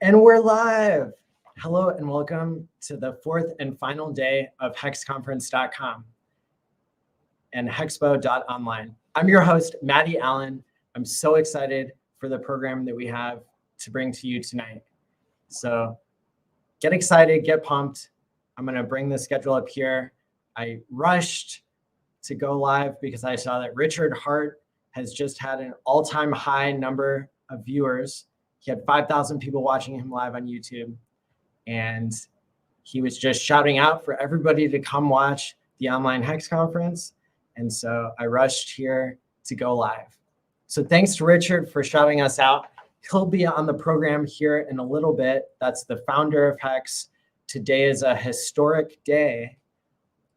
And we're live. Hello and welcome to the fourth and final day of hexconference.com and Hexpo.Online. I'm your host, ALLin. I'm so excited for the program that we have to bring to you tonight. So get excited, get pumped. I'm going to bring the schedule up here. I rushed to go live because I saw that Richard Hart has just had an all-time high number of viewers. He had 5,000 people watching him live on YouTube. And he was just shouting out for everybody to come watch the online Hex conference. And so I rushed here to go live. So thanks to Richard for shouting us out. He'll be on the program here in a little bit. That's the founder of Hex. Today is a historic day,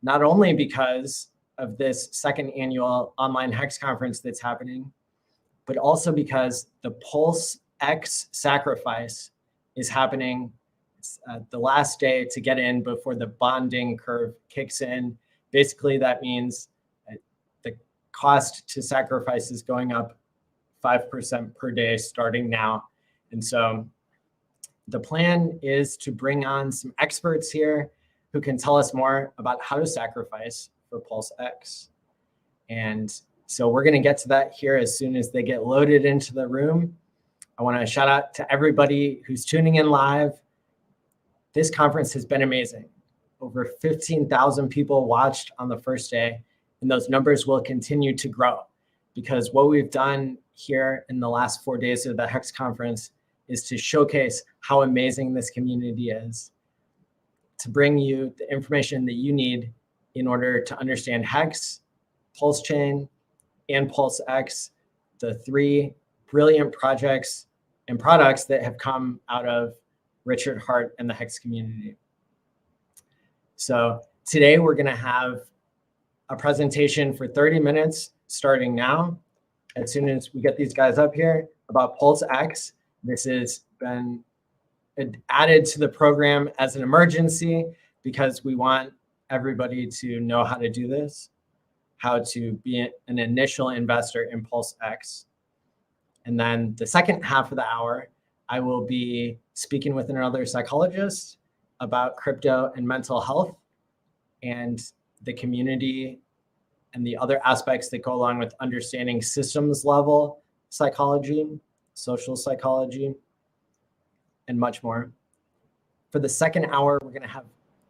not only because of this second annual online Hex conference that's happening, but also because the PulseX sacrifice is happening. It's the last day to get in before the bonding curve kicks in. Basically, that means the cost to sacrifice is going up 5% per day starting now. And so the plan is to bring on some experts here who can tell us more about how to sacrifice for PulseX. And so we're going to get to that here as soon as they get loaded into the room. I want to shout out to everybody who's tuning in live. This conference has been amazing. Over 15,000 people watched on the first day, and those numbers will continue to grow because what we've done here in the last 4 days of the Hex conference is to showcase how amazing this community is, to bring you the information that you need in order to understand Hex, Pulse Chain, and PulseX, the three brilliant projects and products that have come out of Richard Hart and the Hex community. So today we're going to have a presentation for 30 minutes starting now. As soon as we get these guys up here about PulseX, this has been added to the program as an emergency because we want everybody to know how to do this, how to be an initial investor in PulseX. And then the second half of the hour, I will be speaking with another psychologist about crypto and mental health and the community and the other aspects that go along with understanding systems level psychology, social psychology, and much more. For the second hour, we're going to have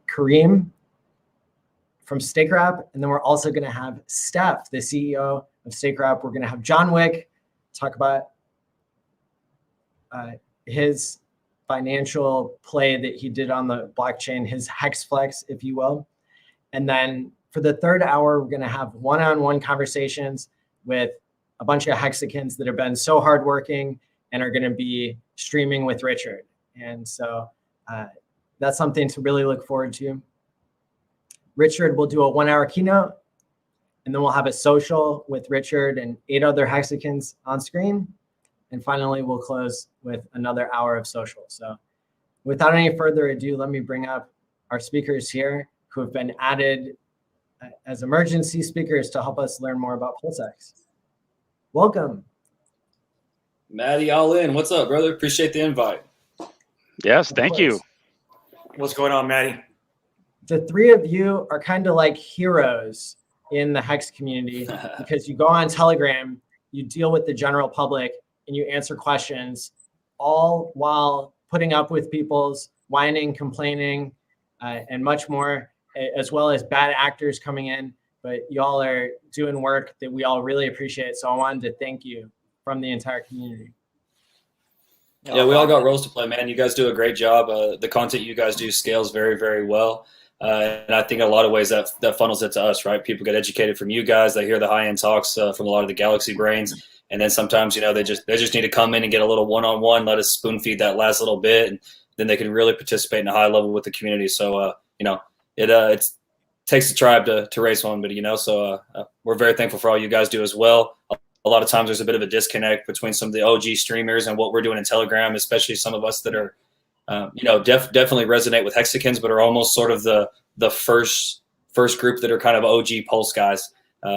Karim from StakeWrap, and then we're also going to have Stef, the CEO of StakeWrap. We're going to have John Wick talk about his financial play that he did on the blockchain, his Hex Flex, if you will. And then for the third hour, we're going to have one-on-one conversations with a bunch of Hexicans that have been so hardworking and are going to be streaming with Richard. And so that's something to really look forward to. Richard will do a 1 hour keynote, and then we'll have a social with Richard and 8 other Hexicans on screen. And finally, we'll close with another hour of social. So without any further ado, let me bring up our speakers here who have been added as emergency speakers to help us learn more about PulseX. Welcome. ALLin, what's up, brother? Appreciate the invite. Yes, thank you. What's going on, Maddie? The three of you are kind of like heroes in the Hex community because you go on Telegram, you deal with the general public, and you answer questions, all while putting up with people's whining, complaining, and much more, as well as bad actors coming in. But y'all are doing work that we all really appreciate. So I wanted to thank you from the entire community. Yeah, we all got roles to play, man. You guys do a great job. The content you guys do scales very, very well. And I think in a lot of ways that funnels it to us, right? People get educated from you guys. They hear the high-end talks from a lot of the Galaxy brains. And then sometimes, you know, they just need to come in and get a little one-on-one, let us spoon feed that last little bit, and then they can really participate in a high level with the community. So, you know, it takes a tribe to raise one, but, you know, so we're very thankful for all you guys do as well. A lot of times there's a bit of a disconnect between some of the OG streamers and what we're doing in Telegram, especially some of us that are, you know, definitely resonate with Hexicans, but are almost sort of the first group that are kind of OG Pulse guys.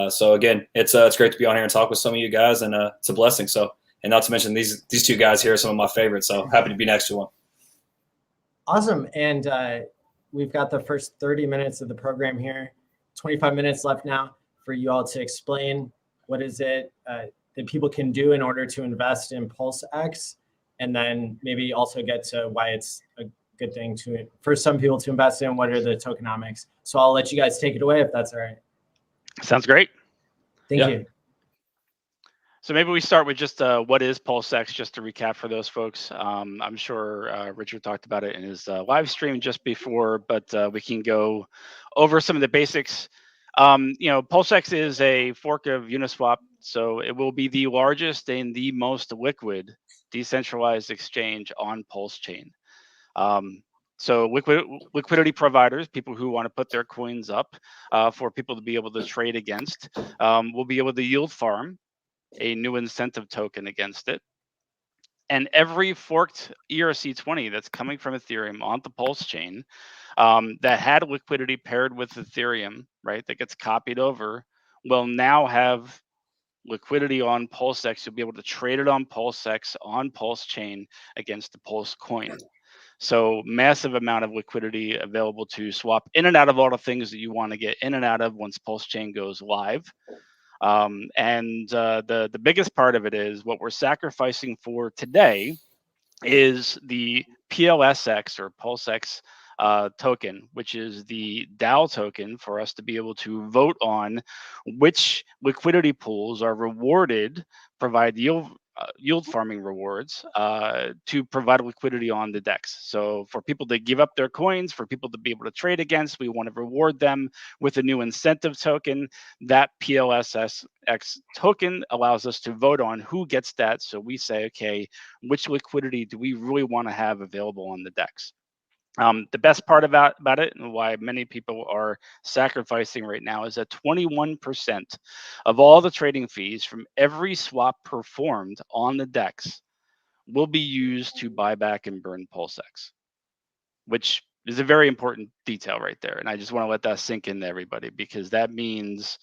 So again, it's great to be on here and talk with some of you guys, and it's a blessing. So, and not to mention these two guys here are some of my favorites. So happy to be next to one. Awesome. And we've got the first 30 minutes of the program here, 25 minutes left now for you all to explain what is it that people can do in order to invest in PulseX, and then maybe also get to why it's a good thing for some people to invest in, what are the tokenomics. So I'll let you guys take it away if that's all right. Sounds great. Thank you. So maybe we start with just what is PulseX, just to recap for those folks. I'm sure Richard talked about it in his live stream just before, but we can go over some of the basics. PulseX is a fork of Uniswap, so it will be the largest and the most liquid decentralized exchange on Pulse chain. So liquidity providers, people who want to put their coins up for people to be able to trade against, will be able to yield farm a new incentive token against it. And every forked ERC20 that's coming from Ethereum on the Pulse chain that had liquidity paired with Ethereum, right, that gets copied over, will now have liquidity on PulseX. You'll be able to trade it on PulseX on Pulse chain against the Pulse coin. So massive amount of liquidity available to swap in and out of all the things that you want to get in and out of once Pulse chain goes live. The biggest part of it is what we're sacrificing for today is the PLSX or PulseX token, which is the DAO token for us to be able to vote on which liquidity pools are rewarded, provide yield farming rewards to provide liquidity on the DEX. So for people to give up their coins, for people to be able to trade against, we want to reward them with a new incentive token. That PLSX token allows us to vote on who gets that. So we say, okay, which liquidity do we really want to have available on the DEX? The best part about it, and why many people are sacrificing right now, is that 21% of all the trading fees from every swap performed on the DEX will be used to buy back and burn PulseX, which is a very important detail right there. And I just want to let that sink into everybody, because that means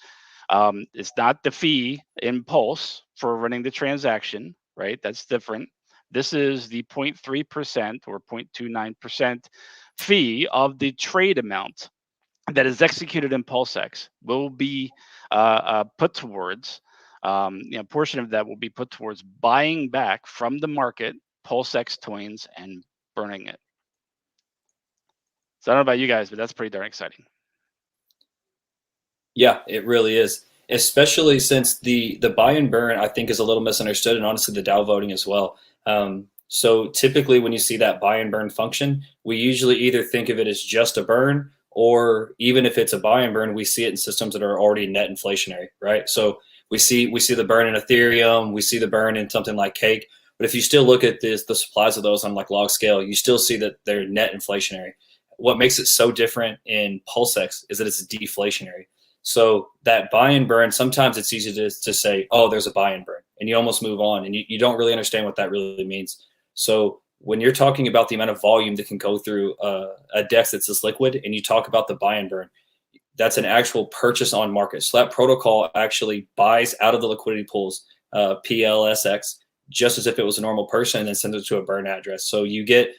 it's not the fee in Pulse for running the transaction, right? That's different. This is the 0.3% or 0.29% fee of the trade amount that is executed in PulseX will be put towards, a portion of that will be put towards buying back from the market PulseX coins and burning it. So I don't know about you guys, but that's pretty darn exciting. Yeah, it really is. Especially since the buy and burn, I think, is a little misunderstood, and honestly the DAO voting as well. So typically when you see that buy and burn function, we usually either think of it as just a burn, or even if it's a buy and burn, we see it in systems that are already net inflationary, right? So we see the burn in Ethereum, we see the burn in something like Cake, but if you still look at the supplies of those on like log scale, you still see that they're net inflationary. What makes it so different in PulseX is that it's deflationary. So that buy and burn, sometimes it's easy to say, oh, there's a buy and burn, and you almost move on, and you don't really understand what that really means. So when you're talking about the amount of volume that can go through a DEX that's this liquid, and you talk about the buy and burn, that's an actual purchase on market. So that protocol actually buys out of the liquidity pools, PLSX, just as if it was a normal person, and then sends it to a burn address. So you get,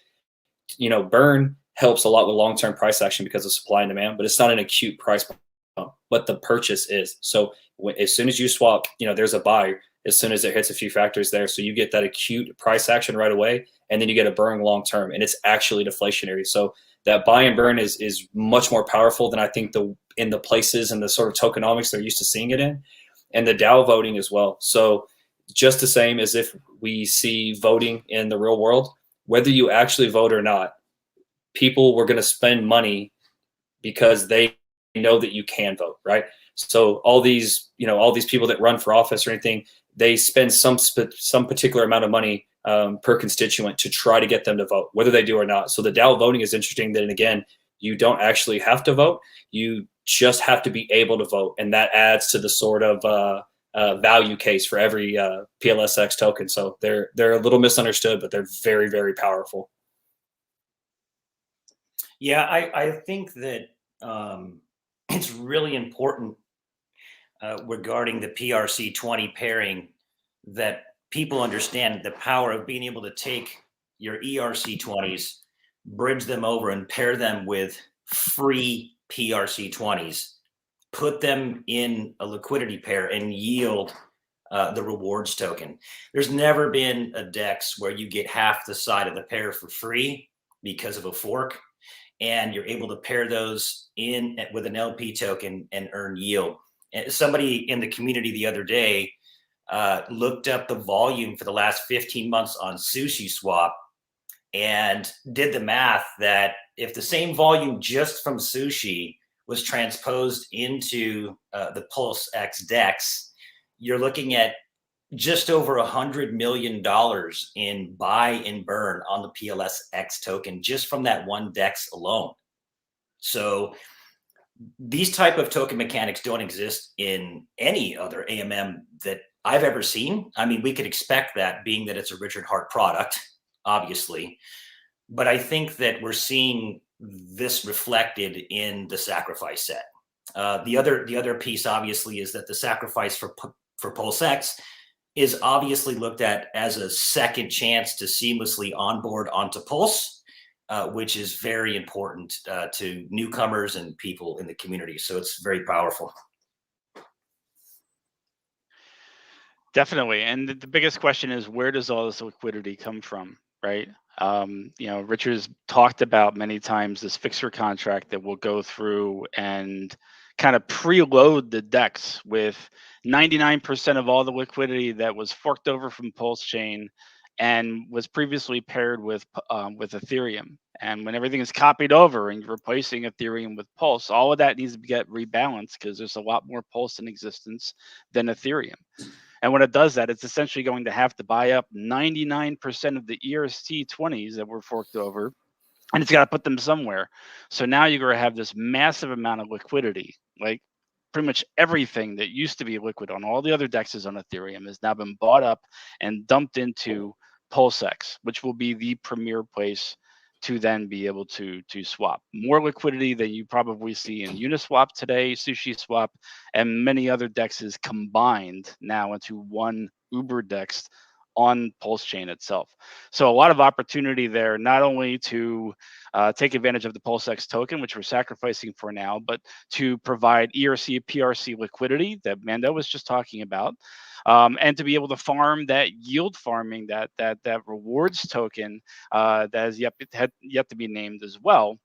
burn helps a lot with long-term price action because of supply and demand, but it's not an acute price bump, but the purchase is. So as soon as you swap, there's a buy as soon as it hits a few factors there. So you get that acute price action right away, and then you get a burn long-term, and it's actually deflationary. So that buy and burn is much more powerful than I think in the places and the sort of tokenomics they're used to seeing it in, and the DAO voting as well. So just the same as if we see voting in the real world, whether you actually vote or not, people were going to spend money because they know that you can vote, right? So all these people that run for office or anything, they spend some particular amount of money per constituent to try to get them to vote, whether they do or not. So the DAO voting is interesting that, again, you don't actually have to vote. You just have to be able to vote. And that adds to the sort of value case for every PLSX token. So they're a little misunderstood, but they're very, very powerful. Yeah, I think that it's really important regarding the PRC20 pairing that people understand the power of being able to take your ERC20s, bridge them over and pair them with free PRC20s, put them in a liquidity pair and yield the rewards token. There's never been a DEX where you get half the side of the pair for free because of a fork, and you're able to pair those in with an LP token and earn yield. And somebody in the community the other day looked up the volume for the last 15 months on Sushi Swap and did the math that if the same volume just from Sushi was transposed into the PulseX DEX, you're looking at just over $100 million in buy and burn on the PLSX token just from that one DEX alone. So these type of token mechanics don't exist in any other AMM that I've ever seen. I mean, we could expect that, being that it's a Richard Hart product, obviously. But I think that we're seeing this reflected in the sacrifice set. The other piece, obviously, is that the sacrifice for PulseX is obviously looked at as a second chance to seamlessly onboard onto Pulse, which is very important to newcomers and people in the community. So it's very powerful. Definitely. And the biggest question is, where does all this liquidity come from, right? You know, Richard's talked about many times this fixer contract that will go through and kind of preload the DEX with 99% of all the liquidity that was forked over from Pulse Chain and was previously paired with Ethereum. And when everything is copied over and you're replacing Ethereum with Pulse, all of that needs to get rebalanced because there's a lot more Pulse in existence than Ethereum. And when it does that, it's essentially going to have to buy up 99% of the ERC20s that were forked over, and it's got to put them somewhere. So now you're going to have this massive amount of liquidity. Like pretty much everything that used to be liquid on all the other DEXs on Ethereum has now been bought up and dumped into PulseX, which will be the premier place to then be able to swap. More liquidity than you probably see in Uniswap today, Sushi Swap, and many other DEXs combined now into one Uber DEX on Pulse Chain itself. So a lot of opportunity there, not only to take advantage of the PulseX token, which we're sacrificing for now, but to provide ERC, PRC liquidity that Mando was just talking about, and to be able to farm that yield farming, that rewards token that has yet to be named as well.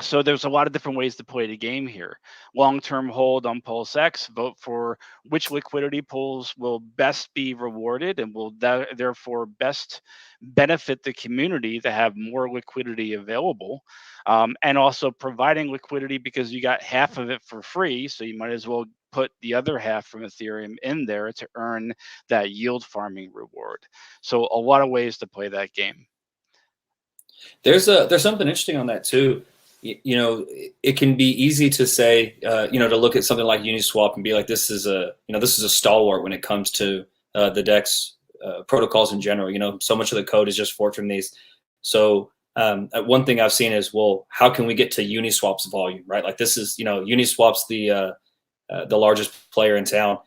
So there's a lot of different ways to play the game here. Long-term hold on PulseX, vote for which liquidity pools will best be rewarded and will therefore best benefit the community to have more liquidity available. And also providing liquidity because you got half of it for free, so you might as well put the other half from Ethereum in there to earn that yield farming reward. So a lot of ways to play that game. There's something interesting on that too. You know, it can be easy to say, you know, to look at something like Uniswap and be like, this is a stalwart when it comes to the DEX protocols in general. You know, so much of the code is just forked from these. So one thing I've seen is, well, how can we get to Uniswap's volume, right? Like this is, you know, Uniswap's the largest player in town.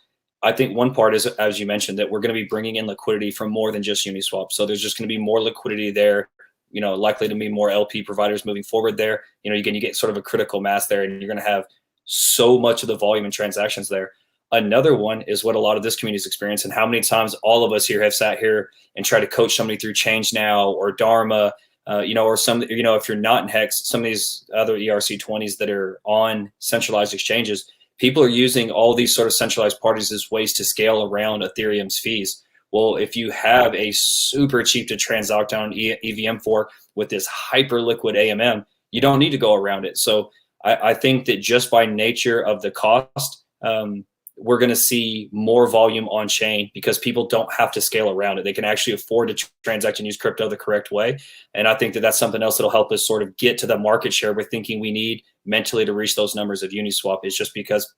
I think one part is, as you mentioned, that we're going to be bringing in liquidity from more than just Uniswap. So there's just going to be more liquidity there. You know, likely to be more LP providers moving forward there. You know, you get sort of a critical mass there, and you're going to have so much of the volume and transactions there. Another one is what a lot of this community is experiencing, and how many times all of us here have sat here and tried to coach somebody through Change Now or Dharma, you know, or some, you know, if you're not in Hex, some of these other ERC20s that are on centralized exchanges, people are using all these sort of centralized parties as ways to scale around Ethereum's fees. Well, if you have a super cheap to transact on EVM fork with this hyper liquid AMM, you don't need to go around it. So I think that just by nature of the cost, we're going to see more volume on chain because people don't have to scale around it. They can actually afford to transact and use crypto the correct way. And I think that that's something else that'll help us sort of get to the market share we're thinking we need mentally to reach those numbers of Uniswap. Is just because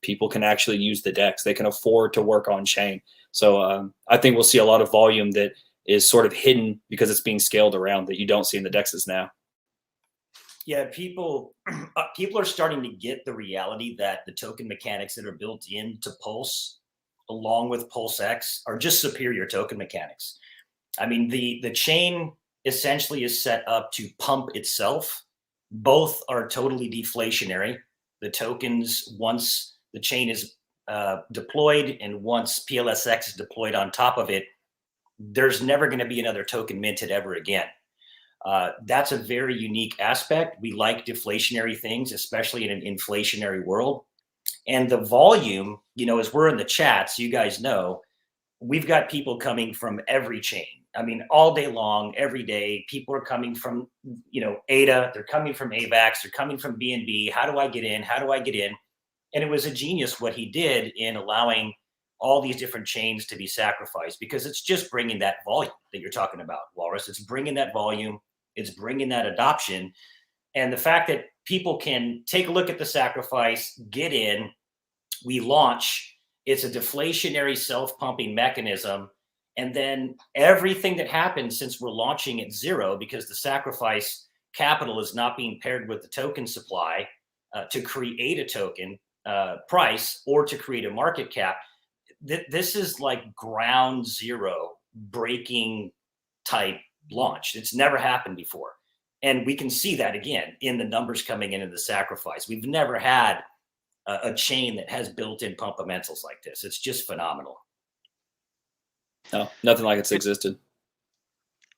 people can actually use the DEX. They can afford to work on chain. So I think we'll see a lot of volume that is sort of hidden because it's being scaled around that you don't see in the DEXs now. Yeah, people are starting to get the reality that the token mechanics that are built into Pulse, along with PulseX, are just superior token mechanics. I mean, the chain essentially is set up to pump itself. Both are totally deflationary. The tokens, once the chain is deployed and once PLSX is deployed on top of it, there's never going to be another token minted ever again. That's a very unique aspect. We like deflationary things, especially in an inflationary world. And the volume, you know, as we're in the chats, you guys know, we've got people coming from every chain. I mean, all day long, every day, people are coming from, you know, ADA, they're coming from AVAX, they're coming from BNB. How do I get in? How do I get in? And it was a genius what he did in allowing all these different chains to be sacrificed, because it's just bringing that volume that you're talking about, Walrus. It's bringing that volume, it's bringing that adoption. And the fact that people can take a look at the sacrifice, get in, we launch, it's a deflationary self-pumping mechanism. And then everything that happens since we're launching at zero, because the sacrifice capital is not being paired with the token supply to create a token price or to create a market cap, this is like ground zero breaking type launch. It's never happened before. And we can see that again in the numbers coming into the sacrifice. We've never had a chain that has built-in pump-amentals like this. It's just phenomenal. No, nothing like it's existed.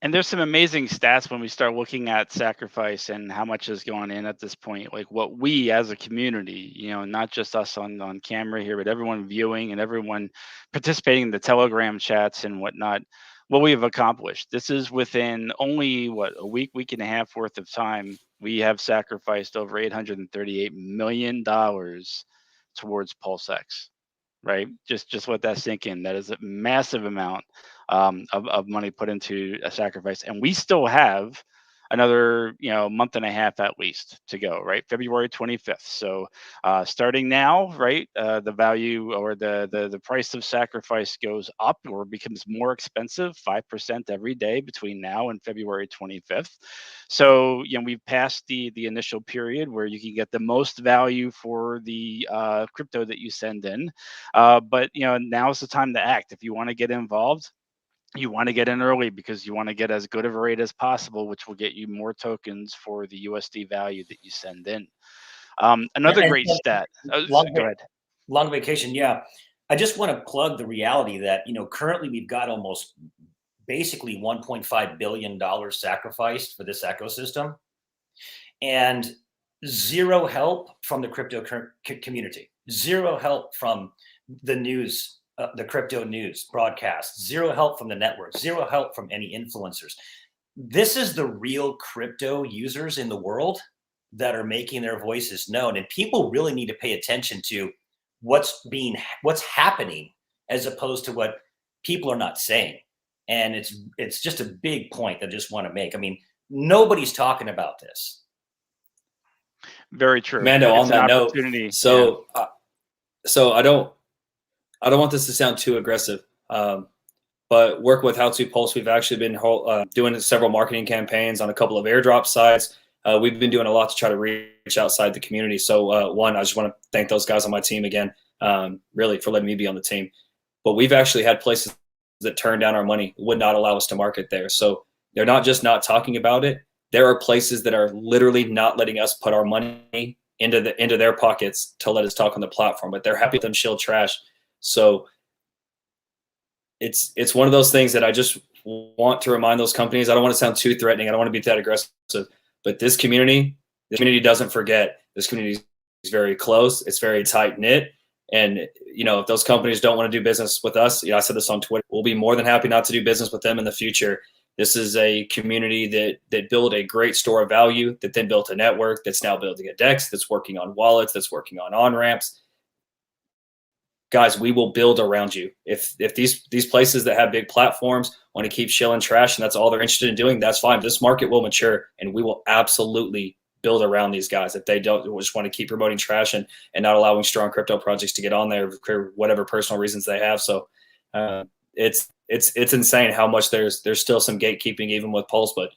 And there's some amazing stats when we start looking at sacrifice and how much has gone in at this point. Like what we as a community, you know, not just us on camera here, but everyone viewing and everyone participating in the Telegram chats and whatnot, what we have accomplished. This is within only, what, a week and a half worth of time. We have sacrificed over $838 million towards PulseX. Right, just let that sink in. That is a massive amount of money put into a sacrifice, and we still have another, you know, month and a half at least to go. Right, February 25th. So starting now, right, the value or the price of sacrifice goes up or becomes more expensive, 5% every day between now and February 25th. So, you know, we've passed the initial period where you can get the most value for the crypto that you send in. But, you know, now's the time to act. If you want to get involved, you want to get in early because you want to get as good of a rate as possible, which will get you more tokens for the USD value that you send in. Another great stat. Go ahead. Long vacation. Yeah. I just want to plug the reality that, you know, currently we've got almost basically $1.5 billion sacrificed for this ecosystem, and zero help from the crypto community, zero help from the news, the crypto news broadcasts, zero help from the network, zero help from any influencers. This is the real crypto users in the world that are making their voices known, and people really need to pay attention to what's happening as opposed to what people are not saying. And it's just a big point that I just want to make. I mean, nobody's talking about this. Very true. Mando, on that note, so yeah. So I don't want this to sound too aggressive, but work with How to Pulse, we've actually been doing several marketing campaigns on a couple of airdrop sites. We've been doing a lot to try to reach outside the community. So one, I just want to thank those guys on my team again, really for letting me be on the team. But we've actually had places that turned down our money, would not allow us to market there. So they're not just not talking about it. There are places that are literally not letting us put our money into their pockets to let us talk on the platform, but they're happy with them shield trash. So it's one of those things that I just want to remind those companies. I don't want to sound too threatening. I don't want to be that aggressive, but this community doesn't forget. This community is very close. It's very tight knit. And, you know, if those companies don't want to do business with us, you know, I said this on Twitter, we'll be more than happy not to do business with them in the future. This is a community that built a great store of value, that then built a network, that's now building a DEX, that's working on wallets, that's working on on-ramps. Guys, we will build around you. If these places that have big platforms want to keep shilling trash and that's all they're interested in doing, that's fine. This market will mature and we will absolutely build around these guys. If they don't just want to keep promoting trash and not allowing strong crypto projects to get on there for whatever personal reasons they have. So it's insane how much there's still some gatekeeping even with Pulse, but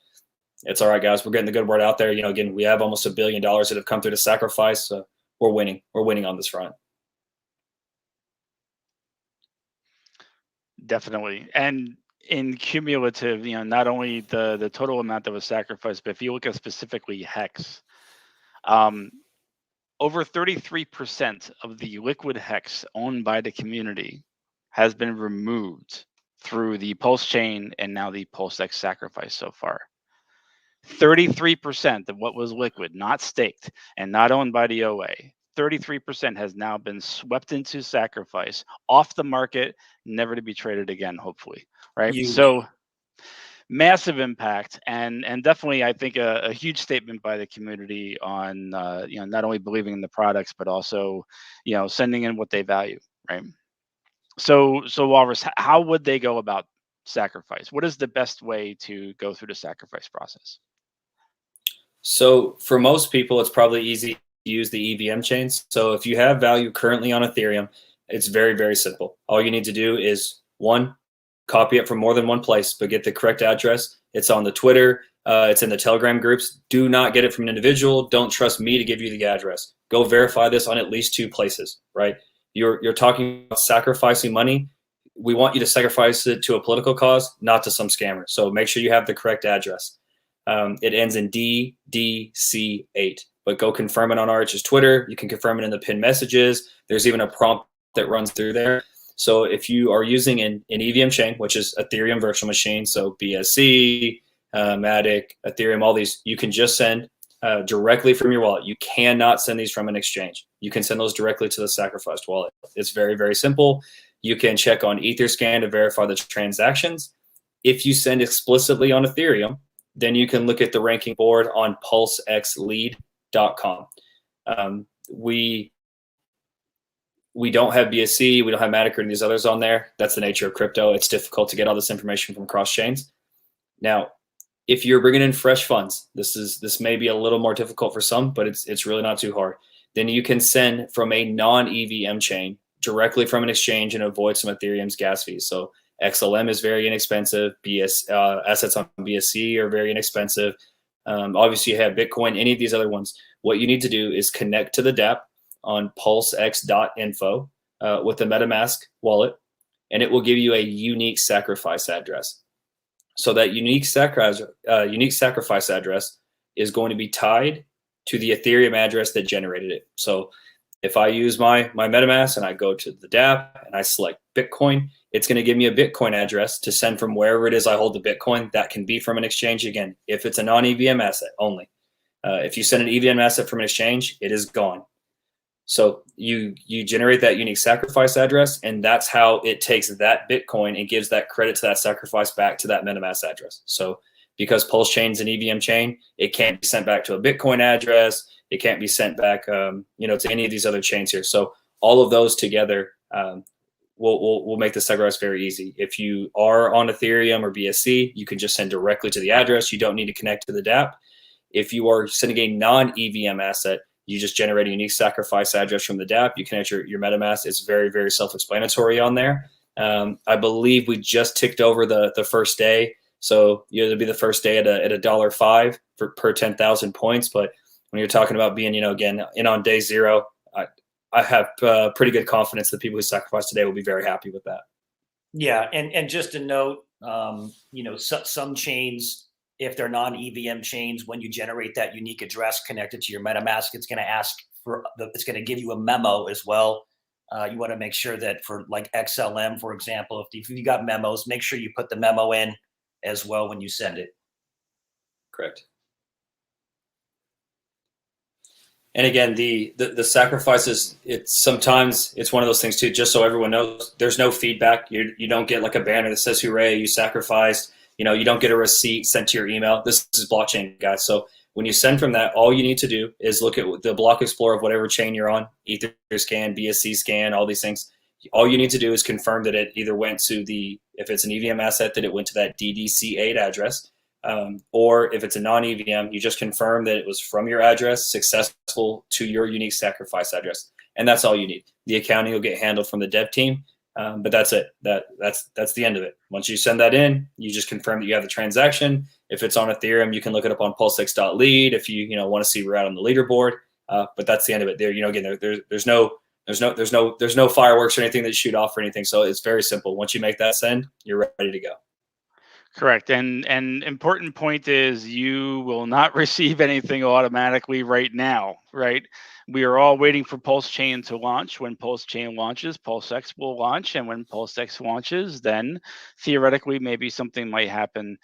it's all right, guys. We're getting the good word out there. You know, again, we have almost $1 billion that have come through to sacrifice. So we're winning. We're winning on this front. Definitely. And in cumulative, not only the total amount that was sacrificed, but if you look at specifically Hex, over 33% of the liquid Hex owned by the community has been removed through the Pulse chain and now the PulseX sacrifice so far. 33% of what was liquid, not staked and not owned by the OA, 33% has now been swept into sacrifice, off the market, never to be traded again, hopefully, right? So massive impact, and definitely I think a huge statement by the community on not only believing in the products, but also sending in what they value, right? So Walrus, how would they go about sacrifice? What is the best way to go through the sacrifice process? So for most people, it's probably easy to use the EVM chains. So if you have value currently on Ethereum, it's very, very simple. All you need to do is, one, copy it from more than one place, but get the correct address. It's on the Twitter. It's in the Telegram groups. Do not get it from an individual. Don't trust me to give you the address. Go verify this on at least 2 places, right? You're talking about sacrificing money. We want you to sacrifice it to a political cause, not to some scammer. So make sure you have the correct address. It ends in DDC8, but go confirm it on RH's Twitter. You can confirm it in the pinned messages. There's even a prompt that runs through there. So if you are using an EVM chain, which is Ethereum virtual machine, so BSC, Matic, Ethereum, all these, you can just send directly from your wallet. You cannot send these from an exchange. You can send those directly to the sacrificed wallet. It's very, very simple. You can check on Etherscan to verify the transactions. If you send explicitly on Ethereum, then you can look at the ranking board on PulseXLead.com. We don't have BSC, we don't have Matic or any of these others on there. That's the nature of crypto. It's difficult to get all this information from cross chains. Now, if you're bringing in fresh funds, this may be a little more difficult for some, but it's really not too hard. Then you can send from a non-EVM chain directly from an exchange and avoid some Ethereum's gas fees. So XLM is very inexpensive. Assets on BSC are very inexpensive. Obviously, you have Bitcoin, any of these other ones. What you need to do is connect to the dApp on pulsex.info with the MetaMask wallet, and it will give you a unique sacrifice address. So that unique sacrifice address is going to be tied to the Ethereum address that generated it. So if I use my MetaMask and I go to the dApp and I select Bitcoin, it's going to give me a Bitcoin address to send from wherever it is I hold the Bitcoin. That can be from an exchange, again, if it's a non-EVM asset only. If you send an EVM asset from an exchange, it is gone. So you generate that unique sacrifice address, and that's how it takes that Bitcoin and gives that credit to that sacrifice back to that MetaMask address. So because Pulse Chain's an EVM chain, it can't be sent back to a Bitcoin address. It can't be sent back, to any of these other chains here. So all of those together will make the sacrifice very easy. If you are on Ethereum or BSC, you can just send directly to the address. You don't need to connect to the dApp. If you are sending a non-EVM asset, you just generate a unique sacrifice address from the dApp. You connect your MetaMask. It's very, very self-explanatory on there. I believe we just ticked over the first day. So it'll be the first day at $1.05 per 10,000 points. But when you're talking about being, again, in on day 0, I have pretty good confidence that people who sacrifice today will be very happy with that. Yeah. And just a note, some chains, if they're non-EVM chains, when you generate that unique address connected to your MetaMask, it's going to ask it's going to give you a memo as well. You want to make sure that for like XLM, for example, if you got memos, make sure you put the memo in as well when you send it. Correct. And again, the sacrifices, sometimes it's one of those things too, just so everyone knows, there's no feedback. You don't get like a banner that says, hooray, you sacrificed. You don't get a receipt sent to your email. This is blockchain, guys. So when you send from that, all you need to do is look at the block explorer of whatever chain you're on, Etherscan, BSC scan, all these things. All you need to do is confirm that it either went to if it's an EVM asset, that it went to that DDC8 address, or if it's a non-EVM, you just confirm that it was from your address, successful to your unique sacrifice address. And that's all you need. The accounting will get handled from the dev team. But that's it. That's the end of it. Once you send that in, you just confirm that you have the transaction. If it's on Ethereum, you can look it up on PulseX.lead if you want to see we're out on the leaderboard. But that's the end of it. There, again, there's no fireworks or anything that shoot off or anything. So it's very simple. Once you make that send, you're ready to go. Correct. And important point is you will not receive anything automatically right now, right? We are all waiting for Pulse Chain to launch. When Pulse Chain launches, PulseX will launch. And when PulseX launches, then theoretically, maybe something might happen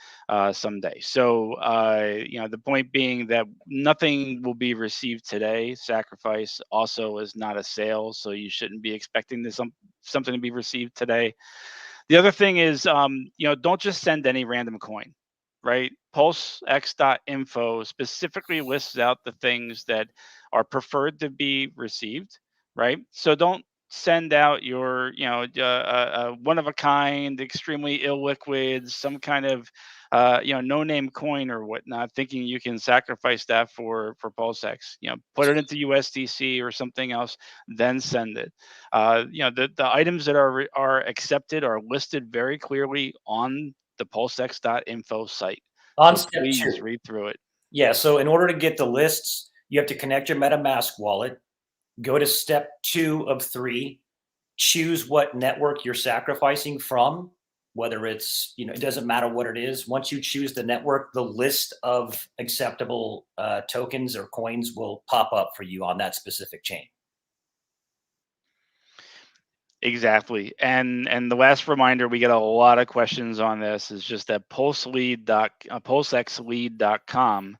someday. So, the point being that nothing will be received today. Sacrifice also is not a sale, so you shouldn't be expecting something to be received today. The other thing is, don't just send any random coin, right? PulseX.info specifically lists out the things that are preferred to be received, right? So don't send out your, one of a kind, extremely illiquid, some kind of, no name coin or whatnot, thinking you can sacrifice that for PulseX. Put it into USDC or something else, then send it. The items that are accepted are listed very clearly on the PulseX.info site. On So step please 2. read through it. Yeah. So in order to get the lists, you have to connect your MetaMask wallet, go to step 2 of 3, choose what network you're sacrificing from, whether it's, it doesn't matter what it is. Once you choose the network, the list of acceptable tokens or coins will pop up for you on that specific chain. Exactly. And the last reminder, we get a lot of questions on this, is just that PulseXlead.com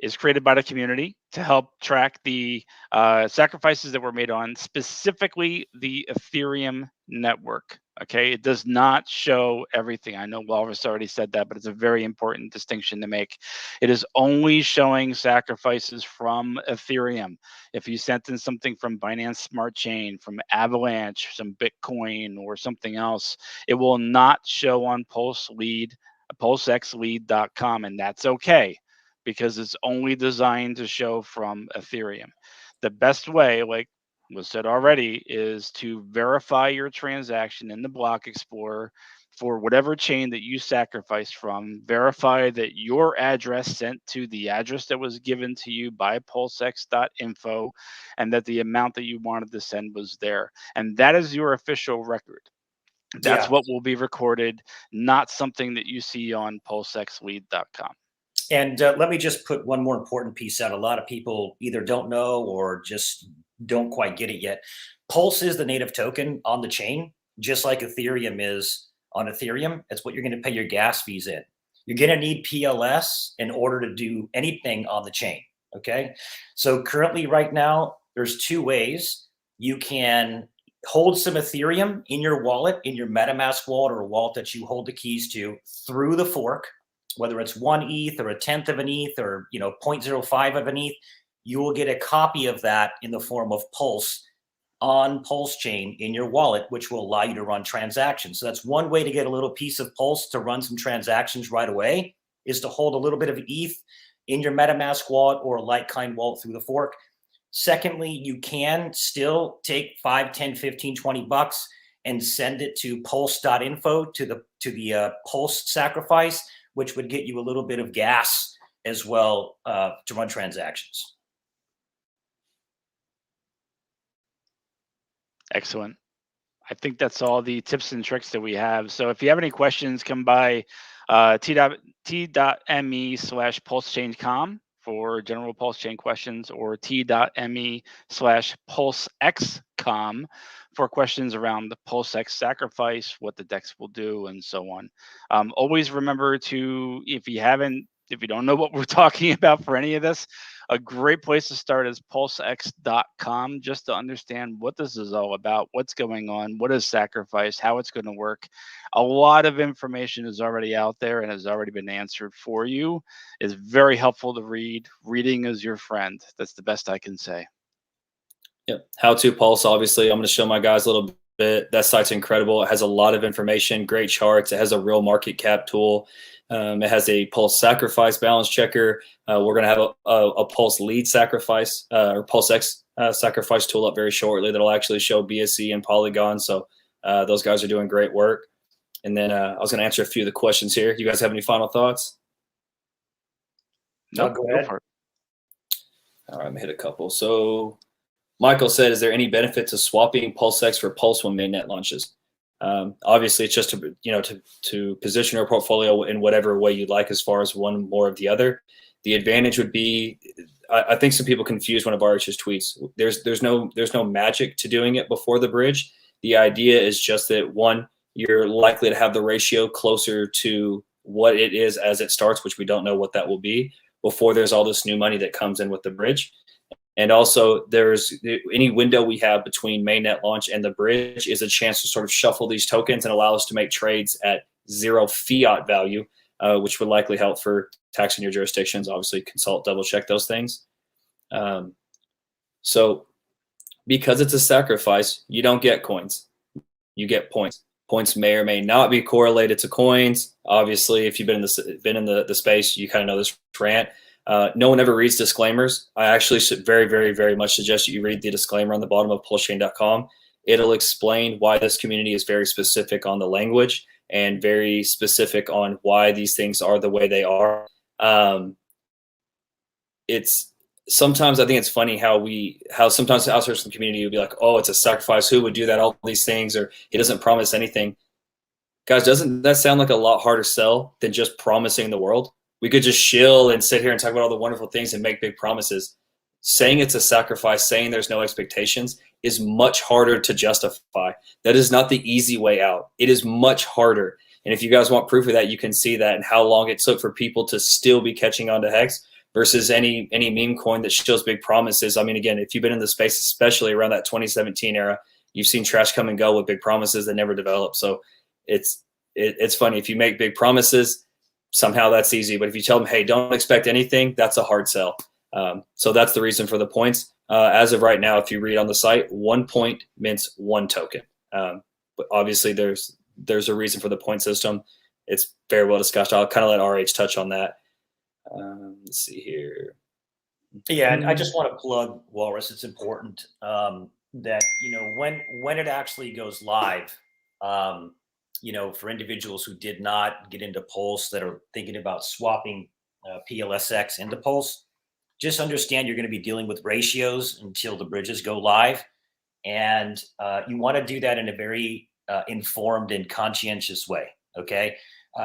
is created by the community to help track the sacrifices that were made on specifically the Ethereum network. Okay, it does not show everything. I know Walrus already said that, but it's a very important distinction to make. It is only showing sacrifices from Ethereum. If you sent in something from Binance Smart Chain, from Avalanche, some Bitcoin, or something else, it will not show on PulseXlead.com, and that's okay, because it's only designed to show from Ethereum. The best way, like was said already, is to verify your transaction in the Block Explorer for whatever chain that you sacrificed from. Verify that your address sent to the address that was given to you by PulseX.info, and that the amount that you wanted to send was there. And that is your official record. That's what will be recorded, not something that you see on PulseXlead.com. And let me just put one more important piece out. A lot of people either don't know or just don't quite get it yet. Pulse is the native token on the chain, just like Ethereum is on Ethereum. That's what you're going to pay your gas fees in. You're going to need PLS in order to do anything on the chain. Okay. So currently right now, there's 2 ways. You can hold some Ethereum in your wallet, in your MetaMask wallet, or a wallet that you hold the keys to through the fork, whether it's 1 ETH or 1/10 of an ETH or 0.05 of an ETH. You will get a copy of that in the form of Pulse on Pulse Chain in your wallet, which will allow you to run transactions. So that's one way to get a little piece of Pulse to run some transactions right away, is to hold a little bit of ETH in your MetaMask wallet or a like-kind wallet through the fork. Secondly, you can still take 5, 10, 15, 20 bucks and send it to pulse.info to the Pulse sacrifice, which would get you a little bit of gas as well to run transactions. Excellent. I think that's all the tips and tricks that we have. So if you have any questions, come by t.me/pulsechain.com for general pulse chain questions, or t.me/pulsex.com for questions around the PulseX sacrifice, what the DEX will do, and so on. Always remember to, if you don't know what we're talking about for any of this, a great place to start is PulseX.com, just to understand what this is all about, what's going on, what is sacrifice, how it's going to work. A lot of information is already out there and has already been answered for you. It's very helpful to read. Reading is your friend. That's the best I can say. Yep. How to Pulse, obviously. I'm going to show my guys a little bit. That site's incredible. It has a lot of information, great charts. It has a real market cap tool. It has a Pulse sacrifice balance checker. We're going to have a Pulse lead sacrifice or PulseX sacrifice tool up very shortly that'll actually show BSC and Polygon. So those guys are doing great work. And then I was going to answer a few of the questions here. You guys have any final thoughts? No, go ahead. All right, I'm going to hit a couple. So Michael said, is there any benefit to swapping PulseX for Pulse when mainnet launches? Obviously, it's just to position your portfolio in whatever way you'd like, as far as one more of the other. The advantage would be, I think some people confuse one of RH's tweets. There's no magic to doing it before the bridge. The idea is just that, one, you're likely to have the ratio closer to what it is as it starts, which we don't know what that will be, before there's all this new money that comes in with the bridge. And also, there's any window we have between mainnet launch and the bridge is a chance to sort of shuffle these tokens and allow us to make trades at 0 fiat value, which would likely help for tax in your jurisdictions. Obviously, consult, double check those things. So because it's a sacrifice, you don't get coins, you get points. Points may or may not be correlated to coins. Obviously, if you've been in the space, you kind of know this rant. No one ever reads disclaimers. I actually should very, very, very much suggest that you read the disclaimer on the bottom of pulsechain.com. It'll explain why this community is very specific on the language and very specific on why these things are the way they are. Sometimes I think it's funny how sometimes the outsourcing community would be like, oh, it's a sacrifice. Who would do that? All these things, or he doesn't promise anything. Guys, doesn't that sound like a lot harder sell than just promising the world? We could just chill and sit here and talk about all the wonderful things and make big promises. Saying it's a sacrifice, saying there's no expectations is much harder to justify. That is not the easy way out. It is much harder. And if you guys want proof of that, you can see that and how long it took for people to still be catching on to Hex versus any meme coin that shows big promises. I mean, again, if you've been in the space, especially around that 2017 era, you've seen trash come and go with big promises that never develop. So it's funny. If you make big promises, somehow that's easy. But if you tell them, hey, don't expect anything, that's a hard sell. So that's the reason for the points. As of right now, if you read on the site, 1 point mints 1 token. But obviously there's a reason for the point system. It's very well discussed. I'll kind of let RH touch on that. Let's see here. Yeah, and I just want to plug Walrus. It's important that, when it actually goes live, for individuals who did not get into Pulse that are thinking about swapping PLSX into Pulse, just understand you're going to be dealing with ratios until the bridges go live. And you want to do that in a very informed and conscientious way. Okay.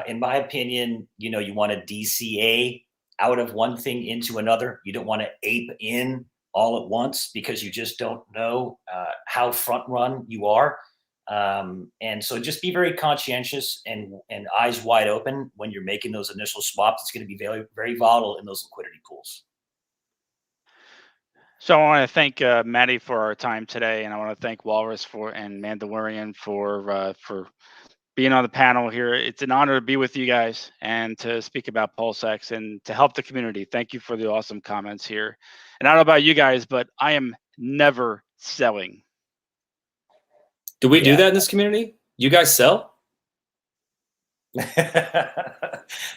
In my opinion, you want to DCA out of one thing into another. You don't want to ape in all at once because you just don't know how front run you are. And so just be very conscientious and eyes wide open when you're making those initial swaps. It's going to be very, very volatile in those liquidity pools. So I want to thank Maddie for our time today, and I want to thank Walrus and Mandalorian for being on the panel here. It's an honor to be with you guys and to speak about PulseX and to help the community. Thank you for the awesome comments here. And I don't know about you guys, but I am never selling. Do we do that in this community? You guys sell?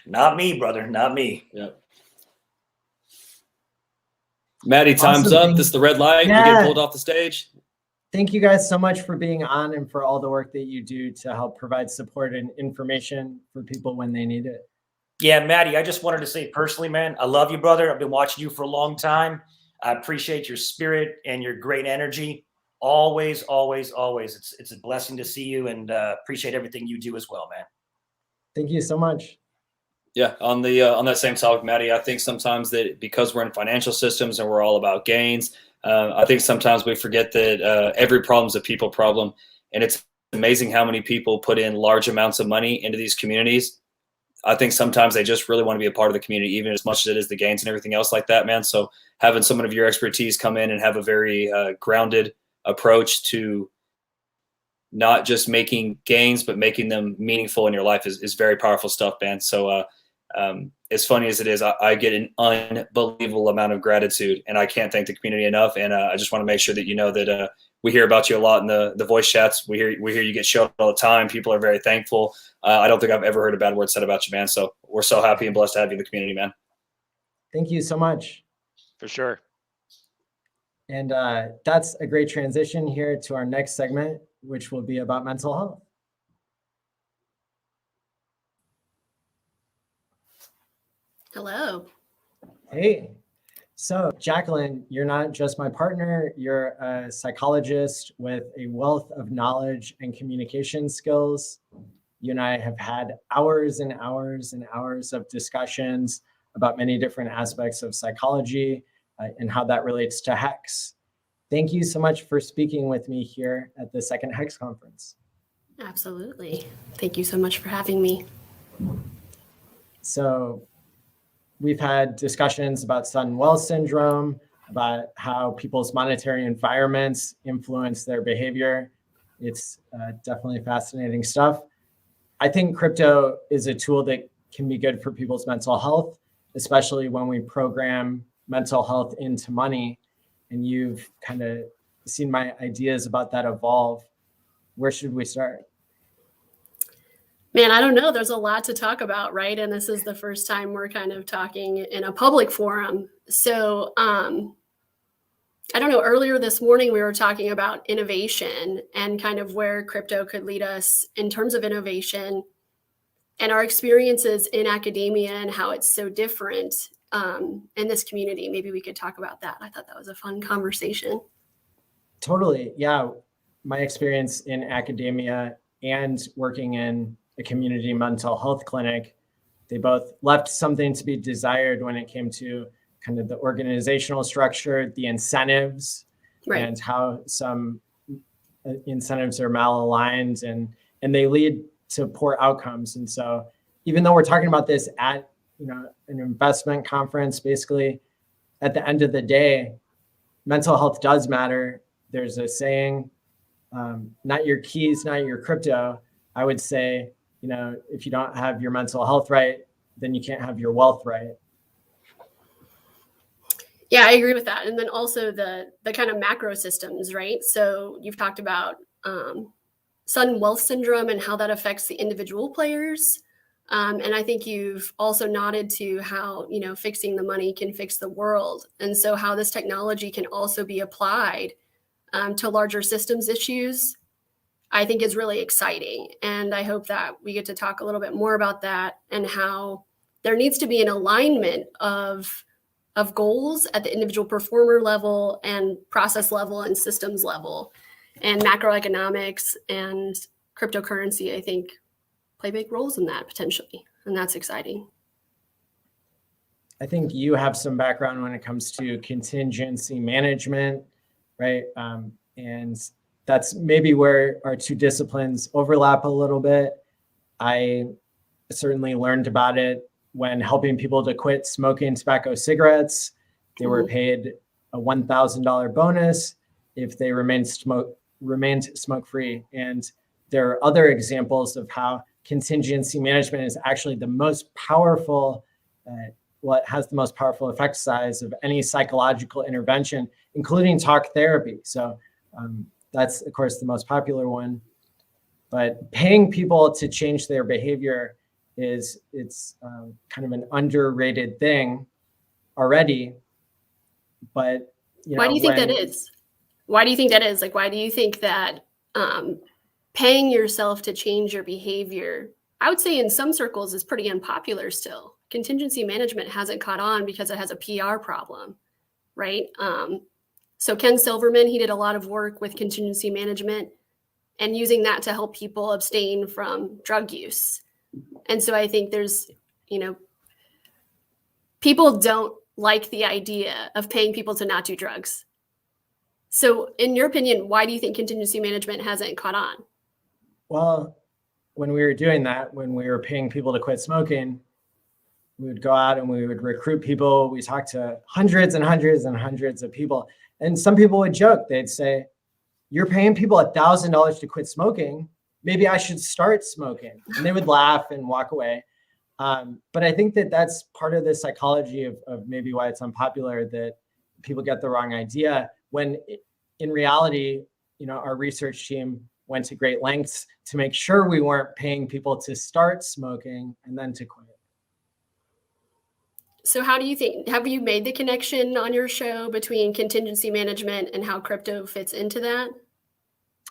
Not me, brother. Not me. Yep. Maddie, time's up. This is the red light. Yeah. You get pulled off the stage. Thank you guys so much for being on and for all the work that you do to help provide support and information for people when they need it. Yeah, Maddie, I just wanted to say personally, man, I love you, brother. I've been watching you for a long time. I appreciate your spirit and your great energy. Always, always, always. It's a blessing to see you, and appreciate everything you do as well, man. Thank you so much. Yeah, on that same topic, Maddie, I think sometimes that because we're in financial systems and we're all about gains, I think sometimes we forget that every problem is a people problem. And it's amazing how many people put in large amounts of money into these communities. I think sometimes they just really want to be a part of the community, even as much as it is the gains and everything else like that, man. So having someone of your expertise come in and have a very grounded approach to not just making gains, but making them meaningful in your life is very powerful stuff, man. So as funny as it is, I get an unbelievable amount of gratitude, and I can't thank the community enough. And I just want to make sure that you know that we hear about you a lot in the voice chats. We hear you get showed all the time. People are very thankful. I don't think I've ever heard a bad word said about you, man. So we're so happy and blessed to have you in the community, man. Thank you so much. For sure. And that's a great transition here to our next segment, which will be about mental health. Hello. Hey. So, Jackallin, you're not just my partner, you're a psychologist with a wealth of knowledge and communication skills. You and I have had hours and hours and hours of discussions about many different aspects of psychology and how that relates to Hex. Thank you so much for speaking with me here at the second Hex conference. Absolutely. Thank you so much for having me. So we've had discussions about sun-well syndrome, about how people's monetary environments influence their behavior. It's definitely fascinating stuff. I think crypto is a tool that can be good for people's mental health, especially when we program mental health into money. And you've kind of seen my ideas about that evolve. Where should we start? Man, I don't know. There's a lot to talk about, right? And this is the first time we're kind of talking in a public forum. So I don't know, earlier this morning, we were talking about innovation and kind of where crypto could lead us in terms of innovation and our experiences in academia and how it's so different in this community. Maybe we could talk about that. I thought that was a fun conversation. Totally. Yeah. My experience in academia and working in a community mental health clinic, they both left something to be desired when it came to kind of the organizational structure, the incentives, right, and how some incentives are malaligned and they lead to poor outcomes. And so even though we're talking about this at an investment conference, basically at the end of the day, mental health does matter. There's a saying, not your keys, not your crypto. I would say, if you don't have your mental health right, then you can't have your wealth right. Yeah, I agree with that. And then also the kind of macro systems, right? So you've talked about sudden wealth syndrome and how that affects the individual players. And I think you've also nodded to how, fixing the money can fix the world. And so how this technology can also be applied to larger systems issues, I think is really exciting. And I hope that we get to talk a little bit more about that and how there needs to be an alignment of goals at the individual performer level and process level and systems level. And macroeconomics and cryptocurrency, I think, play big roles in that potentially. And that's exciting. I think you have some background when it comes to contingency management, right? And that's maybe where our two disciplines overlap a little bit. I certainly learned about it when helping people to quit smoking tobacco cigarettes. They were paid a $1,000 bonus if they remained smoke-free. And there are other examples of how contingency management is actually the most powerful, what has the most powerful effect size of any psychological intervention, including talk therapy. So that's, of course, the most popular one. But paying people to change their behavior it's kind of an underrated thing already. But why do you think that is? Why do you think that is? Like, why do you think that paying yourself to change your behavior, I would say in some circles, is pretty unpopular still? Contingency management hasn't caught on because it has a PR problem, right? So Ken Silverman, he did a lot of work with contingency management and using that to help people abstain from drug use. And so I think there's, people don't like the idea of paying people to not do drugs. So in your opinion, why do you think contingency management hasn't caught on? Well, when we were doing that, when we were paying people to quit smoking, we would go out and we would recruit people. We talked to hundreds and hundreds and hundreds of people. And some people would joke. They'd say, you're paying people $1,000 to quit smoking. Maybe I should start smoking. And they would laugh and walk away. But I think that that's part of the psychology of maybe why it's unpopular, that people get the wrong idea, when in reality, our research team went to great lengths to make sure we weren't paying people to start smoking and then to quit. So how do you think, have you made the connection on your show between contingency management and how crypto fits into that?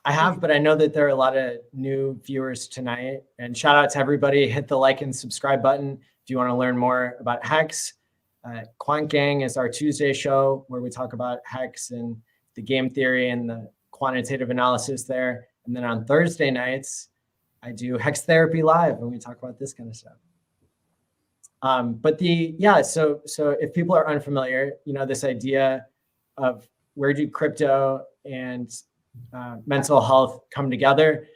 I have, but I know that there are a lot of new viewers tonight. And shout out to everybody. Hit the like and subscribe button if you want to learn more about Hex. Quant Gang is our Tuesday show where we talk about Hex and the game theory and the quantitative analysis there. And then on Thursday nights, I do Hex Therapy Live and we talk about this kind of stuff. So if people are unfamiliar, this idea of where do crypto and mental health come together?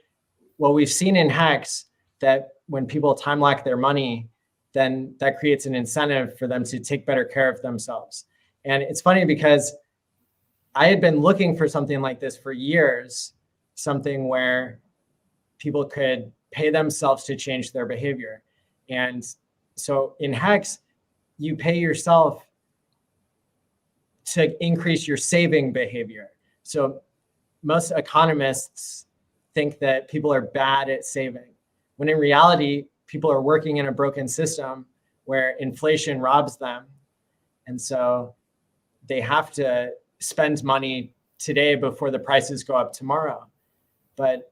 Well, we've seen in Hex that when people time lock their money, then that creates an incentive for them to take better care of themselves. And it's funny because I had been looking for something like this for years, something where people could pay themselves to change their behavior. And so in Hex, you pay yourself to increase your saving behavior. So most economists think that people are bad at saving, when in reality, people are working in a broken system where inflation robs them. And so they have to spend money today before the prices go up tomorrow. But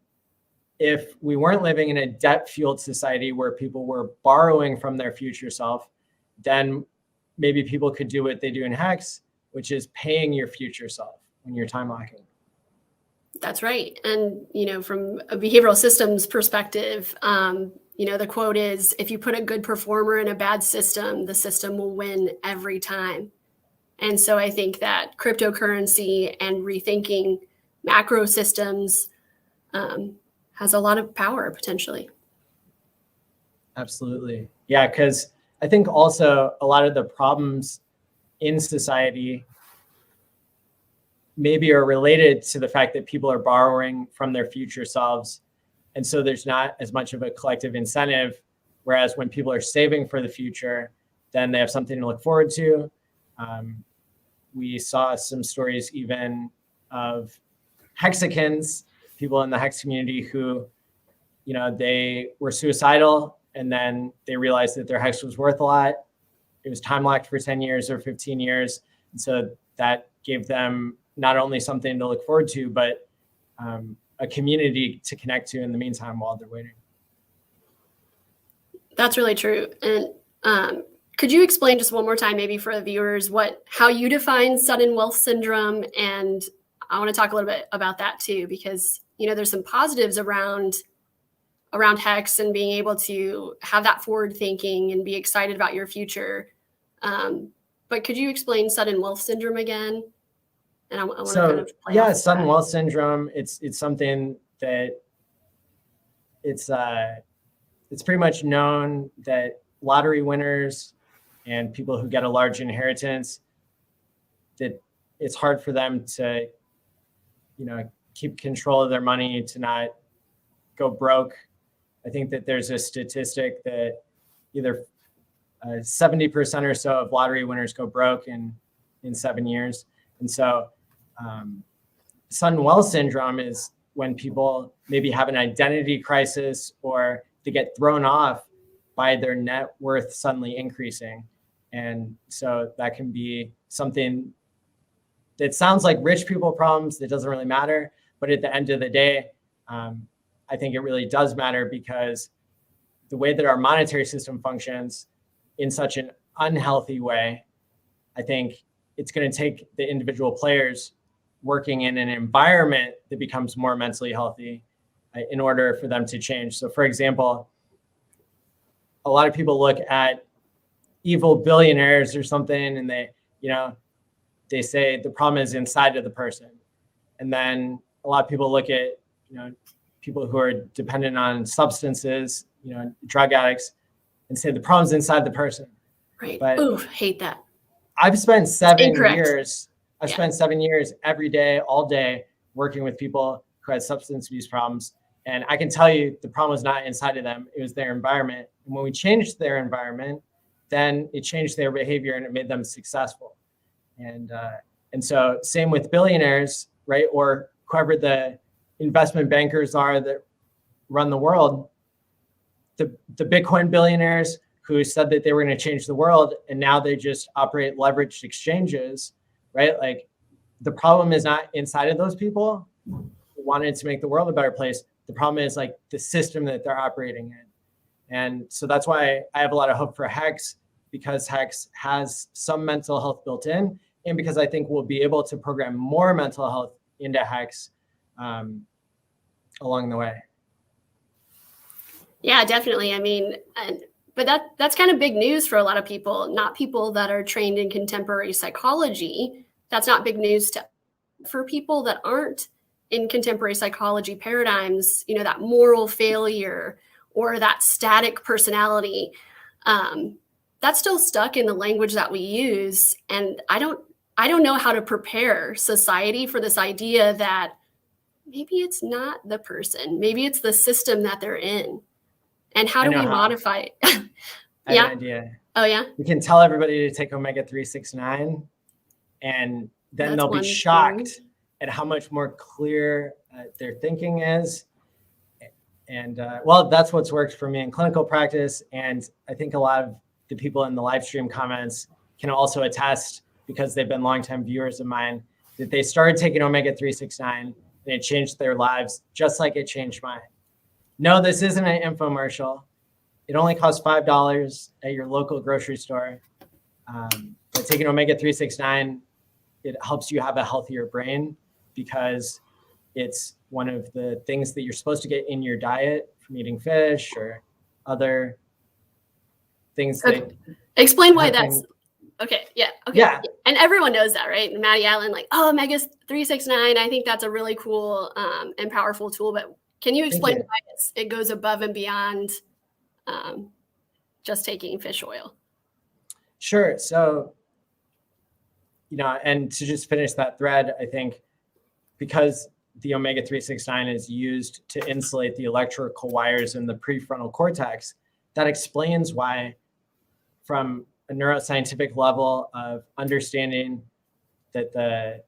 if we weren't living in a debt-fueled society where people were borrowing from their future self, then maybe people could do what they do in Hex, which is paying your future self when you're time locking. That's right. And, from a behavioral systems perspective, the quote is, if you put a good performer in a bad system, the system will win every time. And so I think that cryptocurrency and rethinking macro systems has a lot of power potentially. Absolutely. Yeah, because I think also a lot of the problems in society maybe are related to the fact that people are borrowing from their future selves. And so there's not as much of a collective incentive. Whereas when people are saving for the future, then they have something to look forward to. We saw some stories even of Hexicans, people in the Hex community who, they were suicidal and then they realized that their Hex was worth a lot. It was time locked for 10 years or 15 years. And so that gave them not only something to look forward to, but a community to connect to in the meantime while they're waiting. That's really true. And could you explain just one more time, maybe for the viewers, how you define sudden wealth syndrome? And I want to talk a little bit about that too, because there's some positives around Hex and being able to have that forward thinking and be excited about your future. But could you explain sudden wealth syndrome again? And I want to kind of play off sudden that. wealth syndrome. It's something that it's pretty much known that lottery winners and people who get a large inheritance, that it's hard for them to, keep control of their money, to not go broke. I think that there's a statistic that either 70% or so of lottery winners go broke in 7 years. And so sudden wealth syndrome is when people maybe have an identity crisis or they get thrown off by their net worth suddenly increasing. And so that can be something that sounds like rich people problems that doesn't really matter. But at the end of the day, I think it really does matter, because the way that our monetary system functions in such an unhealthy way, I think it's going to take the individual players working in an environment that becomes more mentally healthy in order for them to change. So for example, a lot of people look at evil billionaires or something and they say the problem is inside of the person. And then a lot of people look at, people who are dependent on substances, drug addicts, and say the problem's inside the person. Right. But ooh, hate that. I've spent 7 incorrect. years. I've spent 7 years every day, all day, working with people who had substance abuse problems. And I can tell you the problem was not inside of them. It was their environment. And when we changed their environment, then it changed their behavior and it made them successful. And so same with billionaires, right? Or whoever the investment bankers are that run the world. The Bitcoin billionaires who said that they were going to change the world, and now they just operate leveraged exchanges, right? Like, the problem is not inside of those people who wanted to make the world a better place. The problem is like the system that they're operating in. And so that's why I have a lot of hope for Hex, because Hex has some mental health built in, and because I think we'll be able to program more mental health into Hex along the way. Yeah, definitely. I mean, but that's kind of big news for a lot of people, not people that are trained in contemporary psychology. That's not big news for people that aren't in contemporary psychology paradigms, you know, that moral failure or that static personality. That's still stuck in the language that we use. And I don't know how to prepare society for this idea that maybe it's not the person, maybe it's the system that they're in. And how do we modify it? I have an idea. Oh, yeah? We can tell everybody to take omega-369, and then they'll be shocked at how much more clear their thinking is. And well, that's what's worked for me in clinical practice. And I think a lot of the people in the live stream comments can also attest, because they've been longtime viewers of mine, that they started taking omega-369 and it changed their lives just like it changed mine. No, this isn't an infomercial. It only costs $5 at your local grocery store. But taking omega-369, it helps you have a healthier brain, because it's one of the things that you're supposed to get in your diet from eating fish or other things. Okay. Explain why that's okay. Yeah. Okay. Yeah. And everyone knows that, right? And Maddie ALLin, like, oh, omega-369. I think that's a really cool and powerful tool. But can you explain why it goes above and beyond just taking fish oil? Sure. So, you know, and to just finish that thread, I think because the omega-369 is used to insulate the electrical wires in the prefrontal cortex, that explains why, from a neuroscientific level of understanding that the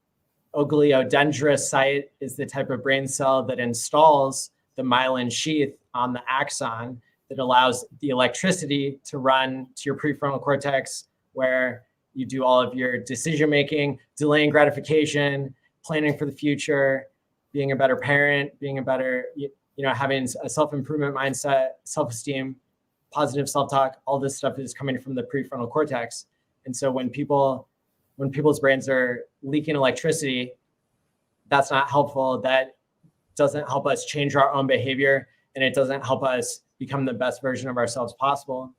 ogliodendrocyte is the type of brain cell that installs the myelin sheath on the axon that allows the electricity to run to your prefrontal cortex, where you do all of your decision-making, delaying gratification, planning for the future, being a better parent, being a better, having a self-improvement mindset, self-esteem, positive self-talk. All this stuff is coming from the prefrontal cortex. And so when people's brains are leaking electricity, that's not helpful. That doesn't help us change our own behavior, and it doesn't help us become the best version of ourselves possible.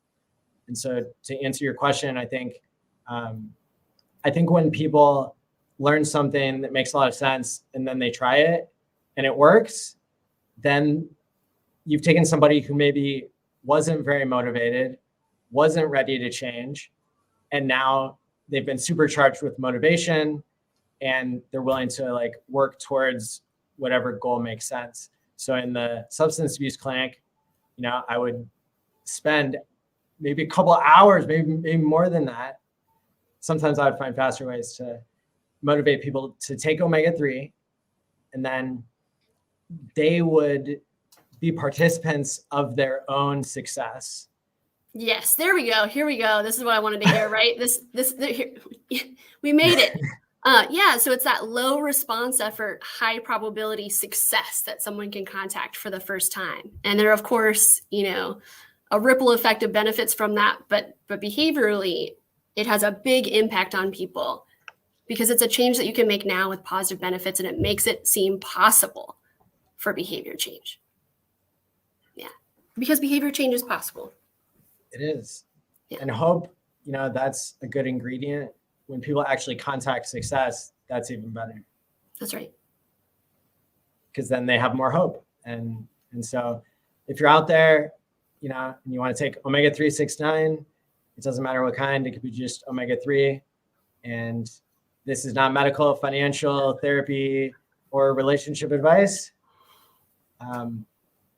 And so to answer your question, I think when people learn something that makes a lot of sense and then they try it and it works, then you've taken somebody who maybe wasn't very motivated, wasn't ready to change, and now they've been supercharged with motivation and they're willing to work towards whatever goal makes sense. So in the substance abuse clinic, I would spend maybe a couple of hours, maybe more than that. Sometimes I would find faster ways to motivate people to take omega-3, and then they would be participants of their own success. Yes, there we go. Here we go. This is what I wanted to hear, right? We made it. Yeah, so it's that low response effort, high probability success that someone can contact for the first time. And there, of course, a ripple effect of benefits from that, but behaviorally, it has a big impact on people, because it's a change that you can make now with positive benefits, and it makes it seem possible for behavior change. Yeah, because behavior change is possible. It is. Yeah. And hope, that's a good ingredient. When people actually contact success, that's even better. That's right. Because then they have more hope. And so if you're out there, and you want to take omega-369, it doesn't matter what kind, it could be just omega-3. And this is not medical, financial, therapy, or relationship advice.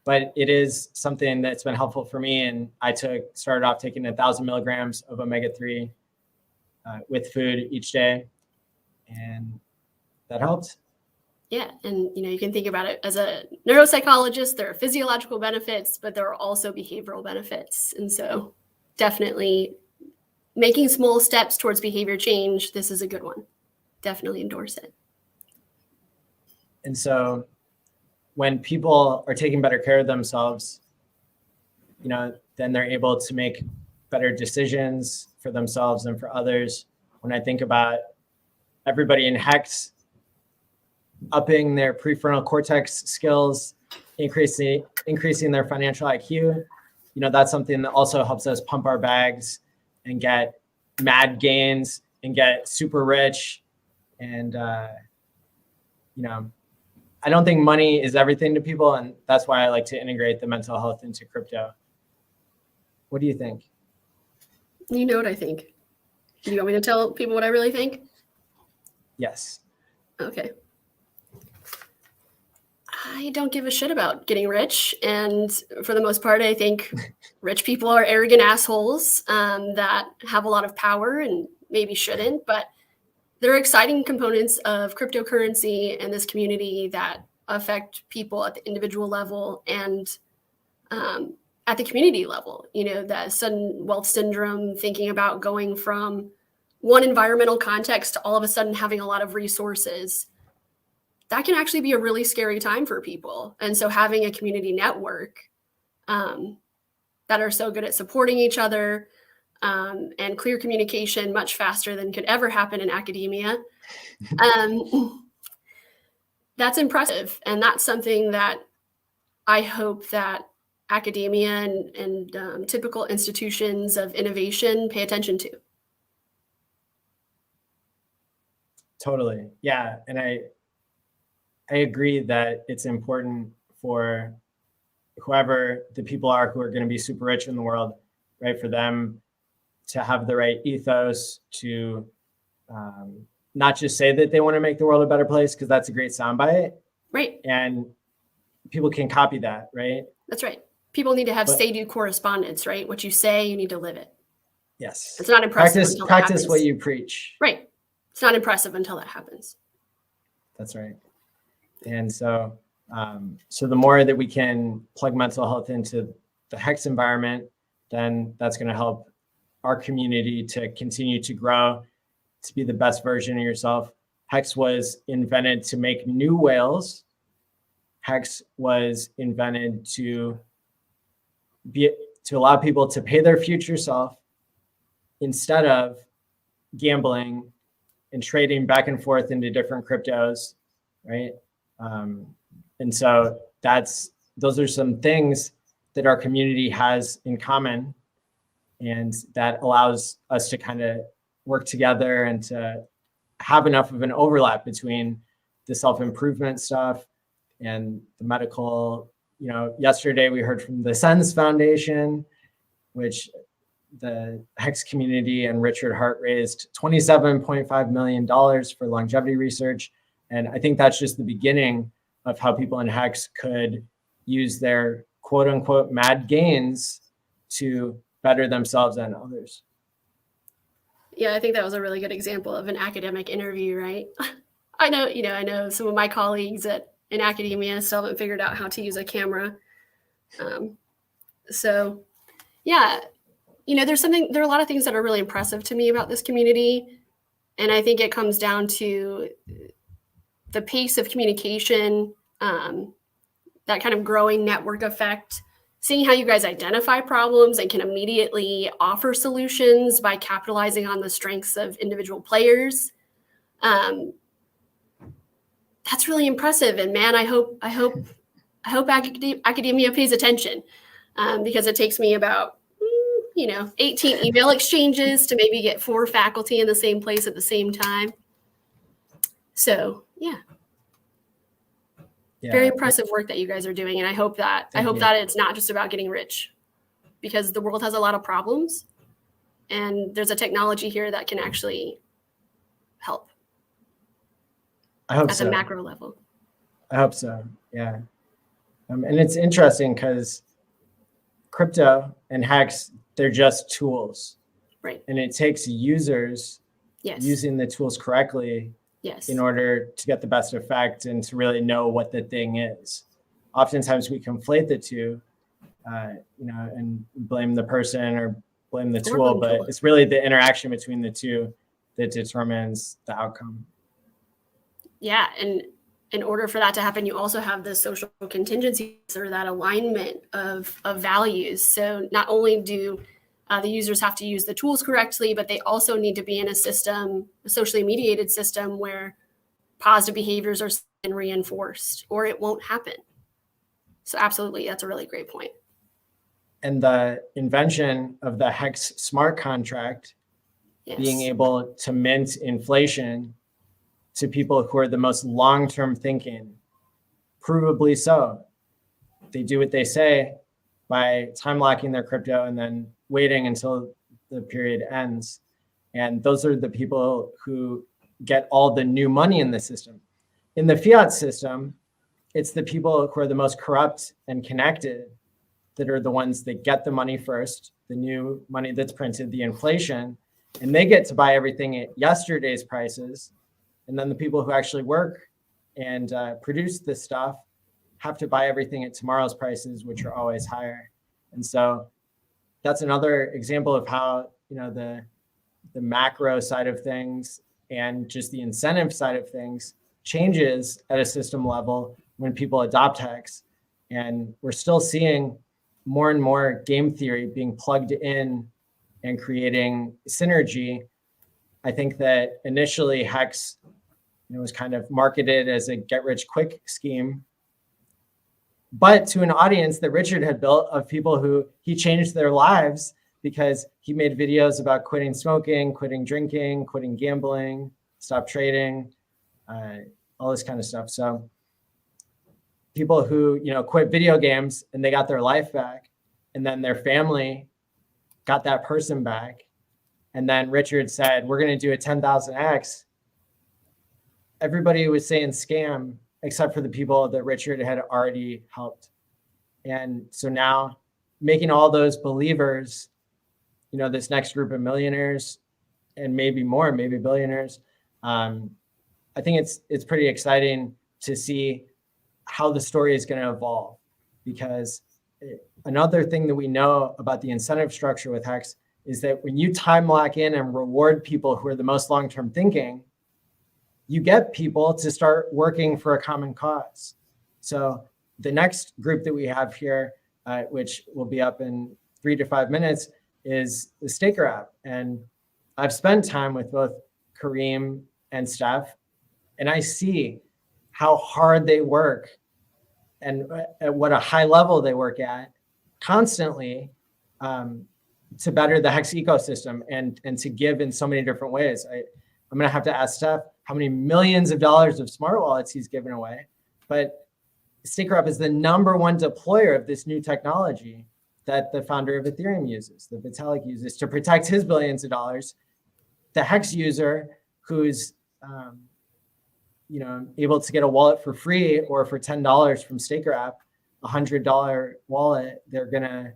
But it is something that's been helpful for me. And I started off taking 1,000 milligrams of omega-3 with food each day. And that helped. Yeah. And, you can think about it as a neuropsychologist, there are physiological benefits, but there are also behavioral benefits. And so definitely making small steps towards behavior change, this is a good one. Definitely endorse it. And so when people are taking better care of themselves, then they're able to make better decisions for themselves and for others. When I think about everybody in Hex upping their prefrontal cortex skills, increasing their financial IQ, that's something that also helps us pump our bags and get mad gains and get super rich. And, I don't think money is everything to people. And that's why I like to integrate the mental health into crypto. What do you think? You know what I think. Do you want me to tell people what I really think? Yes. Okay. I don't give a shit about getting rich. And for the most part, I think rich people are arrogant assholes that have a lot of power and maybe shouldn't. But there are exciting components of cryptocurrency and this community that affect people at the individual level and at the community level. That sudden wealth syndrome, thinking about going from one environmental context to all of a sudden having a lot of resources, that can actually be a really scary time for people. And so having a community network that are so good at supporting each other and clear communication much faster than could ever happen in academia, that's impressive. And that's something that I hope that academia and typical institutions of innovation pay attention to. Totally. Yeah. And I agree that it's important for whoever the people are who are going to be super rich in the world, right? For them to have the right ethos to not just say that they want to make the world a better place, because that's a great soundbite. Right. And people can copy that, right? That's right. People need to have say-do correspondence, right? What you say, you need to live it. Yes. It's not impressive. Practice what you preach. Right. It's not impressive until that happens. That's right. And so, so the more that we can plug mental health into the Hex environment, then that's going to help our community to continue to grow, to be the best version of yourself. Hex was invented to make new whales. Hex was invented to allow people to pay their future self instead of gambling and trading back and forth into different cryptos, right? And so those are some things that our community has in common, and that allows us to kind of work together and to have enough of an overlap between the self-improvement stuff and the medical. Yesterday we heard from the SENS Foundation, which the Hex community and Richard Hart raised $27.5 million for longevity research. And I think that's just the beginning of how people in Hex could use their quote unquote mad gains to better themselves and others. Yeah, I think that was a really good example of an academic interview, right? I know some of my colleagues in academia still haven't figured out how to use a camera. So yeah, there are a lot of things that are really impressive to me about this community. And I think it comes down to the pace of communication, that kind of growing network effect, seeing how you guys identify problems and can immediately offer solutions by capitalizing on the strengths of individual players. That's really impressive. And man, I hope academia pays attention, because it takes me about 18 email exchanges to maybe get 4 faculty in the same place at the same time. So yeah. Very impressive work that you guys are doing. And I hope that it's not just about getting rich, because the world has a lot of problems and there's a technology here that can actually help. I hope at so. the macro level. I hope so. Yeah. And it's interesting because crypto and Hex, they're just tools. Right. And it takes users Yes. using the tools correctly Yes. in order to get the best effect and to really know what the thing is. Oftentimes we conflate the two, and blame the person or blame the tool, but it's really the interaction between the two that determines the outcome. Yeah. And in order for that to happen, you also have the social contingencies, or that alignment of values. So not only do The users have to use the tools correctly, but they also need to be in a system, a socially mediated system, where positive behaviors are reinforced or it won't happen. So absolutely, that's a really great point. And the invention of the Hex smart contract, Yes. being able to mint inflation to people who are the most long-term thinking, provably so. They do what they say by time locking their crypto and then waiting until the period ends. And those are the people who get all the new money in the system. In the fiat system, it's the people who are the most corrupt and connected that are the ones that get the money first, the new money that's printed, the inflation, and they get to buy everything at yesterday's prices. And then the people who actually work and produce this stuff have to buy everything at tomorrow's prices, which are always higher. And so that's another example of how, you know, the macro side of things and just the incentive side of things changes at a system level when people adopt Hex. And we're still seeing more and more game theory being plugged in and creating synergy. I think that initially Hex, you know, was kind of marketed as a get-rich-quick scheme, but to an audience that Richard had built of people who he changed their lives because he made videos about quitting smoking, quitting drinking, quitting gambling, stop trading, all this kind of stuff. So people who, you know, quit video games and they got their life back, and then their family got that person back. And then Richard said, we're going to do a 10,000X. Everybody was saying scam, except for the people that Richard had already helped. And so now making all those believers, you know, this next group of millionaires and maybe more, maybe billionaires, I think it's pretty exciting to see how the story is going to evolve. Because another thing that we know about the incentive structure with Hex is that when you time lock in and reward people who are the most long-term thinking, you get people to start working for a common cause. So the next group that we have here, which will be up in 3 to 5 minutes, is the Staker app. And I've spent time with both Karim and Stef, and I see how hard they work and at what a high level they work at constantly to better the Hex ecosystem and to give in so many different ways. I'm going to have to ask Stef how many millions of dollars of smart wallets he's given away. But Staker App is the #1 deployer of this new technology that the founder of Ethereum uses, that Vitalik uses to protect his billions of dollars. The Hex user who's you know, able to get a wallet for free or for $10 from Staker App, $100 wallet, they're going to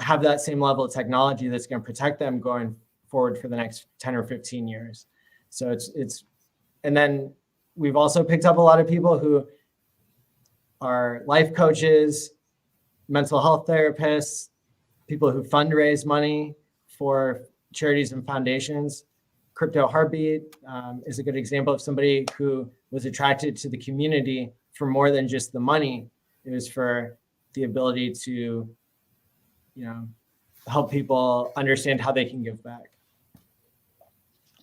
have that same level of technology that's going to protect them going forward for the next 10 or 15 years. So it's, and then we've also picked up a lot of people who are life coaches, mental health therapists, people who fundraise money for charities and foundations. CryptoHeartBeat is a good example of somebody who was attracted to the community for more than just the money. It was for the ability to, you know, help people understand how they can give back.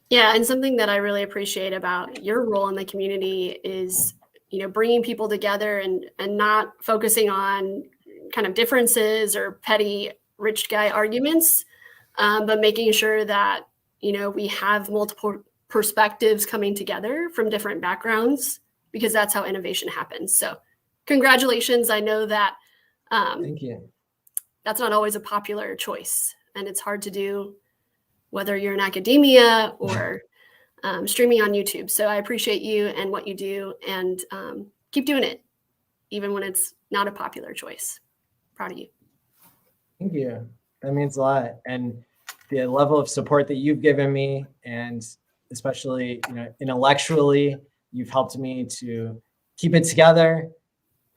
Yeah, and something that I really appreciate about your role in the community is, you know, bringing people together and not focusing on kind of differences or petty rich guy arguments, but making sure that, you know, we have multiple perspectives coming together from different backgrounds, because that's how innovation happens. So congratulations. I know that Thank you. That's not always a popular choice, and it's hard to do whether you're in academia or streaming on YouTube. So I appreciate you and what you do, and keep doing it, even when it's not a popular choice. Proud of you. Thank you. That means a lot. And the level of support that you've given me, and especially, you know, intellectually, you've helped me to keep it together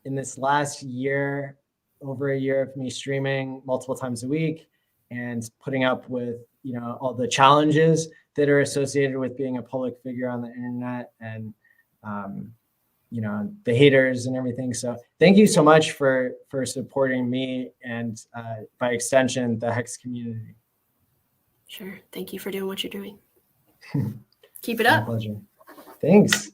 in this last year, over a year of me streaming multiple times a week and putting up with, you know, all the challenges that are associated with being a public figure on the internet. And, the haters and everything. So thank you so much for supporting me and by extension, the Hex community. Sure. Thank you for doing what you're doing. Keep it My up. pleasure. Thanks.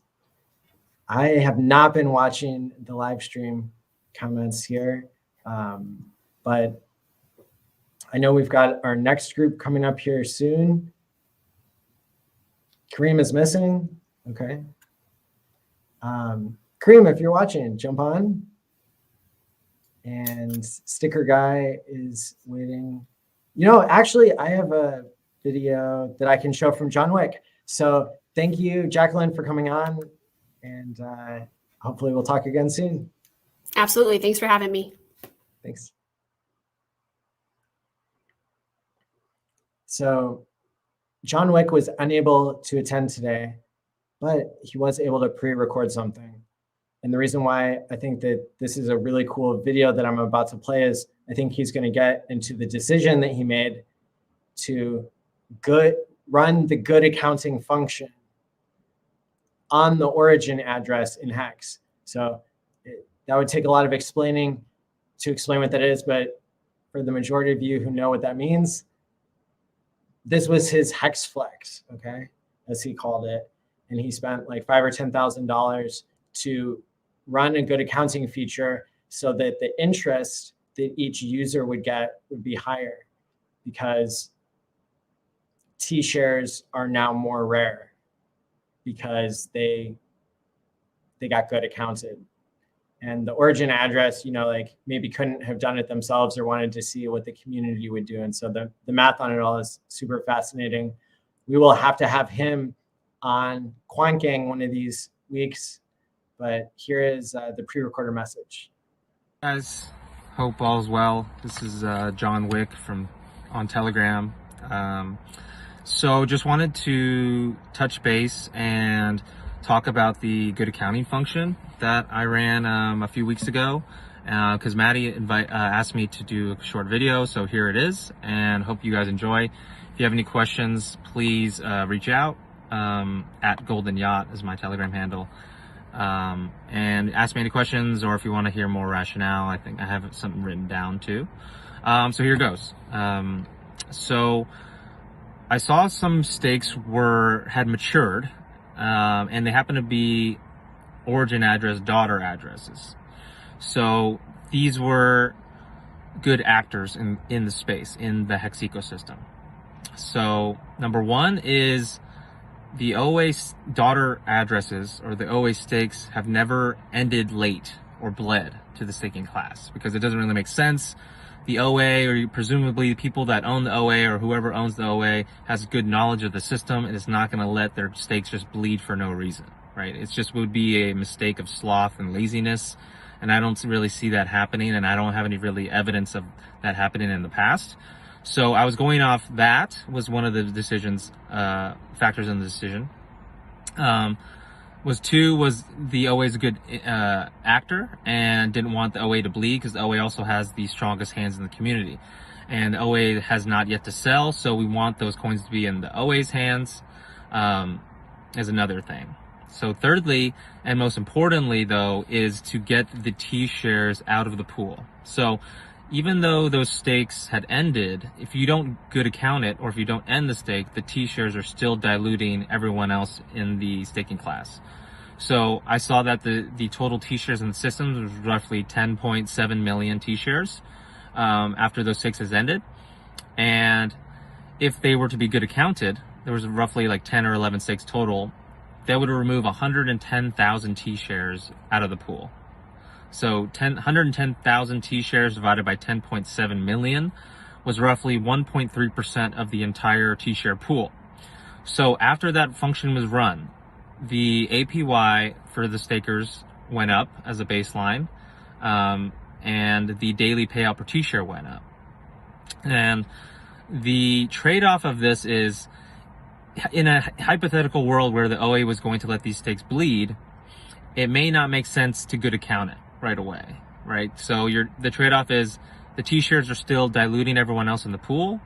I have not been watching the live stream comments here, but I know we've got our next group coming up here soon. Karim is missing. Okay. Karim, if you're watching, jump on. And Sticker Guy is waiting. Actually, I have a video that I can show from John Wick. So thank you, Jackallin, for coming on. And hopefully we'll talk again soon. Absolutely. Thanks for having me. Thanks. So John Wick was unable to attend today, but he was able to pre-record something. And the reason why I think that this is a really cool video that I'm about to play is I think he's going to get into the decision that he made to run the good accounting function on the origin address in Hex. So that would take a lot of explaining to explain what that is, but for the majority of you who know what that means, this was his Hex flex, okay, as he called it. And he spent like $5,000 or $10,000 to run a good accounting feature so that the interest that each user would get would be higher, because T shares are now more rare because they got good accounted. And the origin address, maybe couldn't have done it themselves or wanted to see what the community would do. And so the math on it all is super fascinating. We will have to have him on Quant Gang one of these weeks, but here is the pre-recorder message. Guys, hope all's well. This is John Wick on Telegram. So just wanted to touch base and talk about the good accounting function that I ran a few weeks ago, because Maddie asked me to do a short video, so here it is, and hope you guys enjoy. If you have any questions, please reach out. At Golden Yacht is my Telegram handle, and ask me any questions, or if you want to hear more rationale, I think I have something written down too. So here goes. So I saw some stakes had matured, and they happen to be origin address daughter addresses. So these were good actors in the space, in the Hex ecosystem. So number one is the OA daughter addresses, or the OA stakes, have never ended late or bled to the staking class, because it doesn't really make sense. The OA, or presumably the people that own the OA, or whoever owns the OA, has good knowledge of the system and is not going to let their stakes just bleed for no reason, right? It just would be a mistake of sloth and laziness, and I don't really see that happening, and I don't have any really evidence of that happening in the past. So I was going off that was one of the decisions, factors in the decision. Was the OA is a good actor and didn't want the OA to bleed, because the OA also has the strongest hands in the community, and the OA has not yet to sell, so we want those coins to be in the OA's hands, as another thing. So thirdly, and most importantly though, is to get the T shares out of the pool. So even though those stakes had ended, if you don't good account it, or if you don't end the stake, the T shares are still diluting everyone else in the staking class. So I saw that the total T shares in the system was roughly 10.7 million T shares after those stakes has ended. And if they were to be good accounted, there was roughly like 10 or 11 stakes total, that would remove 110,000 T shares out of the pool. So 110,000 T shares divided by 10.7 million was roughly 1.3% of the entire T share pool. So after that function was run, the APY for the stakers went up as a baseline, and the daily payout per T share went up. And the trade-off of this is, in a hypothetical world where the OA was going to let these stakes bleed, it may not make sense to good account it right away, right? So the trade-off is the T shares are still diluting everyone else in the pool,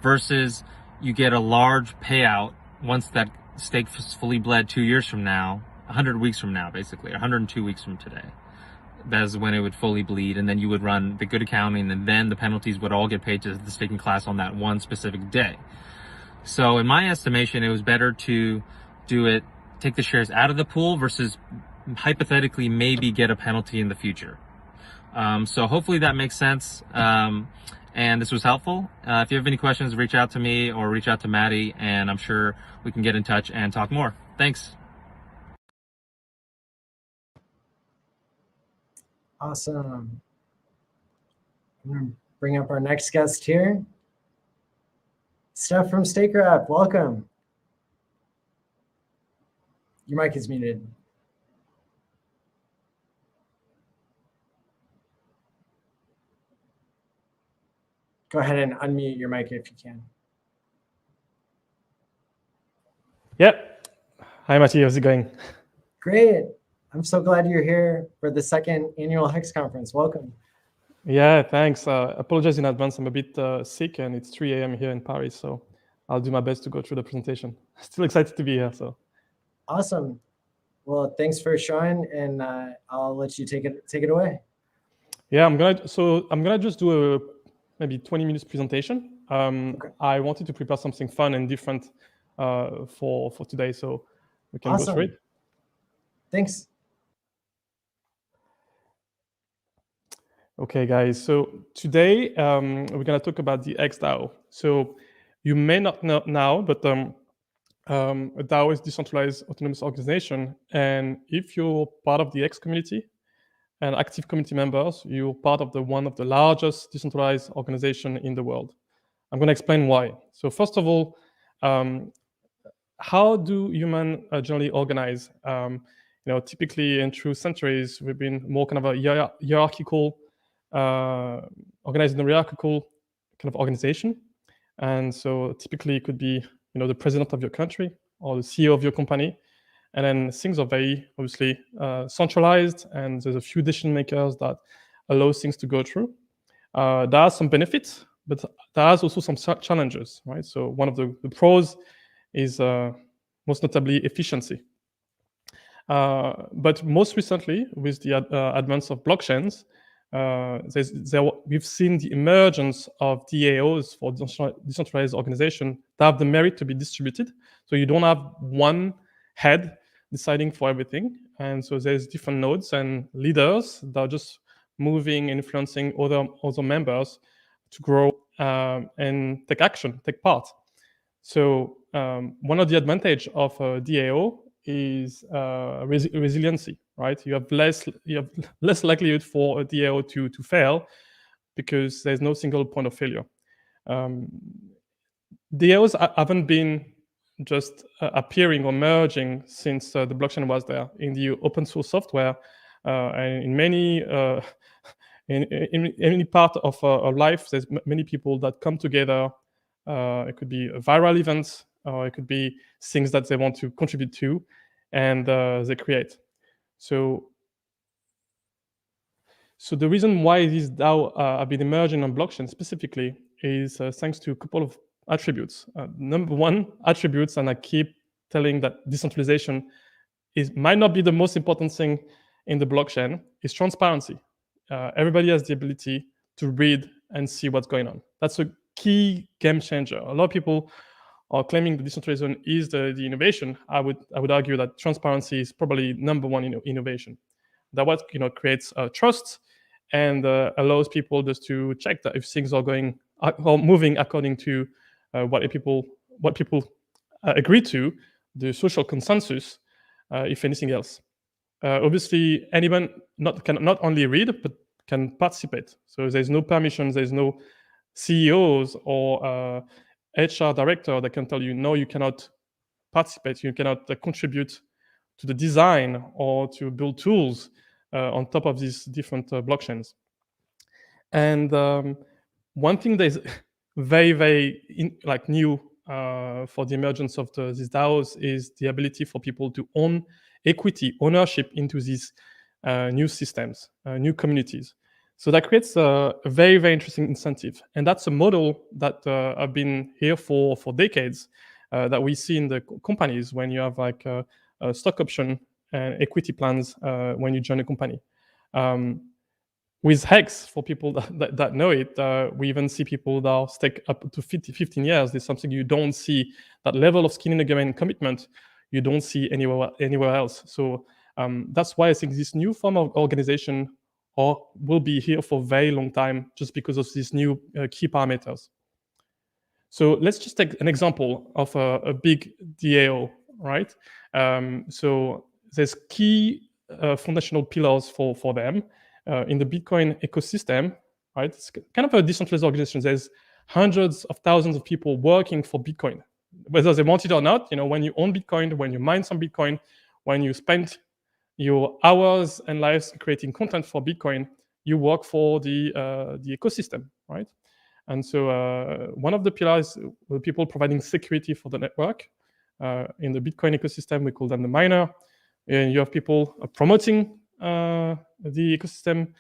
versus you get a large payout once that stake is fully bled 2 years from now, 100 weeks from now, basically, 102 weeks from today. That's when it would fully bleed, and then you would run the good accounting, and then the penalties would all get paid to the staking class on that one specific day. So in my estimation, it was better to do it, take the shares out of the pool versus hypothetically maybe get a penalty in the future. So hopefully that makes sense. And this was helpful. If you have any questions, reach out to me or reach out to Maddie, and I'm sure we can get in touch and talk more. Thanks. Awesome. I'm going to bring up our next guest here. Stef from Staker App, welcome. Your mic is muted. Go ahead and unmute your mic if you can. Yep. Hi, Matthew. How's it going? Great. I'm so glad you're here for the second annual Hex conference. Welcome. Yeah, thanks. Apologize in advance. I'm a bit sick, and it's 3 a.m. here in Paris, so I'll do my best to go through the presentation. Still excited to be here. So awesome. Well, thanks for showing, and I'll let you take it away. Yeah, I'm gonna just do a maybe 20 minutes presentation. Okay. I wanted to prepare something fun and different for today, so we can Awesome. go through it. Thanks. Okay, guys. So today we're gonna talk about the Hex DAO. So you may not know now, but a DAO is decentralized autonomous organization, and if you're part of the Hex community and active community members, you're part of one of the largest decentralized organization in the world. I'm going to explain why. So first of all, how do humans generally organize? Typically and through centuries, we've been more kind of a hierarchical, organized in a hierarchical kind of organization. And so typically it could be, the president of your country or the CEO of your company. And then things are very obviously centralized, and there's a few decision makers that allow things to go through. There are some benefits, but there are also some challenges, right? So one of the pros is most notably efficiency. But most recently, with the advance of blockchains, we've seen the emergence of DAOs for decentralized organization that have the merit to be distributed. So you don't have one head deciding for everything. And so there's different nodes and leaders that are just moving, influencing other members to grow and take action, take part. So one of the advantage of a DAO is resiliency, right? You have less likelihood for a DAO to fail because there's no single point of failure. DAOs haven't been just appearing or merging since the blockchain was there. In the open source software and in many in any part of our life, there's many people that come together. It could be viral events, or it could be things that they want to contribute to, and they create. So the reason why these DAO have been emerging on blockchain specifically is thanks to a couple of attributes. Number one, attributes, and I keep telling that decentralization might not be the most important thing in the blockchain, is transparency. Everybody has the ability to read and see what's going on. That's a key game changer. A lot of people are claiming the decentralization is the innovation. I would argue that transparency is probably number one innovation. That what creates trust and allows people just to check that if things are going or moving according to what people agree to, the social consensus, if anything else. Obviously, anyone can not only read but can participate. So there's no permissions, there's no CEOs or HR director that can tell you no, you cannot participate, you cannot contribute to the design or to build tools on top of these different blockchains. And one thing that is very, very new for the emergence of these DAOs is the ability for people to own ownership into these new systems, new communities. So that creates a very, very interesting incentive. And that's a model that have been here for decades that we see in the companies when you have like a stock option and equity plans when you join a company. With Hex, for people that know it, we even see people that are stake up to 15 years. There's something you don't see, that level of skin in the game and commitment you don't see anywhere else. So that's why I think this new form of organization will be here for a very long time, just because of these new key parameters. So let's just take an example of a big DAO, right? So there's key foundational pillars for them. In the Bitcoin ecosystem, right? It's kind of a decentralized organization. There's hundreds of thousands of people working for Bitcoin, whether they want it or not. When you own Bitcoin, when you mine some Bitcoin, when you spend your hours and lives creating content for Bitcoin, you work for the ecosystem, right? And so one of the pillars were people providing security for the network. In the Bitcoin ecosystem, we call them the miner. And you have people promoting the ecosystem.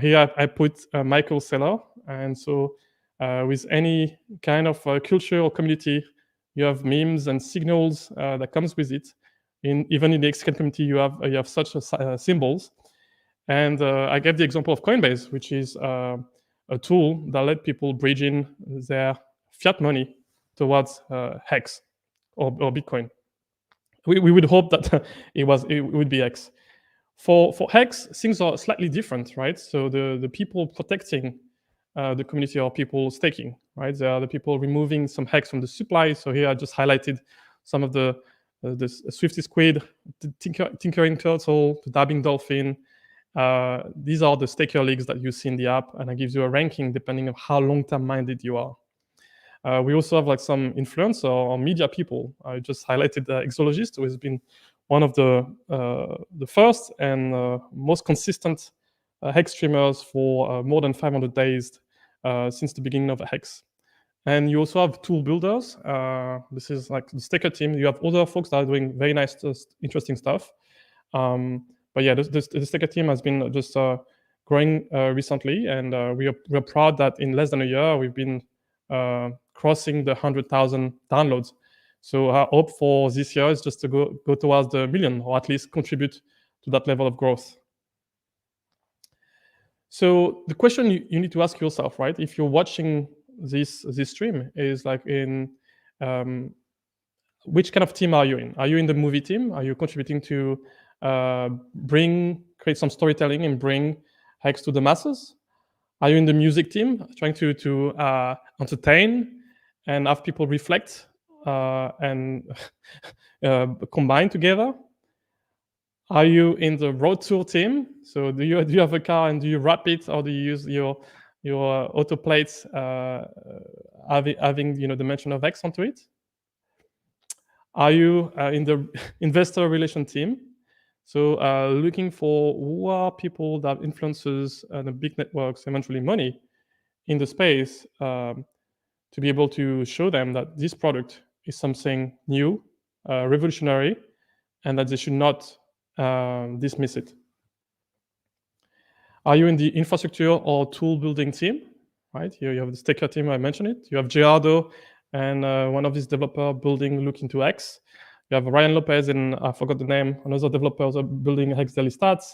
Here I put Michael Saylor. And so with any kind of culture or community, you have memes and signals that comes with it. Even in the Hexican community, you have such symbols. And I gave the example of Coinbase, which is a tool that let people bridge in their fiat money towards Hex or Bitcoin. We would hope that it would be Hex. For Hex, things are slightly different, right? So the people protecting the community are people staking, right? They are the people removing some Hex from the supply. So here I just highlighted some of the Swifty Squid, the Tinkering Turtle, the Dabbing Dolphin. These are the staker leagues that you see in the app, and it gives you a ranking depending on how long-term minded you are. We also have some influencer or media people. I just highlighted the Exologist, who has been one of the first and most consistent Hex streamers for more than 500 days since the beginning of Hex. And you also have tool builders. This is like the staker team. You have other folks that are doing very nice, interesting stuff. But yeah, the staker team has been just growing recently, and we're proud that in less than a year we've been crossing the 100,000 downloads. So our hope for this year is just to go towards the million, or at least contribute to that level of growth. So the question you need to ask yourself, right, if you're watching this stream, is like, in which kind of team are you in? Are you in the movie team? Are you contributing to create some storytelling and bring Hex to the masses? Are you in the music team, trying to entertain and have people reflect and combine together? Are you in the road tour team? So do you have a car and do you wrap it, or do you use your auto plates having the mention of Hex onto it? Are you in the investor relation team? So looking for who are people that have influences and the big networks, eventually money in the space, to be able to show them that this product is something new, revolutionary, and that they should not dismiss it. Are you in the infrastructure or tool building team? Right, here you have the staker team, I mentioned it. You have Gerado and one of these developers building Look into X. You have Ryan Lopez and I forgot the name, another developer building Hex Daily Stats,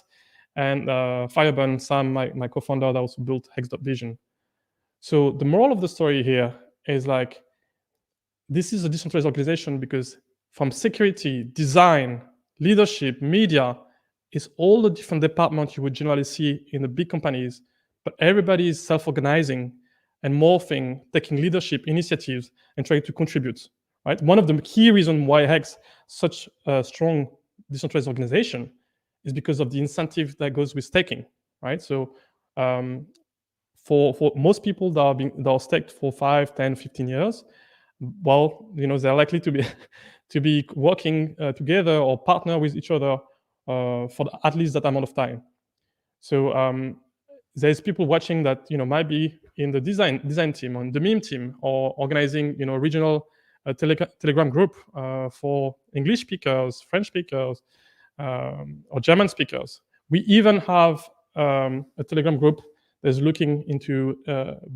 and Fireburn Sam, my co-founder, that also built Hex.vision. So the moral of the story here is like, this is a decentralized organization because from security, design, leadership, media, is all the different departments you would generally see in the big companies, but everybody is self-organizing and morphing, taking leadership initiatives and trying to contribute. Right? One of the key reasons why Hex such a strong decentralized organization is because of the incentive that goes with staking. Right? So for most people that are staked for 5, 10, 15 years, well, they're likely to be working together or partner with each other for at least that amount of time. So there's people watching that might be in the design team, on the meme team, or organizing regional Telegram group for English speakers, French speakers, or German speakers. We even have a Telegram group that's looking into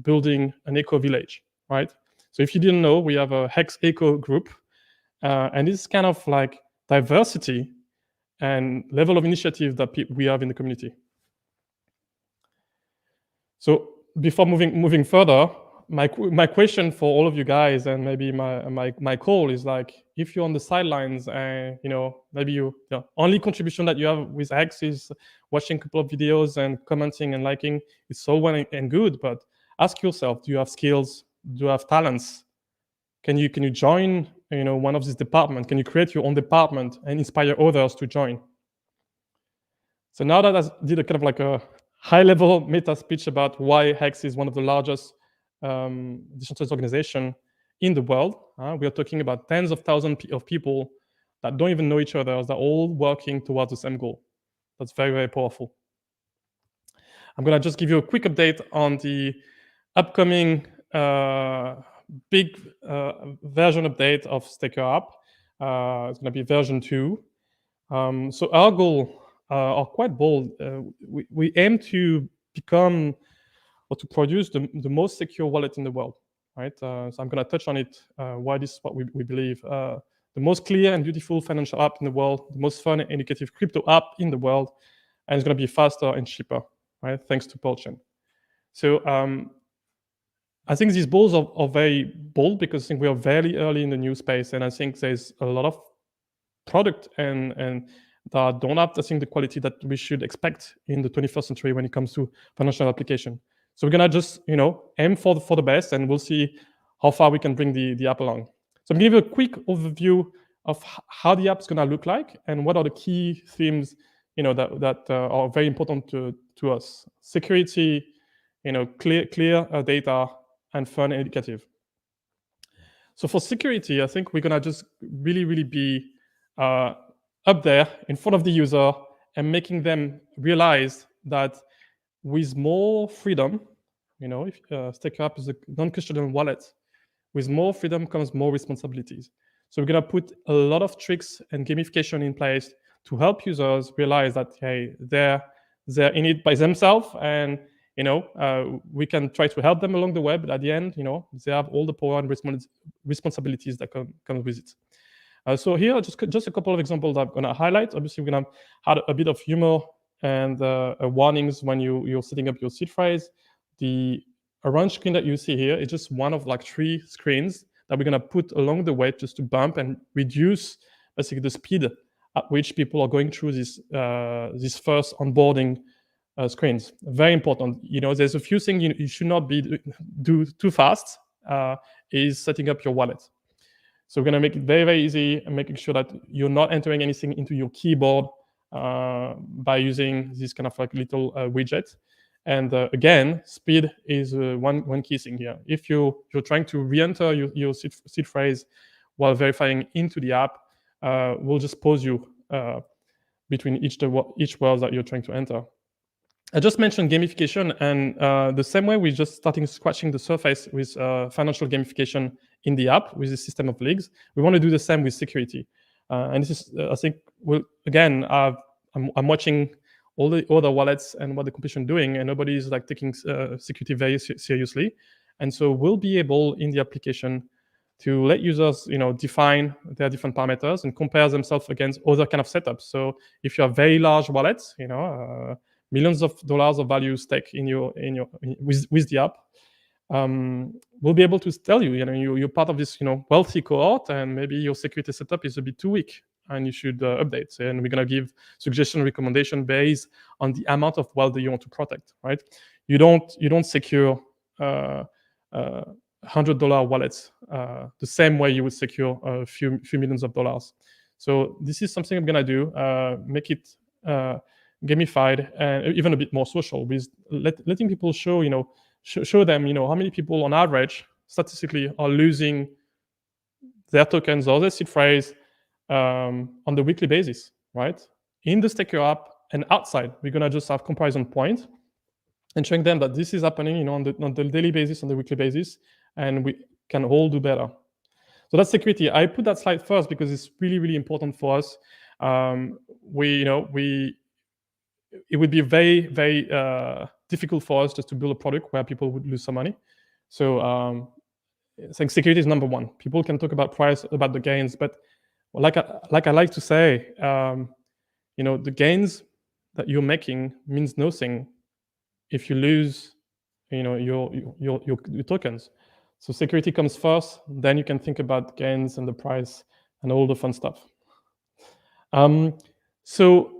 building an eco village, right? So if you didn't know, we have a Hex Eco group, and it's kind of like diversity and level of initiative that we have in the community. So before moving further, my question for all of you guys, and maybe my call is like, if you're on the sidelines and maybe only contribution that you have with Hex is watching a couple of videos and commenting and liking, it's so well and good, but ask yourself, do you have skills? Do you have talents? Can you join one of these departments? Can you create your own department and inspire others to join? So now that I did a kind of like a high-level meta speech about why Hex is one of the largest decentralized organization in the world. We are talking about tens of thousands of people that don't even know each other. They're all working towards the same goal. That's very, very powerful. I'm going to just give you a quick update on the upcoming big version update of Staker app. It's going to be version 2. So our goal are quite bold. We aim to become or to produce the most secure wallet in the world, right? So I'm going to touch on it, why this is what we believe. The most clear and beautiful financial app in the world, the most fun and educative crypto app in the world, and it's going to be faster and cheaper, right? Thanks to PulseChain. So I think these goals are very bold because I think we are very early in the new space, and I think there's a lot of product and that don't have, I think, the quality that we should expect in the 21st century when it comes to financial application. So we're gonna just aim for the best, and we'll see how far we can bring the app along. So I'm gonna give you a quick overview of how the app's gonna look like and what are the key themes that are very important to us. Security, clear data, and fun and educative. So for security, I think we're gonna just really be up there in front of the user and making them realize that with more freedom, if Staker app is a non-custodial wallet, with more freedom comes more responsibilities. So we're gonna put a lot of tricks and gamification in place to help users realize that, hey, they're in it by themselves, and we can try to help them along the way, but at the end, they have all the power and responsibilities that come with it. So here, just a couple of examples that I'm going to highlight. Obviously, we're going to add a bit of humor and warnings when you're setting up your seed phrase. The orange screen that you see here is just one of like 3 screens that we're going to put along the way just to bump and reduce basically the speed at which people are going through this first onboarding screens. Very important. There's a few things you should not do too fast. Is setting up your wallet. So we're going to make it very, very easy and making sure that you're not entering anything into your keyboard by using this kind of like little widget. And again, speed is one key thing here. If you're trying to re-enter your seed phrase while verifying into the app, we'll just pause you between each word that you're trying to enter. I just mentioned gamification, and the same way we're just starting scratching the surface with financial gamification in the app with the system of leagues. We want to do the same with security. And this is, I think, I'm watching all the other wallets and what the competition is doing, and nobody is like taking security very seriously. And so we'll be able in the application to let users, define their different parameters and compare themselves against other kind of setups. So if you have very large wallets, millions of dollars of value stake with the app, we'll be able to tell you, you're part of this, wealthy cohort, and maybe your security setup is a bit too weak, and you should update. And we're gonna give suggestion, recommendation based on the amount of wealth that you want to protect, right? You don't secure $100 wallets the same way you would secure a few millions of dollars. So this is something I'm gonna do, make it gamified and even a bit more social, with letting people show them how many people on average statistically are losing their tokens or their seed phrase on the weekly basis, right? In the Staker app and outside, we're gonna just have comparison points and showing them that this is happening on the daily basis, on the weekly basis, and we can all do better. So that's security. I put that slide first because it's really, really important for us. It would be very, very difficult for us just to build a product where people would lose some money. So I think security is number one. People can talk about price, about the gains, but like I like to say, the gains that you're making means nothing if you lose, your tokens. So security comes first, then you can think about gains and the price and all the fun stuff. So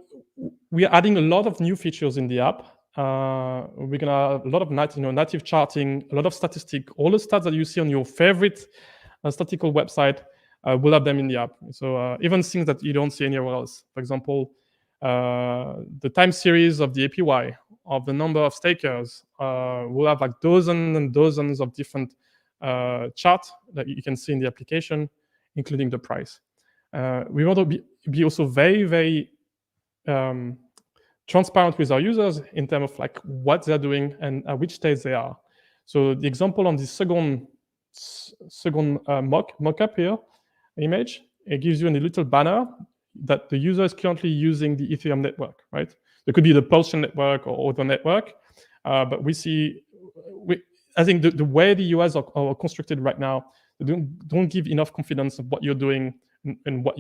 we are adding a lot of new features in the app. We're gonna have a lot of native charting, a lot of statistic, all the stats that you see on your favorite statistical website. We'll have them in the app. So even things that you don't see anywhere else. For example, the time series of the APY, of the number of stakers. We'll have like dozens and dozens of different charts that you can see in the application, including the price. We want to be also very, very transparent with our users in terms of like what they're doing and at which stage they are. So the example on the second mock-up here image, it gives you a little banner that the user is currently using the Ethereum network, right? It could be the Pulse network or other network, but I think the way the US are constructed right now, they don't give enough confidence of what you're doing and what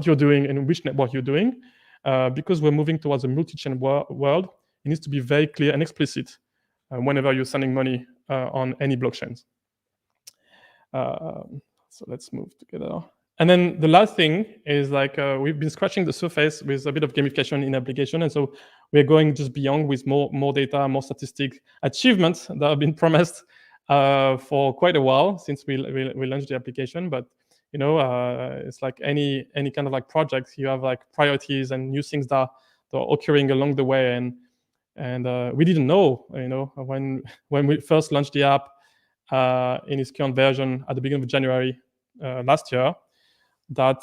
you're doing and which network you're doing, because we're moving towards a multi-chain world. It needs to be very clear and explicit whenever you're sending money on any blockchains. So let's move together. And then the last thing is like we've been scratching the surface with a bit of gamification in application, and so we're going just beyond with more data, more statistic achievements that have been promised for quite a while since we launched the application. But it's like any kind of like project, you have like priorities and new things that are occurring along the way, and we didn't know, when we first launched the app in its current version at the beginning of January last year, that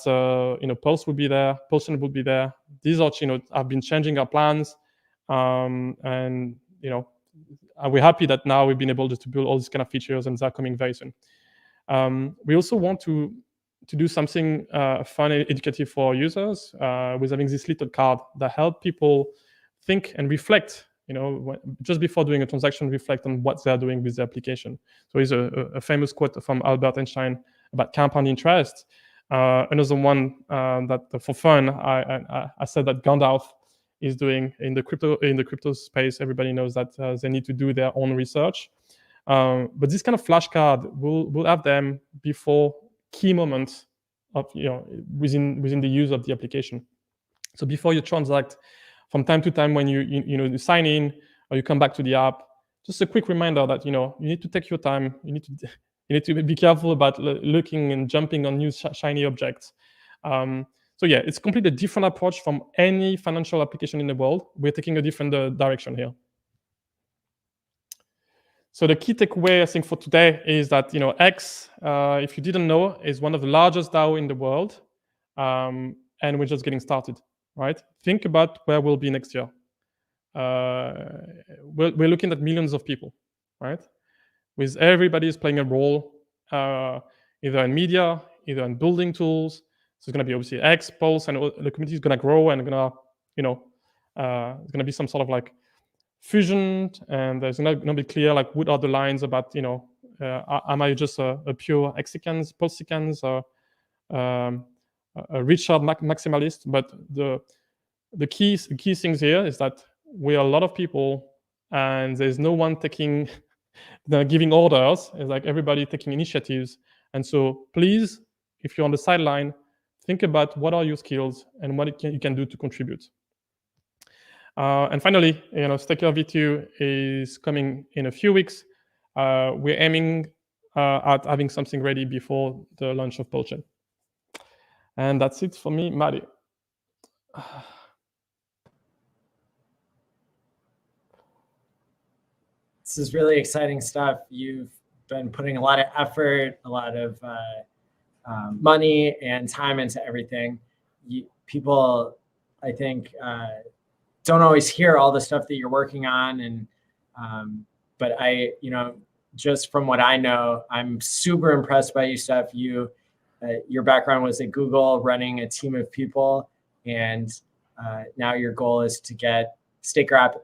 Pulse would be there, Pulseicano would be there. These are have been changing our plans, and we're happy that now we've been able to build all these kind of features, and they're coming very soon. We also want to do something fun and educative for our users with having this little card that help people think and reflect. Just before doing a transaction, reflect on what they're doing with the application. So it's a famous quote from Albert Einstein about compound interest. Another one that for fun, I said that Gandalf is doing in the crypto space. Everybody knows that they need to do their own research. But this kind of flashcard will have them before key moments of within the use of the application. So before you transact, from time to time when you sign in or you come back to the app, just a quick reminder that you need to take your time. You need to be careful about looking and jumping on new shiny objects. So yeah, it's a completely different approach from any financial application in the world. We're taking a different direction here. So the key takeaway, I think, for today is that X, if you didn't know, is one of the largest DAO in the world, and we're just getting started, right? Think about where we'll be next year. We're looking at millions of people, right? With everybody's playing a role, either in media, either in building tools. So it's going to be obviously X, Pulse, and the community is going to grow, and it's going to be some sort of like fusion, and there's going to be clear like what are the lines about am I just a pure Hexicans, Pulseicans, or a Richard maximalist? But the key things here is that we are a lot of people, and there's no one giving orders. It's like everybody taking initiatives. And so please, if you're on the sideline, think about what are your skills and what you can do to contribute. And finally, Staker V2 is coming in a few weeks. We're aiming at having something ready before the launch of Pulseicano. And that's it for me, Maddie. This is really exciting stuff. You've been putting a lot of effort, a lot of money and time into everything. People, I think, don't always hear all the stuff that you're working on, and but just from what I know, I'm super impressed by you, Stef. Your background was at Google, running a team of people, and now your goal is to get Staker app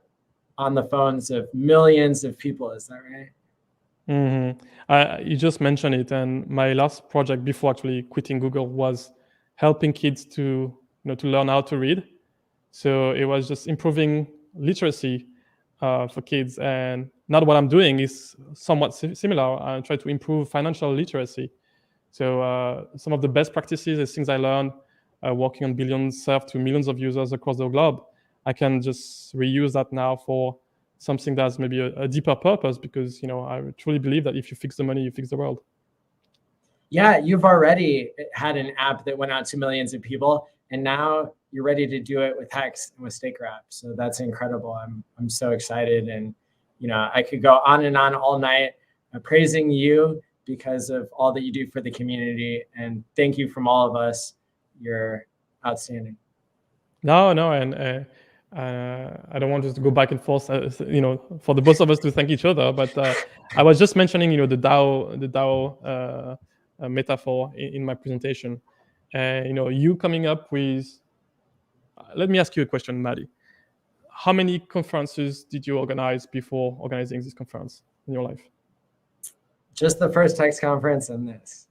on the phones of millions of people. Is that right? Mm-hmm. You just mentioned it, and my last project before actually quitting Google was helping kids to learn how to read. So it was just improving literacy for kids. And now what I'm doing is somewhat similar. I try to improve financial literacy. So some of the best practices is things I learned working on billions served to millions of users across the globe. I can just reuse that now for something that's maybe a deeper purpose, because I truly believe that if you fix the money, you fix the world. Yeah, you've already had an app that went out to millions of people, and now you're ready to do it with Hex and with StakerApp. So that's incredible. I'm so excited, and I could go on and on all night praising you because of all that you do for the community, and thank you from all of us. You're outstanding. No, and I don't want us to go back and forth, for the both of us to thank each other. But I was just mentioning, the DAO metaphor in my presentation. You coming up with. Let me ask you a question, Maddie. How many conferences did you organize before organizing this conference in your life? Just the first Hex conference and this.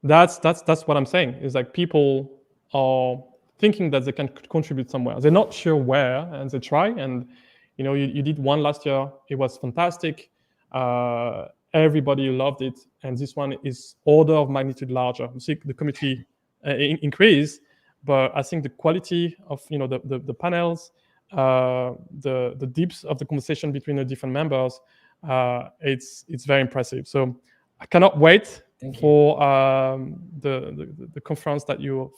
That's what I'm saying. Is like people are thinking that they can contribute somewhere. They're not sure where, and they try. And you did one last year. It was fantastic. Everybody loved it. And this one is order of magnitude larger. You see the community increase, but I think the quality of the panels, the depth of the conversation between the different members, it's very impressive. So I cannot wait for the conference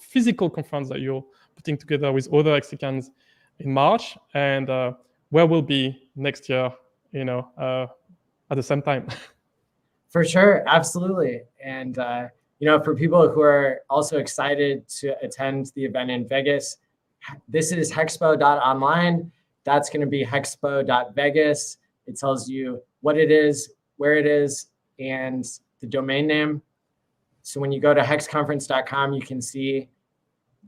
physical conference that you're putting together with other Hexicans in March, and where we'll be next year, at the same time. For sure, absolutely. And for people who are also excited to attend the event in Vegas, this is Hexpo.Online. That's going to be Hexpo.Vegas. It tells you what it is, where it is, and the domain name. So when you go to hexconference.com, you can see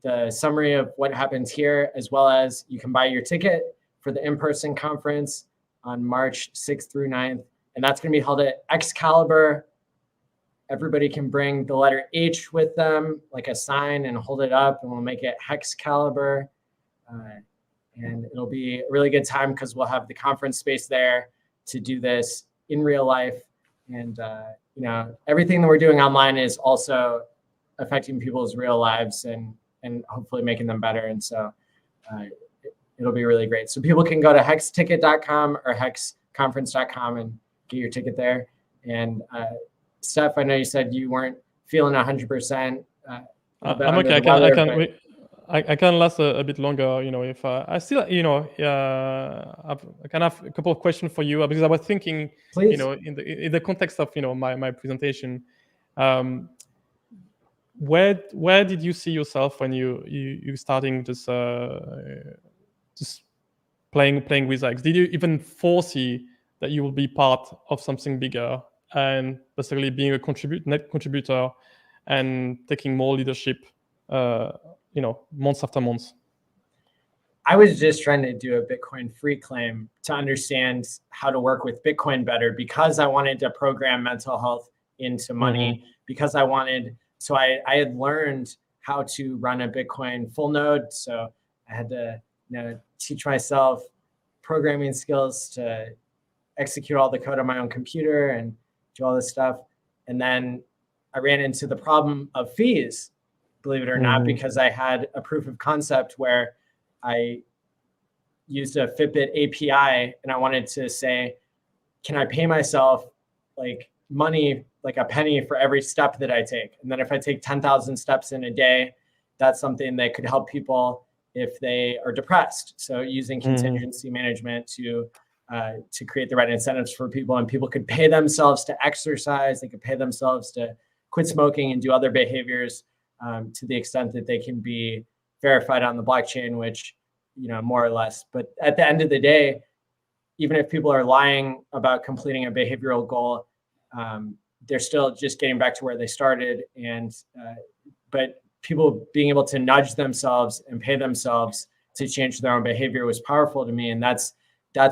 the summary of what happens here, as well as you can buy your ticket for the in-person conference on March 6th through 9th. And that's going to be held at Excalibur. Everybody can bring the letter H with them, like a sign, and hold it up, and we'll make it Hexcalibur. And it'll be a really good time because we'll have the conference space there to do this in real life. And, everything that we're doing online is also affecting people's real lives and hopefully making them better. And so it'll be really great. So people can go to hexticket.com or hexconference.com and get your ticket there. And Stef, I know you said you weren't feeling 100%. I'm okay. I can last a bit longer. If I still, I can have a couple of questions for you, because I was thinking, Please. In the context of my presentation, where did you see yourself when you starting just playing with Hex? Did you even foresee that you will be part of something bigger and basically being a net contributor and taking more leadership, months after months? I was just trying to do a Bitcoin free claim to understand how to work with Bitcoin better, because I wanted to program mental health into money, because I had learned how to run a Bitcoin full node. So I had to teach myself programming skills to execute all the code on my own computer and do all this stuff. And then I ran into the problem of fees, believe it or not, because I had a proof of concept where I used a Fitbit API and I wanted to say, can I pay myself like money, like a penny for every step that I take? And then if I take 10,000 steps in a day, that's something that could help people if they are depressed. So using contingency management to create the right incentives for people, and people could pay themselves to exercise, they could pay themselves to quit smoking and do other behaviors to the extent that they can be verified on the blockchain, which, more or less. But at the end of the day, even if people are lying about completing a behavioral goal, they're still just getting back to where they started. And but people being able to nudge themselves and pay themselves to change their own behavior was powerful to me. And that's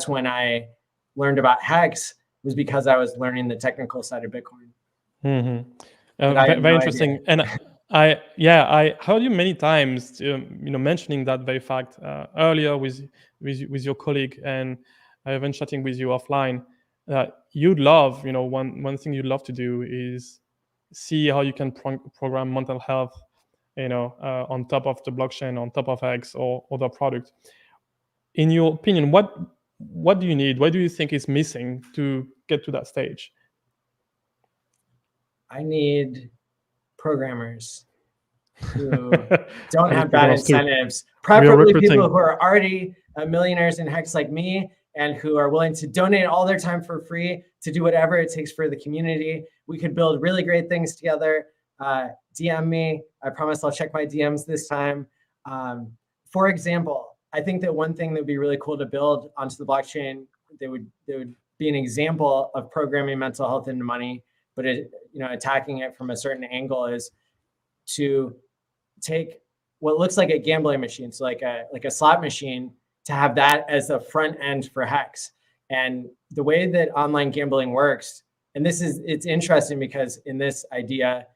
when I learned about Hex, was because I was learning the technical side of Bitcoin. Very interesting. And I heard you many times, mentioning that very fact earlier with your colleague, and I've been chatting with you offline. You'd love, one thing you'd love to do is see how you can program mental health, on top of the blockchain, on top of Hex or other product. In your opinion, what do you need? What do you think is missing to get to that stage? I need programmers who don't have bad incentives, preferably people who are already millionaires in Hex like me, and who are willing to donate all their time for free to do whatever it takes for the community. We could build really great things together. DM me. I promise I'll check my DMs this time. For example, I think that one thing that would be really cool to build onto the blockchain that would be an example of programming mental health into money, but attacking it from a certain angle, is to take what looks like a gambling machine, so like a slot machine, to have that as the front end for Hex. And the way that online gambling works, and it's interesting because in this idea,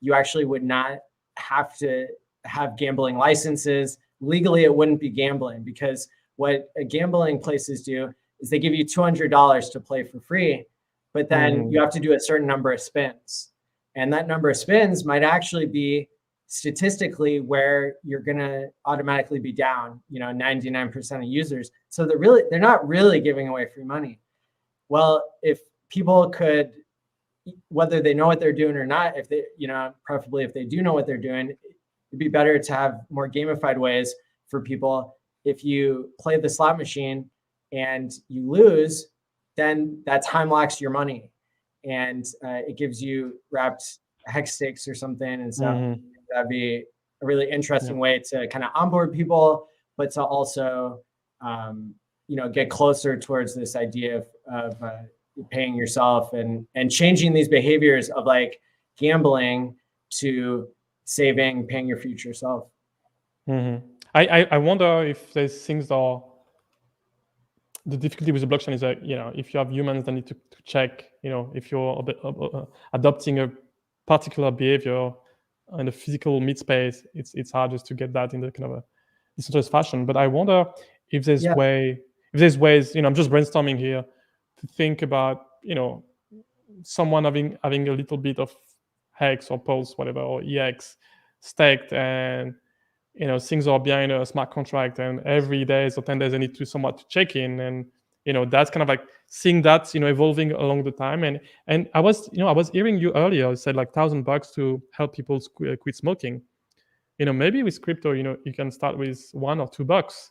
you actually would not have to have gambling licenses. Legally, it wouldn't be gambling, because what gambling places do is they give you $200 to play for free, but then you have to do a certain number of spins. And that number of spins might actually be statistically where you're going to automatically be down, 99% of users. So they're not really giving away free money. Well, if people could, whether they know what they're doing or not, if they, preferably if they do know what they're doing, it'd be better to have more gamified ways for people. If you play the slot machine and you lose, then that time locks your money, and it gives you wrapped Hex stakes or something. And so that'd be a really interesting way to kind of onboard people, but to also, get closer towards this idea of paying yourself and changing these behaviors of like gambling to saving, paying your future self. I wonder if there's things that are, the difficulty with the blockchain is that, if you have humans that need to check, if you're adopting a particular behavior in a physical mid space, it's hard just to get that in the kind of a decentralized fashion. But I wonder if there's ways, I'm just brainstorming here, to think about, someone having a little bit of Hex or Pulse, whatever, or EX staked, and things are behind a smart contract, and every day or 10 days they need to somewhat to check in, and that's kind of like seeing that evolving along the time. And I was hearing you earlier, you said like $1,000 to help people quit smoking. Maybe with crypto, you can start with $1 or $2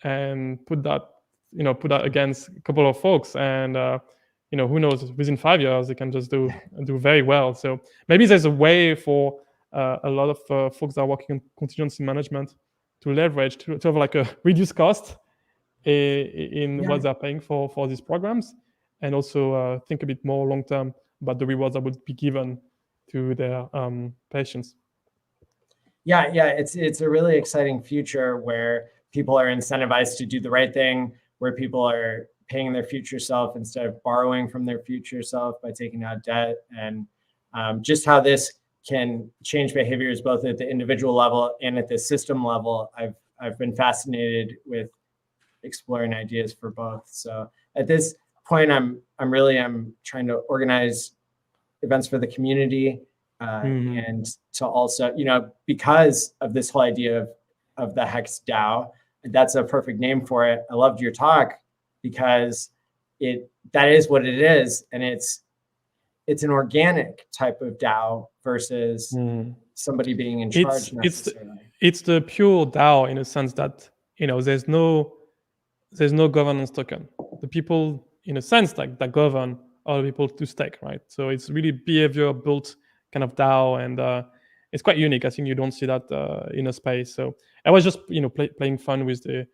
and put that against a couple of folks, and who knows, within 5 years they can just do very well. So maybe there's a way for a lot of folks that are working on contingency management to leverage to have like a reduced cost in what they're paying for these programs, and also think a bit more long term about the rewards that would be given to their patients. Yeah, it's a really exciting future where people are incentivized to do the right thing, where people are paying their future self instead of borrowing from their future self by taking out debt, and just how this can change behaviors both at the individual level and at the system level. I've been fascinated with exploring ideas for both. So at this point, I'm trying to organize events for the community, and to also, because of this whole idea of the Hex DAO, that's a perfect name for it. I loved your talk because that is what it is, and it's an organic type of DAO versus somebody being in charge. It's the pure DAO in a sense that there's no governance token. The people, in a sense, like that govern other people to stake, right? So it's really behavior built kind of DAO, and it's quite unique. I think you don't see that in a space. So I was just playing fun with the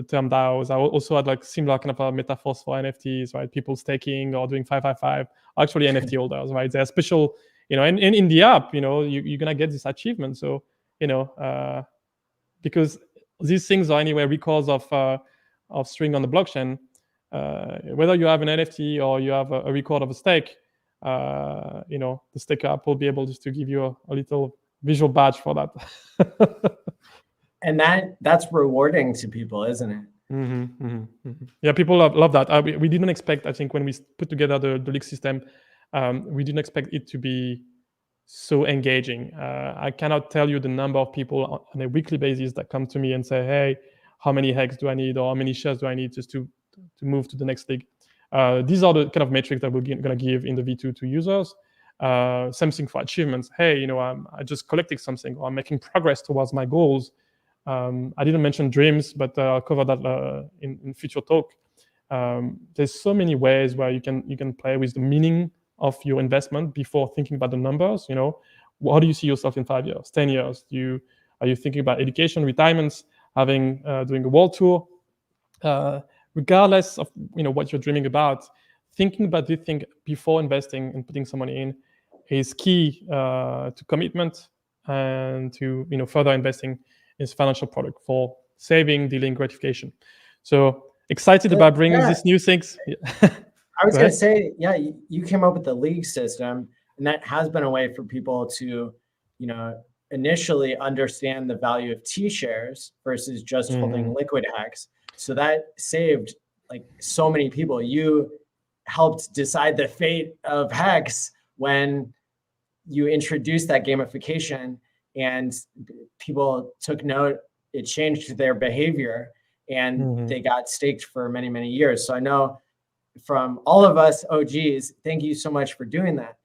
term DAOs. I also had like similar kind of metaphors for NFTs, right? People staking or doing 555, actually NFT holders, right? They're special, and in the app, you're gonna get this achievement. So because these things are anyway records of string on the blockchain, whether you have an NFT or you have a record of a stake, the staker app will be able just to give you a little visual badge for that. And that's rewarding to people, isn't it? Yeah, people love that. We didn't expect, I think, when we put together the league system, we didn't expect it to be so engaging. I cannot tell you the number of people on a weekly basis that come to me and say, hey, how many hex do I need, or how many shares do I need just to move to the next league? These are the kind of metrics that we're going to give in the V2 to users. Same thing for achievements. Hey, I just collected something, or I'm making progress towards my goals. I didn't mention dreams, but I'll cover that in future talk. There's so many ways where you can play with the meaning of your investment before thinking about the numbers. How do you see yourself in 5 years, 10 years? Are you thinking about education, retirements, doing a world tour? Regardless of what you're dreaming about, thinking about this thing before investing and putting some money in is key to commitment and to further investing in financial product for saving, dealing, gratification. So excited about bringing these new things. I was going to say, you came up with the league system, and that has been a way for people to, initially understand the value of T-shares versus just holding liquid hex. So that saved like so many people. You helped decide the fate of hex when you introduced that gamification, and people took note. It changed their behavior, and they got staked for many, many years. So I know from all of us OGs, thank you so much for doing that.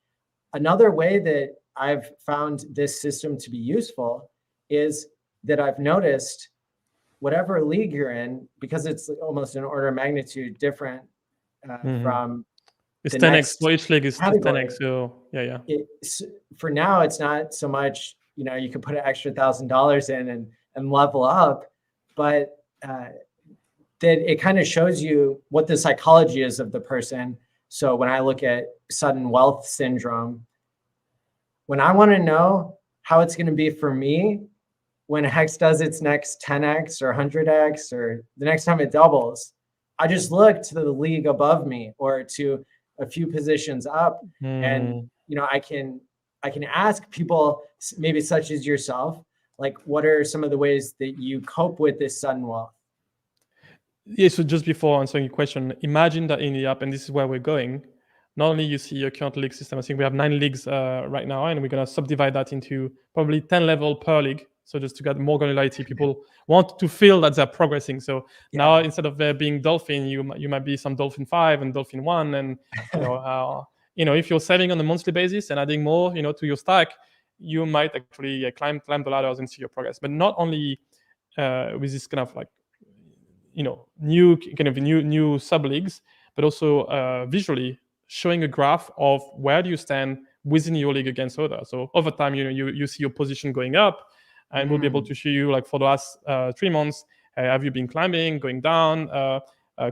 Another way that I've found this system to be useful is that I've noticed whatever league you're in, because it's almost an order of magnitude different from it's the 10x. next So each league is category. 10x. So yeah. For now, it's not so much, you can put an extra $1,000 in and level up, but that it kind of shows you what the psychology is of the person. So when I look at sudden wealth syndrome, when I want to know how it's going to be for me when Hex does its next 10x or 100x or the next time it doubles, I just look to the league above me or to a few positions up, and I can ask people, maybe such as yourself, like, what are some of the ways that you cope with this sudden wealth? Yeah, so just before answering your question, imagine that in the app, and this is where we're going, not only you see your current league system, I think we have 9 leagues right now, and we're going to subdivide that into probably 10 levels per league. So just to get more granularity, people want to feel that they're progressing. So now instead of there being Dolphin, you might be some Dolphin 5 and Dolphin 1. And, if you're saving on a monthly basis and adding more, to your stack, you might actually climb the ladders and see your progress. But not only with this kind of like, new sub leagues, but also visually showing a graph of where do you stand within your league against others. So over time, you see your position going up, and we'll be able to show you, like, for the last 3 months, have you been climbing, going down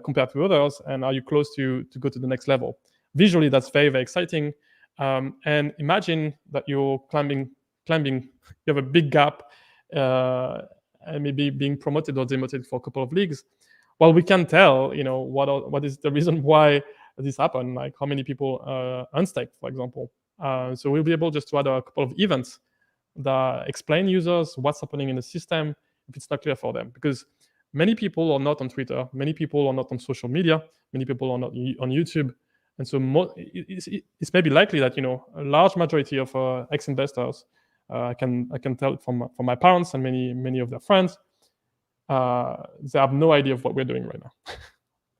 compared to others, and are you close to go to the next level? Visually, that's very, very exciting. And imagine that you're climbing, you have a big gap, and maybe being promoted or demoted for a couple of leagues. Well, we can tell, what is the reason why this happened, like how many people unstaked, for example. So we'll be able just to add a couple of events that explain users what's happening in the system if it's not clear for them. Because many people are not on Twitter, many people are not on social media, many people are not on YouTube. And so it's maybe likely that, a large majority of ex-investors, I can tell it from my parents and many of their friends, they have no idea of what we're doing right now.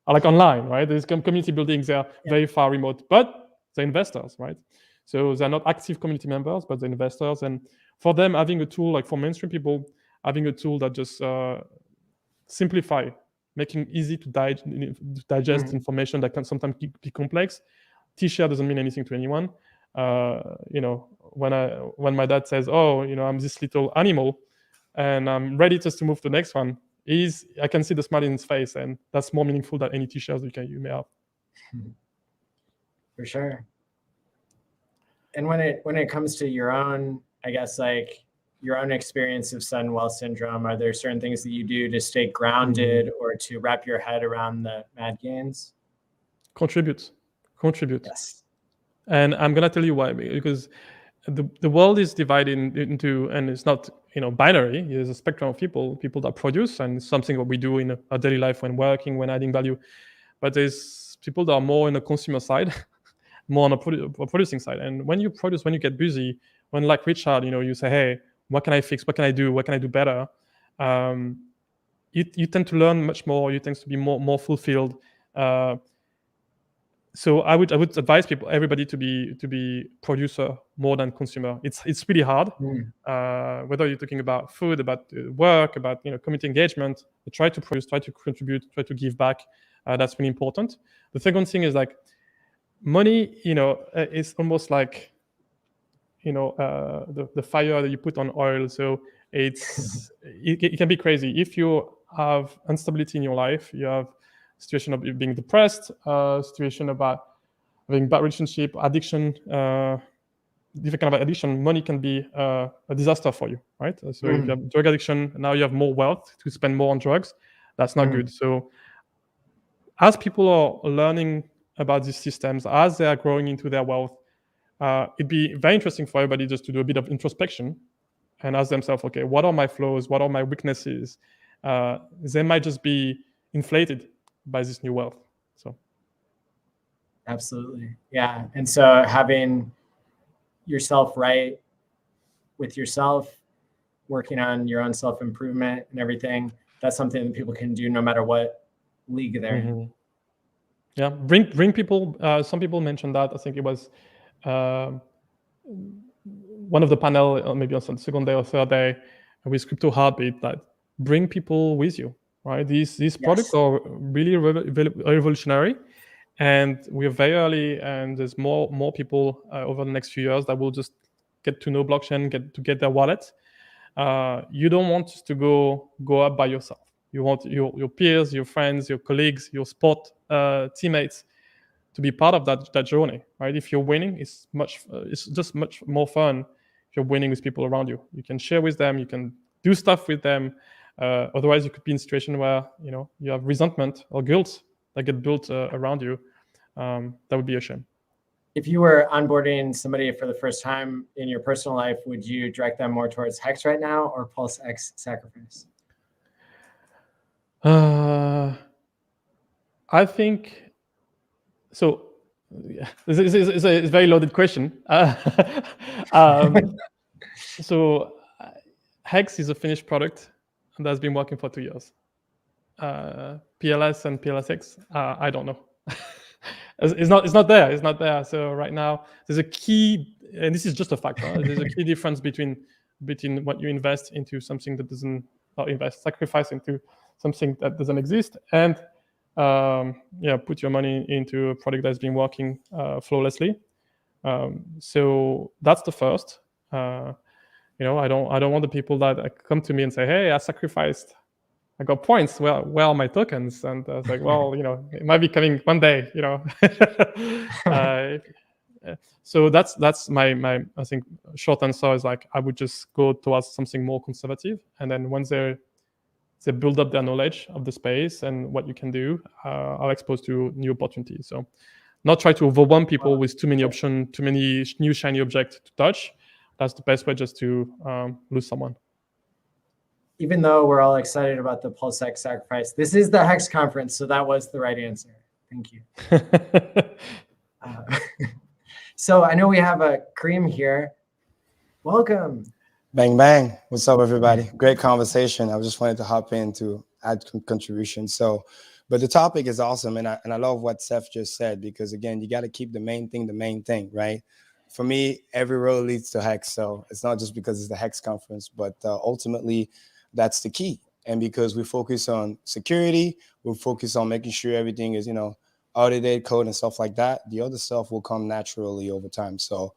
Like online, right? There's community buildings, they're very far remote, but they're investors, right? So they're not active community members, but they're investors. And for them, having a tool, like for mainstream people, having a tool that just simplify, making easy to digest information that can sometimes be complex. T-share doesn't mean anything to anyone. When my dad says, "Oh, I'm this little animal, and I'm ready just to move to the next one," I can see the smile in his face, and that's more meaningful than any T-shirts you may have. For sure. And when it comes to your own, I guess, like your own experience of sudden wealth syndrome, are there certain things that you do to stay grounded or to wrap your head around the mad gains? Contribute. Yes. And I'm gonna tell you why. Because the world is divided into, and it's not binary. There's a spectrum of people that produce, and it's something that we do in our daily life when working, when adding value. But there's people that are more on the consumer side, more on the producing side. And when you produce, when you get busy, when like Richard, you say, hey, what can I fix? What can I do? What can I do better? You tend to learn much more. You tend to be more fulfilled. So I would advise everybody to be producer more than consumer. It's really hard. Whether you're talking about food, about work, about community engagement, try to produce, try to contribute, try to give back. That's really important. The second thing is like money. Is almost like the fire that you put on oil. So it can be crazy if you have instability in your life. You have situation of being depressed, situation about having bad relationship, addiction, different kind of addiction. Money can be a disaster for you, right? So if you have drug addiction, now you have more wealth to spend more on drugs. That's not good. So as people are learning about these systems, as they are growing into their wealth, it'd be very interesting for everybody just to do a bit of introspection and ask themselves, okay, what are my flaws? What are my weaknesses? They might just be inflated by this new wealth. So absolutely, yeah. And so having yourself right with yourself, working on your own self-improvement and everything, that's something that people can do no matter what league they're in. Yeah, bring people. Some people mentioned that. I think it was one of the panel, maybe on the second day or third day, with CryptoHeartBeat, that bring people with you. Right, these products are really revolutionary, and we're very early, and there's more people over the next few years that will just get to know blockchain, get their wallet. You don't want to go up by yourself. You want your peers, your friends, your colleagues, your sport teammates to be part of that journey. Right, if you're winning, it's just much more fun if you're winning with people around you. You can share with them, you can do stuff with them. Otherwise, you could be in a situation where you have resentment or guilt that get built around you. That would be a shame. If you were onboarding somebody for the first time in your personal life, would you direct them more towards Hex right now or PulseX Sacrifice? I think so. This is a very loaded question. So Hex is a finished product that's been working for 2 years. PLS and PLSX, I don't know. It's not there. So right now there's a key, and this is just a fact. There's a key difference between what you invest into something that doesn't, or sacrifice into something that doesn't exist, and put your money into a product that's been working flawlessly. So that's the first. I don't want the people that come to me and say, hey, I got points. Well, where are my tokens? And I was like, well, it might be coming one day, So that's my I think short answer is like, I would just go towards something more conservative. And then once they build up their knowledge of the space and what you can do, are exposed to new opportunities. So not try to overwhelm people with too many options, too many new shiny objects to touch. That's the best way, just to lose someone. Even though we're all excited about the PulseX Sacrifice, this is the Hex conference, so that was the right answer. Thank you. So I know we have a Karim here. Welcome. Bang, bang. What's up, everybody? Great conversation. I just wanted to hop in to add contribution. But the topic is awesome, and I love what Stef just said, because again, you got to keep the main thing, right? For me, every road leads to Hex. So it's not just because it's the Hex conference, but ultimately that's the key. And because we focus on security, we focus on making sure everything is, audited code and stuff like that. The other stuff will come naturally over time. So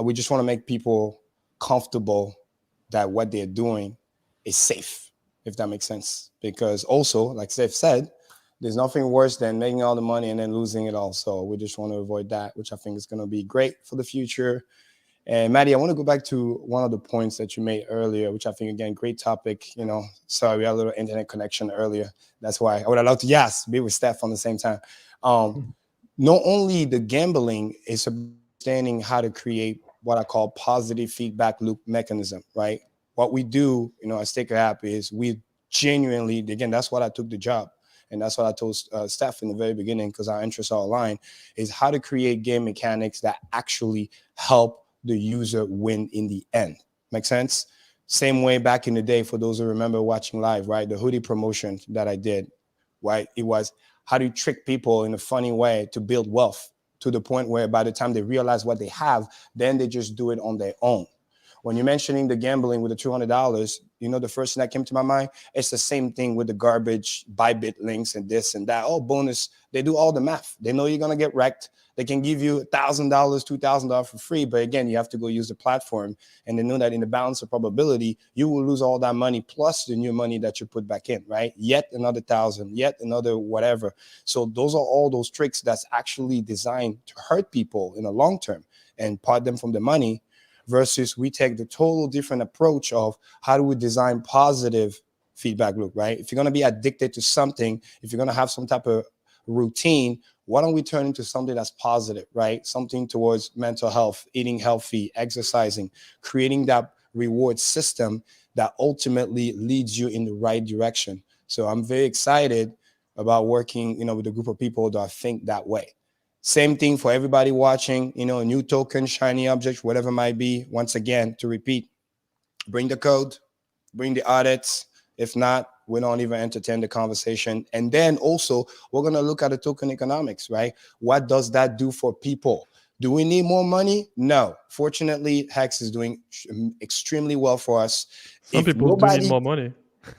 we just want to make people comfortable that what they're doing is safe, if that makes sense. Because also, like Stef said, there's nothing worse than making all the money and then losing it all. So we just want to avoid that, which I think is going to be great for the future. And Maddie, I want to go back to one of the points that you made earlier, which I think, again, great topic. Sorry, we had a little internet connection earlier. That's why I would have loved to, be with Stef on the same time. not only the gambling is understanding how to create what I call positive feedback loop mechanism, right? What we do, at Staker App is we genuinely, again, that's what I took the job. And that's what I told Stef in the very beginning, because our interests are aligned, is how to create game mechanics that actually help the user win in the end. Make sense? Same way back in the day, for those who remember watching live, right? The hoodie promotion that I did, right? It was how do you trick people in a funny way to build wealth to the point where by the time they realize what they have, then they just do it on their own. When you're mentioning the gambling with the $200, the first thing that came to my mind, it's the same thing with the garbage Bybit links and this and that. Oh, bonus. They do all the math. They know you're going to get wrecked. They can give you $1,000, $2,000 for free. But again, you have to go use the platform. And they know that in the balance of probability, you will lose all that money plus the new money that you put back in, right? Yet another 1,000, yet another whatever. So those are all those tricks that's actually designed to hurt people in the long term and part them from the money. Versus we take the total different approach of how do we design positive feedback loop, right? If you're going to be addicted to something, if you're going to have some type of routine, why don't we turn into something that's positive, right? Something towards mental health, eating healthy, exercising, creating that reward system that ultimately leads you in the right direction. So I'm very excited about working, with a group of people that think that way. Same thing for everybody watching, a new token, shiny object, whatever it might be. Once again, to repeat, bring the code, bring the audits. If not, we don't even entertain the conversation. And then also, we're going to look at the token economics, right? What does that do for people? Do we need more money? No. Fortunately, Hex is doing extremely well for us. Some people do need more money.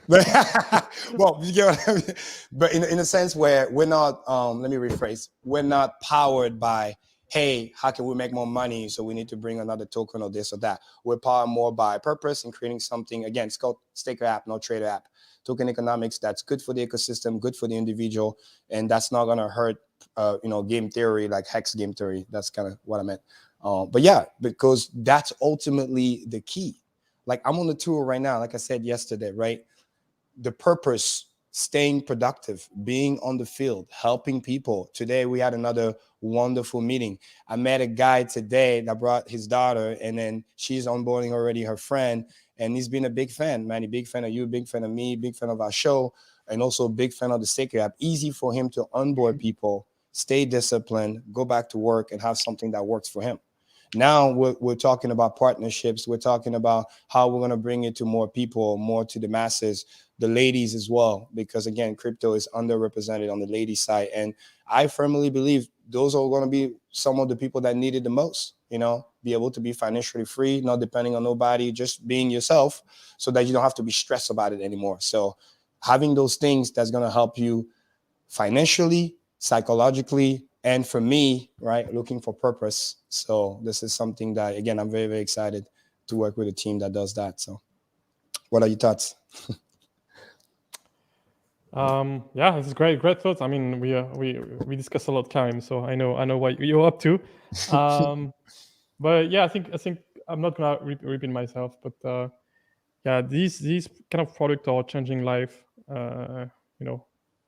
Well, you get what I mean? But in a sense where we're not, let me rephrase, we're not powered by, hey, how can we make more money? So we need to bring another token or this or that. We're powered more by purpose and creating something, again, it's called Staker App, no trader app. Token economics, that's good for the ecosystem, good for the individual, and that's not going to hurt, game theory, like Hex game theory. That's kind of what I meant. But yeah, because that's ultimately the key. Like I'm on the tour right now, like I said yesterday, right? The purpose, staying productive, being on the field, helping people. Today, we had another wonderful meeting. I met a guy today that brought his daughter, and then she's onboarding already her friend, and he's been a big fan, man. A big fan of you, big fan of me, big fan of our show, and also a big fan of the Staker app. Easy for him to onboard people, stay disciplined, go back to work, and have something that works for him. Now we're talking about partnerships. We're talking about how we're going to bring it to more people, more to the masses, the ladies as well, because again, crypto is underrepresented on the lady side. And I firmly believe those are going to be some of the people that need it the most, be able to be financially free, not depending on nobody, just being yourself so that you don't have to be stressed about it anymore. So having those things that's going to help you financially, psychologically, and for me, right, looking for purpose. So this is something that, again, I'm very, very excited to work with a team that does that. So what are your thoughts? Yeah, this is great thoughts. I mean, we discuss a lot, Karim, so I know what you're up to. But yeah, I think I'm not gonna repeat myself, but yeah, these kind of products are changing life.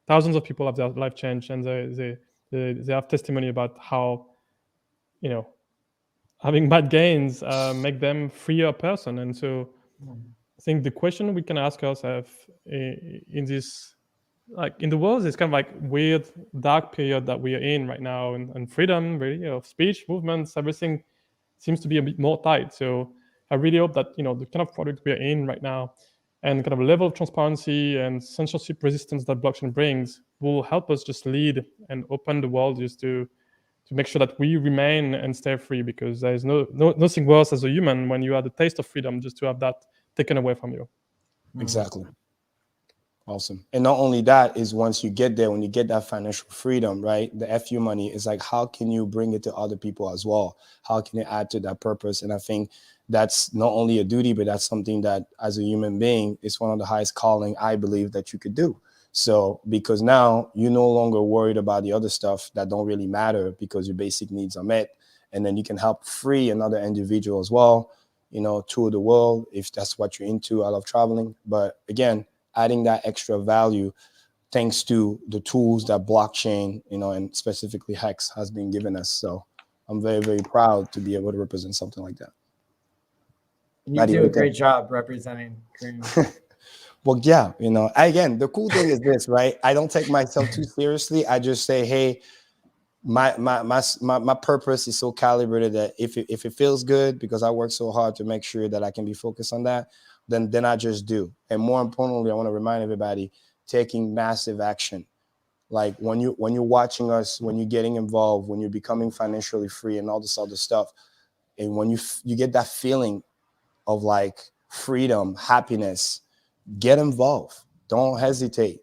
Thousands of people have their life changed, and they have testimony about how, having bad gains make them freer person. And so I think the question we can ask ourselves in this, like in the world, is kind of like weird, dark period that we are in right now, and freedom, really, of speech, movements, everything seems to be a bit more tight. So I really hope that, the kind of product we are in right now and kind of level of transparency and censorship resistance that blockchain brings will help us just lead and open the world just to make sure that we remain and stay free, because there is nothing worse as a human when you have the taste of freedom just to have that taken away from you. Exactly. Awesome. And not only that is once you get there, when you get that financial freedom, right, the FU money is like, how can you bring it to other people as well? How can you add to that purpose? And I think that's not only a duty, but that's something that as a human being is one of the highest calling I believe that you could do. So because now you're no longer worried about the other stuff that don't really matter because your basic needs are met. And then you can help free another individual as well, tour the world if that's what you're into. I love traveling. But again, adding that extra value thanks to the tools that blockchain, and specifically Hex has been giving us. So I'm very, very proud to be able to represent something like that. You do a great job representing Karim. Well, yeah, again, the cool thing is this, right? I don't take myself too seriously. I just say, hey, my purpose is so calibrated that if it feels good, because I work so hard to make sure that I can be focused on that, then I just do. And more importantly, I want to remind everybody, taking massive action. Like when you're watching us, when you're getting involved, when you're becoming financially free and all this other stuff, and when you get that feeling of like freedom, happiness, get involved. Don't hesitate.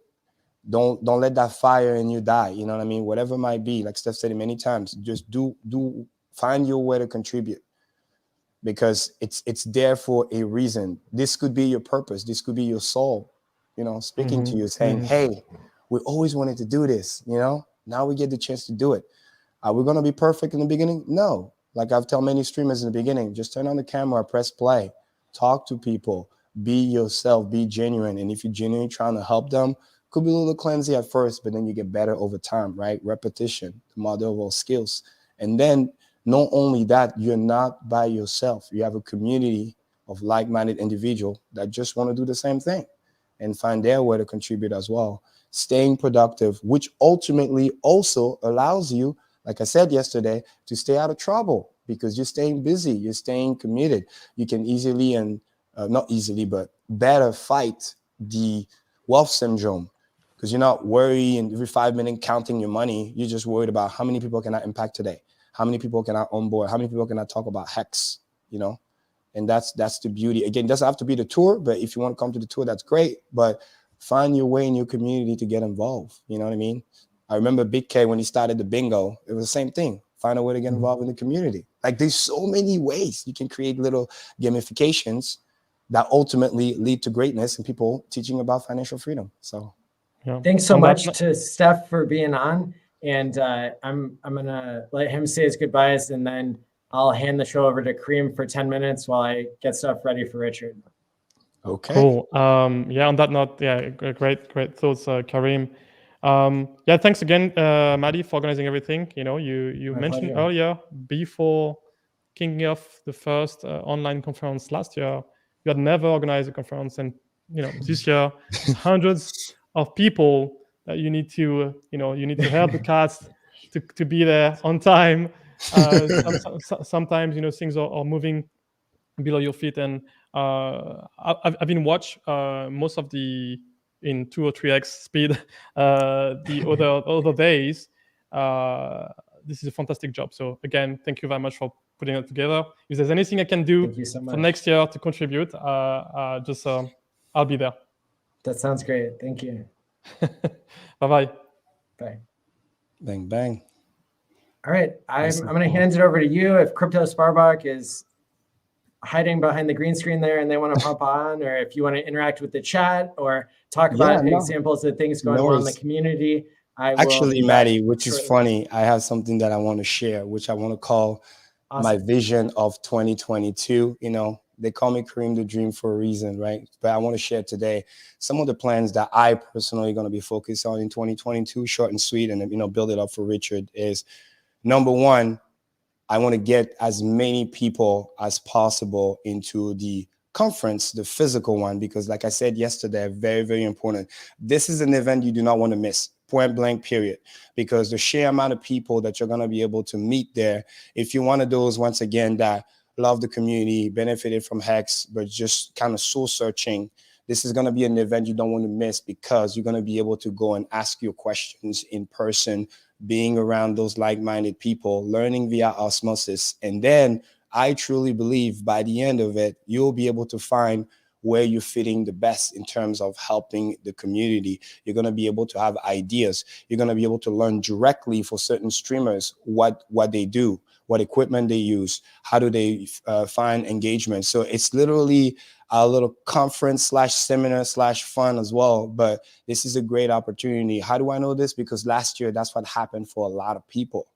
Don't let that fire in you die. You know what I mean? Whatever it might be, like Steph said it many times, just find your way to contribute, because it's there for a reason. This could be your purpose. This could be your soul, speaking to you, saying, hey, we always wanted to do this, now we get the chance to do it. Are we going to be perfect in the beginning? No. Like I've told many streamers in the beginning, just turn on the camera, press play, talk to people, be yourself, be genuine. And if you're genuinely trying to help them, could be a little clumsy at first, but then you get better over time, right? Repetition, the mother of all skills. And then not only that, you're not by yourself. You have a community of like-minded individuals that just want to do the same thing and find their way to contribute as well. Staying productive, which ultimately also allows you, like I said yesterday, to stay out of trouble because you're staying busy, you're staying committed. You can easily not easily, but better fight the wealth syndrome, because you're not worrying every 5 minutes counting your money. You're just worried about how many people can I impact today? How many people can I onboard? How many people can I talk about Hex? And that's the beauty. Again, it doesn't have to be the tour, but if you want to come to the tour, that's great. But find your way in your community to get involved. You know what I mean? I remember Big K when he started the bingo, it was the same thing. Find a way to get involved in the community. Like there's so many ways you can create little gamifications that ultimately lead to greatness and people teaching about financial freedom. So thanks so much to Stef for being on. And I'm gonna let him say his goodbyes, and then I'll hand the show over to Karim for 10 minutes while I get stuff ready for Richard. Okay. Cool. Yeah, on that note, great thoughts, Karim. Thanks again, Maddie, for organizing everything. You mentioned earlier, before kicking off the first online conference last year, you had never organized a conference, and this year, hundreds of people that you need to help the cast to be there on time. Sometimes things are moving below your feet, and I've been watch most of the in 2 or 3x speed the other days. This is a fantastic job. So again, thank you very much for putting it together. If there's anything I can do for next year to contribute, I'll be there. That sounds great. Thank you. Bye-bye. Bye. Bang, bang. All right. I'm going to hand it over to you. If Kryptosparbuch is hiding behind the green screen there and they want to pop on, or if you want to interact with the chat or talk about examples of things going on in the community. Actually, Maddie, which is funny, I have something that I want to share, which I want to call my vision of 2022. They call me Karim the Dream for a reason, right? But I want to share today some of the plans that I personally going to be focused on in 2022, short and sweet, and build it up for Richard. Is number one, I want to get as many people as possible into the conference, the physical one, because like I said yesterday, very, very important. This is an event you do not want to miss, point blank, period, because the sheer amount of people that you're going to be able to meet there, if you're one of those, once again, that love the community, benefited from Hex, but just kind of soul searching, this is going to be an event you don't want to miss, because you're going to be able to go and ask your questions in person, being around those like-minded people, learning via osmosis. And then I truly believe by the end of it, you'll be able to find where you're fitting the best in terms of helping the community. You're going to be able to have ideas. You're going to be able to learn directly for certain streamers what they do, what equipment they use, how do they find engagement. So it's literally a little conference / seminar / fun as well. But this is a great opportunity. How do I know this? Because last year, that's what happened for a lot of people.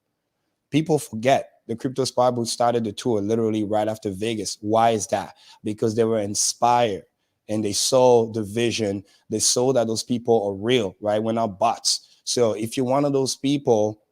People forget the Kryptosparbuch started the tour literally right after Vegas. Why is that? Because they were inspired. and they saw the vision. They saw that those people are real, right? We're not bots. So if you're one of those people,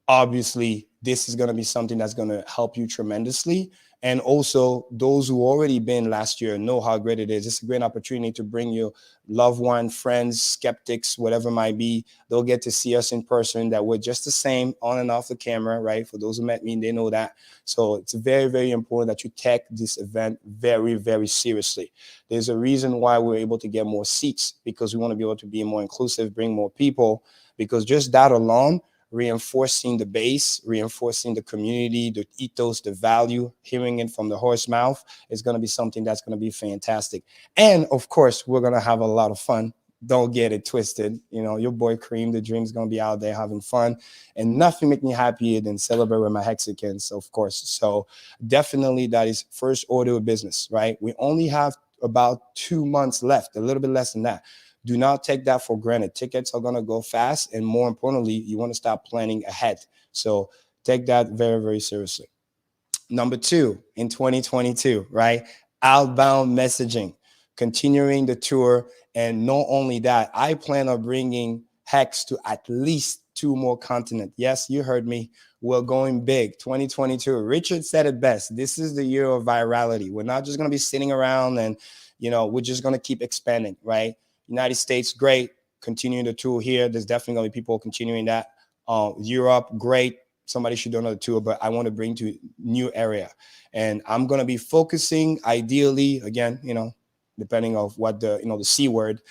obviously this is going to be something that's going to help you tremendously. And also those who already been last year know how great it is. It's a great opportunity to bring your loved one, friends, skeptics, whatever it might be. They'll get to see us in person, that we're just the same on and off the camera, right? For those who met me, they know that. So it's very, very important that you take this event very, very seriously. There's a reason why we're able to get more seats, because we want to be able to be more inclusive, bring more people, because just that alone, reinforcing the base, reinforcing the community, the ethos, the value, hearing it from the horse mouth is going to be something that's going to be fantastic. And of course, we're going to have a lot of fun. Don't get it twisted. You know, your boy Karim, the dream's going to be out there having fun, and nothing makes me happier than celebrate with my Hexicans, of course. So definitely that is first order of business, right? We only have about 2 months left, a little bit less than that. Do not take that for granted. Tickets are going to go fast. And more importantly, you want to start planning ahead. So take that very, very seriously. Number 2, in 2022, right? Outbound messaging, continuing the tour. And not only that, I plan on bringing Hex to at least 2 more continents. Yes, you heard me. We're going big. 2022. Richard said it best. This is the year of virality. We're not just going to be sitting around and, you know, we're just going to keep expanding, right? United States, great. Continuing the tour here. There's definitely going to be people continuing that. Europe, great. Somebody should do another tour, but I want to bring to new area. And I'm going to be focusing ideally, again, you know, depending on what the, you know, the C word,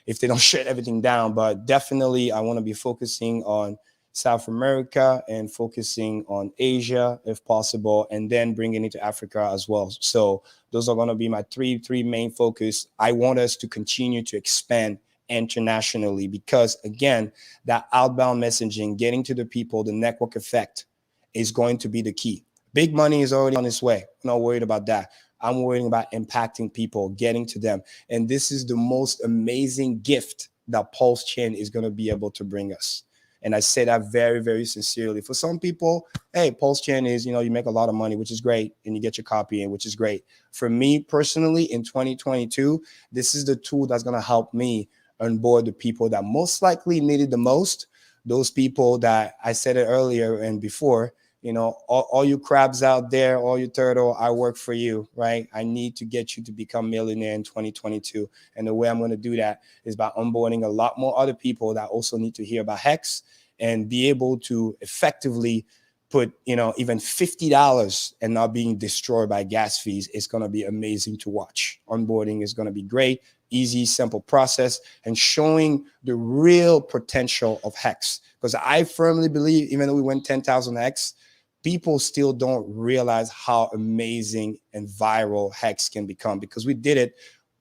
if they don't shut everything down, but definitely I want to be focusing on South America and focusing on Asia if possible, and then bringing it to Africa as well. So those are going to be my three main focus. I want us to continue to expand internationally, because again, that outbound messaging, getting to the people, the network effect is going to be the key. Big money is already on its way. I'm not worried about that. I'm worrying about impacting people, getting to them. And this is the most amazing gift that Pulse Chain is going to be able to bring us. And I say that very, very sincerely. For some people, hey, Pulse Chain is, you know, you make a lot of money, which is great, and you get your copy in, which is great. For me personally, in 2022, this is the tool that's going to help me onboard the people that most likely need it the most. Those people that I said it earlier and before, you know, all you crabs out there, all you turtle, I work for you, right? I need to get you to become millionaire in 2022. And the way I'm going to do that is by onboarding a lot more other people that also need to hear about Hex and be able to effectively put, you know, even $50 and not being destroyed by gas fees. It's going to be amazing to watch. Onboarding is going to be great, easy, simple process, and showing the real potential of Hex. Because I firmly believe, even though we went 10,000 Hex, people still don't realize how amazing and viral Hex can become, because we did it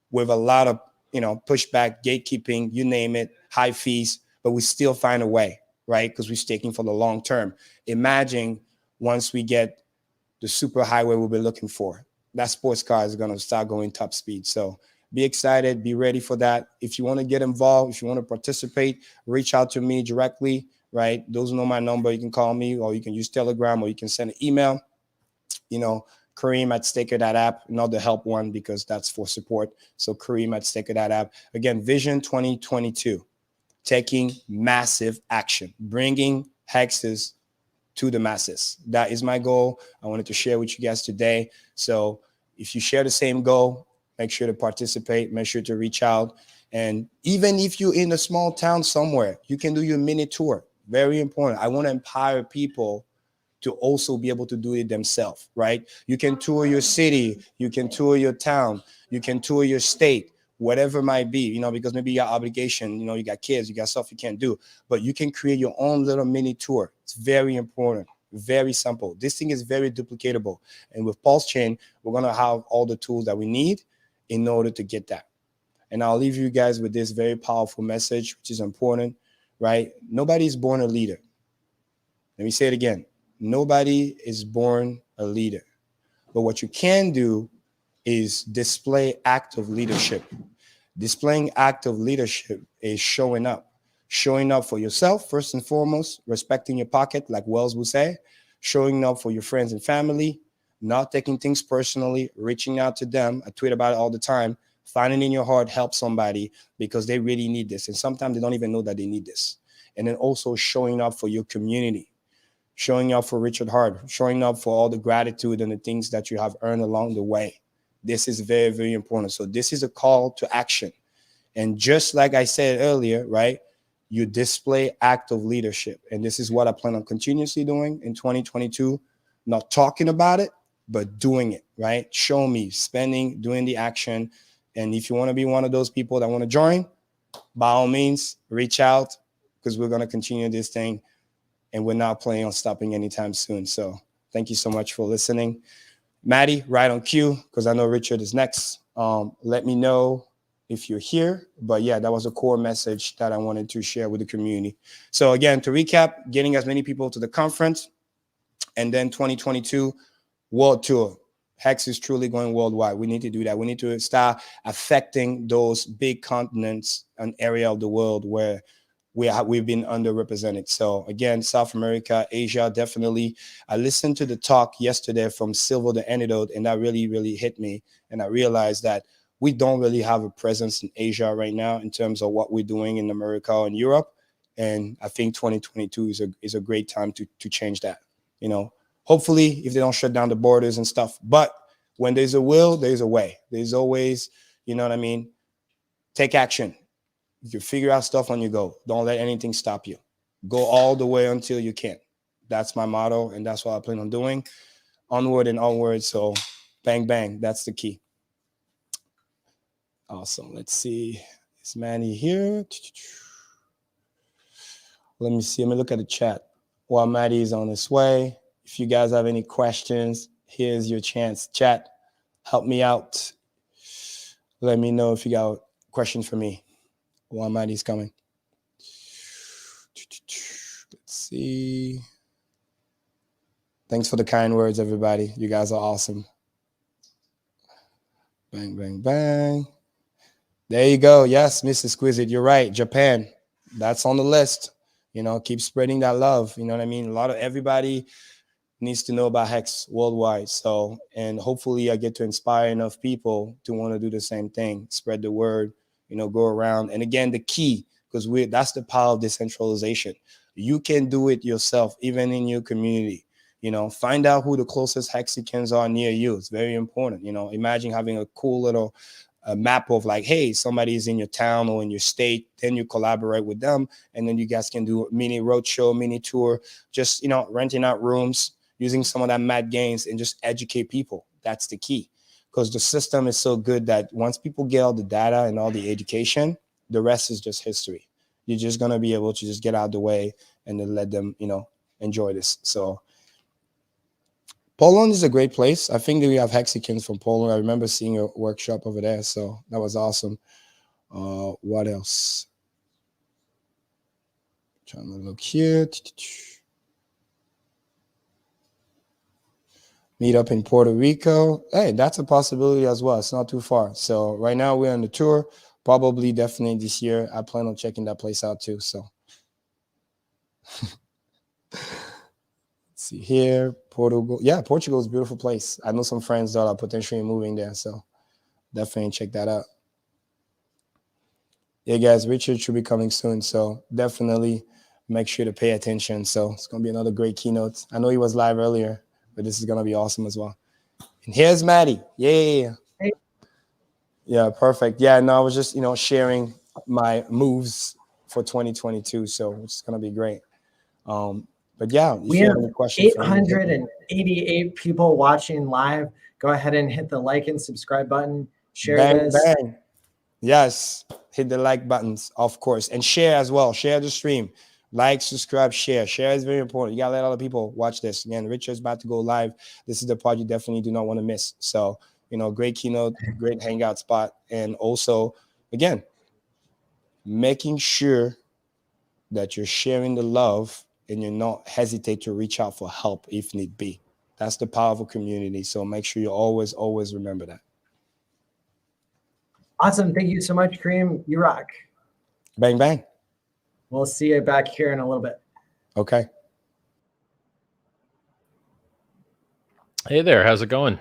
with a lot of, you know, pushback, gatekeeping, you name it, high fees, but we still find a way, right? Because we're staking for the long term. Imagine once we get the super highway we'll be looking for, that sports car is going to start going top speed. So be excited, be ready for that. If you want to get involved, if you want to participate, reach out to me directly, right? Those who know my number, you can call me, or you can use Telegram, or you can send an email. You know, Karim at Staker.app, not the help one, because that's for support. So Karim at Staker.app. Again, Vision 2022, taking massive action, bringing hexes to the masses. That is my goal. I wanted to share with you guys today. So if you share the same goal, make sure to participate, make sure to reach out. And even if you're in a small town somewhere, you can do your mini tour. Very important. I want to empower people to also be able to do it themselves, right? You can tour your city, you can tour your town, you can tour your state, whatever it might be, you know, because maybe you got obligation, you know, you got kids, you got stuff you can't do, but you can create your own little mini tour. It's very important, very simple. This thing is very duplicatable. And with Pulse Chain, we're going to have all the tools that we need in order to get that. And I'll leave you guys with this very powerful message, which is important, right? Nobody is born a leader. Let me say it again. Nobody is born a leader. But what you can do is display act of leadership. Displaying act of leadership is showing up for yourself, first and foremost, respecting your pocket, like Wells would say, showing up for your friends and family, not taking things personally, reaching out to them. I tweet about it all the time. Find it in your heart, help somebody because they really need this. And sometimes they don't even know that they need this. And then also showing up for your community, showing up for Richard Hart, showing up for all the gratitude and the things that you have earned along the way. This is very, very important. So this is a call to action. And just like I said earlier, right, you display active leadership. And this is what I plan on continuously doing in 2022, not talking about it, but doing it, right? Show me, spending, doing the action. And if you want to be one of those people that want to join, by all means, reach out because we're going to continue this thing and we're not planning on stopping anytime soon. So thank you so much for listening. Maddie, right on cue, because I know Richard is next. Let me know if you're here. But yeah, that was a core message that I wanted to share with the community. So again, to recap, getting as many people to the conference and then 2022 world tour. Hex is truly going worldwide. We need to do that. We need to start affecting those big continents and area of the world where we've been underrepresented. So again, South America, Asia, definitely. I listened to the talk yesterday from Silver the Antidote, and that really, really hit me. And I realized that we don't really have a presence in Asia right now in terms of what we're doing in America and Europe. And I think 2022 is a great time to change that. You know, hopefully if they don't shut down the borders and stuff. But when there's a will, there's a way. There's always, you know what I mean? Take action. You figure out stuff on your go. Don't let anything stop you. Go all the way until you can. That's my motto, and that's what I plan on doing. Onward and onward. So bang, bang. That's the key. Awesome. Let's see. Is Manny here? Let me see. Let me look at the chat while Maddie is on his way. If you guys have any questions, here's your chance. Chat, help me out. Let me know if you got questions for me while Maddie's coming. Let's see. Thanks for the kind words, everybody. You guys are awesome. Bang, bang, bang. There you go. Yes, Miss Exquisite, you're right. Japan, that's on the list. You know, keep spreading that love. You know what I mean? Everybody needs to know about Hex worldwide. So, and hopefully I get to inspire enough people to want to do the same thing, spread the word, you know, go around. And again, the key, because that's the power of decentralization. You can do it yourself, even in your community. You know, find out who the closest Hexicans are near you. It's very important. You know, imagine having a cool little map of like, hey, somebody's in your town or in your state, then you collaborate with them. And then you guys can do a mini roadshow, mini tour, just, you know, renting out rooms, using some of that mad gains and just educate people. That's the key, because the system is so good that once people get all the data and all the education, the rest is just history. You're just going to be able to just get out of the way and then let them, you know, enjoy this. So Poland is a great place. I think that we have Hexicans from Poland. I remember seeing a workshop over there. So that was awesome. What else? Trying to look here. Meet up in Puerto Rico. Hey, that's a possibility as well. It's not too far. So right now we're on the tour. Probably definitely this year. I plan on checking that place out too. So let's see here. Portugal. Yeah, Portugal is a beautiful place. I know some friends that are potentially moving there. So definitely check that out. Yeah, guys, Richard should be coming soon. So definitely make sure to pay attention. So it's going to be another great keynote. I know he was live earlier, but this is going to be awesome as well. And here's Maddie. Yeah. Hey. Yeah, perfect. Yeah, no, I was just, you know, sharing my moves for 2022. So it's going to be great. But yeah, if we you have have any questions, 888 people watching live. Go ahead and hit the like and subscribe button. Share this. Bang. Yes, hit the like buttons, of course, and share as well. Share the stream. Like, subscribe, share. Share is very important. You gotta let other people watch this. Again, Richard's about to go live. This is the part you definitely do not want to miss. So, you know, great keynote, great hangout spot, and also, again, making sure that you're sharing the love and you're not hesitate to reach out for help if need be. That's the power of a community. So make sure you always, always remember that. Awesome. Thank you so much, Karim. You rock. Bang, bang. We'll see you back here in a little bit. Okay. Hey there. How's it going?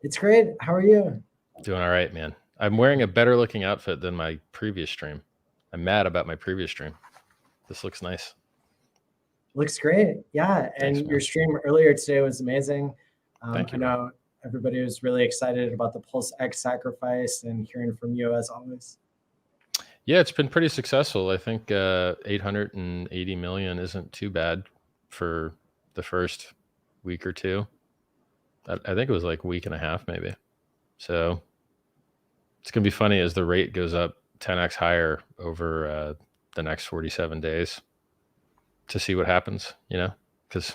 It's great. How are you? Doing all right, man. I'm wearing a better looking outfit than my previous stream. I'm mad about my previous stream. This looks nice. Looks great. Yeah. And Thanks, your stream earlier today was amazing. Thank you. I know everybody was really excited about the PulseX sacrifice and hearing from you as always. Yeah, it's been pretty successful. I think 880 million isn't too bad for the first week or two. I think it was like a week and a half maybe. So it's going to be funny as the rate goes up 10x higher over the next 47 days to see what happens, you know, because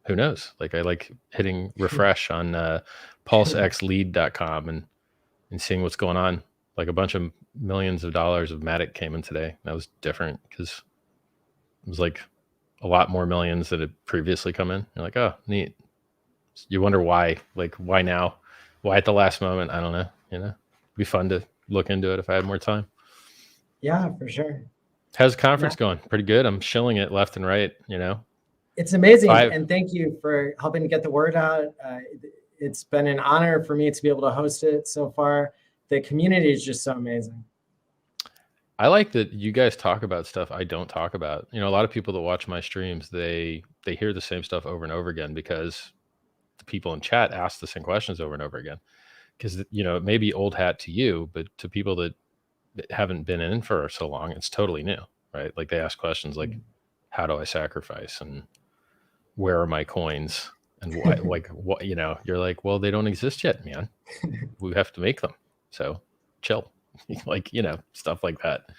who knows? Like I like hitting refresh on PulseXlead.com and seeing what's going on. Like a bunch of millions of dollars of Matic came in today. That was different because it was like a lot more millions that had previously come in. You're like, oh, neat. You wonder why, like why now? Why at the last moment? I don't know. You know, it'd be fun to look into it if I had more time. Yeah, for sure. How's the conference going? Pretty good. I'm shilling it left and right, you know. It's amazing. And thank you for helping to get the word out. It's been an honor for me to be able to host it so far. The community is just so amazing. I like that you guys talk about stuff I don't talk about. You know, a lot of people that watch my streams, they hear the same stuff over and over again because the people in chat ask the same questions over and over again. Because, you know, it may be old hat to you, but to people that haven't been in for so long, it's totally new, right? Like they ask questions like, how do I sacrifice? And where are my coins? And what, like, what, you know, you're like, well, they don't exist yet, man. We have to make them. So chill, like, you know, stuff like that.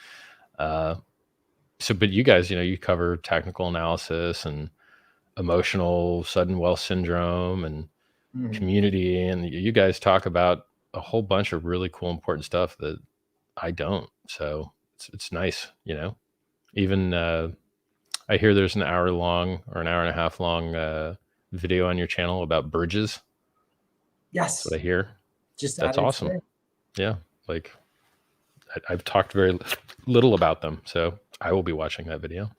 So, but you guys, you know, you cover technical analysis and emotional sudden wealth syndrome and community. And you guys talk about a whole bunch of really cool, important stuff that I don't. So it's nice, you know, even, I hear there's an hour long or an hour and a half long, video on your channel about bridges. Yes. That's what I hear. That's awesome. Today. Yeah. Like I've talked very little about them, so I will be watching that video.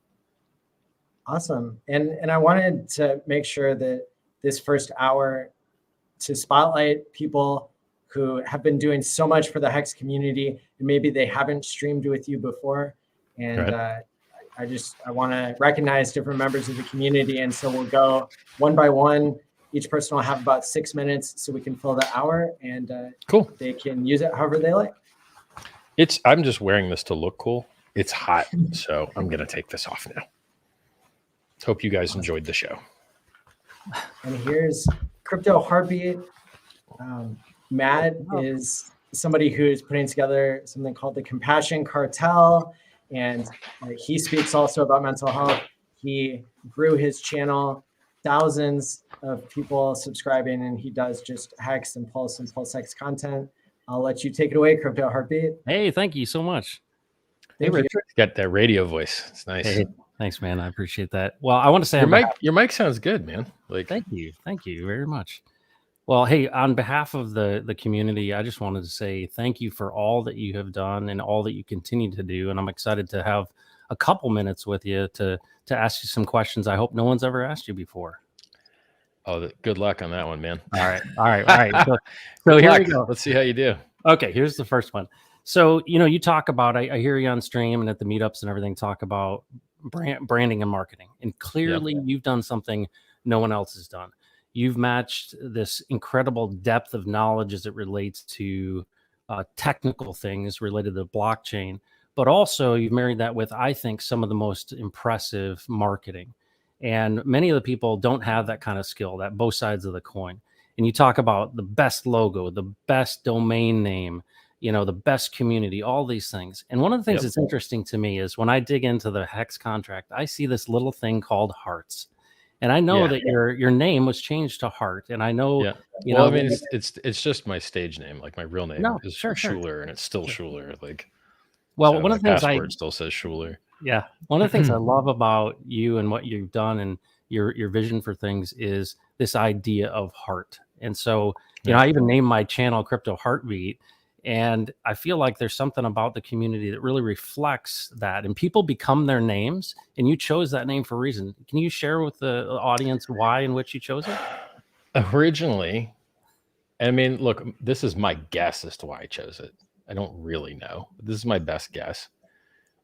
Awesome. And I wanted to make sure that this first hour to spotlight people who have been doing so much for the Hex community and maybe they haven't streamed with you before. And right. I want to recognize different members of the community. And so we'll go one by one. Each person will have about 6 minutes so we can fill the hour and cool. They can use it however they like. I'm just wearing this to look cool. It's hot, so I'm going to take this off now. Hope you guys enjoyed the show. And here's CryptoHeartBeat. Matt is somebody who is putting together something called the Compassion Cartel. And he speaks also about mental health. He grew his channel, thousands of people subscribing, and he does just Hex and Pulse and PulseX content. I'll let you take it away, CryptoHeartBeat. Hey, thank you so much. Hey, Rich. He's got that radio voice. It's nice. Hey, thanks, man. I appreciate that. Well, I want to say your mic sounds good, man. Like, thank you very much. Well, hey, on behalf of the community, I just wanted to say thank you for all that you have done and all that you continue to do. And I'm excited to have a couple minutes with you to ask you some questions I hope no one's ever asked you before. Oh, good luck on that one, man. All right. So here we go. Let's see how you do. Okay, here's the first one. So, you know, you talk about, I hear you on stream and at the meetups and everything, talk about branding and marketing. And clearly you've done something no one else has done. You've matched this incredible depth of knowledge as it relates to technical things related to blockchain, but also you've married that with, I think, some of the most impressive marketing. And many of the people don't have that kind of skill, that both sides of the coin. And you talk about the best logo, the best domain name, you know, the best community, all these things. And one of the things that's interesting to me is when I dig into the Hex contract, I see this little thing called hearts. And I know that your name was changed to Heart. And I know, you know, I mean, it's just my stage name. Like my real name is Schuler, and it's still Schuler. Like, well, so one of the things passport still says Schuler. Yeah. One of the things I love about you and what you've done and your vision for things is this idea of heart. And so, you know, I even named my channel CryptoHeartBeat. And I feel like there's something about the community that really reflects that. And people become their names, and you chose that name for a reason. Can you share with the audience why in which you chose it? Originally, I mean, look, this is my guess as to why I chose it. I don't really know. This is my best guess.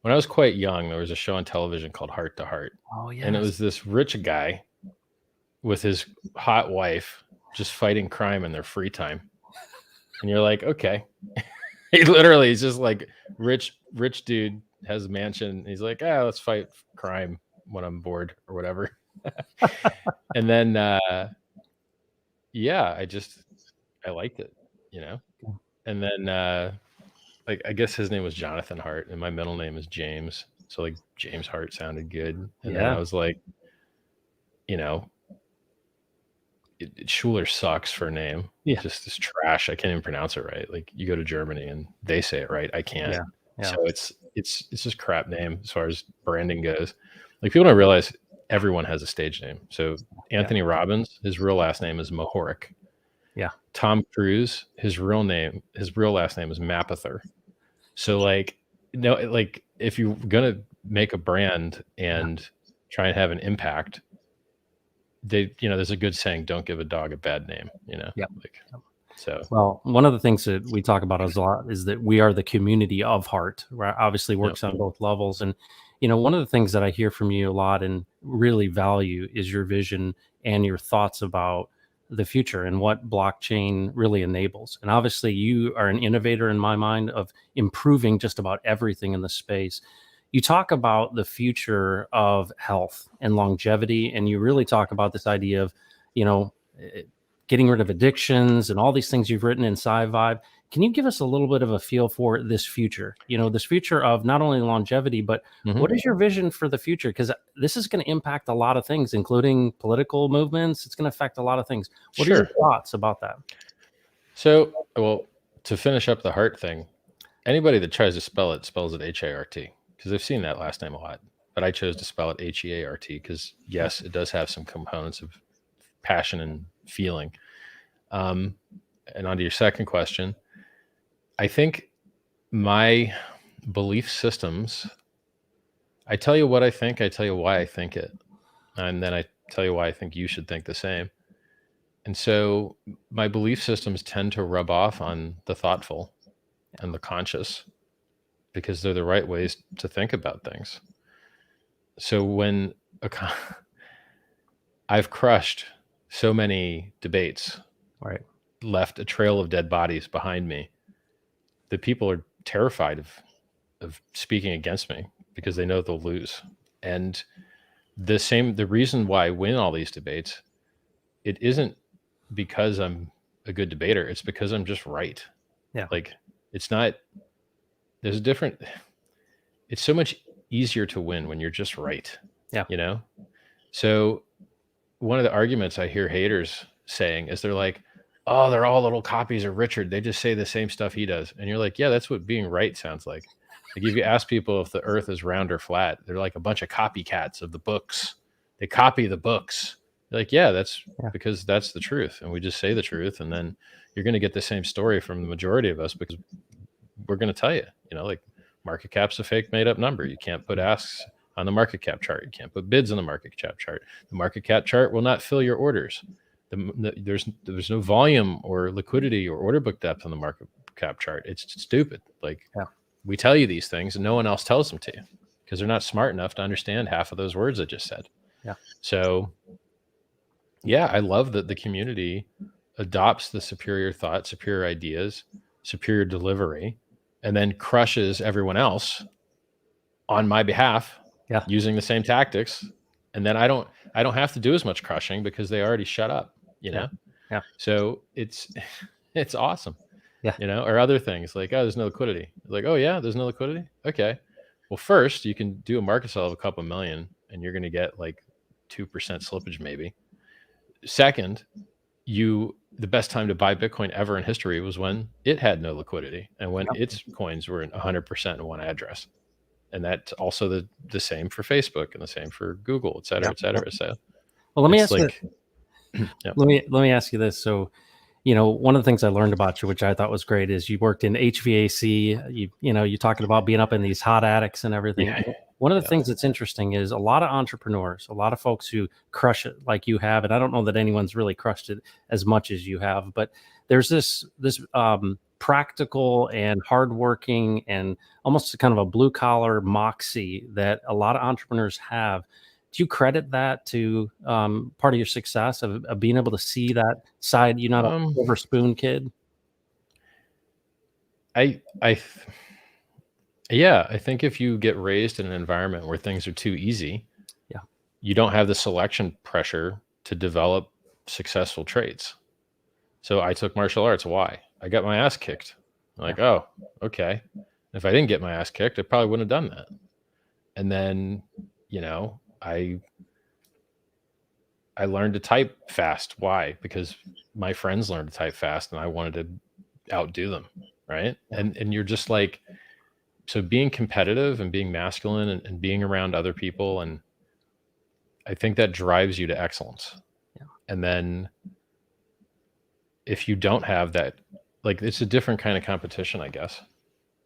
When I was quite young, there was a show on television called Heart to Heart. Oh, yeah. And it was this rich guy with his hot wife just fighting crime in their free time. And you're like, okay. He literally is just like rich dude, has a mansion. He's like, let's fight crime when I'm bored or whatever. And then, I liked it, you know? And then, like, I guess his name was Jonathan Hart and my middle name is James. So like James Hart sounded good. And then I was like, you know, Schuler sucks for a name. Yeah. Just this trash. I can't even pronounce it right. Like you go to Germany and they say it right. I can't. Yeah. So it's just crap name as far as branding goes. Like people don't realize everyone has a stage name. So Anthony Robbins, his real last name is Mahoric. Yeah. Tom Cruise, his real last name is Mapother. So like, no, like if you're gonna make a brand and try and have an impact, there's a good saying, don't give a dog a bad name, you know? Yeah. So, well, one of the things that we talk about a lot is that we are the community of heart, right? Obviously works on both levels. And, you know, one of the things that I hear from you a lot and really value is your vision and your thoughts about the future and what blockchain really enables. And obviously you are an innovator in my mind of improving just about everything in the space. You talk about the future of health and longevity, and you really talk about this idea of, you know, getting rid of addictions and all these things you've written in Sci-Vibe. Can you give us a little bit of a feel for this future? You know, this future of not only longevity, but what is your vision for the future? Because this is going to impact a lot of things, including political movements. It's going to affect a lot of things. What are your thoughts about that? So, well, to finish up the heart thing, anybody that tries to spell it spells it H-A-R-T, because I've seen that last name a lot. But I chose to spell it H-E-A-R-T because, yes, it does have some components of passion and feeling. And on to your second question, I think my belief systems, I tell you what I think, I tell you why I think it, and then I tell you why I think you should think the same. And so my belief systems tend to rub off on the thoughtful and the conscious because they're the right ways to think about things. So when I've crushed so many debates, right, left a trail of dead bodies behind me, that people are terrified of speaking against me because they know they'll lose. And the reason why I win all these debates, it isn't because I'm a good debater. It's because I'm just right. Yeah. Like it's not, it's so much easier to win when you're just right. Yeah. You know? So one of the arguments I hear haters saying is they're like, oh, they're all little copies of Richard. They just say the same stuff he does. And you're like, yeah, that's what being right sounds like. Like if you ask people if the earth is round or flat, they're like a bunch of copycats of the books. They copy the books. They're like, yeah, that's because that's the truth. And we just say the truth. And then you're going to get the same story from the majority of us because we're going to tell you, like market cap's a fake made up number. You can't put asks on the market cap chart. You can't put bids on the market cap chart. The market cap chart will not fill your orders. There's no volume or liquidity or order book depth on the market cap chart. It's stupid. Like we tell you these things and no one else tells them to you because they're not smart enough to understand half of those words I just said. Yeah. So yeah, I love that the community adopts the superior thought, superior ideas, superior delivery, and then crushes everyone else on my behalf using the same tactics. And then I don't have to do as much crushing because they already shut up, you know? Yeah. So it's awesome. Yeah. Or other things like, oh, there's no liquidity. Like, oh yeah, there's no liquidity. Okay. Well, first you can do a market sell of a couple million and you're going to get like 2% slippage maybe. Second, the best time to buy Bitcoin ever in history was when it had no liquidity and when its coins were in 100% in one address. And that's also the same for Facebook and the same for Google, et cetera, et cetera. So, well, let me ask you, let me ask you this. So, one of the things I learned about you, which I thought was great, is you worked in HVAC. You're talking about being up in these hot attics and everything. Yeah. One of the things that's interesting is a lot of entrepreneurs, a lot of folks who crush it like you have, and I don't know that anyone's really crushed it as much as you have, but there's this practical and hardworking and almost kind of a blue collar moxie that a lot of entrepreneurs have. Do you credit that to part of your success of being able to see that side? You're not a silver spoon kid. Yeah, I think if you get raised in an environment where things are too easy, you don't have the selection pressure to develop successful traits. So I took martial arts. Why? I got my ass kicked. I'm like, oh, okay. If I didn't get my ass kicked, I probably wouldn't have done that. And then, you know, I learned to type fast. Why? Because my friends learned to type fast and I wanted to outdo them. Right. And you're just like, so being competitive and being masculine and being around other people. And I think that drives you to excellence. Yeah. And then if you don't have that, like, it's a different kind of competition, I guess.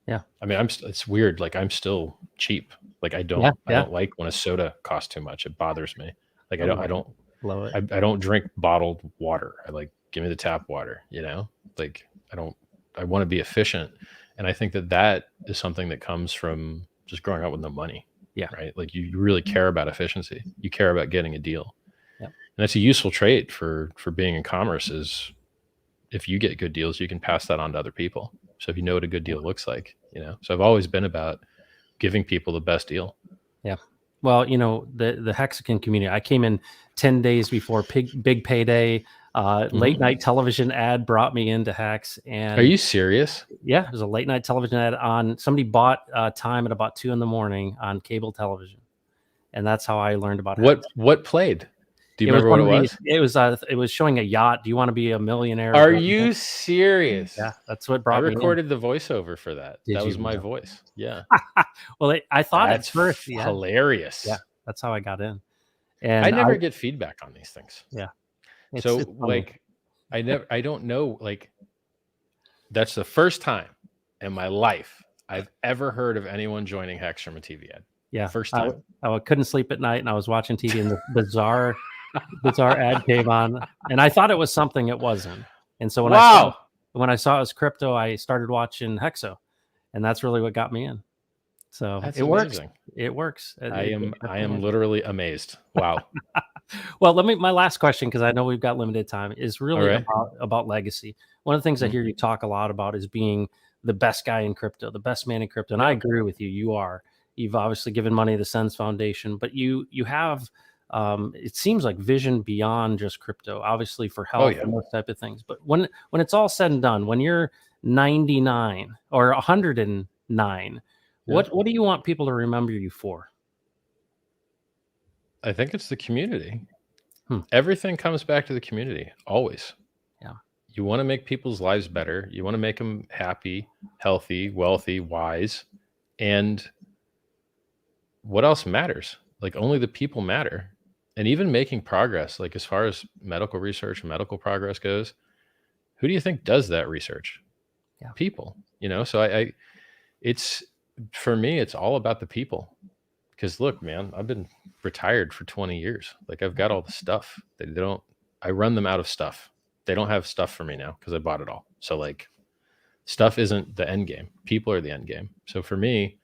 Yeah. I mean, it's weird. Like, I'm still cheap. Like, I don't like when a soda costs too much. It bothers me. Like, I don't love it. I don't drink bottled water. I like, give me the tap water, you know, like I want to be efficient. And I think that is something that comes from just growing up with no money. Yeah. Right. Like, you really care about efficiency. You care about getting a deal. Yeah. And that's a useful trait for being in commerce is if you get good deals, you can pass that on to other people. So if you know what a good deal looks like, you know, so I've always been about giving people the best deal. Yeah. Well, you know, the Hexican community, I came in 10 days before big payday. Late night television ad brought me into Hex. And are you serious? Yeah, it was a late night television ad on, somebody bought time at about 2 a.m. on cable television. And that's how I learned about Hex. What played? Do you remember what it was? It was showing a yacht. Do you want to be a millionaire? Are you serious? Yeah, that's what brought me in. I recorded the voiceover for that. That was my voice. Yeah. Well, I thought that's at first, hilarious. Yeah, that's how I got in. And I never get feedback on these things. Yeah. So like, I don't know, like, that's the first time in my life I've ever heard of anyone joining Hex from a TV ad. Yeah. First time. I couldn't sleep at night and I was watching TV and the bizarre ad came on and I thought it was something it wasn't. And so when I saw it was crypto, I started watching Hexo, and that's really what got me in. So that's it amazing. works. It works. I am literally amazed. Wow. Well, my last question, because I know we've got limited time, is really about legacy. One of the things I hear you talk a lot about is being the best guy in crypto, the best man in crypto. And I agree with you. You are. You've obviously given money to the Sens Foundation, but you have, it seems like vision beyond just crypto, obviously for health and those type of things. But when it's all said and done, when you're 99 or 109, what do you want people to remember you for? I think it's the community. Everything comes back to the community, always. Yeah. You want to make people's lives better. You want to make them happy, healthy, wealthy, wise. And what else matters? Like, only the people matter. And even making progress, like as far as medical research and medical progress goes, who do you think does that research? Yeah. People, you know? So it's, for me, it's all about the people. Because look, man, I've been retired for 20 years. Like, I've got all the stuff. I run them out of stuff. They don't have stuff for me now because I bought it all. So like, stuff isn't the end game. People are the end game. So for me,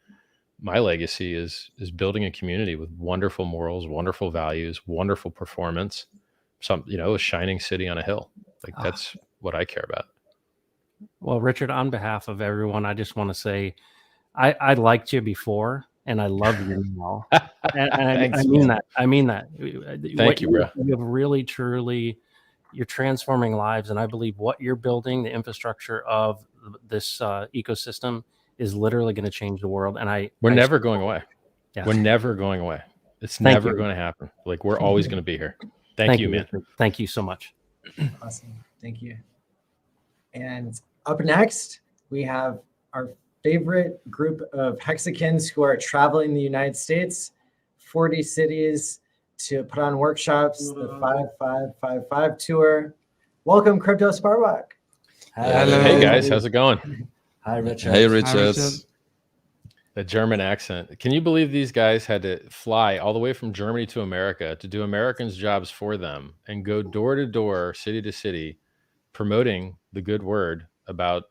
my legacy is building a community with wonderful morals, wonderful values, wonderful performance. A shining city on a hill. Like, that's what I care about. Well, Richard, on behalf of everyone, I just want to say I liked you before. And I love you now. And I mean that. I mean that. Thank you, bro. You have really, truly, you're transforming lives. And I believe what you're building, the infrastructure of this ecosystem, is literally going to change the world. And we're never going away. Yeah. We're never going away. It's never going to happen. Like, we're always going to be here. Thank you, man. Richard. Thank you so much. Awesome. Thank you. And up next, we have our favorite group of Hexicans who are traveling the United States, 40 cities to put on workshops, the 5555 tour. Welcome, Kryptosparbuch. Hello. Hey guys, how's it going? Hi, Richard. Hey, Richard. The German accent. Can you believe these guys had to fly all the way from Germany to America to do Americans' jobs for them and go door to door, city to city, promoting the good word about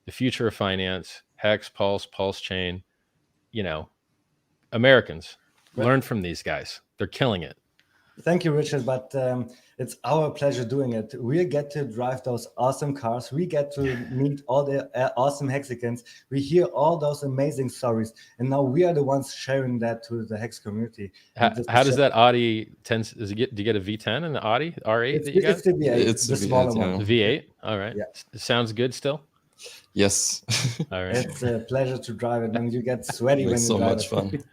the future of finance, Hex, Pulse, Pulse Chain. You know, Americans, learn from these guys. They're killing it. Thank you, Richard. But it's our pleasure doing it. We get to drive those awesome cars. We get to meet all the awesome Hexicans. We hear all those amazing stories. And now we are the ones sharing that to the Hex community. How does that Audi 10, do you get a V10 in the Audi R8 that you got? It's the V8. It's the smaller one. The V8? All right. Yeah. It sounds good still? Yes. All right. It's a pleasure to drive it, and you get sweaty when you so drive much it. fun.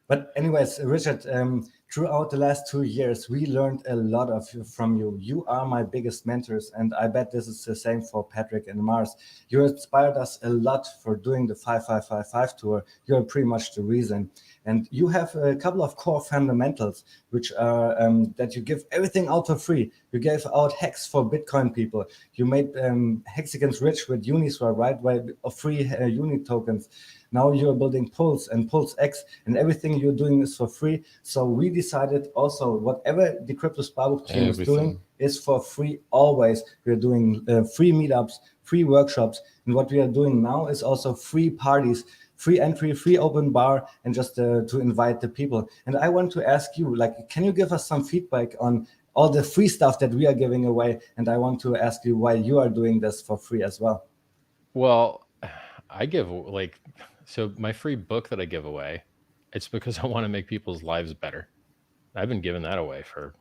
But anyways, Richard, throughout the last 2 years, we learned a lot from you. You are my biggest mentors, and I bet this is the same for Patrick and Mars. You inspired us a lot for doing the 5555 tour. You're pretty much the reason. And you have a couple of core fundamentals, which are that you give everything out for free. You gave out Hex for Bitcoin people. You made Hexicans rich with Uniswap, right? Of free unit tokens. Now you're building Pulse and PulseX, and everything you're doing is for free. So we decided also whatever the Kryptosparbuch team is doing is for free always. We're doing free meetups, free workshops, and what we are doing now is also free parties, free entry, free open bar, and just to invite the people. And I want to ask you, like, can you give us some feedback on all the free stuff that we are giving away? And I want to ask you why you are doing this for free as well. Well, I give so my free book that I give away, it's because I want to make people's lives better. I've been giving that away for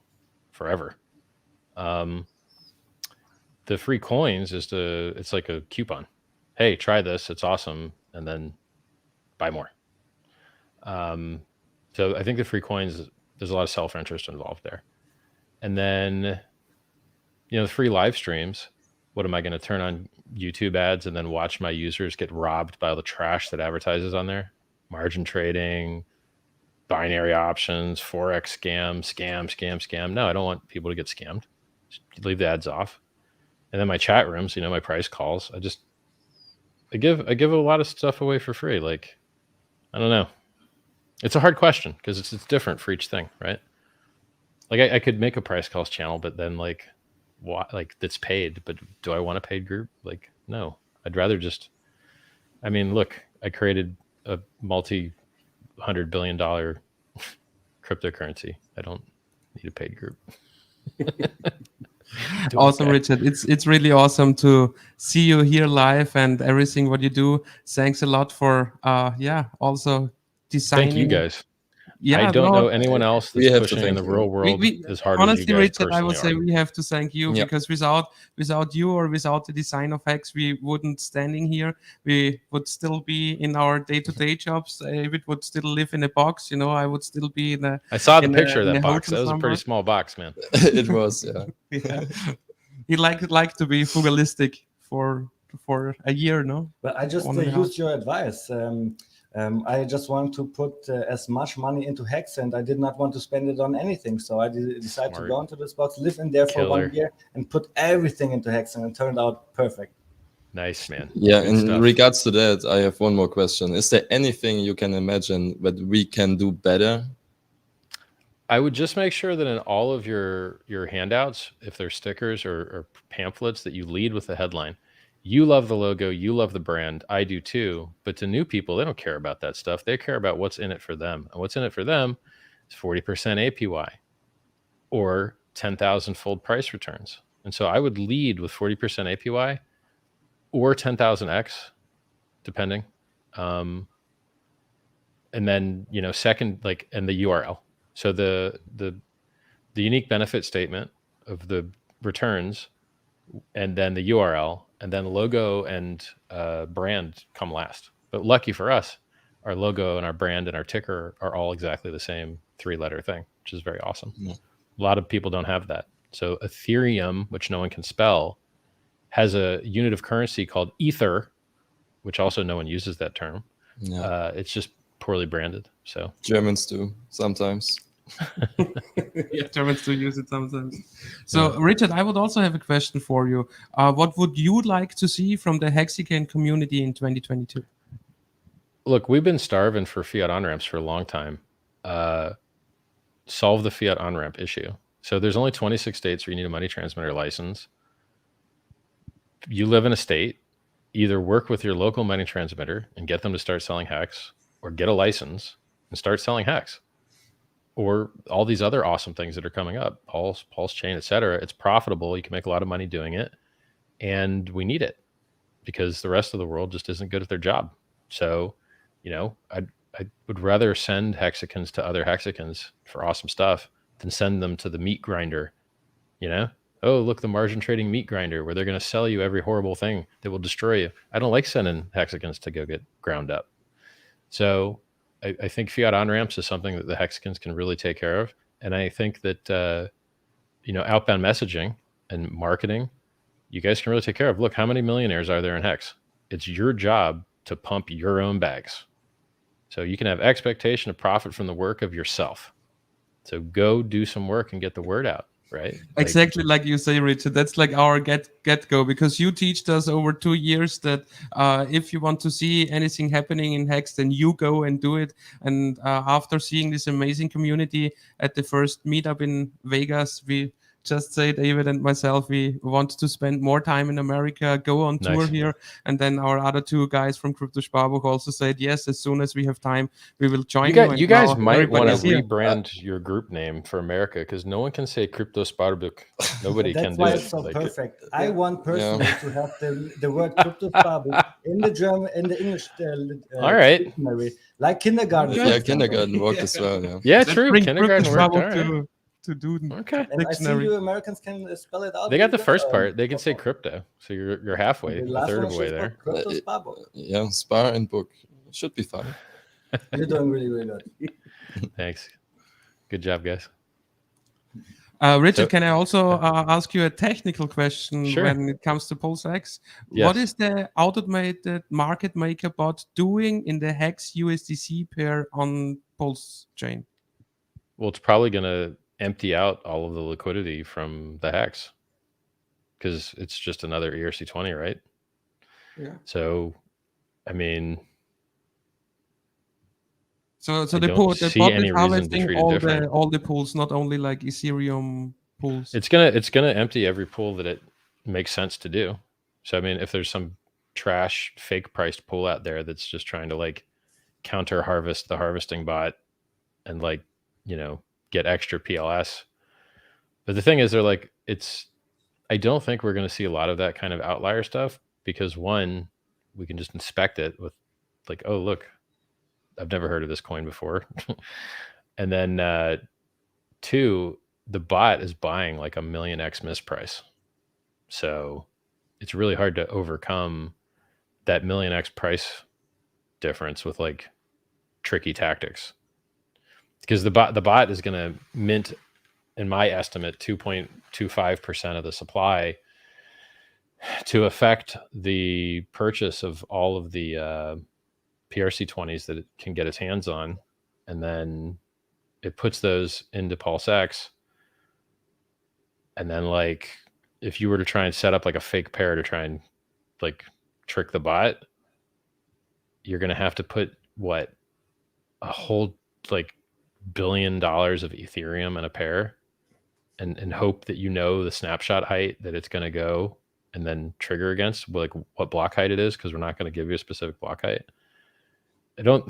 forever. The free coins it's like a coupon. Hey, try this. It's awesome. And then buy more. So I think the free coins, there's a lot of self-interest involved there. And then, the free live streams, what am I going to turn on YouTube ads and then watch my users get robbed by all the trash that advertises on there? Margin trading, binary options, Forex scam. No, I don't want people to get scammed. Just leave the ads off. And then my chat rooms, my price calls. I give a lot of stuff away for free. Like, I don't know. It's a hard question because it's different for each thing, right? Like I could make a price calls channel, but then that's paid, but do I want a paid group? Like, no, I'd rather look, I created a multi-$100 billion cryptocurrency. I don't need a paid group. Awesome, okay. Richard. It's really awesome to see you here live and everything what you do. Thanks a lot for also designing. Thank you guys. Yeah, I don't know anyone else that's pushing in the real world as hard honestly, as you guys Richard, I would say we have to thank you because without you or without the design of Hex, we wouldn't standing here. We would still be in our day-to-day jobs. We would still live in a box. I would still be in a. I saw the picture of that box. That was a pretty small box, man. It was, yeah. He like to be frugalistic for a year, no? But I just used your advice. I just want to put as much money into Hex, and I did not want to spend it on anything. So I decided to go into this box, live in there for 1 year, and put everything into Hex, and it turned out perfect. Nice, man. Yeah, in regards to that, I have one more question. Is there anything you can imagine that we can do better? I would just make sure that in all of your handouts, if they're stickers or pamphlets, that you lead with the headline. You love the logo, you love the brand, I do too. But to new people, they don't care about that stuff. They care about what's in it for them. And what's in it for them is 40% APY or 10,000 fold price returns. And so I would lead with 40% APY or 10,000x, depending. And then, second, and the URL. So the unique benefit statement of the returns, and then the URL, and then the logo and brand come last. But lucky for us, our logo and our brand and our ticker are all exactly the same 3-letter thing, which is very awesome. Yeah. A lot of people don't have that. So Ethereum, which no one can spell, has a unit of currency called Ether, which also no one uses that term. Yeah. It's just poorly branded. So Germans do sometimes. Yeah, Germans do use it sometimes. So, Richard, I would also have a question for you. What would you like to see from the Hexican community in 2022? Look, we've been starving for fiat on-ramps for a long time. Solve the fiat on-ramp issue. So there's only 26 states where you need a money transmitter license. you live in a state, either work with your local money transmitter and get them to start selling Hex, or get a license and start selling Hex, or all these other awesome things that are coming up, Pulse Chain, etc. It's profitable. You can make a lot of money doing it, and we need it because the rest of the world just isn't good at their job. So, I would rather send Hexicans to other Hexicans for awesome stuff than send them to the meat grinder. Oh, look, the margin trading meat grinder where they're going to sell you every horrible thing that will destroy you. I don't like sending Hexicans to go get ground up. So I think fiat on-ramps is something that the Hexicans can really take care of. And I think that, outbound messaging and marketing, you guys can really take care of. Look, how many millionaires are there in Hex? It's your job to pump your own bags. So you can have expectation of profit from the work of yourself. So go do some work and get the word out. Right. Exactly like you say, Richard. That's like our get go, because you teach us over 2 years that if you want to see anything happening in Hex, then you go and do it. And after seeing this amazing community at the first meetup in Vegas, we just say, David and myself, we want to spend more time in America, go on tour here. And then our other two guys from Kryptosparbuch also said, yes, as soon as we have time, we will join you. You guys might want to rebrand your group name for America, because no one can say Kryptosparbuch. Nobody can do it. That's why it's so perfect. I want personally to have the word Kryptosparbuch in the German, in the English all right. dictionary, like kindergarten. Yeah, kindergarten worked as well. Yeah, true. Kindergarten worked. To do okay. And I see you Americans can spell it out. They got the first part. They can say crypto, so you're halfway, a third of the way there. Yeah, spar and book. It should be fun. You're doing really, really good. Thanks. Good job, guys. Richard, can I also ask you a technical question when it comes to PulseX? Yes. What is the automated market maker bot doing in the Hex USDC pair on Pulse chain? Well, it's probably going to empty out all of the liquidity from the Hex, because it's just another ERC20, right? Yeah. So, I mean, so the bot is harvesting all the pools, not only like Ethereum pools. It's gonna empty every pool that it makes sense to do. So I mean, if there's some trash fake priced pool out there that's just trying to like counter harvest the harvesting bot and like, get extra PLS. But the thing is, I don't think we're going to see a lot of that kind of outlier stuff, because one, we can just inspect it with like, oh, look, I've never heard of this coin before. And then two, the bot is buying like a 1,000,000x misprice. So it's really hard to overcome that 1,000,000x price difference with like tricky tactics. Because the bot is going to mint, in my estimate, 2.25% of the supply to affect the purchase of all of the PRC20s that it can get its hands on. And then it puts those into PulseX. And then like, if you were to try and set up like a fake pair to try and like trick the bot, you're going to have to put a whole like $1 billion of Ethereum in a pair and hope that the snapshot height that it's going to go and then trigger against, like what block height it is, because we're not going to give you a specific block height. Anyway,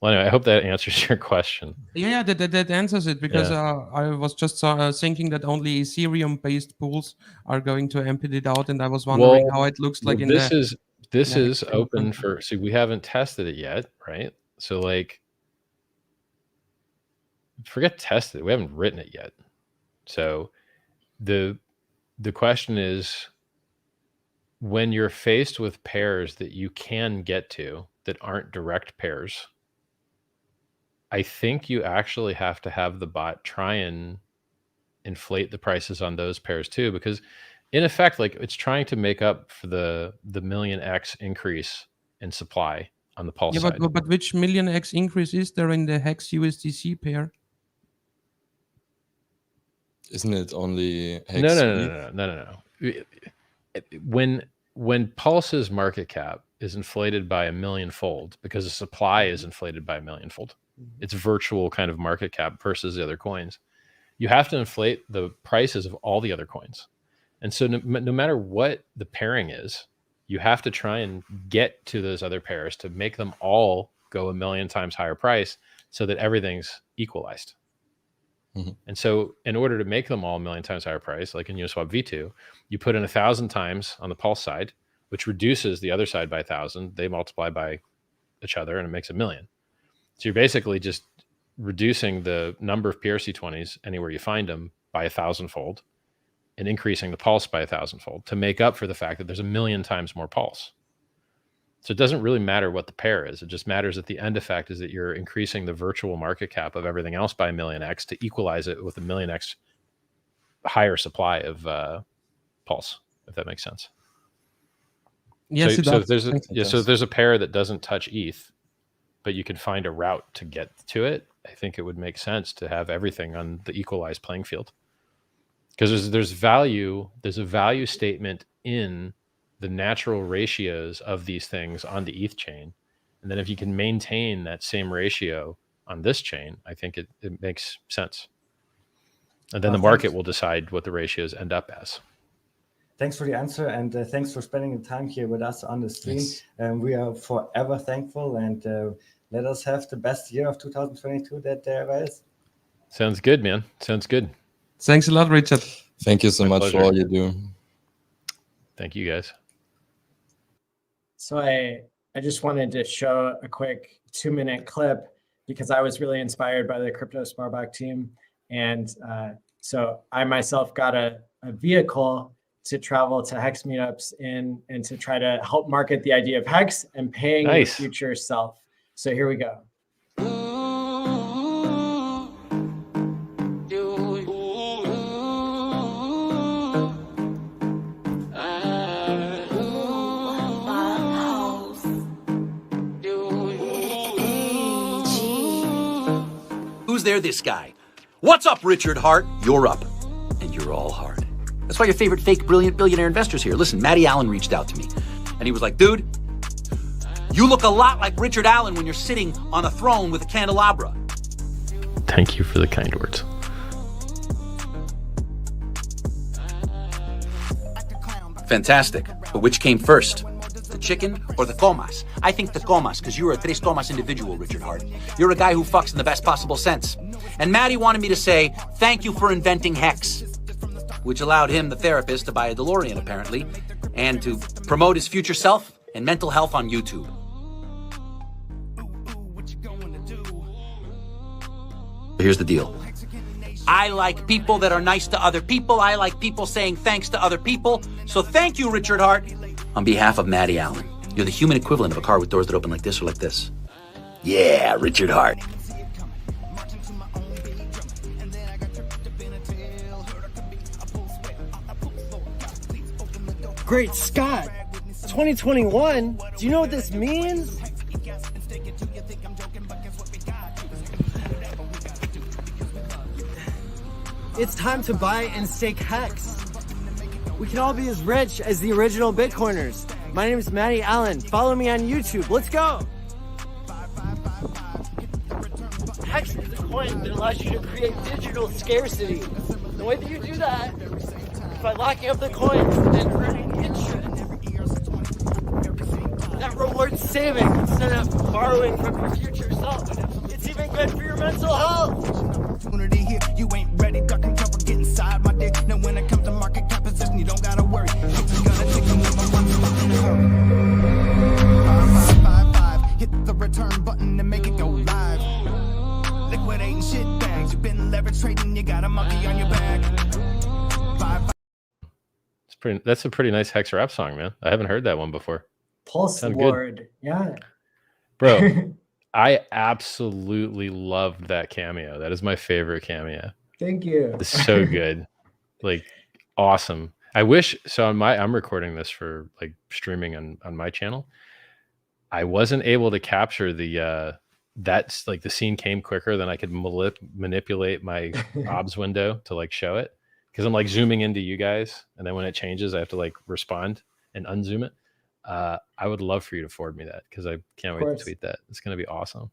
I hope that answers your question. Yeah, that answers it, because I was just thinking that only Ethereum-based pools are going to empty it out, and I was wondering how it looks like. This is open for. See, we haven't tested it yet, right? So like, forget tested. We haven't written it yet. So the question is, when you're faced with pairs that you can get to that aren't direct pairs, I think you actually have to have the bot try and inflate the prices on those pairs too, because in effect, like it's trying to make up for the 1,000,000x increase in supply on the Pulse side. But which 1,000,000x increase is there in the Hex USDC pair? Isn't it only Hex? No. When Pulse's market cap is inflated by 1,000,000-fold because the supply is inflated by 1,000,000-fold, it's virtual kind of market cap versus the other coins. You have to inflate the prices of all the other coins. And so no matter what the pairing is, you have to try and get to those other pairs to make them all go 1,000,000 times higher price so that everything's equalized. And so in order to make them all 1,000,000 times higher price, like in Uniswap V2, you put in 1,000 times on the Pulse side, which reduces the other side by 1,000. They multiply by each other and it makes 1,000,000. So you're basically just reducing the number of PRC20s anywhere you find them by 1,000-fold and increasing the Pulse by 1,000-fold to make up for the fact that there's 1,000,000 times more Pulse. So it doesn't really matter what the pair is. It just matters that the end effect is that you're increasing the virtual market cap of everything else by 1,000,000x to equalize it with 1,000,000x higher supply of Pulse, if that makes sense. Yes, so if there's a pair that doesn't touch ETH, but you can find a route to get to it, I think it would make sense to have everything on the equalized playing field. Because there's a value statement in the natural ratios of these things on the ETH chain. And then if you can maintain that same ratio on this chain, I think it makes sense. And then the market will decide what the ratios end up as. Thanks for the answer, and thanks for spending the time here with us on the stream. Yes. We are forever thankful, and let us have the best year of 2022 that there ever is. Sounds good, man. Sounds good. Thanks a lot, Richard. Thank you so much pleasure. for all you do. Thank you, guys. So I just wanted to show a quick 2-minute clip because I was really inspired by the Kryptosparbuch team. And so I myself got a vehicle to travel to Hex meetups and to try to help market the idea of Hex and paying your future self. So here we go. Who's there, this guy? What's up, Richard Hart? You're up, and you're all hard. That's why your favorite fake, brilliant billionaire investor's here. Listen, ALLin reached out to me, and he was like, dude, you look a lot like Richard Allen when you're sitting on a throne with a candelabra. Thank you for the kind words. Fantastic. But which came first? The chicken or the comas? I think the comas, because you're a tres comas individual, Richard Hart. You're a guy who fucks in the best possible sense. And Maddie wanted me to say, thank you for inventing Hex, which allowed him, the therapist, to buy a DeLorean, apparently, and to promote his future self and mental health on YouTube. Here's the deal. I like people that are nice to other people. I like people saying thanks to other people. So thank you, Richard Hart. On behalf of Maddie Allen, you're the human equivalent of a car with doors that open like this or like this. Yeah, Richard Hart. Great Scott! 2021? Do you know what this means? It's time to buy and stake Hex. We can all be as rich as the original Bitcoiners. My name is Maddie Allen. Follow me on YouTube. Let's go! Hex is a coin that allows you to create digital scarcity. The way that you do that is by locking up the coins and earning interest. That rewards saving instead of borrowing from your future self. It's even good for your mental health. Here, you ain't ready, duck and cover, get inside my dick. Now when it comes to market composition, you don't gotta worry. I'm gonna take them with my one in a hurry. 555, hit the return button and make it go live. Liquidating shit bags, you've been leverage trading, you got a monkey on your back. That's a pretty nice Hex rap song, man. I haven't heard that one before. Pulse Lord, yeah. Bro, I absolutely loved that cameo. That is my favorite cameo. Thank you. It's so good. Like, awesome. I wish, so I'm recording this for like streaming on my channel. I wasn't able to capture that's like the scene came quicker than I could manipulate my OBS window to like show it. Because I'm like zooming into you guys. And then when it changes, I have to like respond and unzoom it. I would love for you to forward me that because I can't wait to tweet that. It's going to be awesome.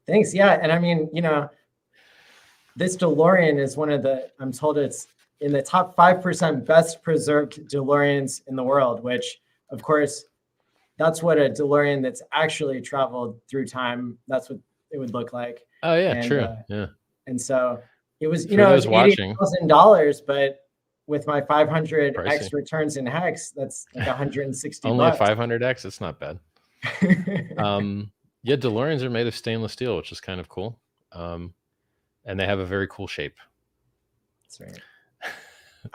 Thanks. Yeah. And I mean, you know, this DeLorean is one of the, I'm told it's in the top 5% best preserved DeLoreans in the world, which of course, that's what a DeLorean that's actually traveled through time, that's what it would look like. Oh yeah, And, true. Yeah. And so it was, For you know, those it's watching, $80,000, but with my 500x pricey. returns in Hex, that's like 160 Only a bucks. 500x. It's not bad. Yeah, DeLoreans are made of stainless steel, which is kind of cool. And they have a very cool shape. That's right.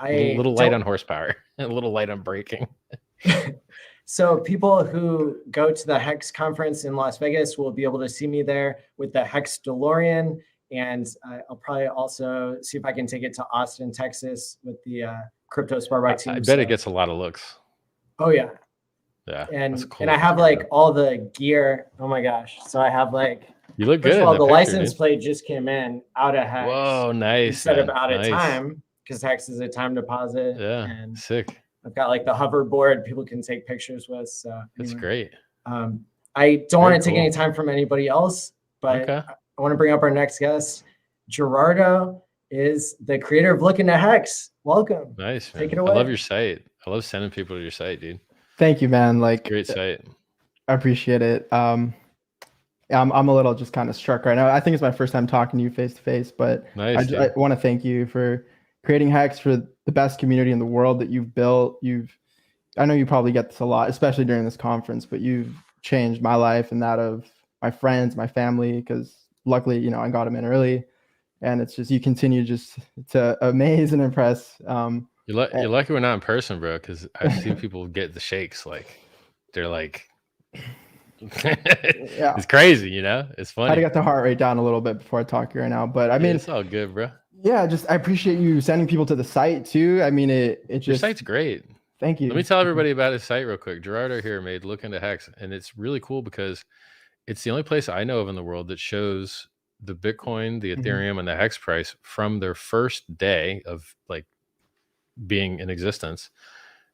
A little light on horsepower, a little light on braking. So people who go to the Hex conference in Las Vegas will be able to see me there with the Hex DeLorean. And I'll probably also see if I can take it to Austin, Texas with the Kryptosparbuch team. I bet it gets a lot of looks. Oh, yeah. Yeah. And that's cool. and I have like all the gear. Oh my gosh. So I have like, you look first good. of all, the picture, license dude. plate just came in out of Hex. Whoa, nice. Instead of man. out of Nice. time, because Hex is a time deposit. Yeah. And Sick. I've got like the hoverboard people can take pictures with. So That's anyway. great. I don't want Very to take cool. any time from anybody else, but Okay. I want to bring up our next guest. Gerado is the creator of Look Into Hex. Welcome. Nice. Man. Take it away. I love your site. I love sending people to your site, dude. Thank you, man. Like, Great site. I appreciate it. Yeah, I'm a little just kind of struck right now. I think it's my first time talking to you face to face, but Nice, I dude. want to thank you for creating Hex, for the best community in the world that you've built. I know you probably get this a lot, especially during this conference, but you've changed my life and that of my friends, my family, because luckily, you know, I got them in early, and it's just, you continue just to amaze and impress. You're lucky we're not in person, bro, because I've seen people get the shakes. Like, they're like, Yeah. it's crazy, you know? It's I had funny. to get the heart rate down a little bit before I talk to you right now, but I Yeah, mean, it's all good, bro. yeah, just I appreciate you sending people to the site too. I mean, it Your just, site's great. thank you. Let me tell everybody about his site real quick. Gerado here made Look Into Hex, and it's really cool because it's the only place I know of in the world that shows the Bitcoin, the Mhm. Ethereum, and the Hex price from their first day of like being in existence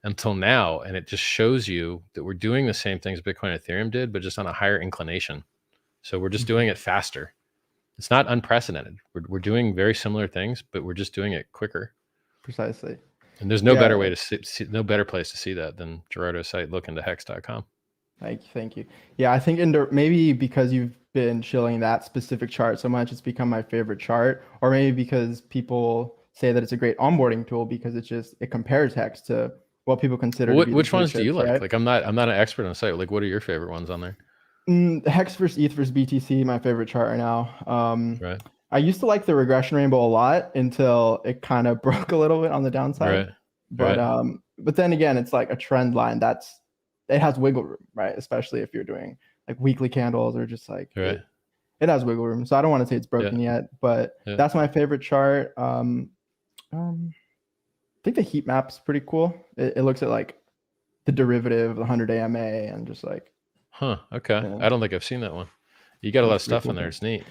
until now. And it just shows you that we're doing the same things Bitcoin and Ethereum did, but just on a higher inclination. So we're just doing it faster. It's not unprecedented. We're doing very similar things, but we're just doing it quicker. Precisely. And there's no Yeah. better way to see, no better place to see that than Gerado's site, lookintohex.com. Thank you. Yeah, I think maybe because you've been shilling that specific chart so much, it's become my favorite chart, or maybe because people say that it's a great onboarding tool because it compares Hex to what people consider. to be the Which blue ones do you chips, like? right? Like, I'm not an expert on the site. Like, what are your favorite ones on there? Hex versus ETH versus BTC, my favorite chart right now. Right. I used to like the regression rainbow a lot until it kind of broke a little bit on the downside. Right. But then again, it's like a trend line it has wiggle room, right? Especially if you're doing like weekly candles or just like Right. it has wiggle room. So I don't want to say it's broken yet, but that's my favorite chart. I think the heat map's pretty cool. It looks at like the derivative of the 100 MA and just like. Huh. Okay. Yeah. I don't think I've seen that one. You got a lot of That's pretty stuff in cool. there. It's neat.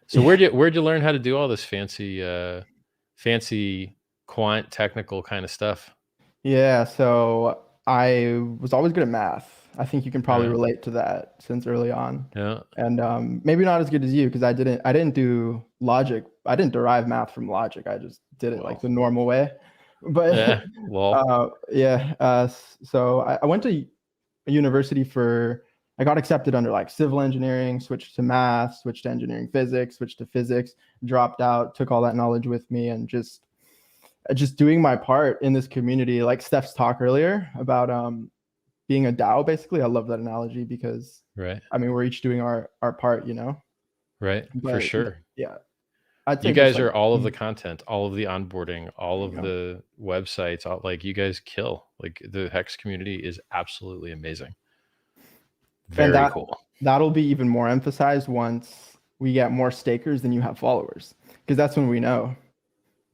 So where'd you learn how to do all this fancy quant technical kind of stuff? Yeah, so I was always good at math. I think you can probably Right. relate to that since early on. Yeah. And maybe not as good as you because I didn't do logic. I didn't derive math from logic. I just did it like the normal way. But Yeah. Well. so I went to a university I got accepted under like civil engineering, switched to math, switched to engineering physics, switched to physics, dropped out, took all that knowledge with me, and just doing my part in this community. Like Stef's talk earlier about being a DAO, basically. I love that analogy because Right. I mean, we're each doing our part, you know? Right. For But, sure. Yeah. I'd say You just, guys like, are all of the content, all of the onboarding, all of Yeah. the websites, like you guys kill. Like the Hex community is absolutely amazing. Very cool. That'll be even more emphasized once we get more stakers than you have followers, because that's when we know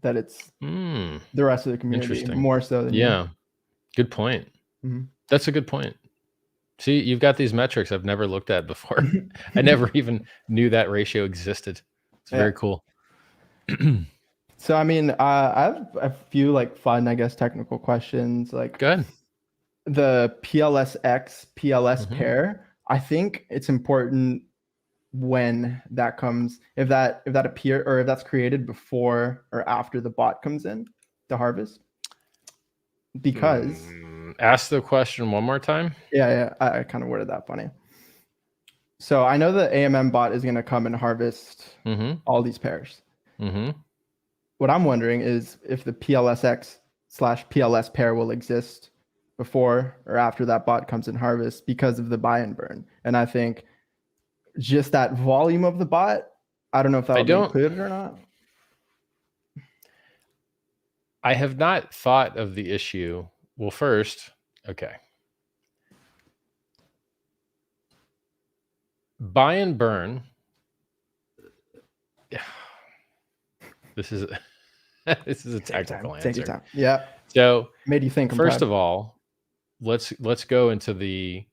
that it's the rest of the community Interesting. more so than you. Yeah. Good point. Mhm. That's a good point. See, you've got these metrics I've never looked at before. I never even knew that ratio existed. It's Yeah. very cool. So I mean, I have a few like fun, I guess, technical questions. Like, good. The PLSX PLS Mhm. pair. I think it's important when that comes, if that appear or if that's created before or after the bot comes in. the harvest? Because ask the question one more time. Yeah, I kind of worded that funny. So I know the AMM bot is going to come and harvest all these pairs. What I'm wondering is if the PLSX/PLS pair will exist before or after that bot comes and harvests because of the buy and burn. And I think just that volume of the bot, I don't know if that will be included or not. I have not thought of the issue. Well, first, okay. Buy and burn. This is a technical answer. Take your time. Yeah. So made you think. First of all, let's go into the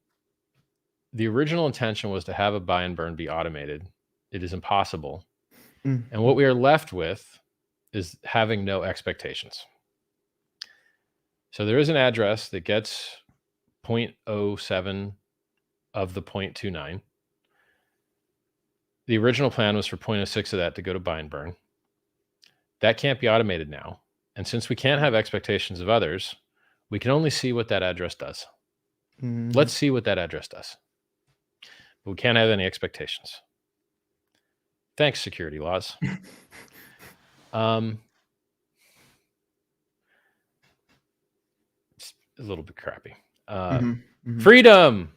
original intention was to have a buy and burn be automated. It is impossible. And what we are left with is having no expectations. So there is an address that gets 0.07 of the 0.29. The original plan was for 0.06 of that to go to buy and burn. That can't be automated now. And since we can't have expectations of others, we can only see what that address does. Let's see what that address does. But we can't have any expectations. Thanks, security laws. It's a little bit crappy. Freedom.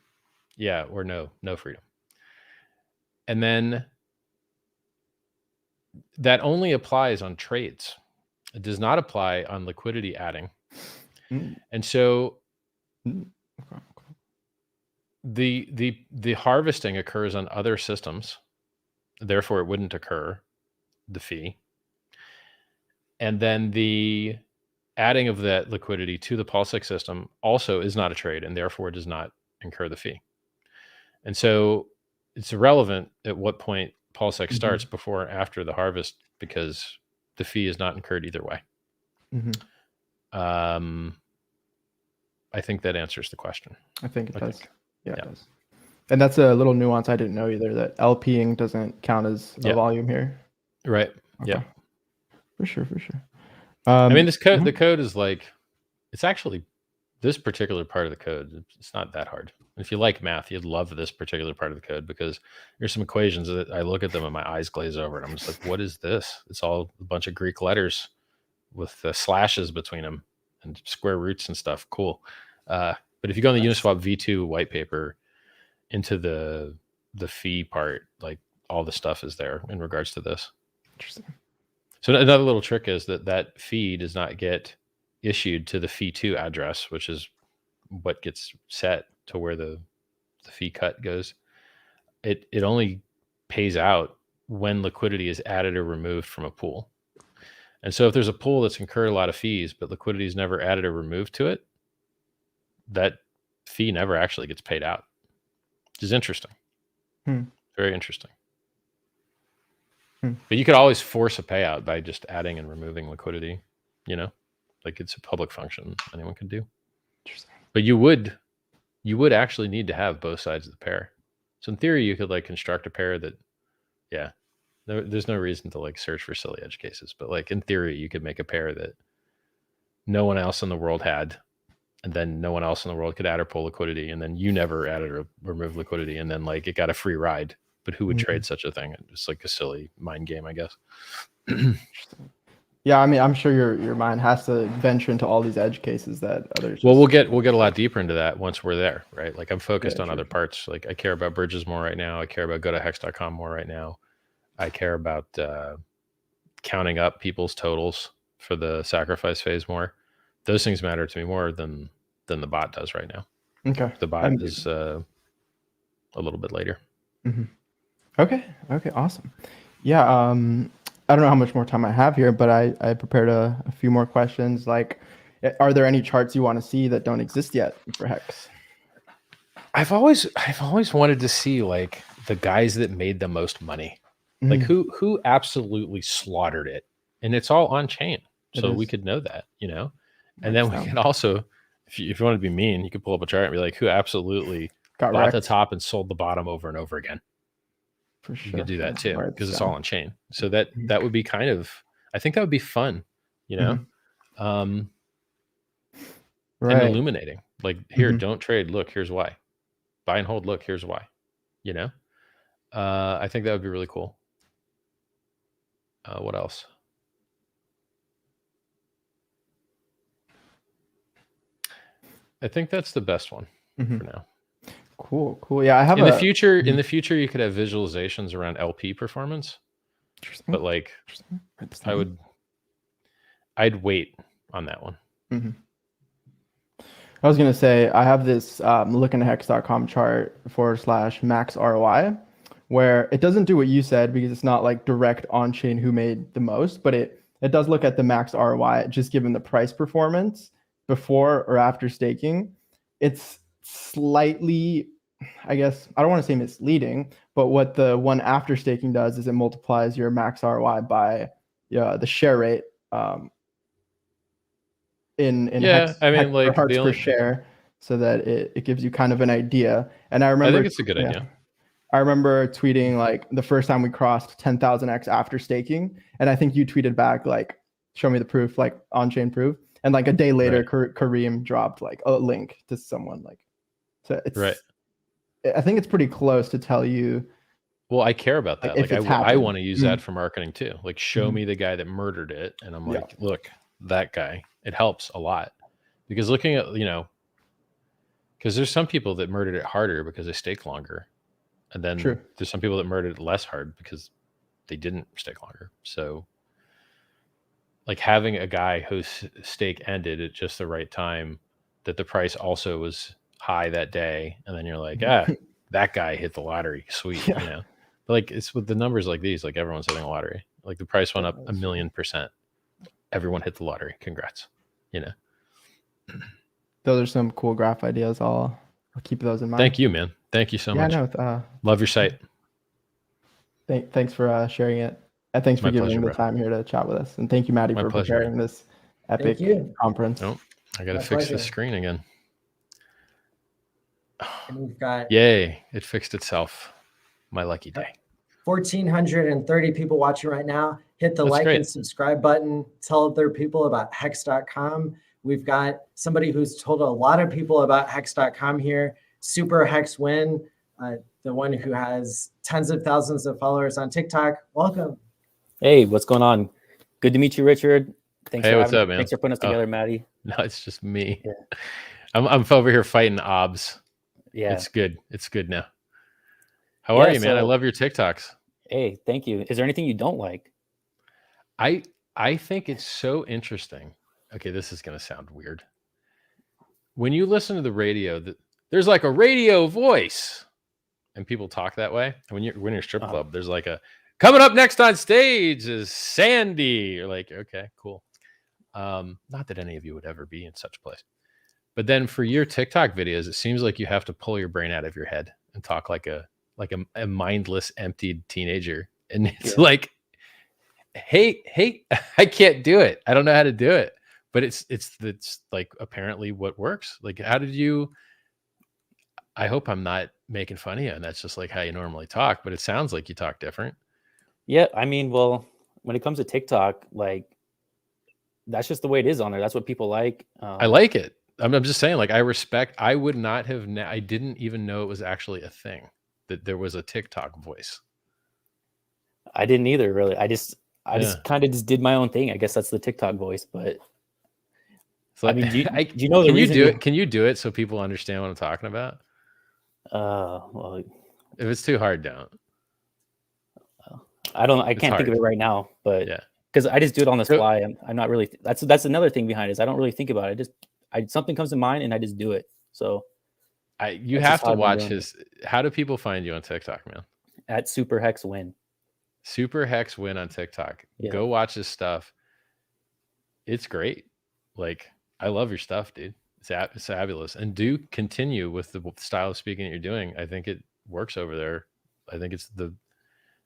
Yeah, or no freedom. And then that only applies on trades. It does not apply on liquidity adding. And so the harvesting occurs on other systems. Therefore, it wouldn't occur, the fee. And then the adding of that liquidity to the PulseX system also is not a trade, and therefore does not incur the fee. And so it's irrelevant at what point PulseX starts, before or after the harvest, because the fee is not incurred either way. I think that answers the question. I think it does. Yeah, it does. And that's a little nuance I didn't know either, that LPing doesn't count as a volume here. Right. Okay. Yeah. For sure. I mean, this code, the code is like, it's actually this particular part of the code. It's not that hard. If you like math, you'd love this particular part of the code, because there's some equations that I look at them and my eyes glaze over, and I'm just like, what is this? It's all a bunch of Greek letters with slashes between them and square roots and stuff. Cool. But if you go on the Uniswap V2 white paper into the fee part, like all the stuff is there in regards to this. Interesting. So another little trick is that fee does not get issued to the fee 2 address, which is what gets set to where the fee cut goes. It only pays out when liquidity is added or removed from a pool. And so if there's a pool that's incurred a lot of fees, but liquidity is never added or removed to it, that fee never actually gets paid out, which is interesting. Very interesting. But you could always force a payout by just adding and removing liquidity, like it's a public function anyone can do. Interesting. But you would actually need to have both sides of the pair. So in theory, you could like construct a pair that, there's no reason to like search for silly edge cases, but like in theory, you could make a pair that no one else in the world had, and then no one else in the world could add or pull liquidity, and then you never added or removed liquidity, and then like it got a free ride. But who would trade such a thing? It's like a silly mind game, I guess. Yeah, I mean, I'm sure your mind has to venture into all these edge cases that others. Well, we'll get a lot deeper into that once we're there, right? Like I'm focused on other parts. Like I care about bridges more right now. I care about go to hex.com more right now. I care about counting up people's totals for the sacrifice phase more. Those things matter to me more than the bot does right now. Okay. The bot is a little bit later. Okay, awesome. Yeah, I don't know how much more time I have here, but I prepared a few more questions. Like, are there any charts you want to see that don't exist yet for Hex? I've always wanted to see like the guys that made the most money, like who absolutely slaughtered it, and it's all on chain, so we could know that, and then we can also, if you want to be mean, you could pull up a chart and be like, who absolutely bought the top and sold the bottom over and over again. For sure. You could do that too, because it's all on chain. So that would be kind of, I think that would be fun, and Right. illuminating. Like, here, Mhm. don't trade. Look, here's why. Buy and hold. Look, here's why. You know, I think that would be really cool. What else? I think that's the best one Mhm. for now. Cool, cool. Yeah, I have In the a future. In Mhm. the future, you could have visualizations around LP performance, but like, Write this I down. would, I'd wait on that one. Mhm. I was gonna say I have this lookinthex.com chart /max ROI, where it doesn't do what you said because it's not like direct on chain who made the most, but it does look at the max ROI just given the price performance before or after staking. It's slightly, I guess I don't want to say misleading, but what the one after staking does is it multiplies your max ROI by the share rate. In Yeah, I mean, hex per like, hearts the per only, share, so that it gives you kind of an idea. And I I remember, think it's a good yeah, idea. I remember tweeting like the first time we crossed 10,000x after staking, and I think you tweeted back like, "Show me the proof," like on-chain proof. And like a day later, Karim dropped like a link to someone like, so it's Right. I think it's pretty close to tell you. Well, I care about Like, that. if Like, it's I happened. want to use that for marketing too. Like, show Mhm. me the guy that murdered it, and I'm Yeah. like, look, that guy. It helps a lot because looking at, you know, because there's some people that murdered it harder because they stake longer, and then True. there's some people that murdered it less hard because they didn't stake longer. So, like, having a guy whose stake ended at just the right time, that the price also was high that day, and then you're like, that guy hit the lottery, sweet, Yeah. you know. But like, it's with the numbers like these, like everyone's hitting a lottery. Like, the price went up 1,000,000%. Everyone hit the lottery. Congrats, you know. Those are some cool graph ideas. I'll keep those in mind. Thank you, man. Thank you so much. No, Love your site. Thanks for sharing it. And thanks for My giving pleasure, the bro. time here to chat with us. And thank you, Maddie, My for pleasure. preparing this epic you. conference. Oh, I got to My fix pleasure. the screen again. And we've got Yay, it fixed itself. My lucky day. 1,430 people watching right now. Hit the That's like great. and subscribe button. Tell other people about hex.com. We've got somebody who's told a lot of people about hex.com here, SuperHexWin, the one who has tens of thousands of followers on TikTok. Welcome. Hey, what's going on? Good to meet you, Richard. Thanks Hey, for what's having, up, man? Thanks for putting us together, Maddie. No, it's just me. Yeah. I'm over here fighting obs. Yeah. It's good. It's good now. How are you, man? I love your TikToks. Hey, thank you. Is there anything you don't like? I think it's so interesting. Okay, this is going to sound weird. When you listen to the radio, there's like a radio voice, and people talk that way. And when you're strip club, there's like a coming up next on stage is Sandy. You're like, okay, cool. Not that any of you would ever be in such a place. But then for your TikTok videos, it seems like you have to pull your brain out of your head and talk like a mindless, emptied teenager. And it's like, hey, I can't do it. I don't know how to do it. But it's like apparently what works. Like, how did you? I hope I'm not making fun of you, and that's just like how you normally talk. But it sounds like you talk different. Yeah, I mean, well, when it comes to TikTok, like that's just the way it is on there. That's what people like. I like it. I'm just saying, like, I respect. I would not have. I didn't even know it was actually a thing that there was a TikTok voice. I didn't either, really. I just kind of just did my own thing. I guess that's the TikTok voice, but. So, I mean, do you know the can reason? Can you do it so people understand what I'm talking about? Well, if it's too hard, don't. I can't think of it right now, but yeah, because I just do it on the fly. I'm not really. That's another thing behind it. Is I don't really think about it. Something comes to mind and I just do it. So, you have to watch his. How do people find you on TikTok, man? At SuperHexWin. SuperHexWin on TikTok. Yeah. Go watch his stuff. It's great. Like, I love your stuff, dude. It's fabulous. And do continue with the style of speaking that you're doing. I think it works over there. I think it's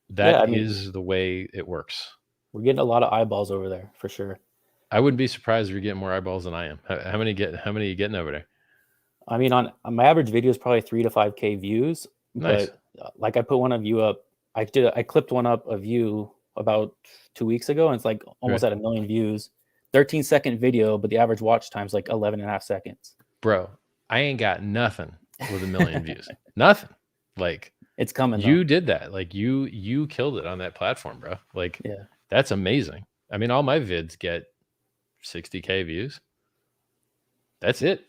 that is the way it works. We're getting a lot of eyeballs over there for sure. I wouldn't be surprised if you're getting more eyeballs than I am. How many are you getting over there? I mean, on my average video is probably 3 to 5K views. Nice. But like I put one of you up. I clipped one up of you about 2 weeks ago, and it's like almost at 1 million views. 13-second video, but the average watch time's like 11.5 seconds. Bro, I ain't got nothing with 1 million views. Nothing. Like, it's coming. You did that. Like, you killed it on that platform, bro. Like, yeah, that's amazing. I mean, all my vids get 60K views. That's it.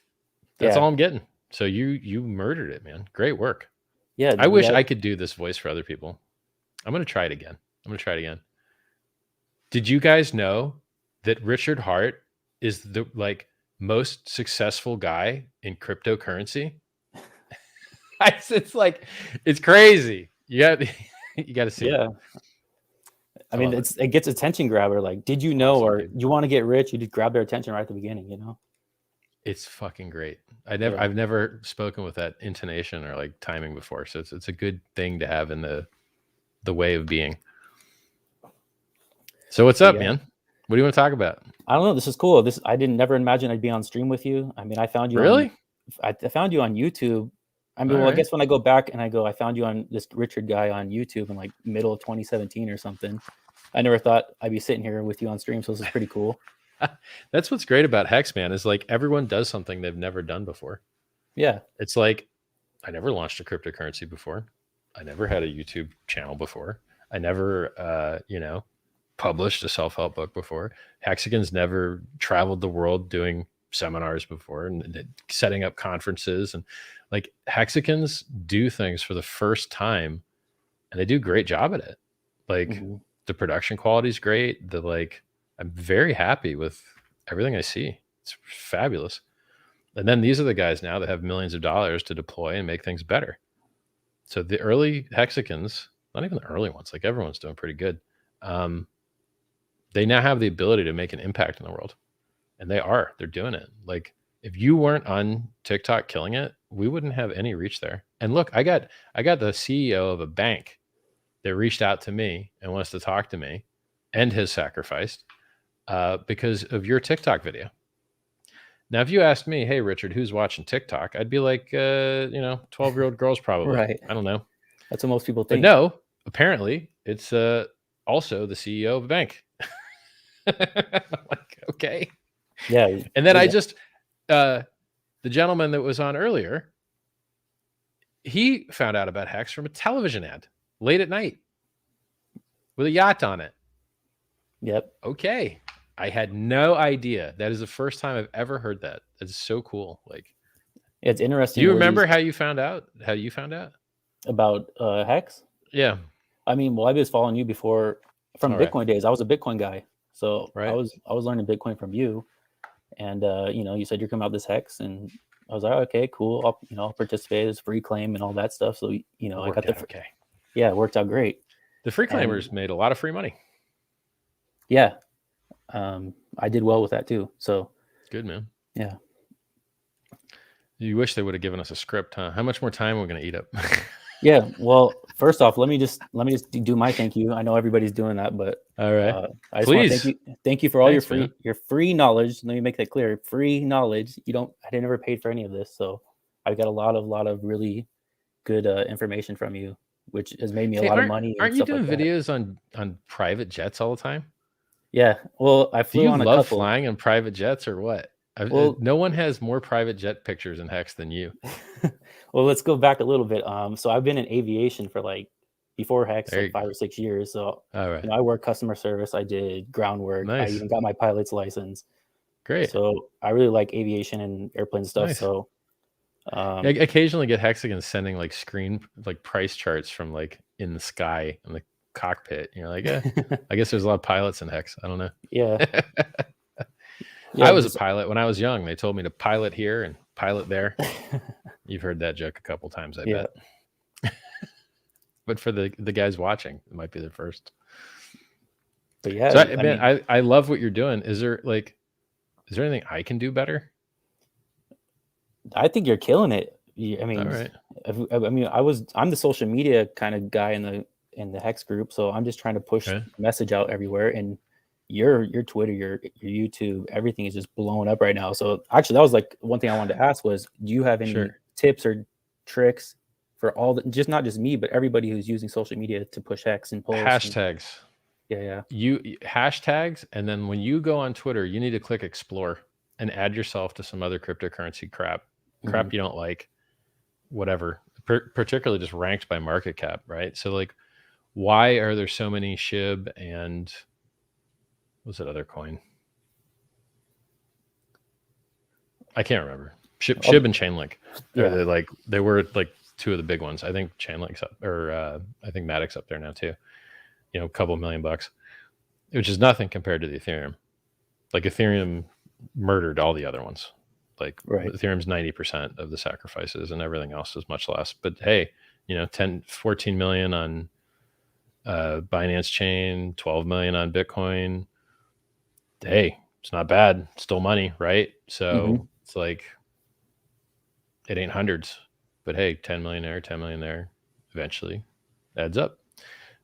That's all I'm getting. So you murdered it, man. Great work. Yeah. I wish I could do this voice for other people. I'm going to try it again. Did you guys know that Richard Hart is the most successful guy in cryptocurrency? It's crazy. You got to see it. I mean, it gets attention grabber. Like, did you know, or you want to get rich? You just grab their attention right at the beginning, you know? It's fucking great. I've never spoken with that intonation or like timing before. So it's a good thing to have in the way of being. So what's up, man? What do you want to talk about? I don't know. This is cool. I didn't never imagine I'd be on stream with you. I mean, I found you. Really? I found you on YouTube. I mean, I guess when I go back and I found you on this Richard guy on YouTube in like middle of 2017 or something. I never thought I'd be sitting here with you on stream. So this is pretty cool. That's what's great about Hex, man, is like everyone does something they've never done before. Yeah. It's like, I never launched a cryptocurrency before. I never had a YouTube channel before. I never, published a self-help book before. Hexican's never traveled the world doing seminars before and setting up conferences. And like, Hexicans do things for the first time and they do a great job at it. Like, the production quality is great. I'm very happy with everything I see. It's fabulous. And then these are the guys now that have millions of dollars to deploy and make things better. So the early Hexicans, not even the early ones, like everyone's doing pretty good. They now have the ability to make an impact in the world. And they're doing it. Like, if you weren't on TikTok killing it, we wouldn't have any reach there. And look, I got the CEO of a bank that reached out to me and wants to talk to me and has sacrificed because of your TikTok video. Now, if you asked me, hey, Richard, who's watching TikTok? I'd be like, 12-year-old girls probably. Right. I don't know. That's what most people think. But no, apparently it's also the CEO of a bank. I'm like, okay. Yeah. And then the gentleman that was on earlier, he found out about Hex from a television ad late at night with a yacht on it. Yep. Okay. I had no idea. That is the first time I've ever heard that. That's so cool. Like, it's interesting. Do you remember how you found out? About Hex? Yeah. I mean, well, I was following you before from Bitcoin days. I was a Bitcoin guy. So I was learning Bitcoin from you. And you said you're coming out this Hex, and I was like, okay, cool. I'll participate. It's free claim and all that stuff. So I got the okay. Yeah, it worked out great. The free claimers made a lot of free money. Yeah. I did well with that too. So good, man. Yeah. You wish they would have given us a script, huh? How much more time are we going to eat up? Yeah. Well, first off, let me just do my thank you. I know everybody's doing that, but all right. I just want to thank you for all your free knowledge. Let me make that clear. Free knowledge. I never paid for any of this, so I got a lot of really good information from you, which has made me a lot of money. Aren't you doing videos on private jets all the time? Yeah. Well, I flew on a couple. Do you love flying in private jets or what? No one has more private jet pictures in Hex than you. Well, let's go back a little bit. So I've been in aviation for before Hex, 5 or 6 years. So all right. I worked customer service. I did groundwork. Nice. I even got my pilot's license. Great. So I really like aviation and airplane stuff. Nice. So I occasionally get Hexicans sending price charts from in the sky in the cockpit. You're like, yeah, I guess there's a lot of pilots in Hex. I don't know. Yeah. I was a pilot when I was young. They told me to pilot here and pilot there. You've heard that joke a couple times, I bet. But for the guys watching, it might be their first. But yeah, so I love what you're doing. Is there anything I can do better? I think you're killing it. I mean, all right. I'm the social media kind of guy in the Hex group, so I'm just trying to push the message out everywhere. And your Twitter, your YouTube, everything is just blowing up right now. So actually, that was one thing I wanted to ask was, do you have any tips or tricks for not just me, but everybody who's using social media to push Hex and post? Hashtags. Yeah. You hashtags, and then when you go on Twitter, you need to click explore and add yourself to some other cryptocurrency crap you don't like, whatever, particularly just ranked by market cap, right? So like, why are there so many SHIB and what's that other coin? I can't remember. SHIB and Chainlink. Yeah. They were like two of the big ones. I think Chainlink's up, or I think Matic's up there now too. You know, a couple $1 million, which is nothing compared to the Ethereum. Like Ethereum murdered all the other ones. Like Ethereum's 90% of the sacrifices, and everything else is much less. But hey, you know, 14 million on Binance Chain, 12 million on Bitcoin. Hey, it's not bad. Still money, right? So it's like, it ain't hundreds, but hey, 10 million there, 10 million there, eventually adds up.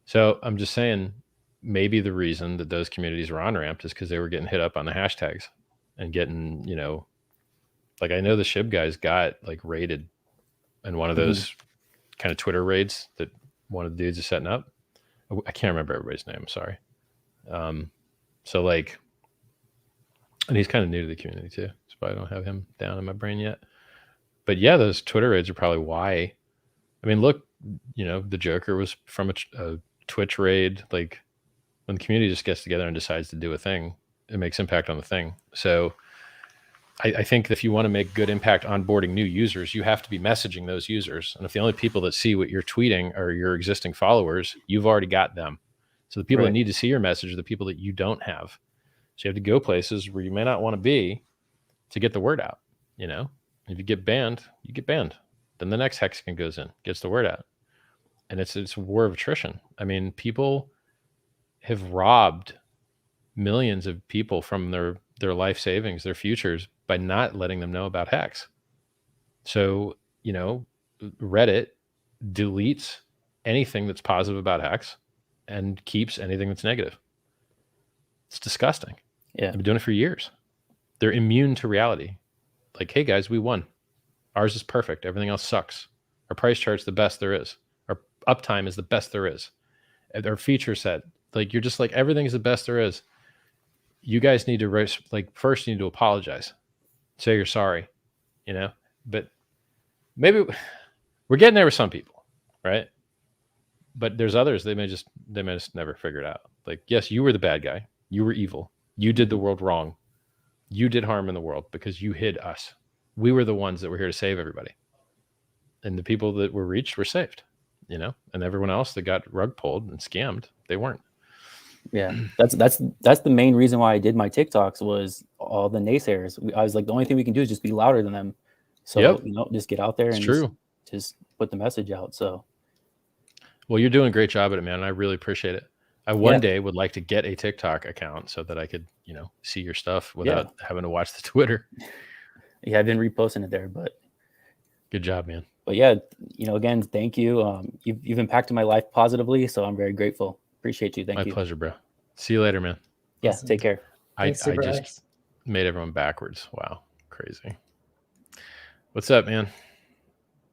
So I'm just saying, maybe the reason that those communities were on-ramped is because they were getting hit up on the hashtags and getting, you know, like I know the SHIB guys got like raided in one of those kind of Twitter raids that one of the dudes is setting up. I can't remember everybody's name. Sorry. So like, and he's kind of new to the community too. So I don't have him down in my brain yet. But yeah, those Twitter raids are probably why. I mean, look, you know, the Joker was from a Twitch raid. Like when the community just gets together and decides to do a thing, it makes impact on the thing. So I think if you want to make good impact onboarding new users, you have to be messaging those users. And if the only people that see what you're tweeting are your existing followers, you've already got them. So the people that need to see your message are the people that you don't have. So you have to go places where you may not want to be to get the word out. You know, if you get banned, you get banned. Then the next Hexican goes in, gets the word out. And it's a war of attrition. I mean, people have robbed millions of people from their life savings, their futures, by not letting them know about Hex. So, you know, Reddit deletes anything that's positive about Hex and keeps anything that's negative. It's disgusting. Yeah. I've been doing it for years. They're immune to reality. Like, hey guys, we won. Ours is perfect. Everything else sucks. Our price chart's the best there is. Our uptime is the best there is. Our feature set, like, you're just like, everything is the best there is. You guys need to first you need to apologize. Say you're sorry, you know, but maybe we're getting there with some people, right? But there's others, they may just never figure it out. Like, yes, you were the bad guy. You were evil. You did the world wrong. You did harm in the world because you hid us. We were the ones that were here to save everybody. And the people that were reached were saved, you know, and everyone else that got rug pulled and scammed, they weren't. Yeah, that's the main reason why I did my TikToks, was all the naysayers. I was like, the only thing we can do is just be louder than them. So, you know, just get out there and just put the message out. So, well, you're doing a great job at it, man. I really appreciate it. I one day would like to get a TikTok account so that I could, you know, see your stuff without having to watch the Twitter. Yeah, I've been reposting it there, but good job, man. But yeah, you know, again, thank you. You've impacted my life positively, so I'm very grateful. Appreciate you. Thank you. My pleasure, bro. See you later, man. Yeah, take care. I just made everyone backwards. Wow, crazy. What's up, man?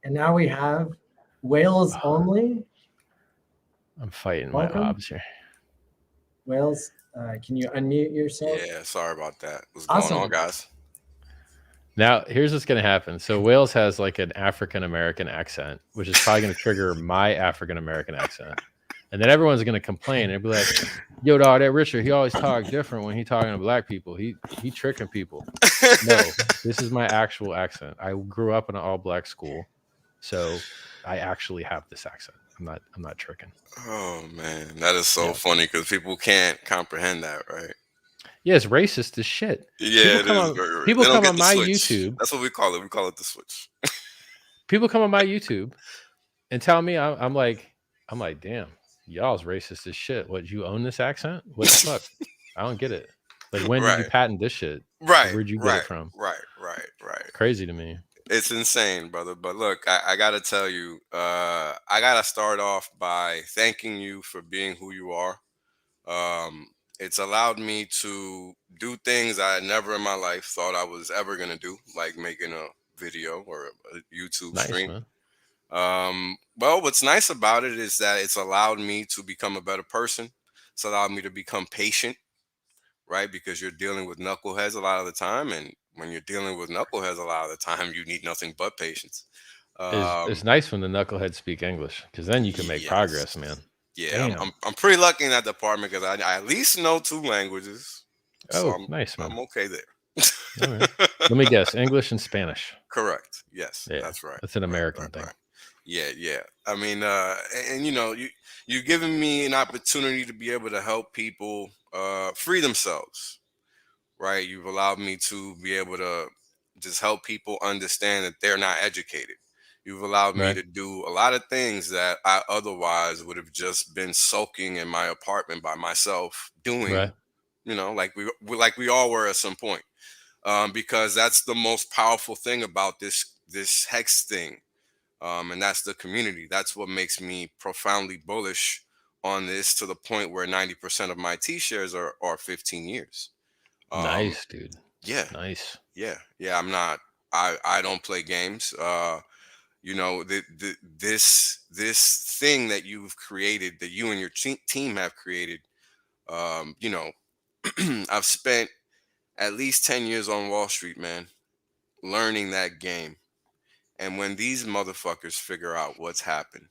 And now we have WhalesOnly. I'm fighting my obs here. Whales, can you unmute yourself? Yeah, sorry about that. What's going on, guys? Now, here's what's going to happen. So Whales has like an African-American accent, which is probably going to trigger my African-American accent. And then everyone's going to complain and be like, yo, dog, that Richard, he always talk different when he talking to black people. He tricking people. No, this is my actual accent. I grew up in an all-black school, so I actually have this accent. I'm not tricking. Oh, man. That is so funny because people can't comprehend that, right? Yeah, it's racist as shit. Yeah, people come on my YouTube. That's what we call it. We call it the switch. People come on my YouTube and tell me, I'm like, damn, y'all's racist as shit. What, you own this accent? What the fuck? I don't get it. Like, when did you patent this shit? Right. Where'd you get it from? Right. Crazy to me. It's insane, brother. But look, I got to tell you, I got to start off by thanking you for being who you are. It's allowed me to do things I never in my life thought I was ever going to do, like making a video or a YouTube stream. Man. Well, what's nice about it is that it's allowed me to become a better person, It's allowed me to become patient, right? Because you're dealing with knuckleheads a lot of the time, and when you're dealing with knuckleheads a lot of the time, you need nothing but patience. It's nice when the knuckleheads speak English, because then you can make progress, man. Yeah, Damn. I'm pretty lucky in that department because I at least know 2 languages. So Oh, nice, man. I'm okay there. All right. Let me guess, English and Spanish. Correct. Yes, Yeah, that's right. That's an American thing. Yeah. I mean, and you know, you're giving me an opportunity to be able to help people free themselves, right? You've allowed me to be able to just help people understand that they're not educated. You've allowed me Right. to do a lot of things that I otherwise would have just been sulking in my apartment by myself doing, Right. you know, like we all were at some point. Because that's the most powerful thing about this hex thing. And that's the community. That's what makes me profoundly bullish on this, to the point where 90% of my T-shares are 15 years. Nice, dude. Yeah. Nice. Yeah. I'm not, I don't play games. You know, this thing that you've created, that you and your team have created, you know, I've spent at least 10 years on Wall Street, man, learning that game. And when these motherfuckers figure out what's happened,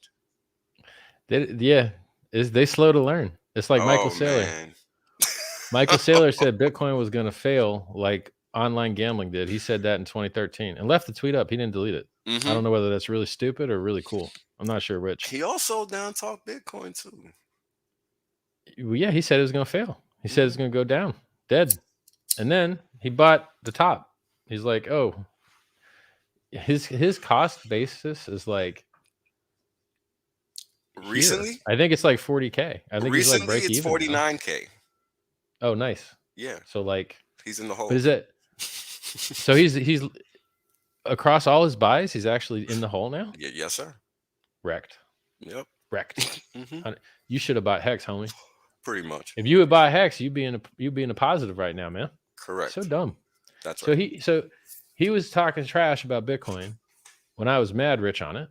they slow to learn. It's like Michael Saylor. man. Michael Saylor said Bitcoin was going to fail like online gambling did. He said that in 2013 and left the tweet up. He didn't delete it. I don't know whether that's really stupid or really cool. I'm not sure which. He also down talked Bitcoin too. Well, yeah, he said it was going to fail. He said it's going to go down, dead. And then he bought the top. He's like, oh, his cost basis is like recently. Here. I think it's like 40K. I think recently he's like break it's even. 49K. Oh, nice. Yeah. So like he's in the hole. But is it? So he's across all his buys. He's actually in the hole now. Yeah. Yes, sir. Wrecked. Yep. Wrecked. You should have bought Hex, homie. Pretty much. If you would buy Hex, you'd be in a positive right now, man. Correct. So dumb. That's right. So he was talking trash about Bitcoin when I was mad rich on it.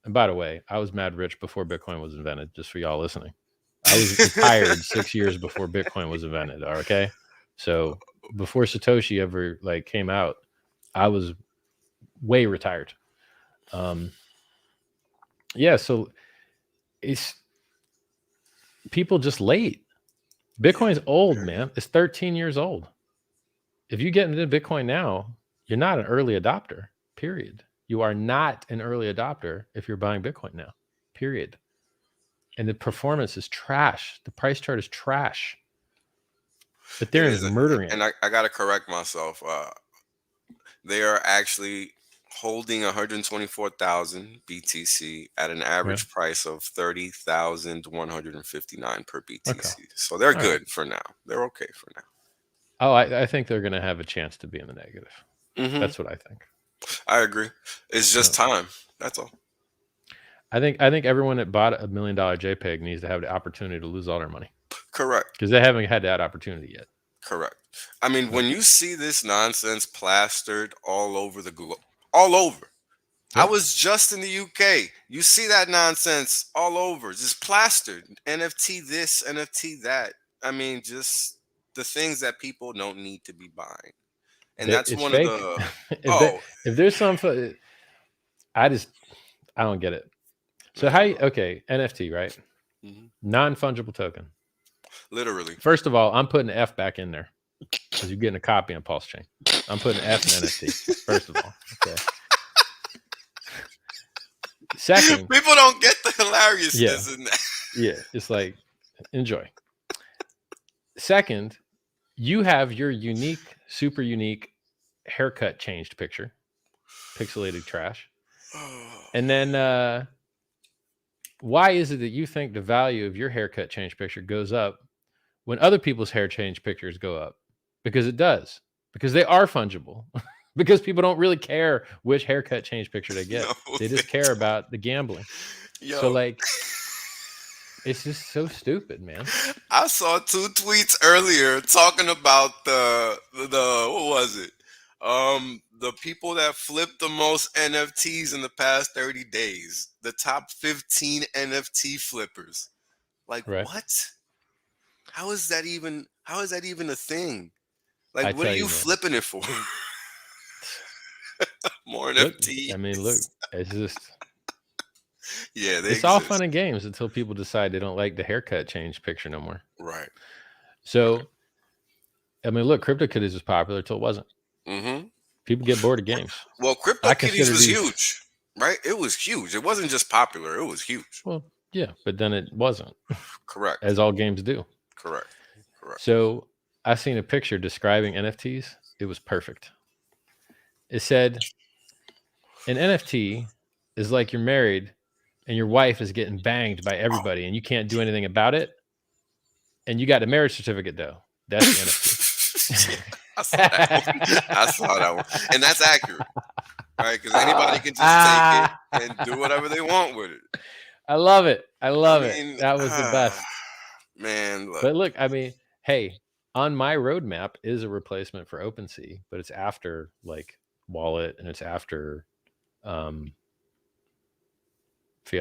And by the way, I was mad rich before Bitcoin was invented, just for y'all listening. I was retired 6 years before Bitcoin was invented. Okay. So before Satoshi ever like came out, I was way retired. Yeah. So it's people just late. Bitcoin's old, man. It's 13 years old. If you get into Bitcoin now, you're not an early adopter, period. You are not an early adopter if you're buying Bitcoin now, period. And the performance is trash. The price chart is trash. Ethereum is murdering it. And I got to correct myself. They are actually holding 124,000 BTC at an average price of 30,159 per BTC. Okay. So they're All good right. for now. They're okay for now. Oh, I think they're going to have a chance to be in the negative. That's what I think. I agree. It's just time. That's all. I think everyone that bought $1 million JPEG needs to have the opportunity to lose all their money. Correct. Because they haven't had that opportunity yet. Correct. I mean, when you see this nonsense plastered all over the globe, all over. I was just in the UK. You see that nonsense all over, just plastered. NFT this, NFT that. I mean, just the things that people don't need to be buying. And that's It's one fake. of the if there's some, I don't get it. So NFT, right? Non-fungible token. Literally. First of all, I'm putting F back in there because you're getting a copy on Pulse Chain. I'm putting F in NFT. First of all, okay. Second, people don't get the hilariousness in that. Yeah, it's like enjoy. Second, you have your unique, super unique haircut changed picture, pixelated trash, and then why is it that you think the value of your haircut change picture goes up when other people's hair change pictures go up? Because it does. Because they are fungible. Because people don't really care which haircut change picture they get. They just care about the gambling. So like, it's just so stupid, man. I saw 2 tweets earlier talking about the what was it? The people that flipped the most NFTs in the past 30 days. The top 15 NFT flippers. Like what? How is that even a thing? Like, I what are tell you you, man. flipping it for? More Look, NFTs. I mean, look, it's just Yeah, they it's all exist. fun and games until people decide they don't like the haircut change picture no more. Right. So, I mean, look, CryptoKitties was popular until it wasn't. Mm-hmm. People get bored of games. Well, I CryptoKitties consider was these- huge, right? It was huge. It wasn't just popular. It was huge. Well, yeah, but then it wasn't. Correct. As all games do. Correct. Correct. So I seen a picture describing NFTs. It was perfect. It said, an NFT is like you're married and your wife is getting banged by everybody and you can't do anything about it. And you got a marriage certificate though. That's the NFT. I saw that one. I saw that one. And that's accurate. Right? Because anybody can just take it and do whatever they want with it. I love it. I love it. That was the best. Man, look. But look, I mean, hey, on my roadmap is a replacement for OpenSea, but it's after like Wallet and it's after fiat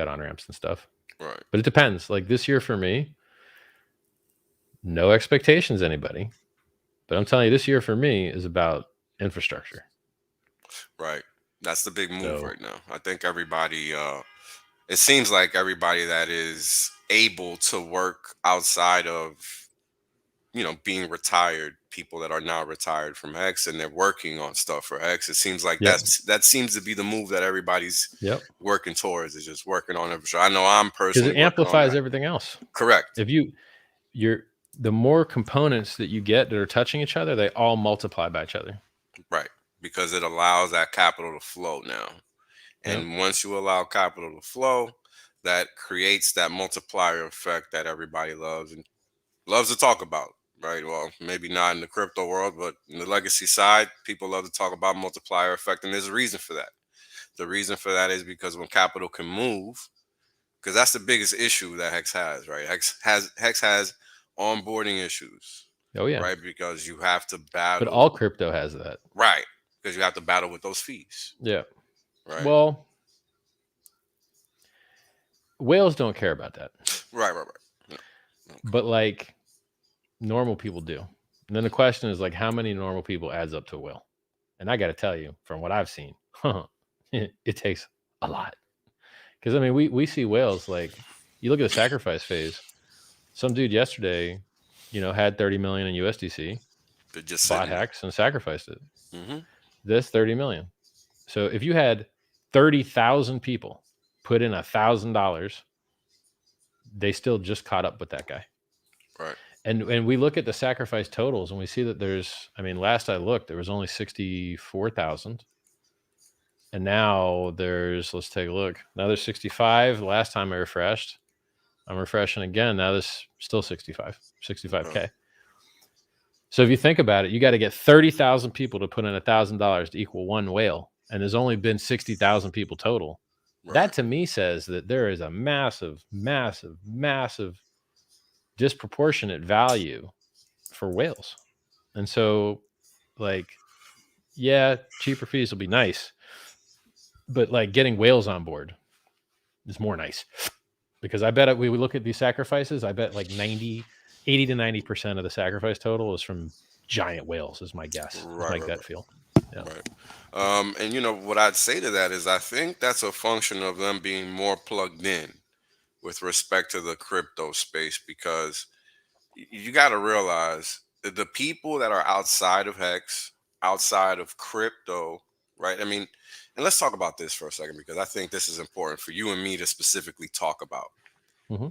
on-ramps and stuff. Right. But it depends. Like this year for me, no expectations, anybody. But I'm telling you, this year for me is about infrastructure. Right. That's the big move right now. I think everybody, it seems like everybody that is able to work outside of, being retired, people that are now retired from Hex and they're working on stuff for Hex. It seems like that seems to be the move that everybody's working towards, is just working on infrastructure. I know I'm personally because it amplifies everything else. Correct. If the more components that you get that are touching each other, they all multiply by each other. Right. Because it allows that capital to flow now. And once you allow capital to flow, that creates that multiplier effect that everybody loves and loves to talk about. Right. Well, maybe not in the crypto world, but in the legacy side, people love to talk about multiplier effect. And there's a reason for that. The reason for that is because when capital can move, because that's the biggest issue that Hex has, right? Hex has onboarding issues. Oh yeah. Right. Because you have to battle. But all crypto has that. Right. Because you have to battle with those fees. Yeah. Right. Well, whales don't care about that. Right. No. But like normal people do. And then the question is like, how many normal people adds up to a whale? And I got to tell you, from what I've seen, it takes a lot. Because I mean, we see whales, like you look at the sacrifice phase. Some dude yesterday, had 30 million in USDC, just bought Hex and sacrificed it. Mm-hmm. This 30 million. So if you had 30,000 people put in $1,000, they still just caught up with that guy. Right. And we look at the sacrifice totals and we see that last I looked, there was only 64,000. And now let's take a look. Now there's 65. The last time I refreshed, I'm refreshing again. Now there's still 65K. So if you think about it, you got to get 30,000 people to put in $1,000 to equal one whale. And there's only been 60,000 people total. Right. That to me says that there is a massive, massive, massive disproportionate value for whales. And so like, yeah, cheaper fees will be nice, but like getting whales on board is more nice, because I bet we would look at these sacrifices. I bet like 80 to 90% of the sacrifice total is from giant whales is my guess. Right, my gut feel. Yeah. Right. And what I'd say to that is I think that's a function of them being more plugged in with respect to the crypto space, because you got to realize that the people that are outside of Hex, outside of crypto, right? I mean, and let's talk about this for a second, because I think this is important for you and me to specifically talk about. Mm-hmm.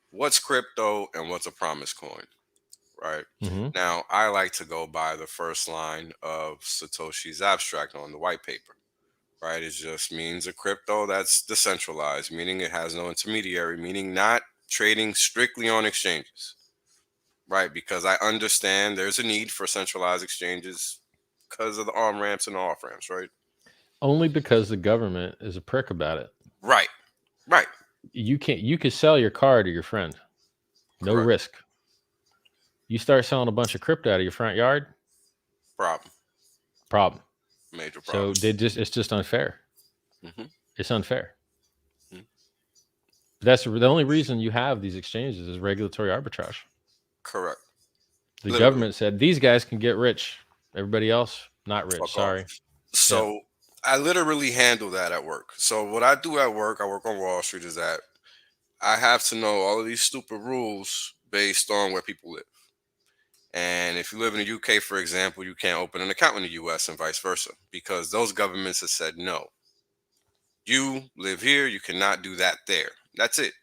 What's crypto and what's a promise coin, right? Mm-hmm. Now, I like to go by the first line of Satoshi's abstract on the white paper, right? It just means a crypto that's decentralized, meaning it has no intermediary, meaning not trading strictly on exchanges, right? Because I understand there's a need for centralized exchanges because of the on ramps and off ramps, right? Only because the government is a prick about it. Right. You could sell your car to your friend. No Correct. Risk. You start selling a bunch of crypto out of your front yard. Problem. Major problem. So it's just unfair. Mm-hmm. It's unfair. Mm-hmm. That's the only reason you have these exchanges is regulatory arbitrage. Correct. The Literally. government said these guys can get rich. Everybody else not rich. Fuck Sorry. off. So I literally handle that at work. So what I do at work, I work on Wall Street, is that I have to know all of these stupid rules based on where people live. And if you live in the UK, for example, you can't open an account in the US and vice versa, because those governments have said, no, you live here, you cannot do that there. That's it.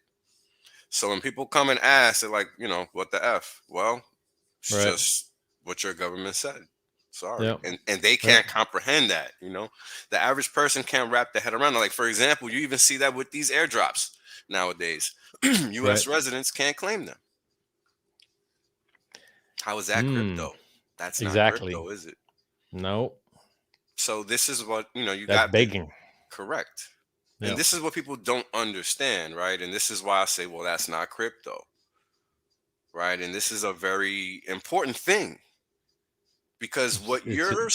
So when people come and ask, they're like, you know, what the F? Well, it's just what your government said. Sorry. Yep. And they can't comprehend that, you know. The average person can't wrap their head around it. Like, for example, you even see that with these airdrops nowadays. US residents can't claim them. How is that crypto? That's not crypto, is it? No. So this is what, you know, That's begging. Correct. Yeah. And this is what people don't understand, right? And this is why I say, well, that's not crypto, right? And this is a very important thing, because what you're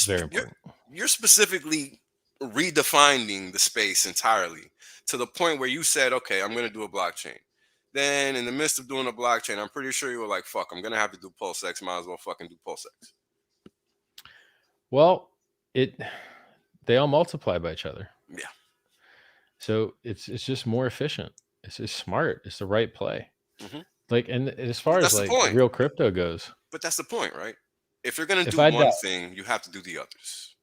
specifically redefining the space entirely to the point where you said, okay, I'm going to do a blockchain. Then in the midst of doing a blockchain, I'm pretty sure you were like, fuck, I'm going to have to do PulseX. Might as well fucking do PulseX. Well, they all multiply by each other. Yeah. So it's just more efficient. It's just smart. It's the right play. Mm-hmm. Like, and as far as like real crypto goes. But that's the point, right? If you're going to do one thing, you have to do the others.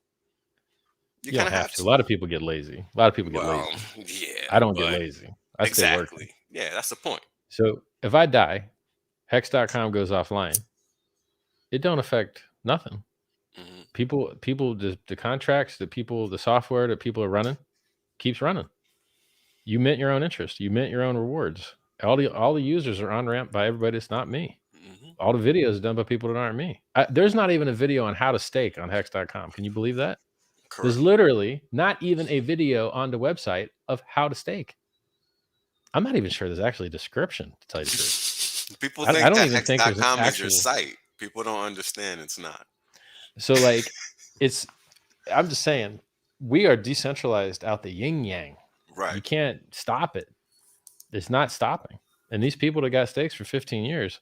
You kind of have to. A lot of people get lazy. A lot of people get lazy. Yeah. I don't get lazy. I stay working. Yeah, that's the point. So if I die, Hex.com goes offline. It don't affect nothing. Mm-hmm. People, the contracts, the software that people are running keeps running. You mint your own interest. You mint your own rewards. All the users are on-ramped by everybody that's not me. Mm-hmm. All the videos done by people that aren't me. There's not even a video on how to stake on Hex.com. Can you believe that? Correct. There's literally not even a video on the website of how to stake. I'm not even sure there's actually a description, to tell you the truth. People think that Hex.com is your site. People don't understand it's not. So like, I'm just saying, we are decentralized out the yin yang. Right. You can't stop it. It's not stopping. And these people that got stakes for 15 years,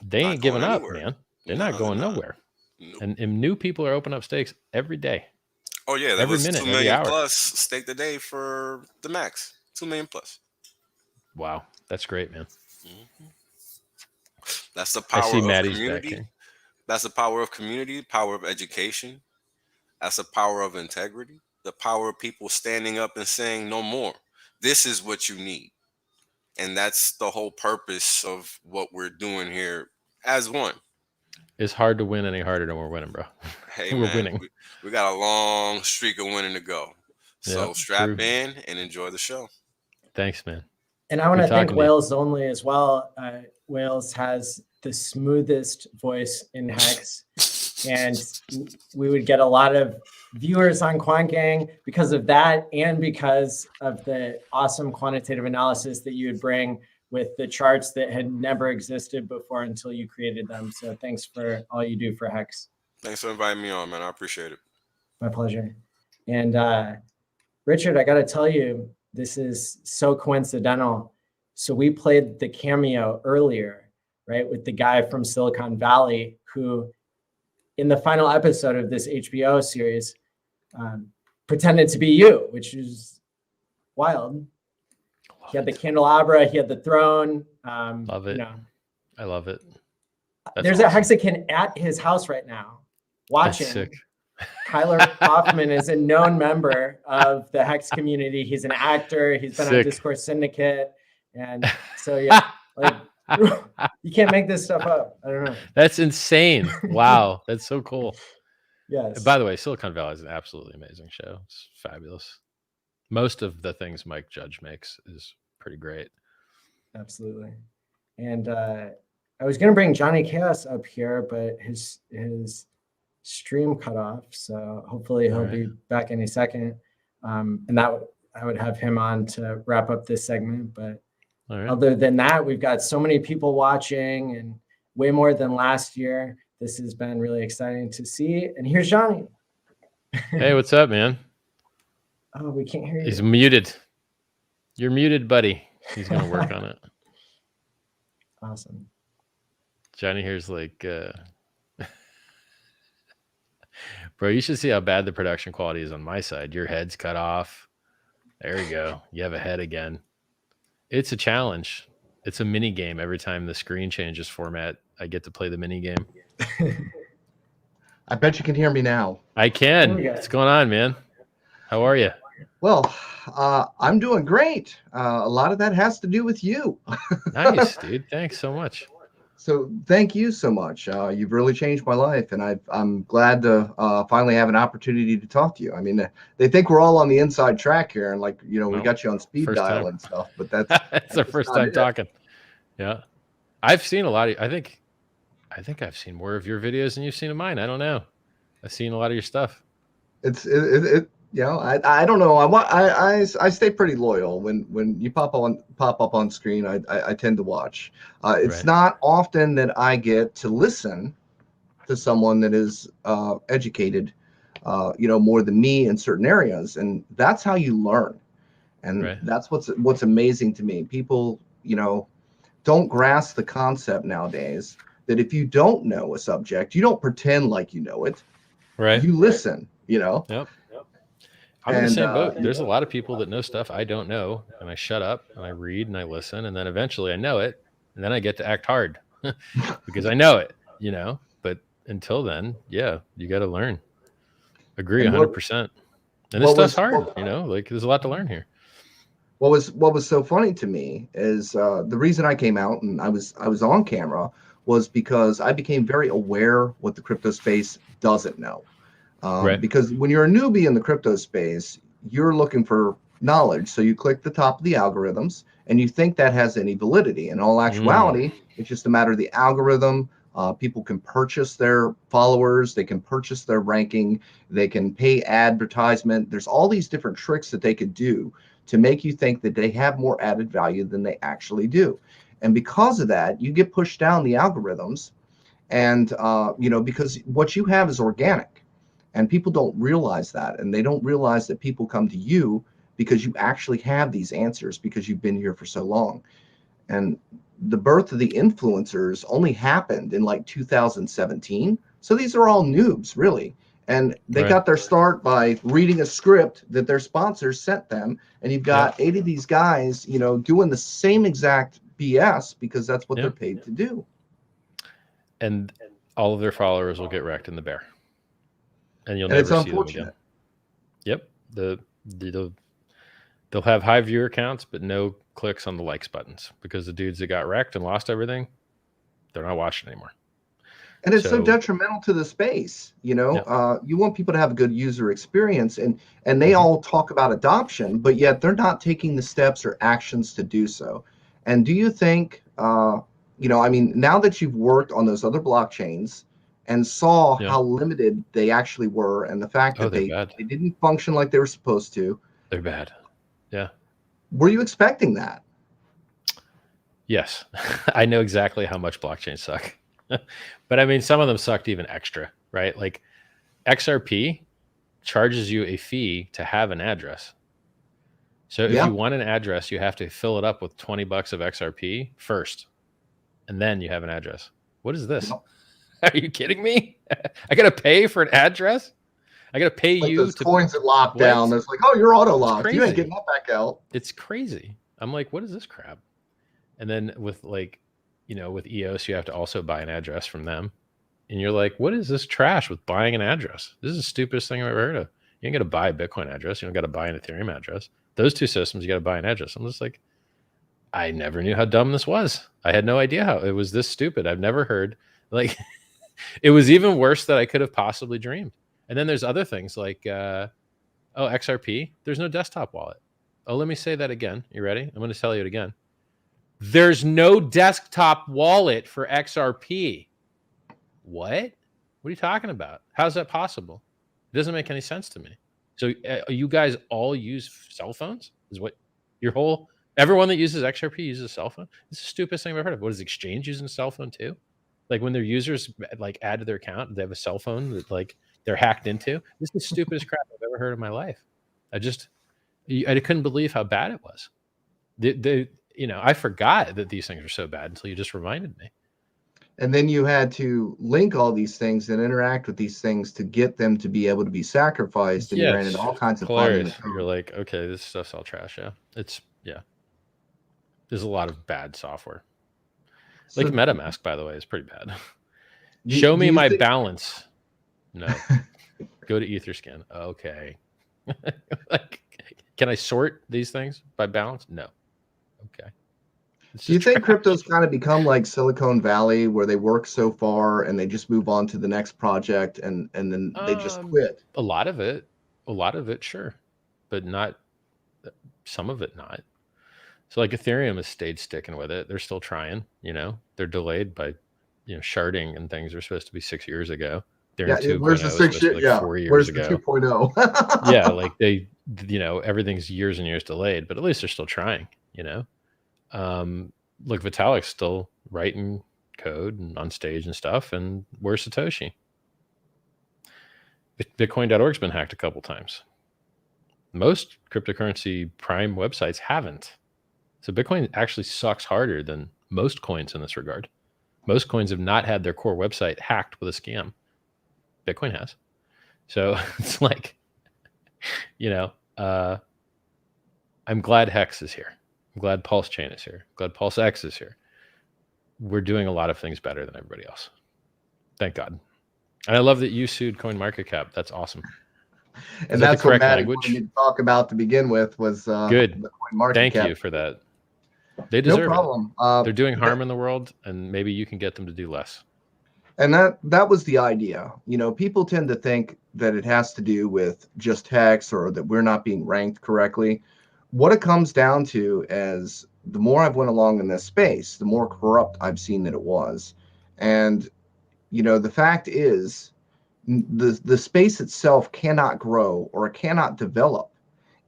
they ain't giving up, man. They're not going nowhere. Nope. And new people are opening up stakes every day. Oh yeah, there was 2 million plus staked a day for the max. 2 million plus. Wow, that's great, man. Mm-hmm. That's the power of Maddie's community. That's the power of community, power of education. That's the power of integrity. The power of people standing up and saying no more. This is what you need. And that's the whole purpose of what we're doing here as one. It's hard to win any harder than we're winning, bro. Hey, we're winning. We got a long streak of winning to go. So strap in and enjoy the show. Thanks, man. And I want to thank WhalesOnly as well. Whales has the smoothest voice in Hex. And we would get a lot of viewers on Quant Gang because of that, and because of the awesome quantitative analysis that you would bring with the charts that had never existed before until you created them. So thanks for all you do for Hex. Thanks for inviting me on, man. I appreciate it. My pleasure. And Richard, I got to tell you, this is so coincidental. So we played the Cameo earlier, right, with the guy from Silicon Valley who, in the final episode of this HBO series, pretended to be you, which is wild. He had the candelabra, he had the throne. Love it. I love it. There's a Hexican at his house right now watching. That's sick. Kyler Hoffman is a known member of the Hex community. He's an actor. He's been on Discourse Syndicate. And so, yeah, like, you can't make this stuff up. I don't know. That's insane. Wow. That's so cool. Yes. By the way, Silicon Valley is an absolutely amazing show. It's fabulous. Most of the things Mike Judge makes is pretty great. Absolutely. And I was going to bring Johnny Chaos up here, but his stream cut off. So hopefully he'll be back any second. And I would have him on to wrap up this segment. But other than that, we've got so many people watching and way more than last year. This has been really exciting to see. And here's Johnny. Hey, what's up, man? Oh, we can't hear you. He's muted. You're muted, buddy. He's going to work on it. Awesome. Johnny here's like, bro, you should see how bad the production quality is on my side. Your head's cut off. There you go. You have a head again. It's a challenge. It's a mini game. Every time the screen changes format, I get to play the mini game. I bet you can hear me now. I can. What's going on, man? How are you? Well, I'm doing great. A lot of that has to do with you. Nice, dude. Thanks so much. So thank you so much. You've really changed my life, and I'm glad to finally have an opportunity to talk to you. I mean, they think we're all on the inside track here, and like, you know, we got you on speed dial and stuff, but that's that's the first time talking. Yeah, I've seen a lot of. I think I've seen more of your videos than you've seen of mine. I don't know. I've seen a lot of your stuff. It you know, I don't know. I stay pretty loyal when you pop up on screen. I tend to watch. It's not often that I get to listen to someone that is educated, you know, more than me in certain areas, and that's how you learn. And that's what's amazing to me. People, you know, don't grasp the concept nowadays that if you don't know a subject, you don't pretend like you know it. Right. You listen. You know. Yep. I'm in the same boat. There's a lot of people that know stuff I don't know, and I shut up and I read and I listen, and then eventually I know it, and then I get to act hard because I know it, you know. But until then, yeah, you got to learn. Agree 100%. And this stuff's hard, you know. Like there's a lot to learn here. What was so funny to me is the reason I came out and I was on camera was because I became very aware what the crypto space doesn't know. Because when you're a newbie in the crypto space, you're looking for knowledge. So you click the top of the algorithms and you think that has any validity. In all actuality, it's just a matter of the algorithm. People can purchase their followers. They can purchase their ranking. They can pay advertisement. There's all these different tricks that they could do to make you think that they have more added value than they actually do. And because of that, you get pushed down the algorithms. And, you know, because what you have is organic. And people don't realize that, and they don't realize that people come to you because you actually have these answers because you've been here for so long. And the birth of the influencers only happened in like 2017. So these are all noobs, really. And they got their start by reading a script that their sponsors sent them. And you've got 8 of these guys, you know, doing the same exact BS because that's what they're paid to do. And all of their followers will get wrecked in the bear. And you'll never see them again. Yep. They'll have high viewer counts, but no clicks on the likes buttons because the dudes that got wrecked and lost everything, they're not watching anymore. And it's so detrimental to the space. You know, you want people to have a good user experience, and they all talk about adoption, but yet they're not taking the steps or actions to do so. And do you think, you know, I mean, now that you've worked on those other blockchains and saw how limited they actually were, and the fact that they didn't function like they were supposed to. They're bad. Yeah. Were you expecting that? Yes. I know exactly how much blockchains suck. But I mean, some of them sucked even extra, right? Like XRP charges you a fee to have an address. So if you want an address, you have to fill it up with $20 of XRP first, and then you have an address. What is this? Are you kidding me? I got to pay for an address? I got to pay like you those to coins that lock down. It's like, oh, you're auto locked. You ain't getting that back out. It's crazy. I'm like, what is this crap? And then with like, you know, with EOS, you have to also buy an address from them. And you're like, what is this trash with buying an address? This is the stupidest thing I've ever heard of. You ain't got to buy a Bitcoin address. You don't got to buy an Ethereum address. Those two systems, you got to buy an address. I'm just like, I never knew how dumb this was. I had no idea how it was this stupid. I've never heard like it was even worse than I could have possibly dreamed. And then there's other things like, XRP, there's no desktop wallet. Oh, let me say that again. You ready? I'm going to tell you it again. There's no desktop wallet for XRP. What? What are you talking about? How's that possible? It doesn't make any sense to me. So you guys all use cell phones? Is what everyone that uses XRP uses a cell phone? It's the stupidest thing I've ever heard of. What is Exchange using a cell phone too? Like when their users like add to their account, they have a cell phone that like they're hacked into. This is the stupidest crap I've ever heard in my life. I couldn't believe how bad it was. You know, I forgot that these things were so bad until you just reminded me. And then you had to link all these things and interact with these things to get them to be able to be sacrificed. And you ran into all kinds of fun in the code. You're like, okay, this stuff's all trash. Yeah. There's a lot of bad software. Like MetaMask, by the way, is pretty bad. Show me my balance. No. Go to Etherscan. Okay. Like, can I sort these things by balance? No. Okay. Do you think crypto's kind of become like Silicon Valley, where they work so far and they just move on to the next project and then they just quit? A lot of it, sure, but not some of it. Not. So like Ethereum has stayed sticking with it. They're still trying. They're delayed by sharding and things are supposed to be 6 years ago. Yeah, where's the 6 years? Like yeah, 4 years where's ago. the 2.0? Yeah, like they, everything's years and years delayed, but at least they're still trying. Look, Vitalik's still writing code and on stage and stuff. And where's Satoshi? Bitcoin.org's been hacked a couple times. Most cryptocurrency prime websites haven't. So Bitcoin actually sucks harder than most coins in this regard. Most coins have not had their core website hacked with a scam. Bitcoin has. So it's like, I'm glad Hex is here. I'm glad Pulse Chain is here. I'm glad PulseX is here. We're doing a lot of things better than everybody else. Thank God. And I love that you sued CoinMarketCap. That's awesome. And that's what Matt wanted me to talk about to begin with was good. The CoinMarketCap. Thank you for that. They deserve no problem. They're doing harm in the world, and maybe you can get them to do less. And that was the idea. People tend to think that it has to do with just Hex or that we're not being ranked correctly. What it comes down to is the more I've went along in this space, the more corrupt I've seen that it was. And, the fact is the space itself cannot grow or cannot develop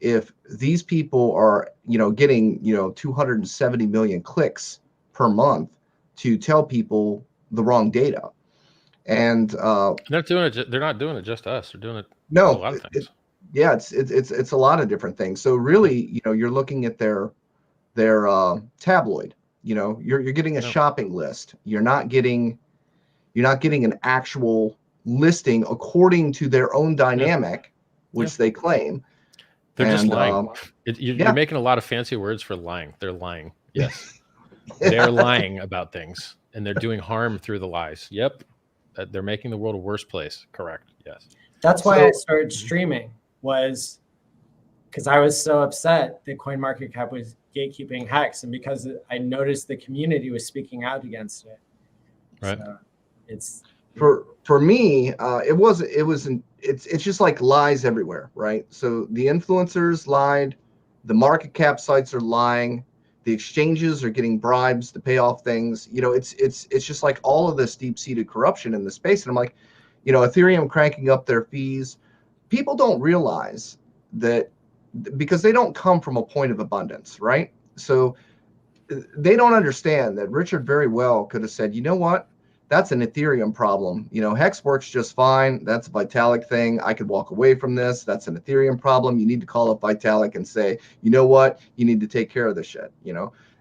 if these people are, getting, 270 million clicks per month to tell people the wrong data. And they're not doing it just us. They're doing it a no, lot of things. It's a lot of different things. So really, you're looking at their tabloid. You're getting a shopping list. You're not getting an actual listing according to their own dynamic, which they claim. They're just lying. You're making a lot of fancy words for lying. They're lying. Yes. They're lying about things, and they're doing harm through the lies. Yep. They're making the world a worse place. Correct. Yes. That's why I started streaming, was because I was so upset that CoinMarketCap was gatekeeping Hex, and because I noticed the community was speaking out against it. Right. So it's for me, it's just like lies everywhere, right? So the influencers lied, the market cap sites are lying, the exchanges are getting bribes to pay off things. It's just like all of this deep-seated corruption in the space. And I'm like, Ethereum cranking up their fees. People don't realize that because they don't come from a point of abundance, right? So they don't understand that Richard very well could have said, you know what? That's an Ethereum problem. Hex works just fine. That's a Vitalik thing. I could walk away from this. That's an Ethereum problem. You need to call up Vitalik and say, you know what? You need to take care of this shit.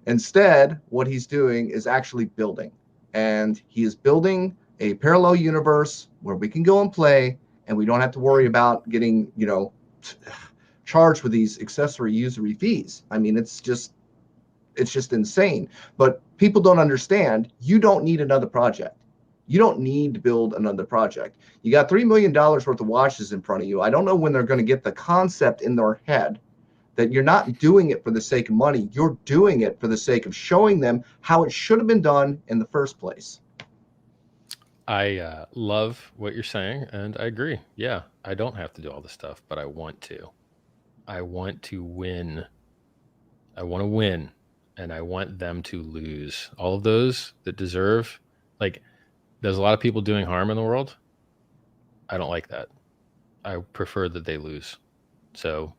Instead, what he's doing is actually building. And he is building a parallel universe where we can go and play, and we don't have to worry about getting, charged with these accessory usury fees. I mean, it's just insane. But people don't understand, you don't need another project. You don't need to build another project. You got $3 million worth of watches in front of you. I don't know when they're going to get the concept in their head that you're not doing it for the sake of money. You're doing it for the sake of showing them how it should have been done in the first place. I love what you're saying, and I agree. Yeah, I don't have to do all this stuff, but I want to. I want to win. I want to win, and I want them to lose. All of those that deserve, there's a lot of people doing harm in the world. I don't like that. I prefer that they lose. So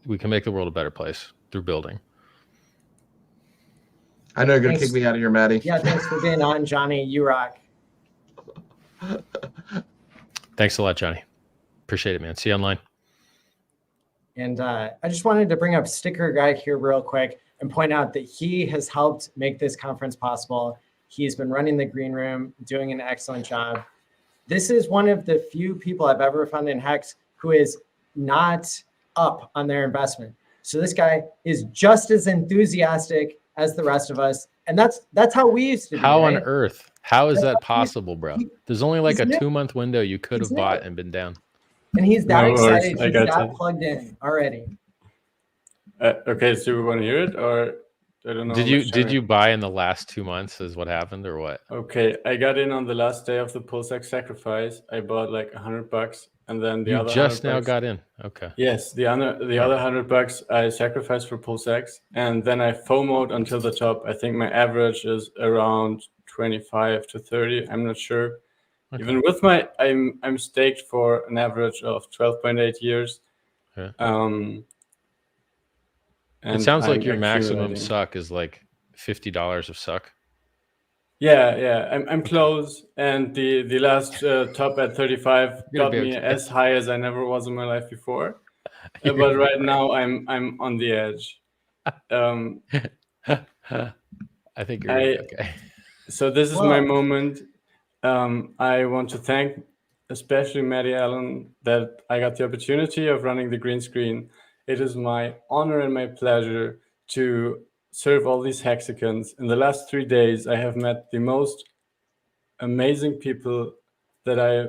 we can make the world a better place through building. I know you're going to kick me out of here, Maddie. Yeah, thanks for being on, Johnny. You rock. Thanks a lot, Johnny. Appreciate it, man. See you online. And I just wanted to bring up Sticker Guy here real quick and point out that he has helped make this conference possible. He's been running the green room, doing an excellent job. This is one of the few people I've ever found in Hex who is not up on their investment. So this guy is just as enthusiastic as the rest of us. And that's how we used to be. How on right? earth? How is that possible, bro? There's only like a He's new. 2-month window you could have He's bought new. and been down. And he's that No worries, excited. I He's got that it. plugged in already. Okay, so you want to hear it, or I don't know. Did you buy in the last 2 months? Is what happened, or what? Okay, I got in on the last day of the PulseX sacrifice. I bought like $100, and then the You other just $100 now got in. Okay. Yes, the other $100 I sacrificed for PulseX, and then I FOMO'd until the top. I think my average is around 25 to 30. I'm not sure. Okay. Even with my, I'm staked for an average of 12.8 years. Okay. And it sounds like I'm your maximum accumulating. suck is like $50 of suck. Yeah, I'm close, and the last top at 35 got be me okay. as high as I never was in my life before. But right now I'm on the edge. I think you're gonna be okay. So this is my moment. I want to thank especially Maddie ALLin that I got the opportunity of running the green screen. It is my honor and my pleasure to serve all these Hexicans. In the last 3 days, I have met the most amazing people that I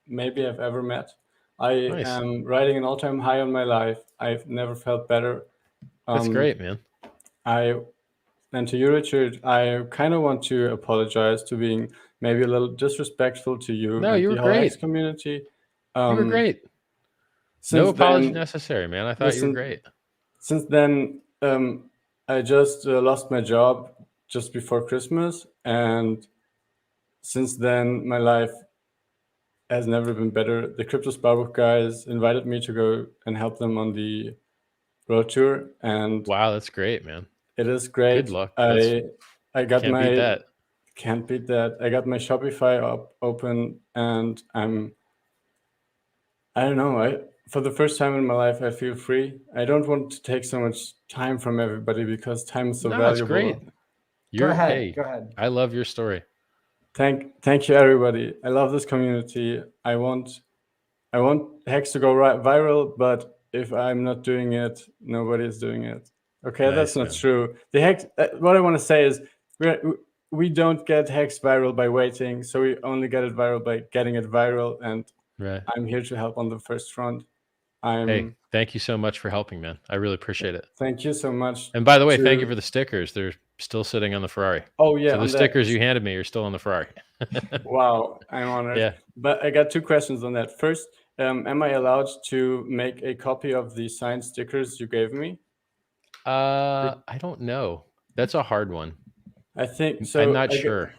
maybe have ever met. I Nice. am riding an all-time high on my life. I've never felt better. That's great, man. And to you, Richard, I kind of want to apologize to being maybe a little disrespectful to you. No, and you the were whole great. Hex community. You were great. No apology necessary, man. I thought you were great. Since then, I just lost my job just before Christmas, and since then, my life has never been better. The Kryptosparbuch guys invited me to go and help them on the road tour, and wow, that's great, man. It is great. Good luck. I got can't my beat that. Can't beat that. I got my Shopify open, and I don't know. For the first time in my life, I feel free. I don't want to take so much time from everybody because time is so valuable. It's great. Go ahead. Hey, Go ahead. I love your story. Thank you, everybody. I love this community. I want Hex to go viral, but if I'm not doing it, nobody is doing it. Okay, Nice, that's not man. true. The Hex. What I want to say is, we don't get Hex viral by waiting, so we only get it viral by getting it viral. And Right. I'm here to help on the first front. Hey, thank you so much for helping, man. I really appreciate it. Thank you so much. And by the way, thank you for the stickers. They're still sitting on the Ferrari. Oh, yeah, So the on that. stickers you handed me are still on the Ferrari. Wow, I'm honored. Yeah. But I got 2 questions on that. First, am I allowed to make a copy of the signed stickers you gave me? I don't know. That's a hard one. I think so. I'm not sure.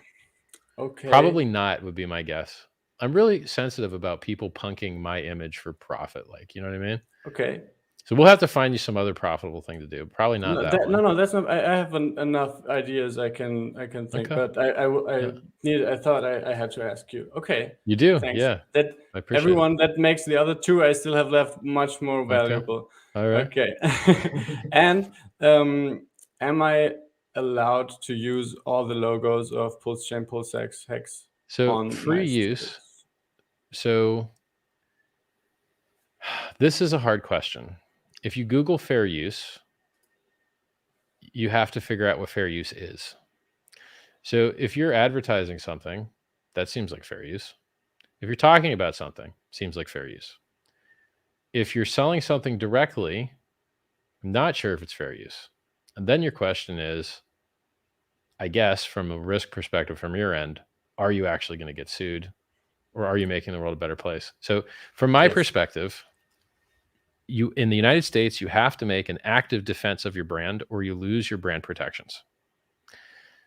Okay. Probably not would be my guess. I'm really sensitive about people punking my image for profit. Like, you know what I mean? Okay. So we'll have to find you some other profitable thing to do. Probably not No, that one. no, that's not. I have enough ideas I can think, Okay. but I thought I had to ask you. Okay. You do, Thanks. yeah. That I appreciate everyone that makes the other 2 I still have left much more valuable. All right. Okay. And am I allowed to use all the logos of PulseChain, PulseX, Hex? So on free my use. So this is a hard question. If you Google fair use, you have to figure out what fair use is. So if you're advertising something, that seems like fair use. If you're talking about something, seems like fair use. If you're selling something directly, I'm not sure if it's fair use. And then your question is, I guess from a risk perspective from your end, are you actually going to get sued? Or are you making the world a better place? So from my perspective, you in the United States, you have to make an active defense of your brand or you lose your brand protections.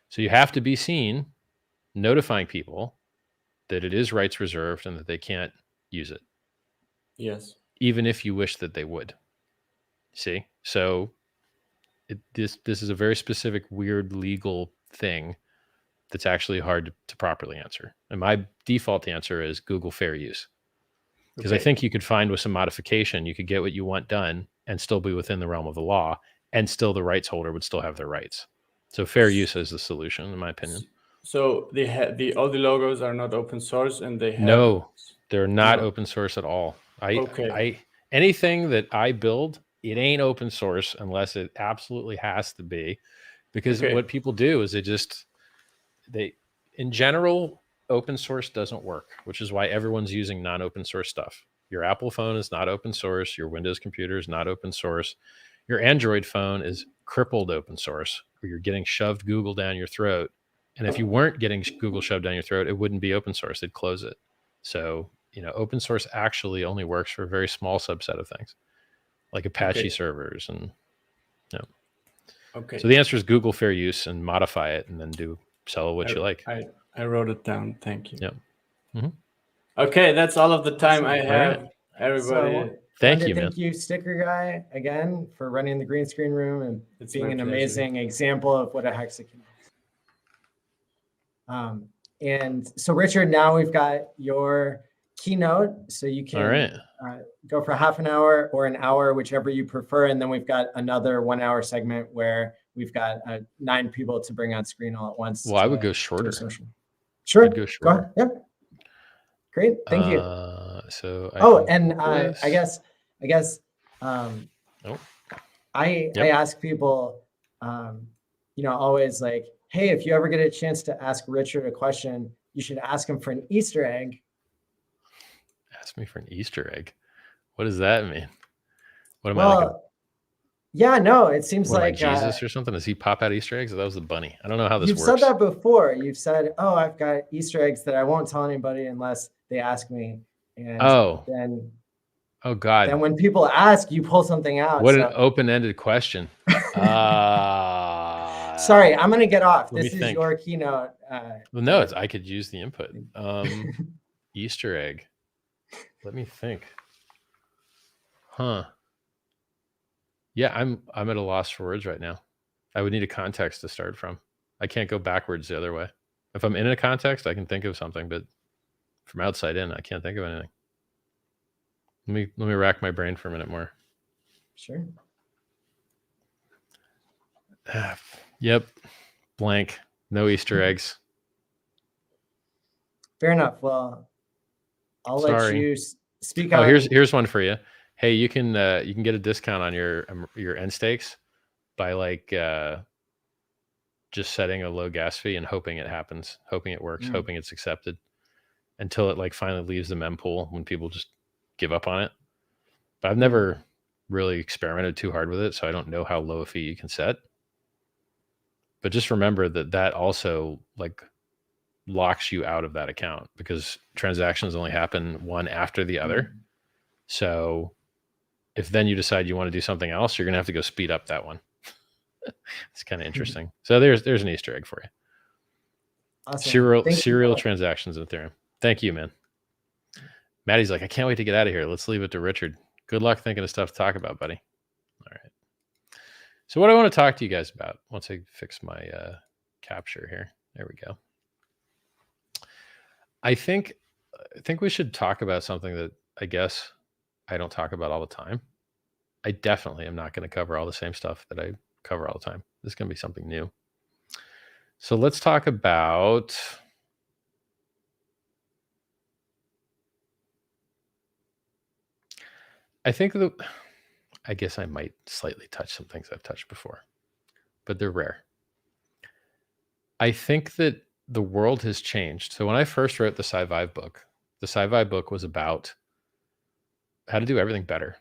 So you have to be seen notifying people that it is rights reserved and that they can't use it. Yes. Even if you wish that they would. See? So this is a very specific, weird legal thing that's actually hard to properly answer. And my default answer is Google fair use. Because I think you could find with some modification, you could get what you want done and still be within the realm of the law, and still the rights holder would still have their rights. So fair use is the solution, in my opinion. So all the logos are not open source, and they have No, they're not No. open source at all. Okay. Anything that I build, it ain't open source unless it absolutely has to be, because Okay. what people do is in general, open source doesn't work, which is why everyone's using non-open source stuff. Your Apple phone is not open source. Your Windows computer is not open source. Your Android phone is crippled open source, where you're getting shoved Google down your throat. And if you weren't getting Google shoved down your throat, it wouldn't be open source. They'd close it. So, open source actually only works for a very small subset of things, like Apache servers and Okay. So the answer is Google fair use and modify it and then sell what you like. I wrote it down. Thank you. Yep. Mm-hmm. Okay, that's all of the time I All have. right. Everybody. Thank you, man. Thank you, Sticker Guy, again for running the green screen room and being my an pleasure. amazing example of what a Hexican is. And so, Richard, now we've got your keynote, so you can All right. go for half an hour or an hour, whichever you prefer. And then we've got another 1 hour segment where we've got 9 people to bring on screen all at once. Well, I would go shorter. Sure. I'd go shorter. Yep. Great. Thank you. So I guess I ask people, always like, hey, if you ever get a chance to ask Richard a question, you should ask him for an Easter egg. Ask me for an Easter egg. What does that mean? What am Well, I like? Yeah, no, it seems What, like Jesus or something? Does he pop out Easter eggs? That was the bunny. I don't know how this you've works. said that before. You've said, "Oh, I've got Easter eggs that I won't tell anybody unless they ask me." And then, oh God. Then when people ask, you pull something out. What so. an open-ended question. Sorry, I'm gonna get off. Let me This is think. your keynote. Well, no, I could use the input. Easter egg. Let me think. Huh. Yeah, I'm at a loss for words right now. I would need a context to start from. I can't go backwards the other way. If I'm in a context, I can think of something, but from outside in, I can't think of anything. Let me rack my brain for a minute more. Sure. Yep. Blank. No Easter eggs. Fair enough. Well, I'll let you speak Oh, on. here's one for you. Hey, you can get a discount on your end stakes by just setting a low gas fee and hoping it happens, hoping it works, hoping it's accepted until it finally leaves the mempool when people just give up on it. But I've never really experimented too hard with it, so I don't know how low a fee you can set. But just remember that also locks you out of that account because transactions only happen one after the other. So if then you decide you want to do something else, you're going to have to go speed up that one. It's kind of interesting. So there's an Easter egg for you. Awesome. Serial transactions in Ethereum. Thank you, man. Maddie's like, I can't wait to get out of here. Let's leave it to Richard. Good luck thinking of stuff to talk about, buddy. All right. So what I want to talk to you guys about once I fix my capture here. There we go. I think we should talk about something that I guess I don't talk about all the time. I definitely am not going to cover all the same stuff that I cover all the time. This is going to be something new. So let's talk about I guess I might slightly touch some things I've touched before, but they're rare. I think that the world has changed. So when I first wrote the Sci-Vive book was about how to do everything better.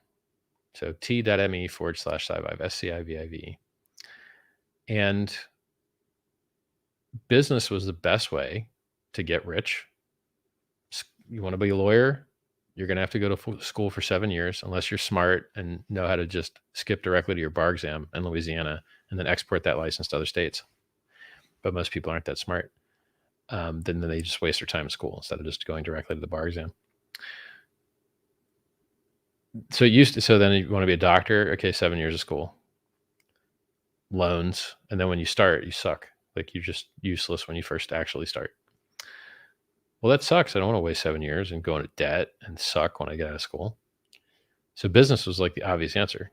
So t.me/Scivive, SCIVIVE. And business was the best way to get rich. You want to be a lawyer? You're going to have to go to school for 7 years, unless you're smart and know how to just skip directly to your bar exam in Louisiana and then export that license to other states. But most people aren't that smart. Then they just waste their time in school instead of just going directly to the bar exam. So then you want to be a doctor. Okay, 7 years of school. Loans. And then when you start, you suck. You're just useless when you first actually start. Well, that sucks. I don't want to waste 7 years and go into debt and suck when I get out of school. So business was the obvious answer.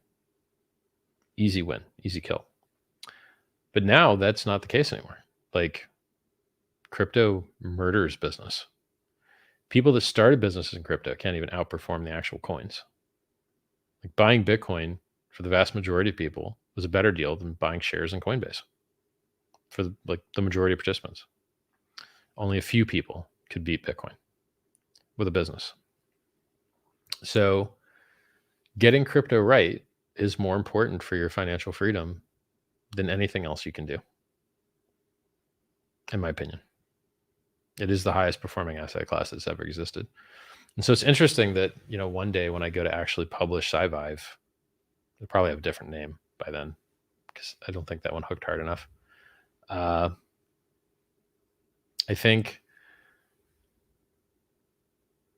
Easy win, easy kill. But now that's not the case anymore. crypto murders business. People that started businesses in crypto can't even outperform the actual coins. Like buying Bitcoin for the vast majority of people was a better deal than buying shares in Coinbase for the majority of participants. Only a few people could beat Bitcoin with a business. So getting crypto right is more important for your financial freedom than anything else you can do, in my opinion. It is the highest performing asset class that's ever existed. And so it's interesting that, one day when I go to actually publish SciVive, it'll probably have a different name by then, because I don't think that one hooked hard enough. I think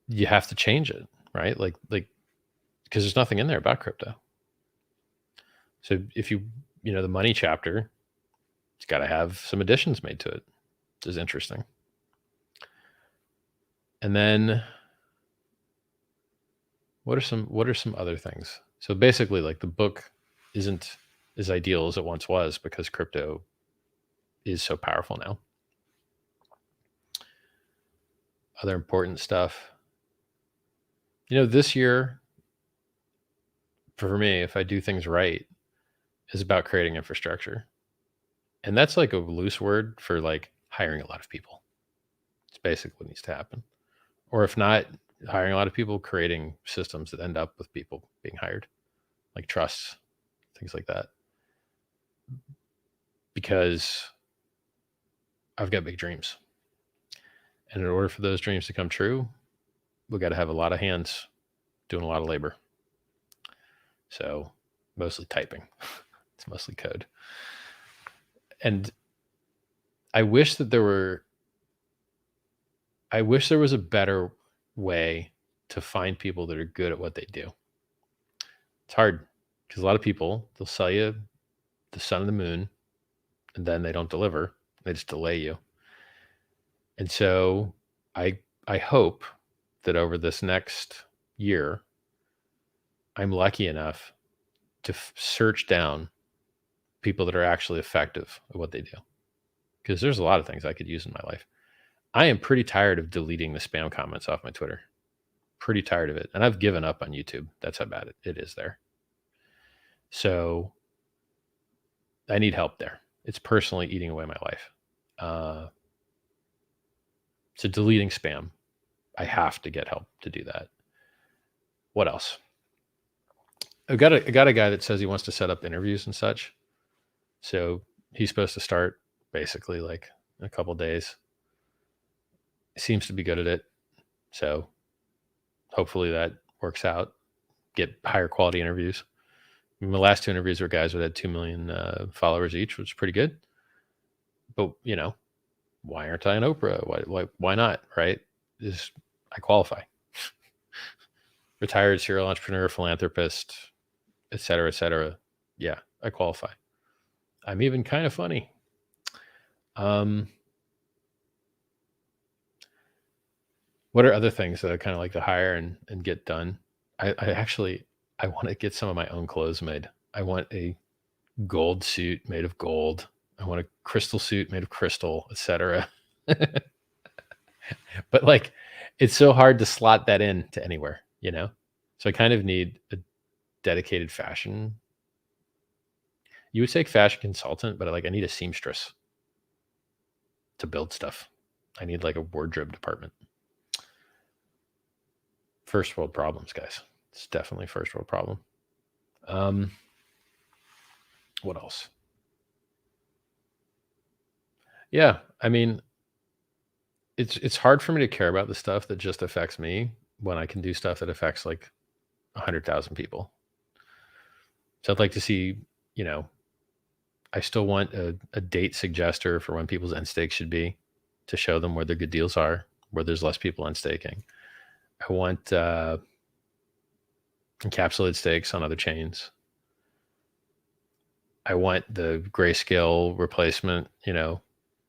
you have to change it, right? Like, because there's nothing in there about crypto. So if the money chapter, it's got to have some additions made to it. This is interesting. And then what are some other things? So basically, like, the book isn't as ideal as it once was because crypto is so powerful now. Other important stuff. This year, for me, if I do things right, is about creating infrastructure. And that's like a loose word for like hiring a lot of people. It's basically what needs to happen. Or if not hiring a lot of people, creating systems that end up with people being hired, like trusts, things like that. Because I've got big dreams. And in order for those dreams to come true, we got to have a lot of hands doing a lot of labor. So mostly typing. It's mostly code. And I wish there was a better way to find people that are good at what they do. It's hard because a lot of people, they'll sell you the sun and the moon, and then they don't deliver. They just delay you. And so I hope that over this next year, I'm lucky enough to search down people that are actually effective at what they do. Because there's a lot of things I could use in my life. I am pretty tired of deleting the spam comments off my Twitter. Pretty tired of it. And I've given up on YouTube. That's how bad it is there. So I need help there. It's personally eating away my life. So deleting spam, I have to get help to do that. What else? I got a guy that says he wants to set up interviews and such. So he's supposed to start basically like in a couple days. He seems to be good at it. So hopefully that works out. Get higher quality interviews. My last 2 interviews were guys that had 2 million followers each, which is pretty good. But, why aren't I on Oprah? Why not, right? I qualify. Retired serial entrepreneur, philanthropist, et cetera, et cetera. Yeah, I qualify. I'm even kind of funny. What are other things that I kind of like to hire and get done? I want to get some of my own clothes made. I want a gold suit made of gold. I want a crystal suit made of crystal, etc. But like, it's so hard to slot that in to anywhere, So I kind of need a dedicated fashion. You would say fashion consultant, but I need a seamstress to build stuff. I need like a wardrobe department. First world problems, guys. It's definitely first world problem. What else? Yeah, I mean, it's hard for me to care about the stuff that just affects me when I can do stuff that affects like 100,000 people. So I'd like to see, I still want a date suggester for when people's end stakes should be to show them where the good deals are, where there's less people end staking. I want encapsulated stakes on other chains. I want the grayscale replacement,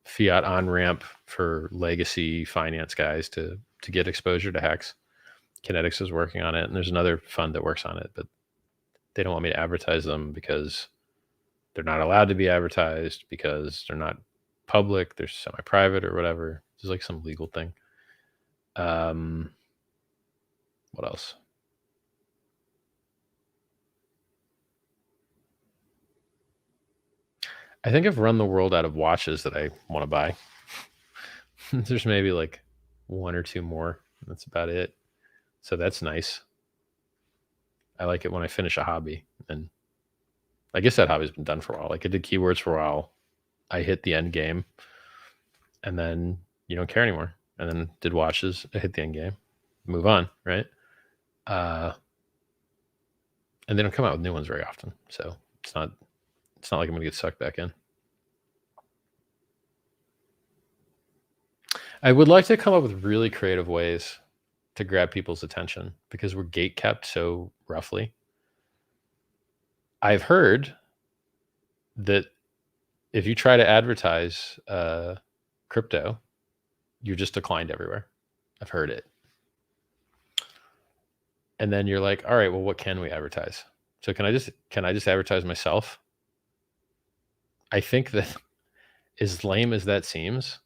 fiat on-ramp for legacy finance guys to get exposure to Hex. Kinetics is working on it, and there's another fund that works on it, but they don't want me to advertise them because they're not allowed to be advertised because they're not public, there's semi-private or whatever. There's like some legal thing. What else? I think I've run the world out of watches that I want to buy. There's maybe like 1 or 2 more. That's about it. So that's nice. I like it when I finish a hobby. And I guess that hobby's been done for a while. Like I did keywords for a while. I hit the end game. And then you don't care anymore. And then did watches. I hit the end game. Move on, right? And they don't come out with new ones very often. So it's not like I'm going to get sucked back in. I would like to come up with really creative ways to grab people's attention because we're gate kept so roughly. I've heard that if you try to advertise crypto, you're just declined everywhere. I've heard it. And then you're like, all right, well, what can we advertise? So can I just advertise myself? I think that as lame as that seems,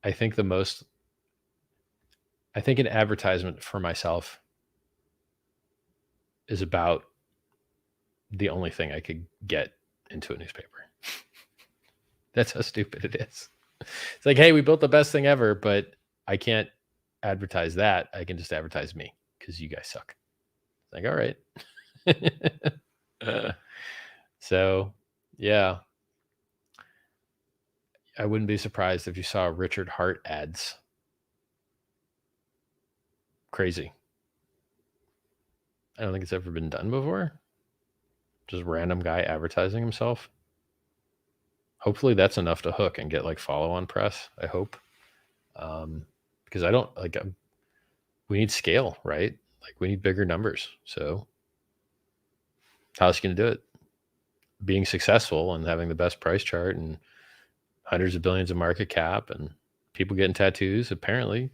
I think an advertisement for myself is about the only thing I could get into a newspaper. That's how stupid it is. It's like, hey, we built the best thing ever, but I can't advertise that. I can just advertise me because you guys suck. It's like, all right. So, yeah. I wouldn't be surprised if you saw Richard Hart ads. Crazy. I don't think it's ever been done before. Just random guy advertising himself. Hopefully that's enough to hook and get like follow-on press. I hope. Because I don't like, we need scale, right? Like we need bigger numbers. So how's he going to do it? Being successful and having the best price chart and hundreds of billions of market cap and people getting tattoos, apparently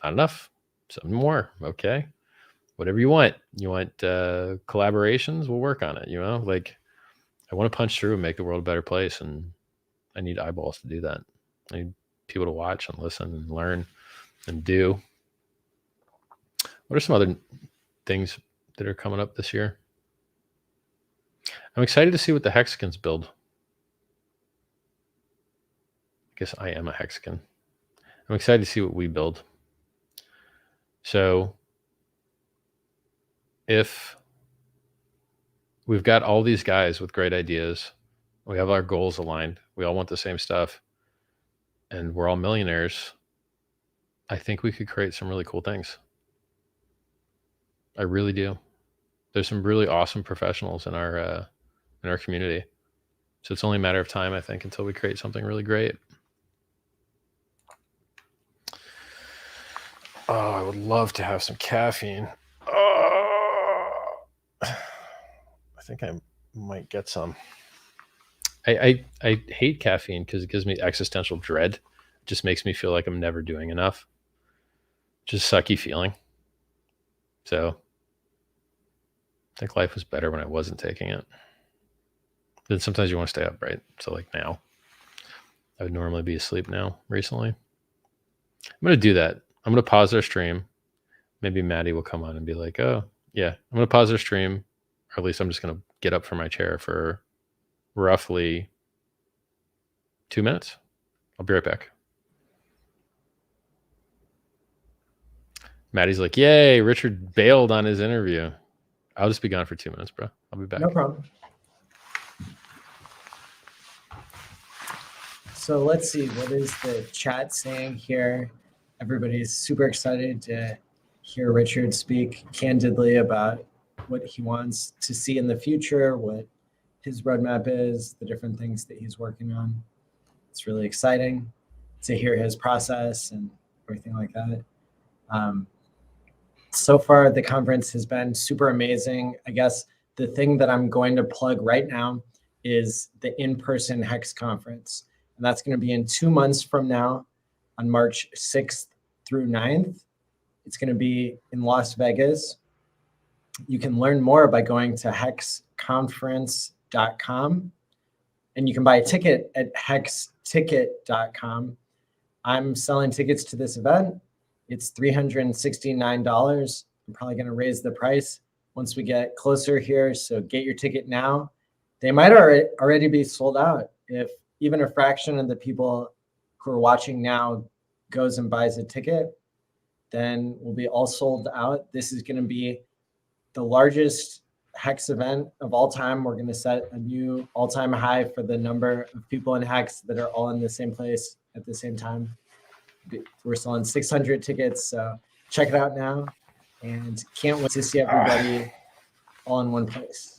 not enough. Something more. Okay. Whatever you want. You want collaborations? We'll work on it. You know, like I want to punch through and make the world a better place. And I need eyeballs to do that. I need people to watch and listen and learn and do. What are some other things that are coming up this year? I'm excited to see what the Hexicans build. I guess I am a Hexican. I'm excited to see what we build. So if we've got all these guys with great ideas, we have our goals aligned, we all want the same stuff, and we're all millionaires, I think we could create some really cool things. I really do. There's some really awesome professionals in our community. So it's only a matter of time, I think, until we create something really great. Oh, I would love to have some caffeine. Oh, I think I might get some. I hate caffeine because it gives me existential dread. It just makes me feel like I'm never doing enough. Just sucky feeling. So I think life was better when I wasn't taking it. Then sometimes you want to stay up, right? So like now, I would normally be asleep now recently. I'm going to do that. I'm going to pause our stream. Maybe Maddie will come on and be like, oh, yeah, I'm going to pause our stream. Or at least I'm just going to get up from my chair for roughly 2 minutes. I'll be right back. Maddie's like, yay, Richard bailed on his interview. I'll just be gone for 2 minutes, bro. I'll be back. No problem. So let's see, what is the chat saying here? Everybody's super excited to hear Richard speak candidly about what he wants to see in the future, what his roadmap is, the different things that he's working on. It's really exciting to hear his process and everything like that. So far, the conference has been super amazing. I guess the thing that I'm going to plug right now is the in-person Hex conference. And that's going to be in 2 months from now on March 6th through 9th. It's going to be in Las Vegas. You can learn more by going to hexconference.com. and you can buy a ticket at hexticket.com. I'm selling tickets to this event. It's $369. I'm probably going to raise the price once we get closer here. So get your ticket now. They might already be sold out. If even a fraction of the people who are watching now goes and buys a ticket, then we'll be all sold out. This is going to be the largest Hex event of all time. We're going to set a new all-time high for the number of people in Hex that are all in the same place at the same time. We're selling 600 tickets, so check it out now. And can't wait to see everybody all in one place.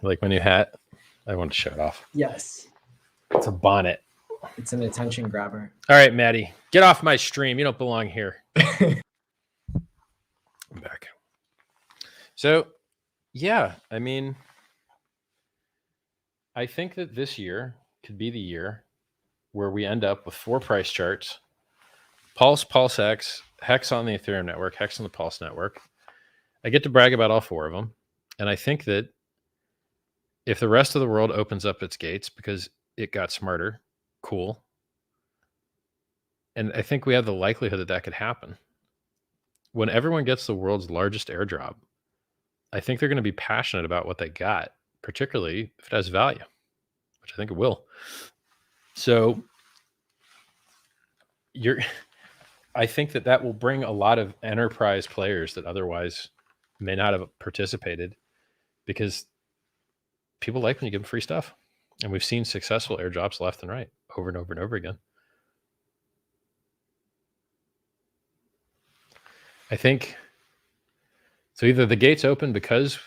Like my new hat? I want to show it off. Yes. It's a bonnet. It's an attention grabber. All right, Maddie, get off my stream. You don't belong here. I'm back. So, yeah, I mean, I think that this year could be the year where we end up with 4 price charts: Pulse, PulseX, Hex on the Ethereum network, Hex on the Pulse network. I get to brag about all 4 of them. And I think that if the rest of the world opens up its gates because it got smarter, cool. And I think we have the likelihood that that could happen. When everyone gets the world's largest airdrop, I think they're going to be passionate about what they got, particularly if it has value, which I think it will. So I think that that will bring a lot of enterprise players that otherwise may not have participated, because people like when you give them free stuff. And we've seen successful airdrops left and right over and over and over again. I think so. Either the gates open because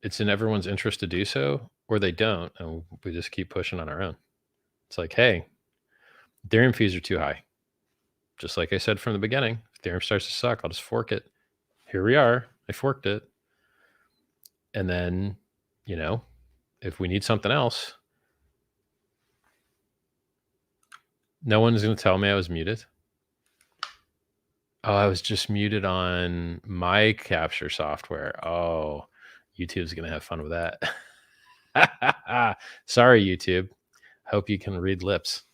it's in everyone's interest to do so, or they don't, and we just keep pushing on our own. It's like, hey, Ethereum fees are too high. Just like I said from the beginning, if Ethereum starts to suck, I'll just fork it. Here we are. I forked it. And then, you know, if we need something else, no one's going to tell me I was muted. Oh, I was just muted on my capture software. Oh, YouTube's going to have fun with that. Sorry, YouTube. Hope you can read lips.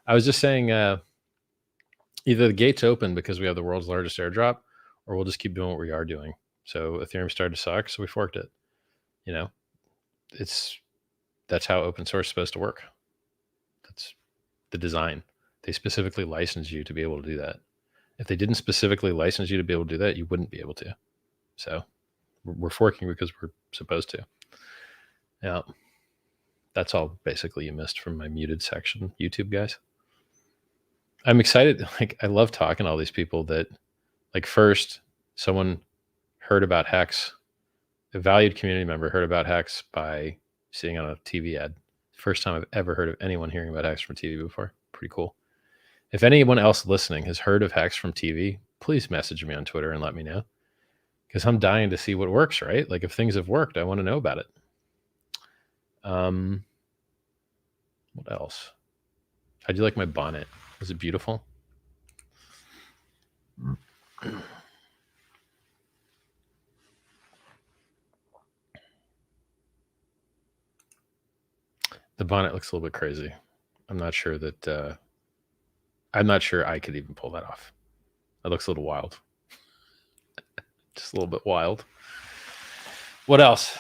I was just saying either the gates open because we have the world's largest airdrop, or we'll just keep doing what we are doing. So Ethereum started to suck, so we forked it. You know, that's how open source is supposed to work. That's the design. They specifically license you to be able to do that. If they didn't specifically license you to be able to do that, you wouldn't be able to. So we're forking because we're supposed to. Yeah. That's all basically you missed from my muted section, YouTube guys. I'm excited. Like, I love talking to all these people that, like, first someone heard about Hex, a valued community member heard about Hex by seeing on a TV ad. First time I've ever heard of anyone hearing about Hex from TV before. Pretty cool. If anyone else listening has heard of Hex from TV, please message me on Twitter and let me know, because I'm dying to see what works, right? Like, if things have worked, I want to know about it. What else? How'd you like my bonnet? Was it beautiful? The bonnet looks a little bit crazy. I'm not sure that I'm not sure I could even pull that off. It looks a little wild. Just a little bit wild. What else?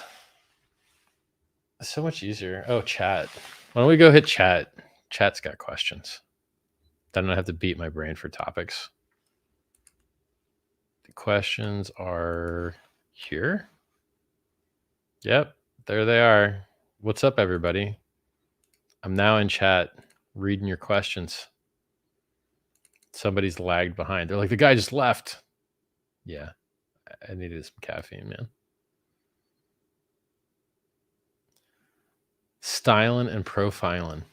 So much easier. Oh, chat. Why don't we go hit chat? Chat's got questions. Then I don't have to beat my brain for topics. The questions are here. Yep, there they are. What's up, everybody? I'm now in chat reading your questions. Somebody's lagged behind. They're like, the guy just left. Yeah, I needed some caffeine, man. Styling and profiling.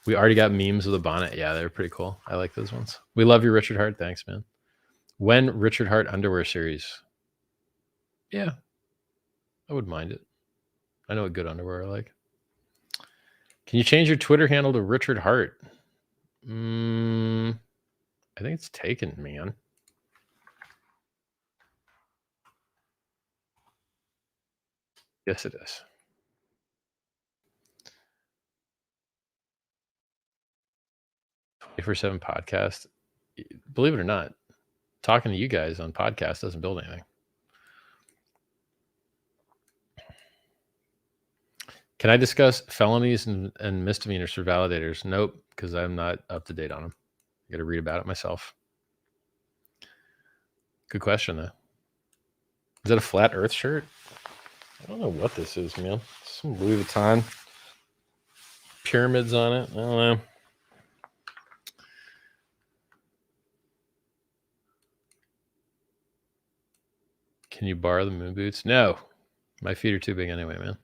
We already got memes of the bonnet. Yeah, they're pretty cool. I like those ones. We love you, Richard Hart. Thanks, man. When Richard Hart underwear series? Yeah, I wouldn't mind it. I know what good underwear I like. Can you change your Twitter handle to Richard Hart? I think it's taken, man. Yes, it is. For 7 podcast. Believe it or not, talking to you guys on podcast doesn't build anything. Can I discuss felonies and misdemeanors for validators? Nope, because I'm not up to date on them. I got to read about it myself. Good question, though. Is that a flat Earth shirt? I don't know what this is, man. Some Louis Vuitton pyramids on it. I don't know. Can you borrow the moon boots? No. My feet are too big anyway, man.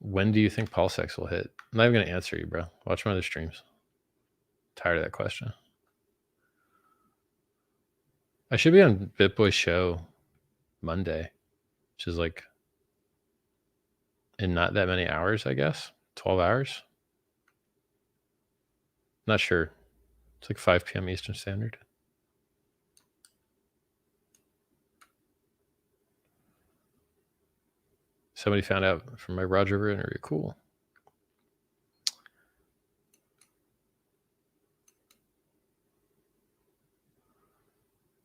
When do you think PulseX will hit? I'm not even going to answer you, bro. Watch my other streams. Tired of that question. I should be on BitBoy's show Monday, which is like in not that many hours, I guess. 12 hours. Not sure. It's like 5 p.m. Eastern Standard. Somebody found out from my Roger Ver interview. Cool.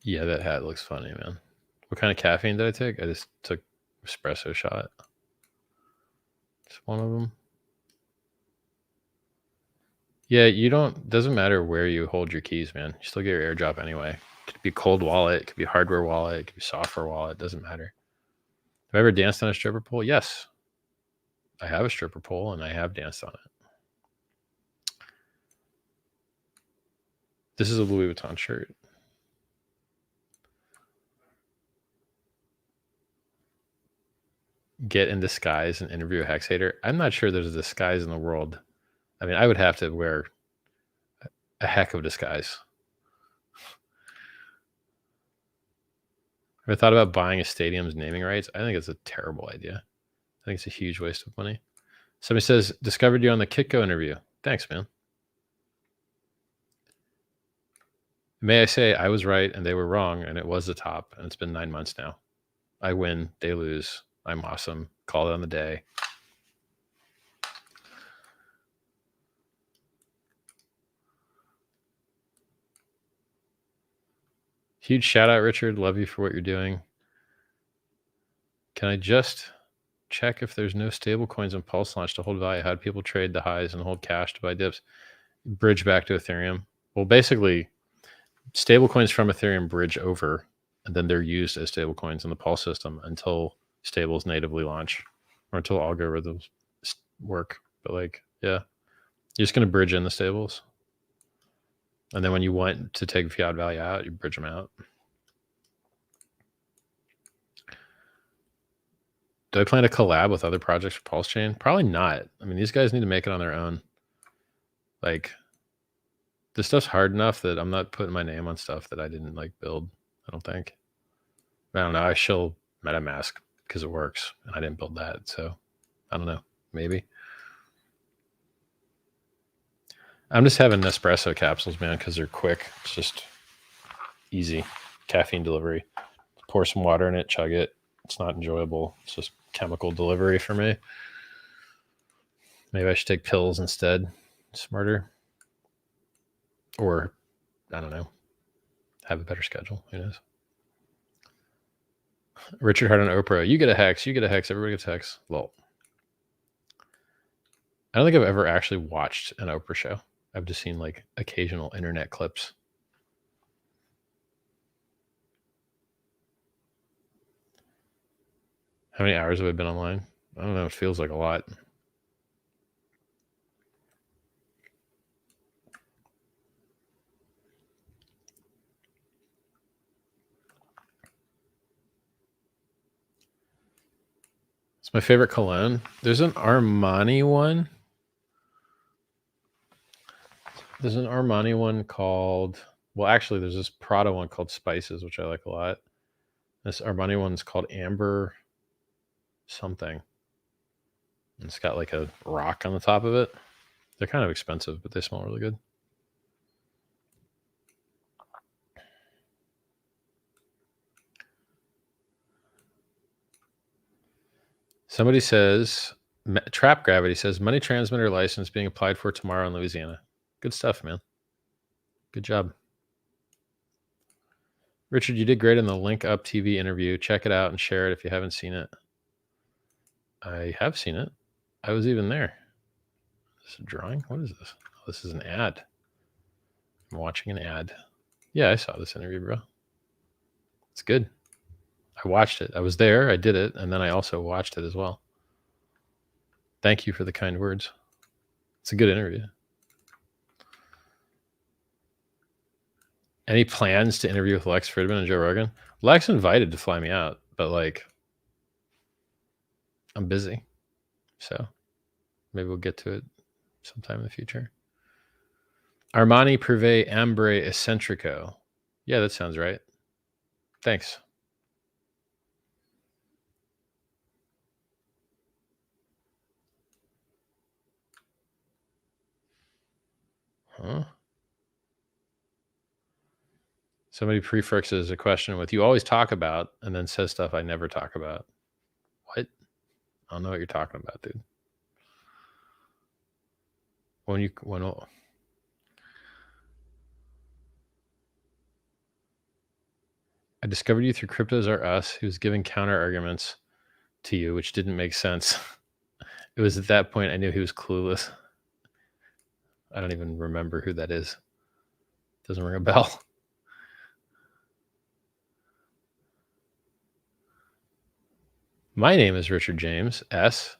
Yeah, that hat looks funny, man. What kind of caffeine did I take? I just took espresso shot. It's one of them. Yeah, you don't, doesn't matter where you hold your keys, man. You still get your airdrop anyway. It could be cold wallet, it could be hardware wallet, it could be software wallet, it doesn't matter. Have I ever danced on a stripper pole? Yes. I have a stripper pole and I have danced on it. This is a Louis Vuitton shirt. Get in disguise and interview a hex hater. I'm not sure there's a disguise in the world. I mean, I would have to wear a heck of a disguise. Ever thought about buying a stadium's naming rights? I think it's a terrible idea. I think it's a huge waste of money. Somebody says, discovered you on the Kitco interview. Thanks, man. May I say, I was right and they were wrong, and it was the top, and it's been 9 months now. I win, they lose. I'm awesome. Call it on the day. Huge shout out, Richard. Love you for what you're doing. Can I just check if there's no stable coins on Pulse Launch to hold value? How do people trade the highs and hold cash to buy dips? Bridge back to Ethereum. Well, basically, stable coins from Ethereum bridge over, and then they're used as stable coins in the Pulse system until stables natively launch, or until algorithms work. But like, yeah, you're just going to bridge in the stables. And then when you want to take fiat value out, you bridge them out. Do I plan to collab with other projects for Pulse Chain? Probably not. I mean, these guys need to make it on their own. Like, this stuff's hard enough that I'm not putting my name on stuff that I didn't like build. I don't think. I don't know. I shill MetaMask because it works, and I didn't build that. So I don't know. Maybe. I'm just having Nespresso capsules, man, because they're quick. It's just easy. Caffeine delivery. Pour some water in it, chug it. It's not enjoyable. It's just chemical delivery for me. Maybe I should take pills instead. Smarter. Or, I don't know, have a better schedule. Who knows? Richard Hart on Oprah. You get a hex. You get a hex. Everybody gets a hex. Lol. I don't think I've ever actually watched an Oprah show. I've just seen like occasional internet clips. How many hours have I been online? I don't know. It feels like a lot. It's my favorite cologne. There's an Armani one. There's an Armani one called, well, actually, there's this Prada one called Spices, which I like a lot. This Armani one's called Amber something. And it's got like a rock on the top of it. They're kind of expensive, but they smell really good. Somebody says, Trap Gravity says, money transmitter license being applied for tomorrow in Louisiana. Good stuff, man. Good job. Richard, you did great in the Link Up TV interview. Check it out and share it if you haven't seen it. I have seen it. I was even there. Is this a drawing? What is this? Oh, this is an ad. I'm watching an ad. Yeah, I saw this interview, bro. It's good. I watched it. I was there. I did it. And then I also watched it as well. Thank you for the kind words. It's a good interview. Any plans to interview with Lex Fridman and Joe Rogan? Lex invited to fly me out, but like, I'm busy. So maybe we'll get to it sometime in the future. Armani Privé Ambre Eccentrico. Yeah, that sounds right. Thanks. Huh? Somebody prefixes a question with, you always talk about, and then says stuff I never talk about. What? I don't know what you're talking about, dude. I discovered you through Cryptos Are Us, who's giving counter arguments to you, which didn't make sense. It was at that point I knew he was clueless. I don't even remember who that is. Doesn't ring a bell. My name is Richard James S.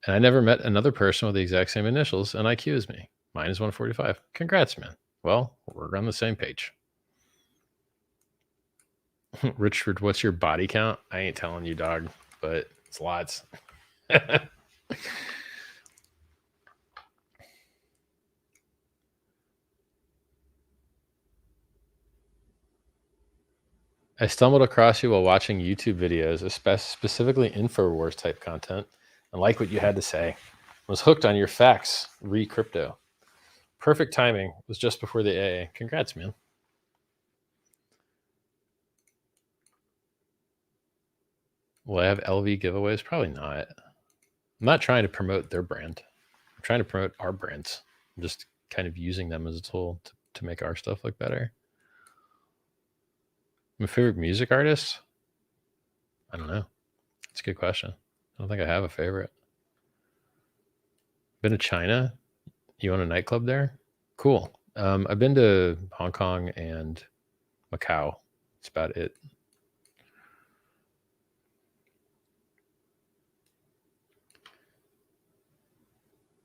And I never met another person with the exact same initials and IQ as me. Mine is 145. Congrats, man. Well, we're on the same page. Richard, what's your body count? I ain't telling you, dog, but it's lots. I stumbled across you while watching YouTube videos, specifically InfoWars type content, and like what you had to say. I was hooked on your facts, re-crypto. Perfect timing. It was just before the AA. Congrats, man. Will I have LV giveaways? Probably not. I'm not trying to promote their brand. I'm trying to promote our brands. I'm just kind of using them as a tool to make our stuff look better. My favorite music artist? I don't know. It's a good question. I don't think I have a favorite. Been to China? You own a nightclub there? Cool. I've been to Hong Kong and Macau. That's about it.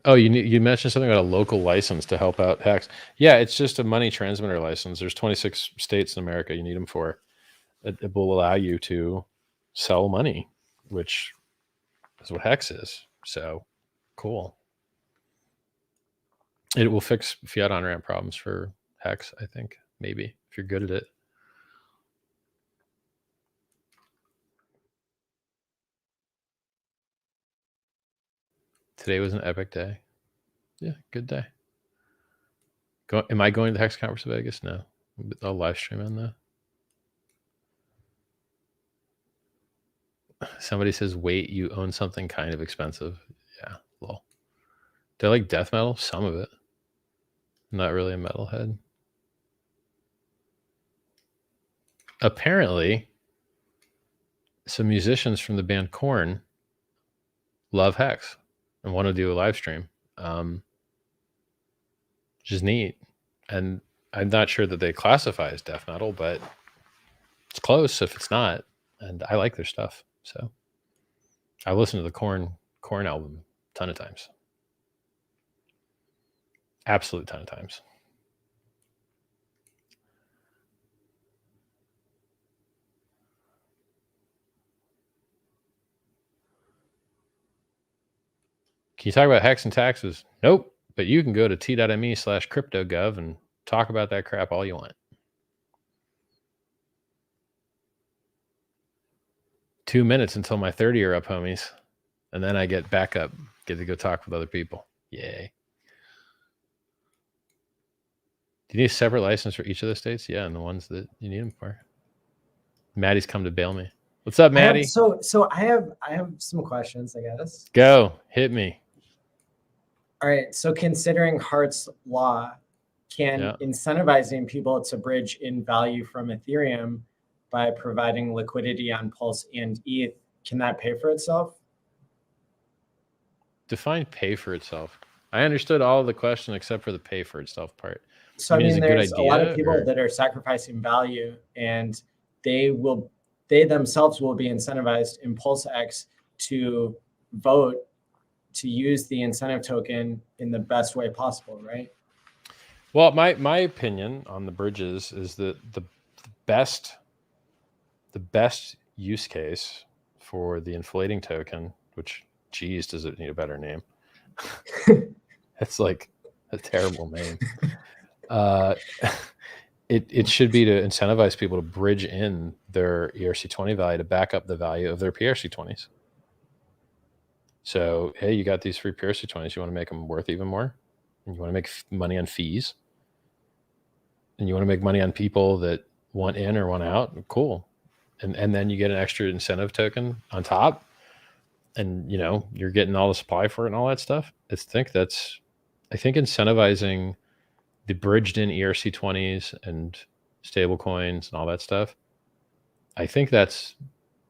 Oh, you mentioned something about a local license to help out Hex. Yeah, it's just a money transmitter license. There's 26 states in America you need them for. It will allow you to sell money, which is what Hex is. So cool. It will fix fiat on-ramp problems for Hex, I think, maybe, if you're good at it. Today was an epic day. Yeah, good day. Am I going to the Hex Conference in Vegas? No. I'll live stream on that. Somebody says, wait, you own something kind of expensive. Yeah, lol. Do I like death metal? Some of it. I'm not really a metalhead. Apparently, some musicians from the band Korn love Hex and want to do a live stream. Which is neat. And I'm not sure that they classify as death metal, but it's close if it's not. And I like their stuff. So I listened to the Korn album a ton of times. Absolute ton of times. Can you talk about Hex and taxes? Nope. But you can go to t.me/cryptogov and talk about that crap all you want. 2 minutes until my 30 are up, homies. And then I get back up, get to go talk with other people. Yay. Do you need a separate license for each of the states? Yeah, and the ones that you need them for. Maddie's come to bail me. What's up, Maddie? I have some questions, I guess. Go, hit me. All right. So considering Hart's law, can incentivizing people to bridge in value from Ethereum by providing liquidity on Pulse and ETH, can that pay for itself? Define pay for itself. I understood all of the question except for the pay for itself part. So I mean, there's a lot of people that are sacrificing value, and they themselves will be incentivized in PulseX to vote to use the incentive token in the best way possible, right? Well, my opinion on the bridges is that the best use case for the inflating token, which, geez, does it need a better name? It's like a terrible name. It should be to incentivize people to bridge in their ERC20 value to back up the value of their PRC20s. So, hey, you got these free PRC20s. You want to make them worth even more? And you want to make money on fees? And you want to make money on people that want in or want out? Cool. And then you get an extra incentive token on top. And, you're getting all the supply for it and all that stuff. I think incentivizing the bridged in ERC20s and stable coins and all that stuff, I think that's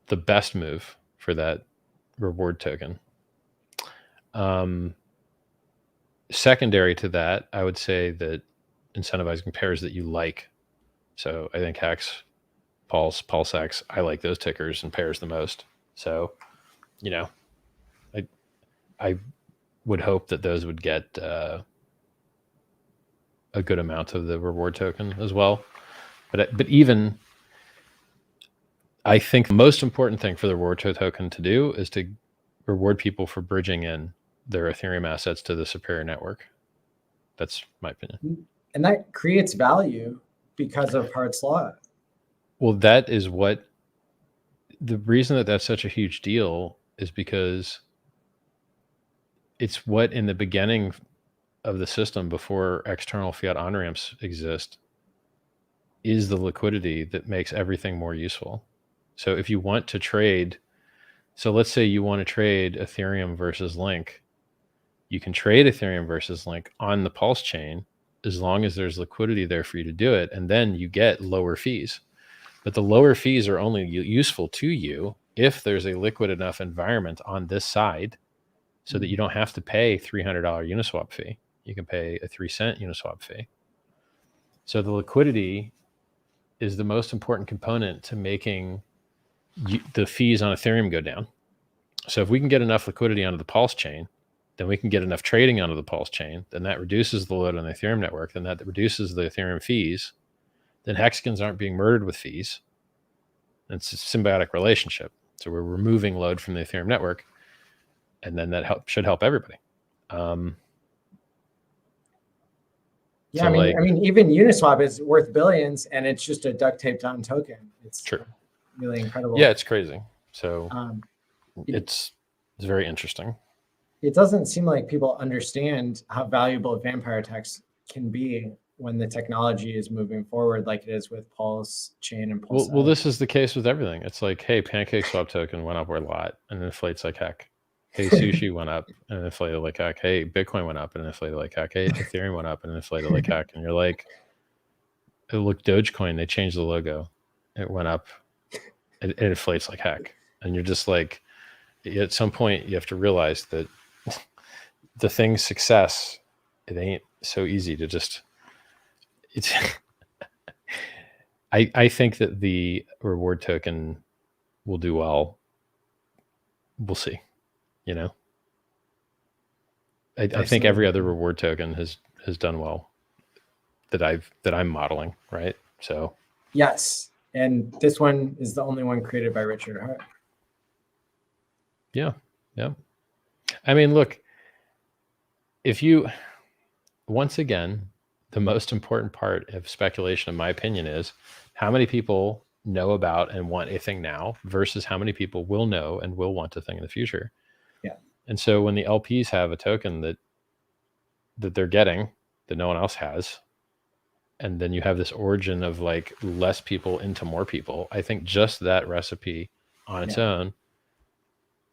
the best move for that reward token. Secondary to that, I would say that incentivizing pairs that you like. So I think Hex, Pulse, PulseX, I like those tickers and pairs the most. So, I would hope that those would get a good amount of the reward token as well. But even, I think the most important thing for the reward token to do is to reward people for bridging in their Ethereum assets to the superior network. That's my opinion. And that creates value because of Hart's law. Well, that is what the reason that that's such a huge deal is because it's what in the beginning of the system before external fiat on-ramps exist is the liquidity that makes everything more useful. So if you want to trade, so let's say you want to trade Ethereum versus Link, you can trade Ethereum versus Link on the Pulse chain as long as there's liquidity there for you to do it, and then you get lower fees. But the lower fees are only useful to you if there's a liquid enough environment on this side so that you don't have to pay $300 Uniswap fee. You can pay a 3-cent Uniswap fee. So the liquidity is the most important component to making the fees on Ethereum go down. So if we can get enough liquidity onto the Pulse chain, then we can get enough trading onto the Pulse chain, then that reduces the load on the Ethereum network, then that reduces the Ethereum fees, then Hexicans aren't being murdered with fees. It's a symbiotic relationship. So we're removing load from the Ethereum network, and then that should help everybody. Yeah, so I mean, even Uniswap is worth billions, and it's just a duct taped on token. It's true. Really incredible. Yeah, it's crazy. So it's very interesting. It doesn't seem like people understand how valuable vampire text can be when the technology is moving forward, like it is with Pulse chain and Pulse. Well, this is the case with everything. It's like, hey, Pancake Swap token went up a lot and inflates like heck. Hey, Sushi went up and inflated like heck. Hey, Bitcoin went up and inflated like heck. Hey, Ethereum went up and inflated like heck. And you're like, look, Dogecoin, they changed the logo. It went up. It inflates like heck. And you're just like, at some point, you have to realize that the thing's success, it ain't so easy to just, it's, I think that the reward token will do well. We'll see. You know, I think every other reward token has done well that I'm modeling, right? So yes, and this one is the only one created by Richard Hart. Yeah. I mean, look, if you, once again, the most important part of speculation, in my opinion, is how many people know about and want a thing now versus how many people will know and will want a thing in the future. Yeah. And so when the LPs have a token that they're getting that no one else has, and then you have this origin of like less people into more people, I think just that recipe on its own,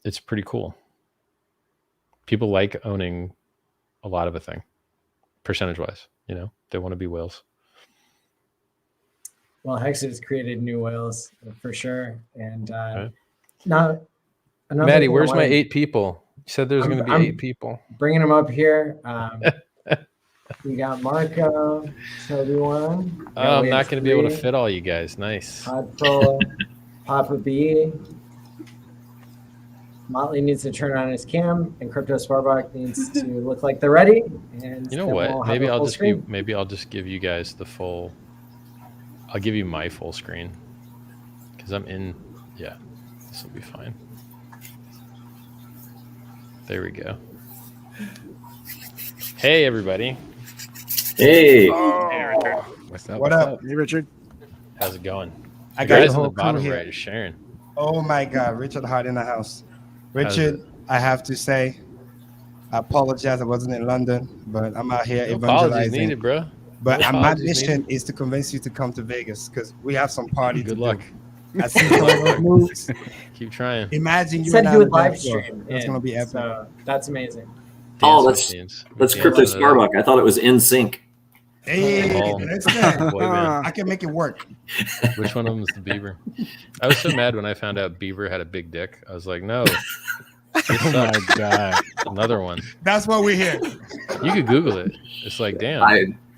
it's pretty cool. People like owning a lot of a thing, percentage wise. They want to be whales. Well, Hex has created new whales for sure. And now, Maddie, where's my 8 people? You said there's going to be 8 people. Bringing them up here. We got Marco, Toby1. I'm not going to be able to fit all you guys. Nice. Hodpril, PapahBoehner. Motley needs to turn on his cam, and Kryptosparbuch needs to look like they're ready. And you know what? Maybe I'll just give you guys the full. I'll give you my full screen because I'm in. Yeah, this will be fine. There we go. Hey, everybody. Hey. Oh. Hey, Richard. What's up? What up? Hey, Richard. How's it going? I got guys the whole on the bottom crew here. right is sharing. Oh my God, Richard Hart in the house. Richard, I have to say, I apologize. I wasn't in London, but I'm out here No apologies evangelizing. needed, bro. But No my apologies mission needed. is to convince you to come to Vegas because we have some party. Good luck. I see some of those moves. Keep trying. Imagine you said and I he would on the live dance floor. stream. That's gonna be epic. So that's amazing. Oh, that's Kryptosparbuch. I thought it was in sync. Hey, Oh, listen, boy, man. I can make it work. Which one of them is the beaver? I was so mad when I found out Beaver had a big dick. I was like, no. Oh my God. Another one. That's what we're here. You could Google it. It's like, damn.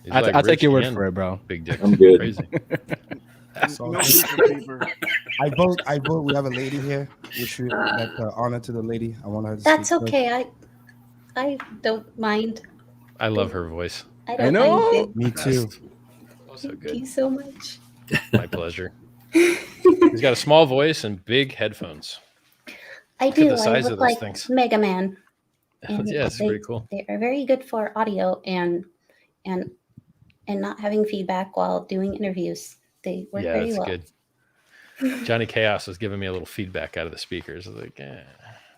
He's I'll like take rich your word and for it, bro. Big dick. I'm good. Crazy. So, I vote. We have a lady here. Which we honor to the lady. I want her to That's speak first. okay. I don't mind. I love her voice. I don't mind it. Me too. So Thank good. you so much. My pleasure. He's got a small voice and big headphones. I Look at do. the I size look of those like things. Mega Man. And Yeah, it's pretty cool. They are very good for audio and not having feedback while doing interviews. They work Yeah, very that's well. good. Johnny Chaos was giving me a little feedback out of the speakers. I was like,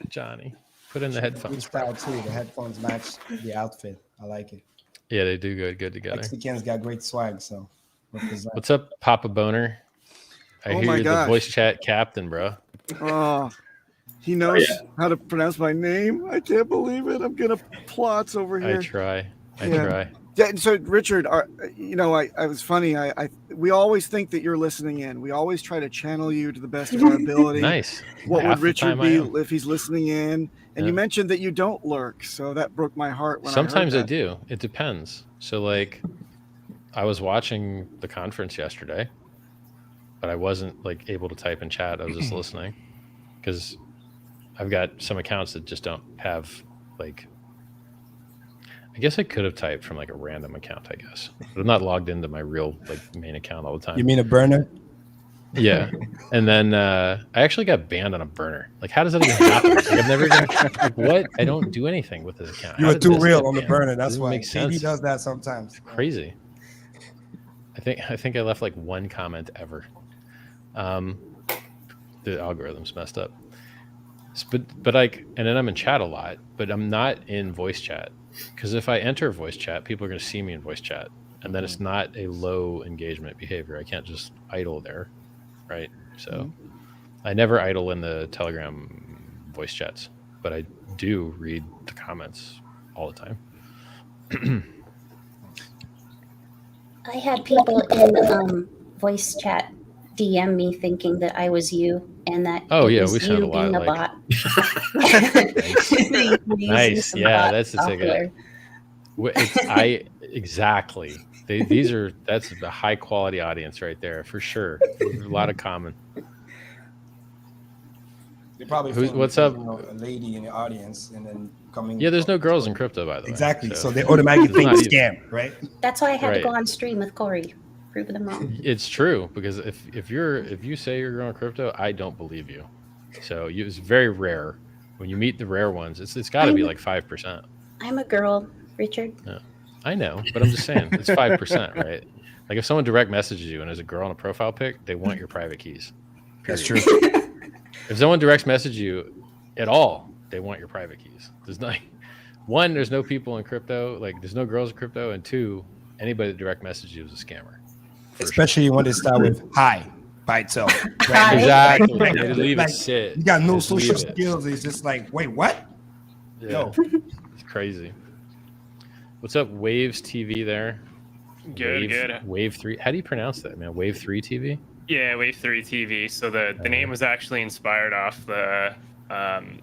Johnny, put in the headphones. Style too. The headphones match the outfit. I like it. Yeah, they do good together. Hexicans got great swag, so represent. What's up, PapahBoehner? I Oh hear my you're gosh. the voice chat captain, bro. Oh, he knows how to pronounce my name. I can't believe it. I'm gonna plots over here. I try. Yeah, so Richard, I was funny. We always think that you're listening in. We always try to channel you to the best of our ability. Nice. What Half would the Richard time I be am. if he's listening in? And you mentioned that you don't lurk, so that broke my heart when Sometimes I I heard that. do. It depends. So, like, I was watching the conference yesterday, but I wasn't like able to type in chat. I was just listening because I've got some accounts that just don't have like. I guess I could have typed from like a random account, I guess, but I'm not logged into my real like main account all the time. You mean a burner? Yeah. And then I actually got banned on a burner. Like, how does that even happen? Like, I've never even, what? I don't do anything with this account. You How were did too this real get on the banned? burner. That's Doesn't why make sense. he does that sometimes. Crazy. I think I left like one comment ever. The algorithm's messed up. But like, and then I'm in chat a lot, but I'm not in voice chat because if I enter voice chat, people are going to see me in voice chat, and then it's not a low engagement behavior. I can't just idle there, right? So I never idle in the Telegram voice chats, but I do read the comments all the time. I had people in voice chat DM me thinking that I was you and that Oh, it yeah, was we sound you a lot being a alike. bot. Nice. Yeah, that's the thing. Exactly. That's a high quality audience right there for sure. There's a lot of common. They probably What's up? A lady in the audience and then coming. Yeah, there's no girls in crypto, by the way. Exactly. So they automatically It's think not it's even- scam, right? That's why I had to go Right. on stream with Corey, proving them wrong. It's true because if you say you're growing crypto, I don't believe you. So it's very rare when you meet the rare ones. It's got to be like 5%. I'm a girl, Richard. Yeah, I know, but I'm just saying it's 5%, right? Like if someone direct messages you and there's a girl on a profile pic, they want your private keys. That's Period. true. If someone directs message you at all, they want your private keys. There's one, there's no people in crypto, like there's no girls in crypto, and two, anybody that direct messages you is a scammer. Especially when they start with hi, by itself. Exactly. Like, They leave it like, sit. You got no Just social leave it. skills. It's just like, wait, what? Yeah. Yo. It's crazy. What's up, Waves TV there? Good. Wave 3. How do you pronounce that, man? Wave 3 TV? Yeah, Wave 3 TV. So the name was actually inspired off the Ethereum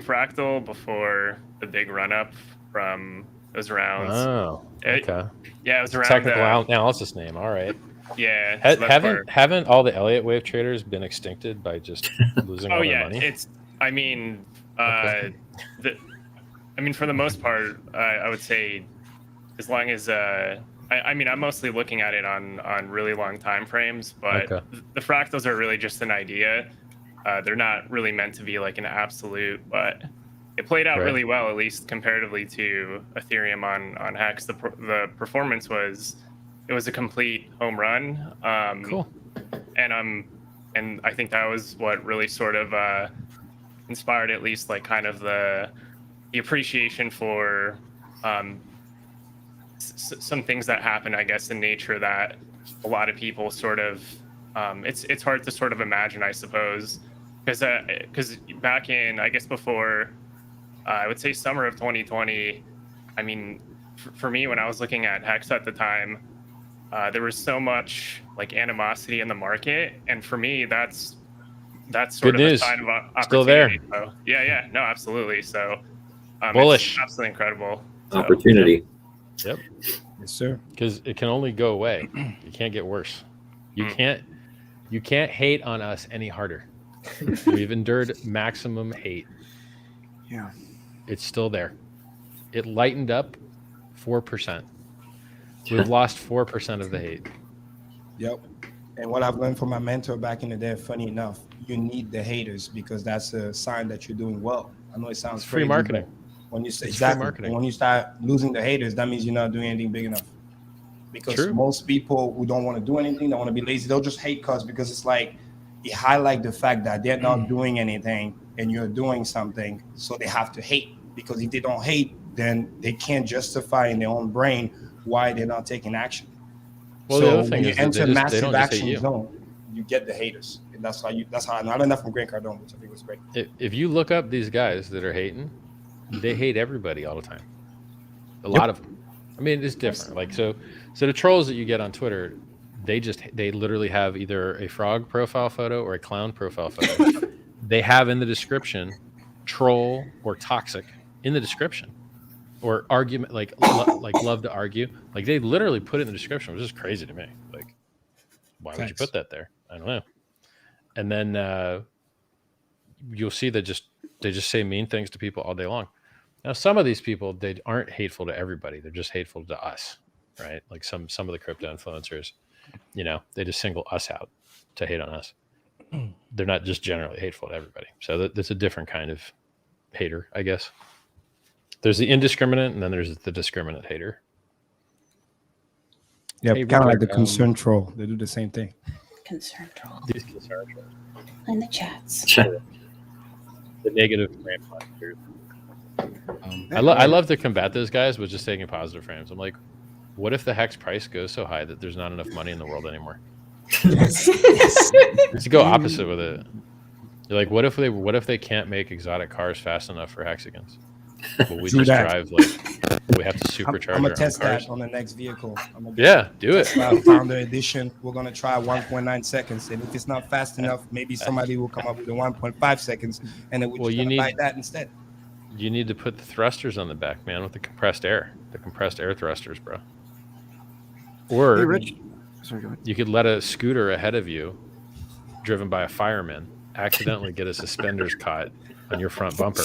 fractal before the big run up from those rounds. Oh, okay. Yeah, it was around technical analysis name. All right. Yeah. So haven't all the Elliott wave traders been extincted by just losing all their money? It's. I mean, for the most part, I would say, as long as I mean, I'm mostly looking at it on really long time frames, but the fractals are really just an idea. They're not really meant to be like an absolute, but it played out really well, at least comparatively to Ethereum on Hex. The performance was a complete home run. Cool. And I think that was what really sort of inspired at least like kind of the appreciation for some things that happen, I guess, in nature that a lot of people sort of it's hard to sort of imagine, I suppose, because back in, I guess, before I would say summer of 2020, I mean, for me, when I was looking at Hex at the time, there was so much like animosity in the market, and for me, that's sort Good of news. a sign of opportunity. Still there. So, yeah, no, absolutely. So Bullish. it's absolutely incredible. So, Opportunity. Yep. Yes, sir. Because it can only go away. You can't get worse. You can't hate on us any harder. We've endured maximum hate. Yeah. It's still there. It lightened up 4%. We've lost 4% of the hate. Yep. And what I've learned from my mentor back in the day, funny enough, you need the haters because that's a sign that you're doing well. I know it sounds It's free crazy, marketing. but when you say It's free exactly, marketing. when you start losing the haters, that means you're not doing anything big enough. Because True. most people who don't want to do anything, don't want to be lazy, they'll just hate because it's like it highlight the fact that they're not doing anything and you're doing something, so they have to hate. Because if they don't hate, then they can't justify in their own brain why they're not taking action. Well, so the other thing when you is that enter they massive don't just hate action you. zone, you get the haters. And that's how I learned that from Grant Cardone, which I think was great. If you look up these guys that are hating, they hate everybody all the time. A lot of them. I mean, it's different. Like so the trolls that you get on Twitter, they literally have either a frog profile photo or a clown profile photo. They have in the description troll or toxic in the description, or argument like love to argue. Like they literally put it in the description, which is crazy to me. Like, why would you put that there? I don't know. And then you'll see that they just say mean things to people all day long. Now, some of these people, they aren't hateful to everybody. They're just hateful to us, right? Like some of the crypto influencers, they just single us out to hate on us. They're not just generally hateful to everybody. So that's a different kind of hater, I guess. There's the indiscriminate, and then there's the discriminate hater. Yeah, Hey, kind of like the Richard, concern troll. They do the same thing. Concern troll These concern trolls. in the chats. The negative frame monsters. I love to combat those guys with just taking positive frames. I'm like, what if the Hex price goes so high that there's not enough money in the world anymore? Let's go opposite with it. You're like, what if they can't make exotic cars fast enough for Hexicans? Will we just drive we have to supercharge I'm our gonna test own cars? that on the next vehicle. Do it. Founder edition. We're gonna try 1.9 seconds, and if it's not fast enough, maybe somebody will come up with a 1.5 seconds, and then we'll buy that instead. You need to put the thrusters on the back, man, with the compressed air thrusters, bro. Or Hey, Rich. Sorry, go ahead. you could let a scooter ahead of you, driven by a fireman, accidentally get his suspenders caught on your front bumper.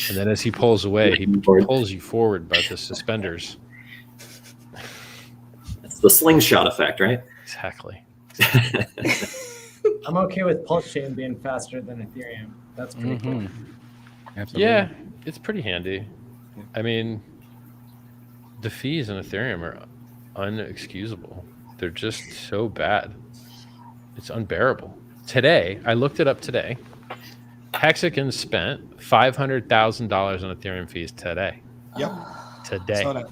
And then as he pulls away, he pulls you forward by the suspenders. It's the slingshot effect, right? Exactly. I'm okay with Pulse Chain being faster than Ethereum. That's pretty cool. Absolutely. Yeah, it's pretty handy. I mean, the fees in Ethereum are unexcusable. They're just so bad. It's unbearable. Today, I looked it up today. Hexican spent $500,000 on Ethereum fees today. Yep. Today. Saw that.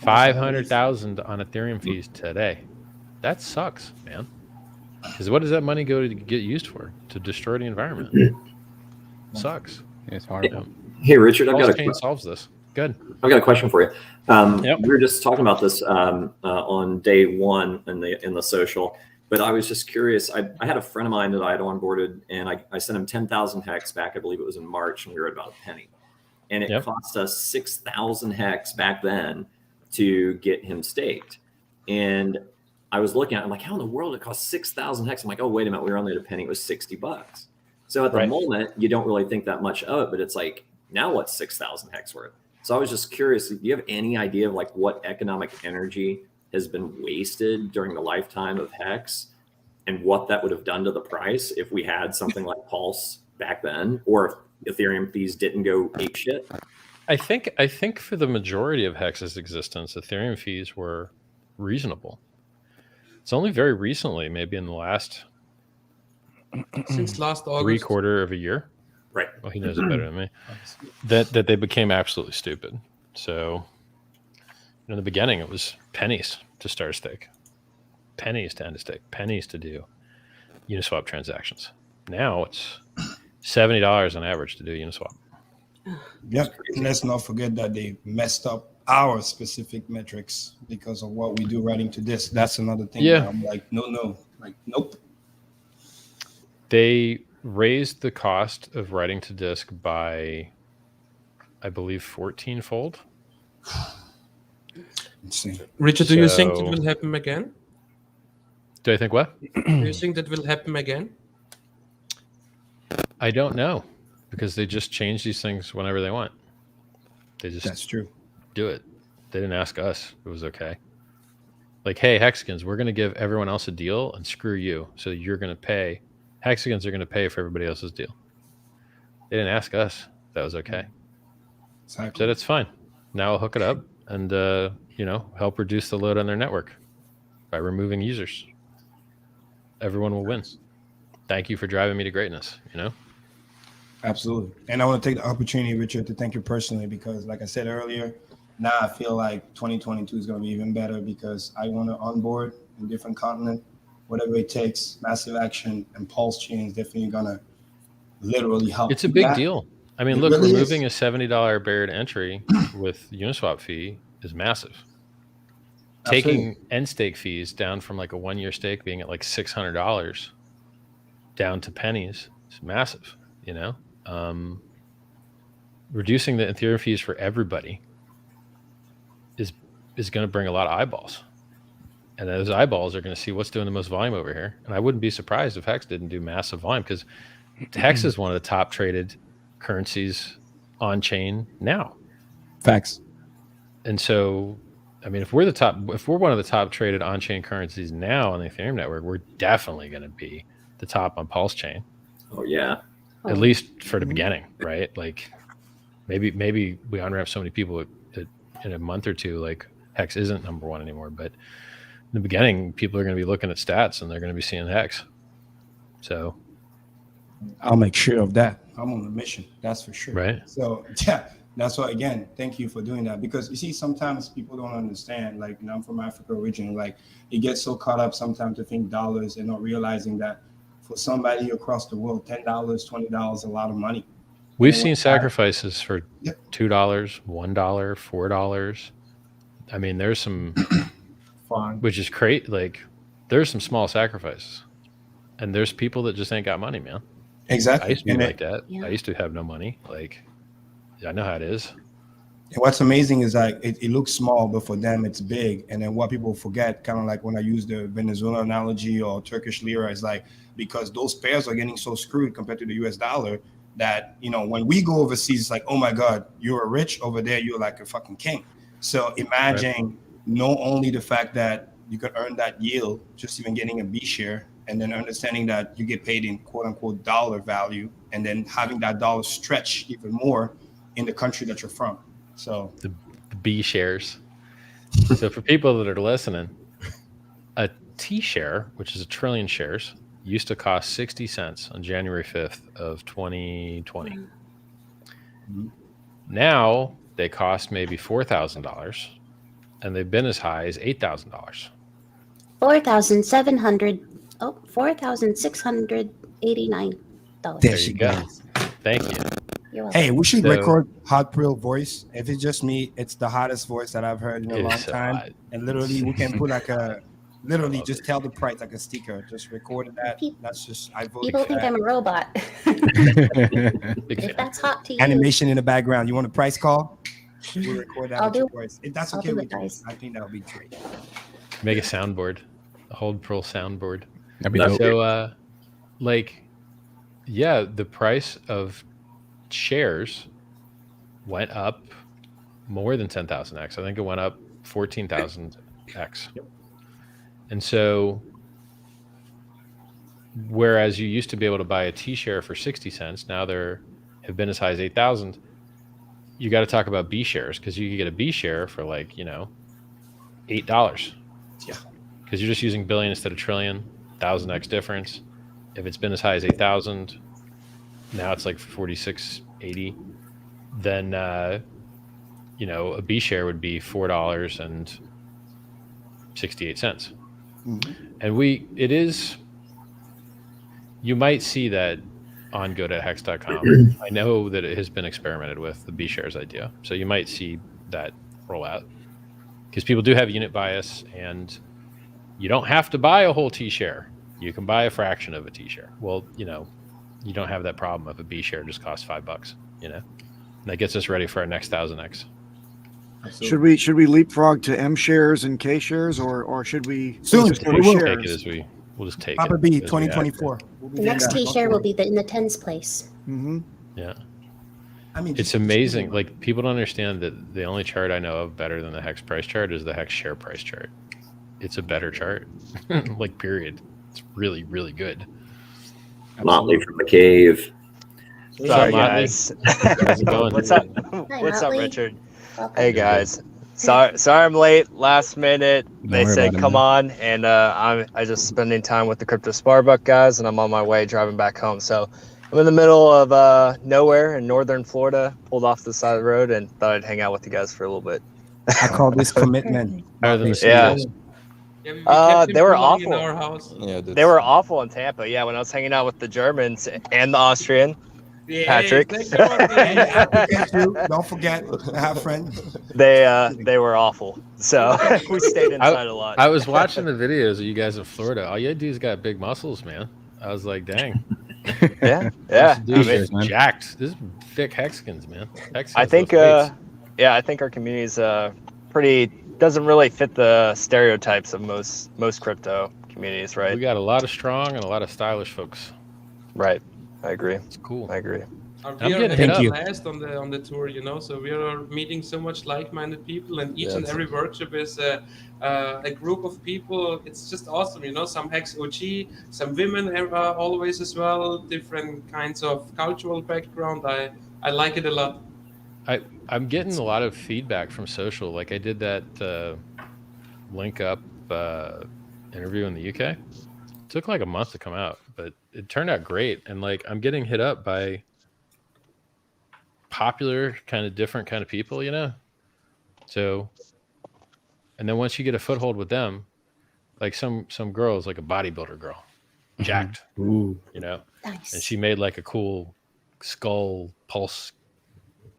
$500,000 on Ethereum fees today. That sucks, man. Because what does that money go to get used for? To destroy the environment. Sucks. It's hard. Hey, Richard, I've got a chain solves this. Good. I've got a question for you. Yep. We were just talking about this on day one in the social, but I was just curious. I had a friend of mine that I had onboarded, and I sent him 10,000 hex back. I believe it was in March, and we were at about a penny. And it cost us 6,000 hex back then to get him staked. And I was looking at it, I'm like, how in the world it cost 6,000 hex? I'm like, oh, wait a minute, we were only at a penny. It was $60. So at the moment, you don't really think that much of it, but it's like, now what's 6,000 hex worth? So I was just curious, do you have any idea of like what economic energy has been wasted during the lifetime of hex and what that would have done to the price if we had something like Pulse back then, or if Ethereum fees didn't go ape shit? I think for the majority of Hex's existence, Ethereum fees were reasonable. It's only very recently, maybe in the last since last August, 3/4 of a year. Right. Well, he knows it better than me. That they became absolutely stupid. So in the beginning, it was pennies to start a stake, pennies to end a stake, pennies to do Uniswap transactions. Now it's $70 on average to do Uniswap. Yep. And let's not forget that they messed up our specific metrics because of what we do writing to this. That's another thing. Yeah. I'm like, no, like, nope. They raised the cost of writing to disk by, I believe, 14-fold. Richard, do you think it will happen again? Do I think what? Do you think that will happen again? I don't know, because they just change these things whenever they want. They just That's true. Do it. They didn't ask us. It was okay. Like, hey, Hexicans, we're going to give everyone else a deal and screw you. So you're going to pay. Hexicans are going to pay for everybody else's deal. They didn't ask us. That was okay. Exactly. Said it's fine. Now I'll hook it up and, help reduce the load on their network by removing users. Everyone will win. Thank you for driving me to greatness, Absolutely. And I want to take the opportunity, Richard, to thank you personally, because like I said earlier, now I feel like 2022 is going to be even better because I want to onboard in different continent, whatever it takes, massive action, and Pulse chain is definitely going to literally help. It's a big deal. I mean, look, really removing a $70 barrier to entry with Uniswap fee is massive. Taking end stake fees down from like a 1-year stake being at like $600 down to pennies is massive, reducing the Ethereum fees for everybody is going to bring a lot of eyeballs. And those eyeballs are going to see what's doing the most volume over here. And I wouldn't be surprised if Hex didn't do massive volume, because Hex is one of the top traded currencies on chain now. Facts. And so, I mean, if we're one of the top traded on chain currencies now on the Ethereum network, we're definitely going to be the top on Pulse chain. Oh yeah. At least for the beginning, right? Like maybe we on-ramp so many people that in a month or two, like Hex isn't number one anymore. But in the beginning, people are going to be looking at stats and they're going to be seeing Hex. So I'll make sure of that. I'm on a mission. That's for sure. Right. So yeah, that's why, again, thank you for doing that. Because you see, sometimes people don't understand, like, I'm from Africa originally, like you get so caught up sometimes to think dollars and not realizing that for somebody across the world, $10, $20, a lot of money. We've seen sacrifices for $2, $1, $4. I mean, there's some, which is great. Like, there's some small sacrifices, and there's people that just ain't got money, man. Exactly. I used to be like that. Yeah. I used to have no money. Like, I know how it is. And what's amazing is like it looks small, but for them it's big. And then what people forget, kind of like when I use the Venezuela analogy or Turkish lira, is like because those pairs are getting so screwed compared to the US dollar that, when we go overseas, it's like, oh my God, you're rich over there, you're like a fucking king. So imagine not only the fact that you could earn that yield, just even getting a B share, and then understanding that you get paid in quote unquote dollar value, and then having that dollar stretch even more in the country that you're from. So the B shares. So for people that are listening, a T share, which is 1 trillion shares, used to cost 60 cents on January 5th of 2020. Now they cost maybe $4,000, and they've been as high as $8,000. $4,689. There she go. goes. Thank you. You're welcome. Hey, we should So- record Hodpril voice. If it's just me, it's the hottest voice that I've heard in a It is long so time. hot. And literally, we can put like literally just tell the price like a sticker. Just record that. That's just I vote. People think I'm a robot. If that's hot to you, Animation in the background. You want a price call? We'll record that I'll with your do- voice. If that's I'll okay do with it, you, guys. I think that would be great. Make a soundboard, a Hodpril soundboard. That'd be dope. So, yeah, the price of shares went up more than 10,000x. I think it went up 14,000x. And so, whereas you used to be able to buy a T share for 60 cents, now there have been as high as 8,000. You got to talk about B shares, because you could get a B share for like, $8. Yeah. Because you're just using billion instead of trillion, 1,000x difference. If it's been as high as 8,000, now it's like 46.80. Then a B share would be $4.68. And you might see that on go.hex.com. I know that it has been experimented with, the B shares idea. So you might see that roll out, because people do have unit bias, and you don't have to buy a whole T share. You can buy a fraction of a T share. Well, you don't have that problem if a B share just costs $5, And that gets us ready for our next 1,000x. Should we leapfrog to M shares and K shares, or should we Soon. just go to We will. Take it shares? as we'll just take Papa it. B, as we have 2024. We'll be the doing next that. T share will be in the tens place. Mm-hmm. to. Yeah. I mean, It's amazing. Like, people don't understand that the only chart I know of better than the Hex price chart is the Hex share price chart. It's a better chart. Like, period. It's really, really good. Motley from the cave. Sorry, Motley? guys. How's it going? What's up? Hi, What's up, Motley. Richard? Welcome. Hey, guys. Sorry, I'm late. Last minute, they worry said about it, come man. on, and I just spending time with the Kryptosparbuch guys, and I'm on my way driving back home. So I'm in the middle of nowhere in northern Florida. Pulled off the side of the road and thought I'd hang out with you guys for a little bit. I call this commitment. Better than the Yeah. Steelers. Yeah, we kept him they were cooling in awful. our house. Yeah, They were awful in Tampa. Yeah, when I was hanging out with the Germans and the Austrian, Yeah, Patrick. Don't forget, I have friends. they were awful. So we stayed inside a lot. I was watching the videos of you guys in Florida. All you dudes got big muscles, man. I was like, dang. Yeah. This dude I mean, is jacked. This is thick Hexicans, man. Hexicans I think, lift weights. I think our community is doesn't really fit the stereotypes of most crypto communities, right? We got a lot of strong and a lot of stylish folks. Right. I agree. It's cool. I agree. I'm We are getting having hit a up. blast on the tour, so we are meeting so much like-minded people, and each Yeah, and it's- every workshop is a group of people. It's just awesome, Some Hex OG, some women always as well, different kinds of cultural background. I like it a lot. I'm getting a lot of feedback from social. Like, I did that link up interview in the UK. It took like a month to come out, but it turned out great. And like, I'm getting hit up by popular different kind of people, So, and then once you get a foothold with them, like some girl's like a bodybuilder girl, jacked, Ooh. Nice. and she made like a cool skull Pulse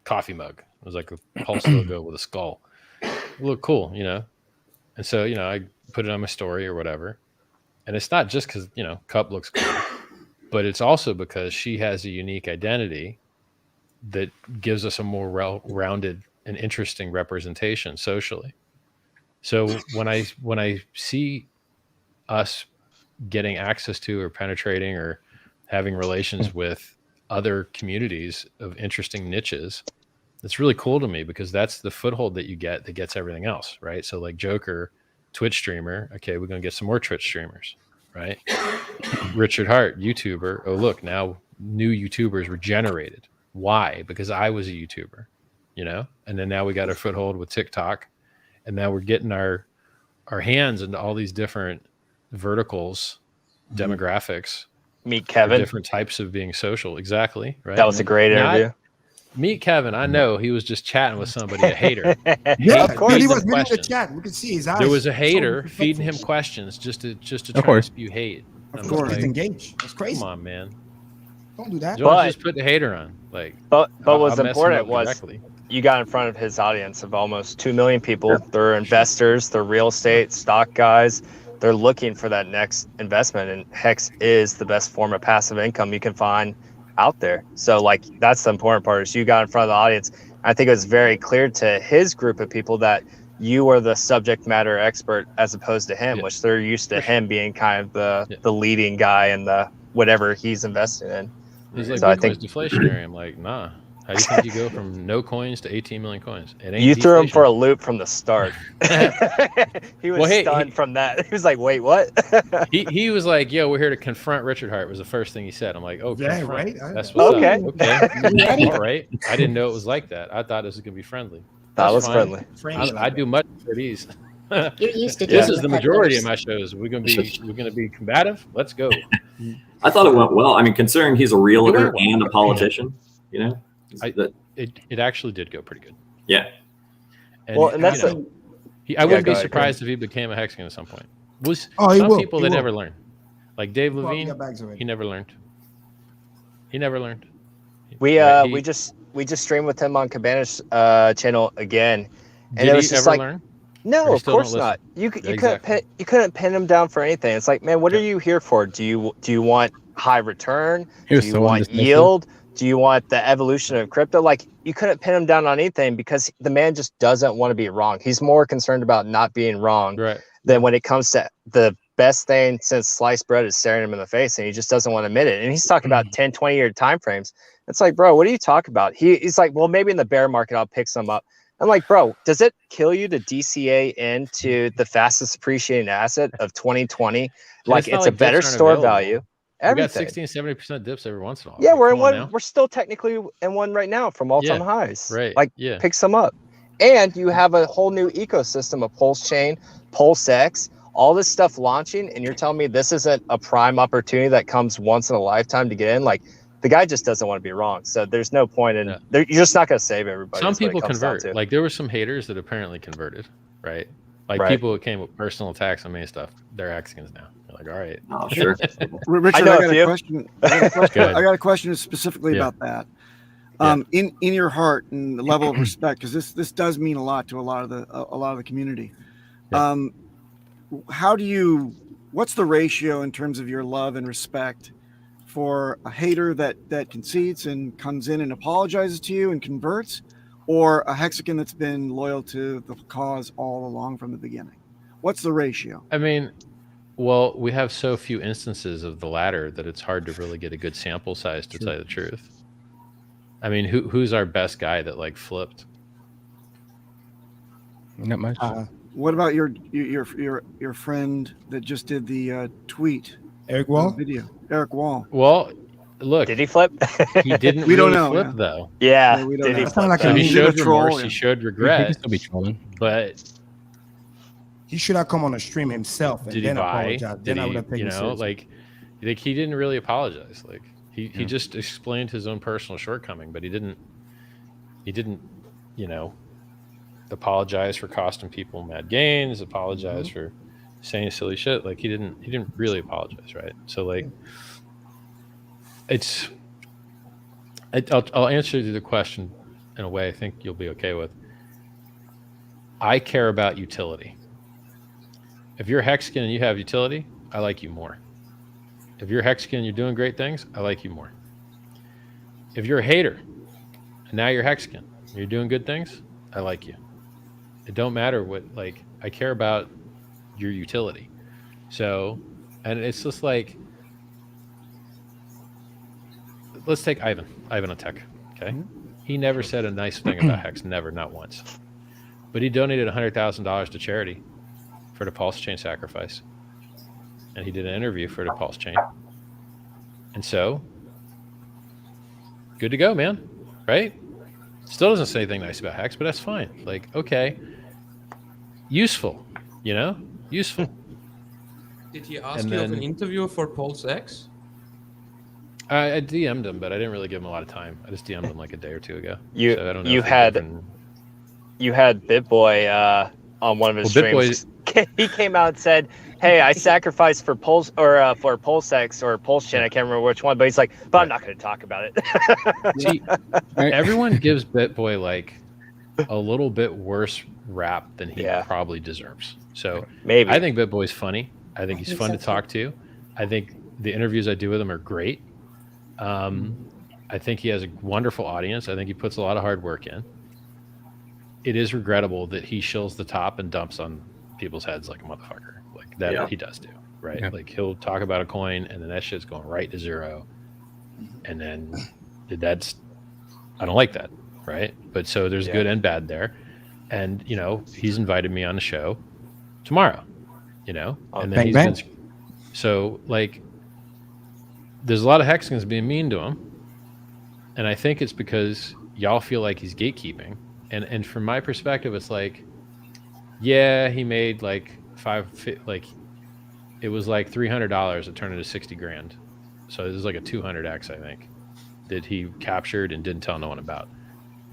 coffee mug. It was like a Pulse logo with a skull. It looked cool, And so, I put it on my story or whatever. And it's not just because, Cup looks cool, but it's also because she has a unique identity that gives us a more rounded and interesting representation socially. So when I see us getting access to or penetrating or having relations with other communities of interesting niches, it's really cool to me, because that's the foothold that you get that gets everything else, right? So like Joker, Twitch streamer. Okay, we're going to get some more Twitch streamers, right? Richard Hart, YouTuber. Oh, look, now new YouTubers were generated. Why? Because I was a YouTuber, And then now we got our foothold with TikTok, and now we're getting our hands into all these different verticals, demographics. Meet Kevin. Different types of being social. Exactly. Right. That was a great Not- interview. meet Kevin. I know he was just chatting with somebody, a hater. Yeah, Of course. he was reading the chat. We could see his eyes. There was a hater So feeding him questions just to try to course. spew hate. Of I'm course, just he's engaged. That's crazy. Come on, man. Don't do that. Don't just put the hater on. Like, But I'll what's mess him important up was directly. you got in front of his audience of almost 2 million people. They're investors, they're real estate, stock guys. They're looking for that next investment, and Hex is the best form of passive income you can find out there. So like that's the important part is you got in front of the audience. I think it was very clear to his group of people that you are the subject matter expert as opposed to him, which they're used to him being kind of the leading guy in the whatever he's investing in. He's like, so I Bitcoin's think deflationary. I'm like, nah. How do you think you go from no coins to 18 million coins? It ain't you threw him for a deflation. loop from the start. He was Well, hey, stunned from that. He was like, wait, what? he was like, yo, we're here to confront Richard Hart was the first thing he said. I'm like, oh, Yeah, confront. right. That's what's Okay. up. Okay. Ready. All right. I didn't know it was like that. I thought this was going to be friendly. That That's was fine. friendly. I do much for these. You're used to This dealing is the with majority hecklers. of my shows. We're gonna be combative. Let's go. I thought it went well. I mean, considering he's a realtor went well. and a politician, you know, It actually did go pretty good. yeah. And, Well, and that's you know, I wouldn't be surprised if he became a Hexican at some point. Was Oh, he some will. people He that will. never learn, like Dave Well, he Levine, got bags already. he never learned. He never learned. We Right, we just streamed with him on Cabana's channel again, and Did it was he just ever like, learn? Or no, you of still don't course not. listen? You Yeah, you couldn't pin him down for anything. It's like, man, what are you here for? Do you want high return? He was Do you so want undismissive. yield? Do you want the evolution of crypto? Like, you couldn't pin him down on anything because the man just doesn't want to be wrong. He's more concerned about not being wrong than when it comes to the best thing since sliced bread is staring him in the face, and he just doesn't want to admit it. And he's talking about 10, 20-year time frames. It's like, bro, what are you talking about? He's like, well, maybe in the bear market I'll pick some up. I'm like, bro, does it kill you to DCA into the fastest appreciating asset of 2020? Like, not it's a dips better aren't store available. value. We got Everything. 16-70% dips every once in a while. Yeah, Like, we're in come on one. now. We're still technically in one right now from all-time Yeah, highs. right, Like, yeah. pick some up, and you have a whole new ecosystem of Pulse Chain, PulseX, all this stuff launching, and you're telling me this isn't a prime opportunity that comes once in a lifetime to get in? Like, the guy just doesn't want to be wrong. So there's no point in. You're just not going to save everybody. Some is what it people comes down convert. to. Like there were some haters that apparently converted, right? Like Right. people who came with personal attacks on me and stuff. They're Hexicans now. They're like, all right. Oh, sure. Richard, I know I a got a few. question. I got a question specifically Yeah. about that. In your heart and the level of respect, because this does mean a lot to a lot of the community. What's the ratio in terms of your love and respect for a hater that concedes and comes in and apologizes to you and converts, or a Hexican that's been loyal to the cause all along from the beginning? What's the ratio? I mean, well, we have so few instances of the latter that it's hard to really get a good sample size to tell you the truth. I mean, who's our best guy that like flipped? Not much. What about your friend that just did the tweet? Eric Wall? Video. Eric Wall. Well, look, Did he flip? he didn't We don't really know, flip yeah. though. Yeah, we don't did he know. flip? like So a he mean showed troll, remorse, yeah. he showed He regret, can still be trolling. but He should have come on a stream himself and did he then buy? apologize. Did Then I would he, have taken you it know, seriously. like he didn't really apologize. Like he just explained his own personal shortcoming, but he didn't, you know, apologize for costing people mad gains, apologize for saying silly shit. Like he didn't really apologize, right? So like I'll answer the question in a way I think you'll be okay with. I care about utility. If you're Hexican and you have utility, I like you more. If you're Hexican and you're doing great things, I like you more. If you're a hater and now you're Hexican and you're doing good things, I like you. It don't matter what, like, I care about your utility. So, and it's just like, let's take Ivan on Tech, okay? He never said a nice thing about Hex, never, not once. But he donated $100,000 to charity for the Pulse Chain sacrifice. And he did an interview for the Pulse Chain. And so, good to go, man, right? Still doesn't say anything nice about Hex, but that's fine. Like, okay, useful, you know, useful. Did he ask And you of then- an interview for PulseX? I DM'd him, but I didn't really give him a lot of time. I just DM'd him like a day or two ago. You so I don't know you if had different... you had BitBoy on one of his streams. He came out and said, "Hey, I sacrificed for for PulseX or PulseChain. I can't remember which one, but he's like, but I'm not going to talk about it." See, everyone gives BitBoy like a little bit worse rap than he probably deserves. So maybe I think BitBoy's funny. I think he's fun to talk to. I think the interviews I do with him are great. I think he has a wonderful audience. I think he puts a lot of hard work in. It is regrettable that he shills the top and dumps on people's heads like a motherfucker. Like that he does do, right? Yeah. Like he'll talk about a coin and then that shit's going right to zero. And then I don't like that, right? But so there's good and bad there. And, you know, he's invited me on the show tomorrow, you know? And then so like there's a lot of Hexicans being mean to him. And I think it's because y'all feel like he's gatekeeping. And from my perspective, it's like, yeah, he made like it was like $300 that turned into 60 grand. So this is like a 200x, I think, that he captured and didn't tell no one about.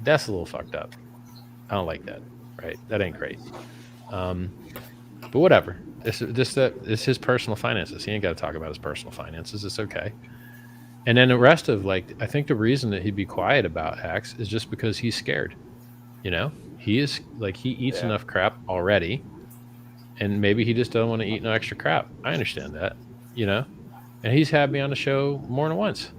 That's a little fucked up. I don't like that, right? That ain't great. But whatever. It's his personal finances. He ain't got to talk about his personal finances. It's okay. And then the rest of I think the reason that he'd be quiet about Hex is just because he's scared. You know, he is he eats enough crap already, and maybe he just doesn't want to eat no extra crap. I understand that, you know, and he's had me on the show more than once.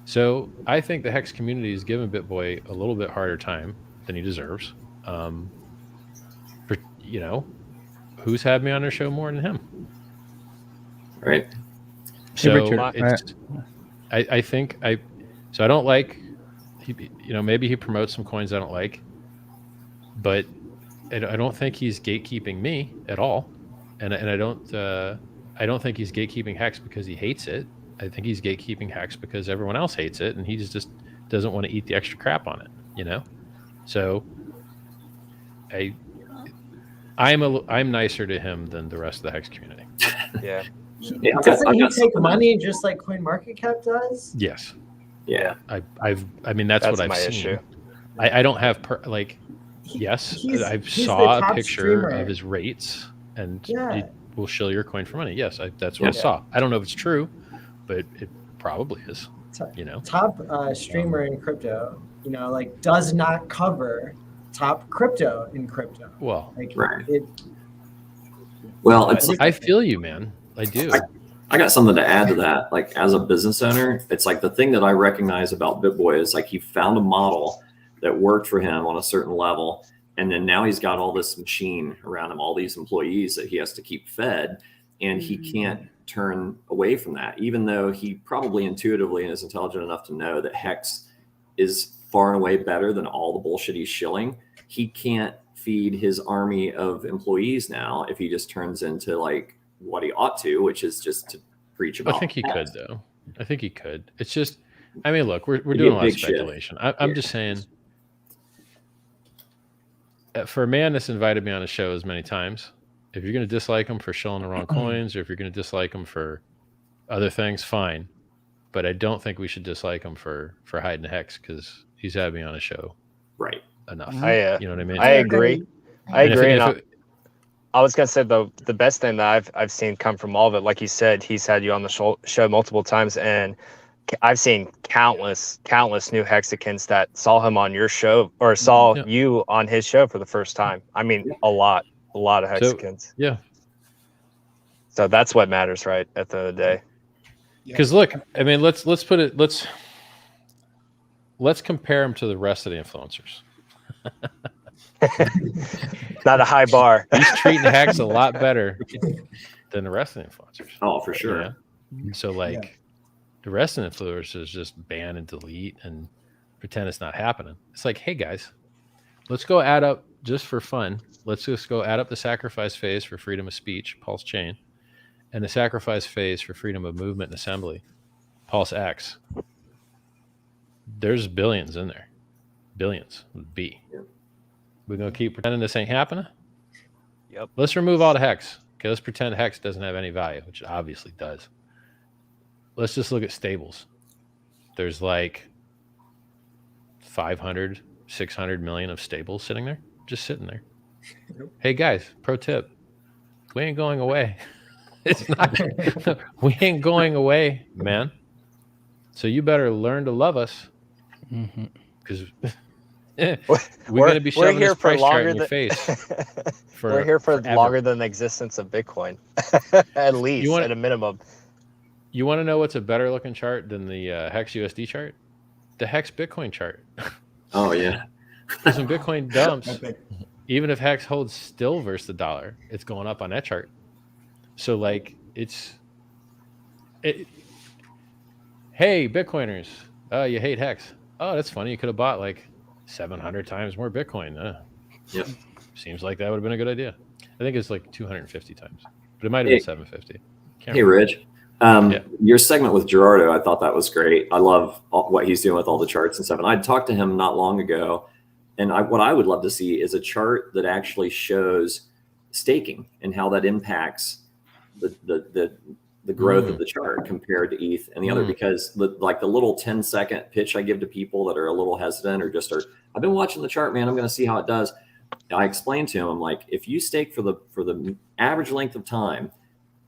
So I think the Hex community is giving BitBoy a little bit harder time than he deserves. You know, who's had me on their show more than him? Right. So Richard, I think I don't like, you know, maybe he promotes some coins I don't like, but I don't think he's gatekeeping me at all, and I don't think he's gatekeeping Hex because he hates it. I think he's gatekeeping Hex because everyone else hates it, and he just doesn't want to eat the extra crap on it, you know. So I'm nicer to him than the rest of the Hex community. Yeah. Doesn't he take money just like CoinMarketCap does? Yes. Yeah. I mean that's what I've my seen. issue. I don't have yes, I saw a picture of his rates, and he will shill your coin for money. Yes, that's what I saw. I don't know if it's true, but it probably is. You know, top streamer in crypto, you know, does not cover top crypto in crypto. Well, I feel you, man. I do. I got something to add to that. As a business owner, it's the thing that I recognize about BitBoy is he found a model that worked for him on a certain level. And then now he's got all this machine around him, all these employees that he has to keep fed. And he can't turn away from that, even though he probably intuitively is intelligent enough to know that Hex is far and away better than all the bullshit he's shilling. He can't feed his army of employees now if he just turns into what he ought to, which is just to preach about. I think he could, though. I think he could. It's just, I mean, look, we're doing a lot of speculation. I'm just saying, for a man that's invited me on a show as many times, if you're going to dislike him for shilling the wrong coins, or if you're going to dislike him for other things, fine. But I don't think we should dislike him for hiding Hex because he's had me on a show. Right. Enough. You know what I mean? I agree. I agree. I was gonna say the best thing that I've seen come from all of it, like you said, he's had you on the show multiple times, and I've seen countless new Hexicans that saw him on your show or saw you on his show for the first time. I mean, a lot of Hexicans. So, So that's what matters, right? At the end of the day. Because look, I mean, let's put it. Let's compare him to the rest of the influencers. Not a high bar. He's treating Hex a lot better than the rest of the influencers. Oh, for sure. Yeah? So the rest of the influencers just ban and delete and pretend it's not happening. It's like, hey guys, let's go add up just for fun. Let's just go add up the sacrifice phase for freedom of speech, Pulse Chain, and the sacrifice phase for freedom of movement and assembly, PulseX. There's billions in there. Billions with B. We're going to keep pretending this ain't happening? Yep. Let's remove all the Hex. Okay, let's pretend Hex doesn't have any value, which it obviously does. Let's just look at stables. there's like 500, 600 million of stables sitting there, just sitting there. Hey guys, pro tip, we ain't going away. It's not, we ain't going away, man. So you better learn to love us, because we're going to be shoving this price chart in your face. We're here for forever. longer than the existence of Bitcoin, at least, at a minimum. You want to know what's a better looking chart than the Hex USD chart? The Hex Bitcoin chart. Oh yeah. There's some Bitcoin dumps. Even if Hex holds still versus the dollar, it's going up on that chart. So like hey Bitcoiners, oh, you hate Hex. Oh, that's funny. You could have bought like 700 times more Bitcoin. Yep. Seems like that would have been a good idea. I think it's like 250 times, but it might have been 750. Hey, Rich. Your segment with Gerado, I thought that was great. I love what he's doing with all the charts and stuff. And I talked to him not long ago, and what I would love to see is a chart that actually shows staking and how that impacts the growth of the chart compared to ETH and the other, because the little 10-second pitch I give to people that are a little hesitant or just I've been watching the chart, man, I'm going to see how it does. I explained to him, I'm like, if you stake for the average length of time,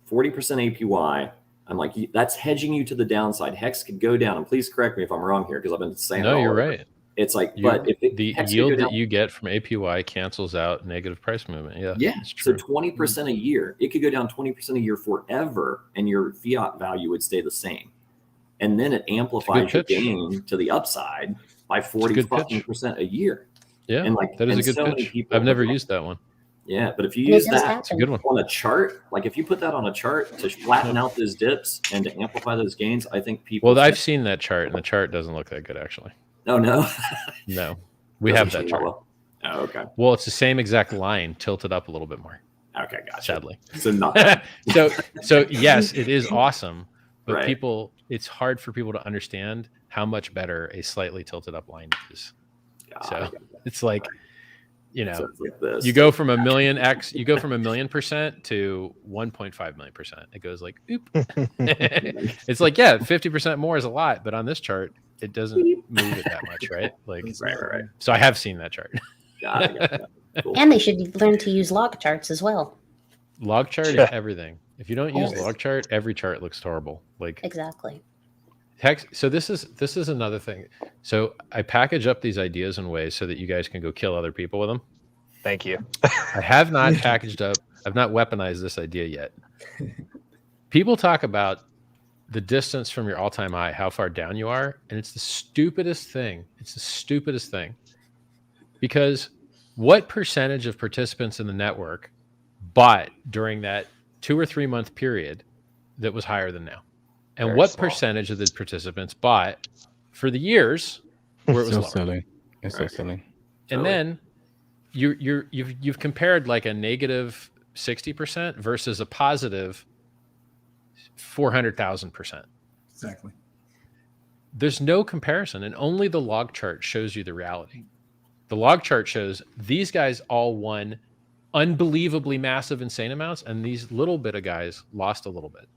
40% APY, I'm like, that's hedging you to the downside. Hex could go down, and please correct me if I'm wrong here, because I've been saying no, you're right. It's like, but if the yield that you get from APY cancels out negative price movement. Yeah, it's true. So 20% a year, it could go down 20% a year forever, and your fiat value would stay the same. And then it amplifies your gain to the upside by 40% a year. Yeah, and like that is a good pitch. I've never used that one. Yeah, but if you use that it's a good one on a chart, like if you put that on a chart to flatten out those dips and to amplify those gains, I think people. Well, I've seen that chart, and the chart doesn't look that good, actually. Oh, no? No. We have that chart. Oh, okay. Well, it's the same exact line tilted up a little bit more. Okay, gotcha. Sadly. So not so yes, it is awesome, but right. It's hard for people to understand how much better a slightly tilted up line is. So it's like, so it's like this. you go from a million X, you go from 1,000,000% to 1.5 million %. It goes like, oop. It's like, yeah, 50% more is a lot, but on this chart, it doesn't move it that much, right? Like, right. So I have seen that chart. Got it. Cool. And they should learn to use log charts as well. Log chart is everything. If you don't use log chart, every chart looks horrible. Like exactly. Hex. So this is another thing. So I package up these ideas in ways so that you guys can go kill other people with them. Thank you. I have not packaged up. I've not weaponized this idea yet. People talk about the distance from your all-time high, how far down you are, and it's the stupidest thing. It's the stupidest thing. Because what percentage of participants in the network bought during that 2 or 3 month period that was higher than now? And Very what small. percentage of the participants bought for the years where it was so lower? silly. It's so silly. And then you've compared like a negative 60% versus a positive 400,000%. Exactly. There's no comparison, and only the log chart shows you the reality. The log chart shows these guys all won unbelievably massive, insane amounts, and these little bit of guys lost a little bit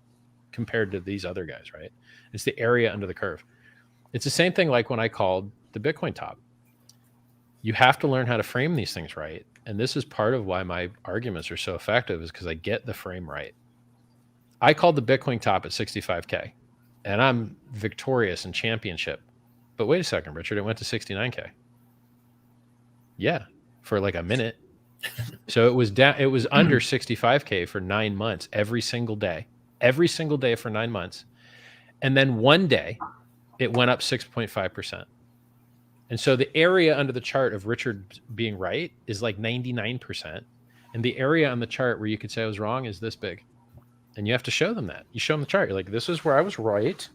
compared to these other guys, right? It's the area under the curve. It's the same thing like when I called the Bitcoin top. You have to learn how to frame these things right. And this is part of why my arguments are so effective, is because I get the frame right. I called the Bitcoin top at 65K, and I'm victorious in championship. But wait a second, Richard, it went to 69K. Yeah, for like a minute. So it was down. It was under 65K for 9 months, every single day for 9 months. And then one day it went up 6.5%. And so the area under the chart of Richard being right is like 99%. And the area on the chart where you could say I was wrong is this big. And you have to show them that. You show them the chart. You're like, this is where I was right.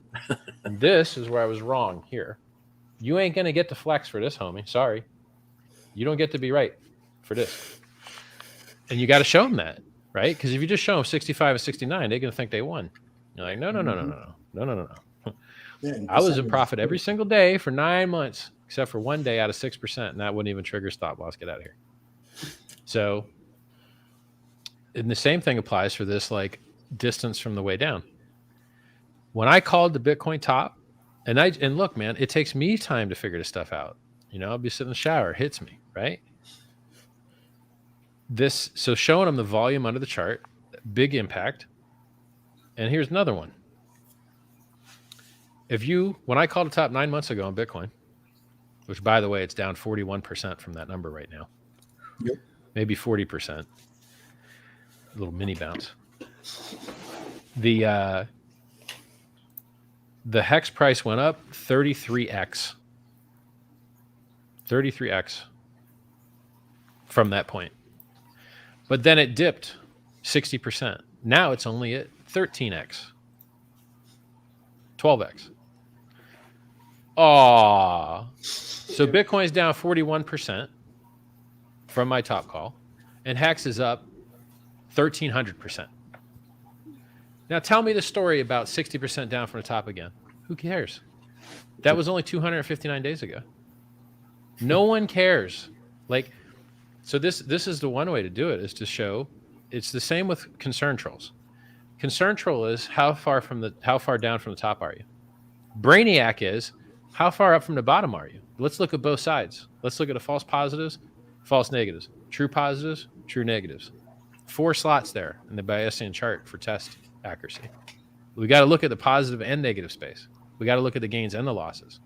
And this is where I was wrong here. You ain't going to get to flex for this, homie. Sorry. You don't get to be right for this. And you got to show them that, right? Because if you just show them 65 and 69, they're going to think they won. You're like, no. Yeah, I was in profit every single day for 9 months, except for one day out of 6%. And that wouldn't even trigger stop loss. Get out of here. So, and the same thing applies for this, like, distance from the way down. When I called the Bitcoin top And look, man, it takes me time to figure this stuff out. You know, I'll be sitting in the shower, it hits me, right? So showing them the volume under the chart, big impact. And here's another one. When I called a top 9 months ago on Bitcoin, which by the way, it's down 41% from that number right now. Yep. Maybe 40%. A little mini bounce. The Hex price went up 33x. 33x from that point. But then it dipped 60%. Now it's only at 13x. 12x. Aww. So Bitcoin's down 41% from my top call, and Hex is up 1,300%. Now tell me the story about 60% down from the top again. Who cares? That was only 259 days ago. No one cares. So this is the one way to do it, is to show. It's the same with concern trolls. Concern troll is how far down from the top are you? Brainiac is how far up from the bottom are you? Let's look at both sides. Let's look at the false positives, false negatives, true positives, true negatives. 4 slots there in the Bayesian chart for test accuracy. We got to look at the positive and negative space. We got to look at the gains and the losses.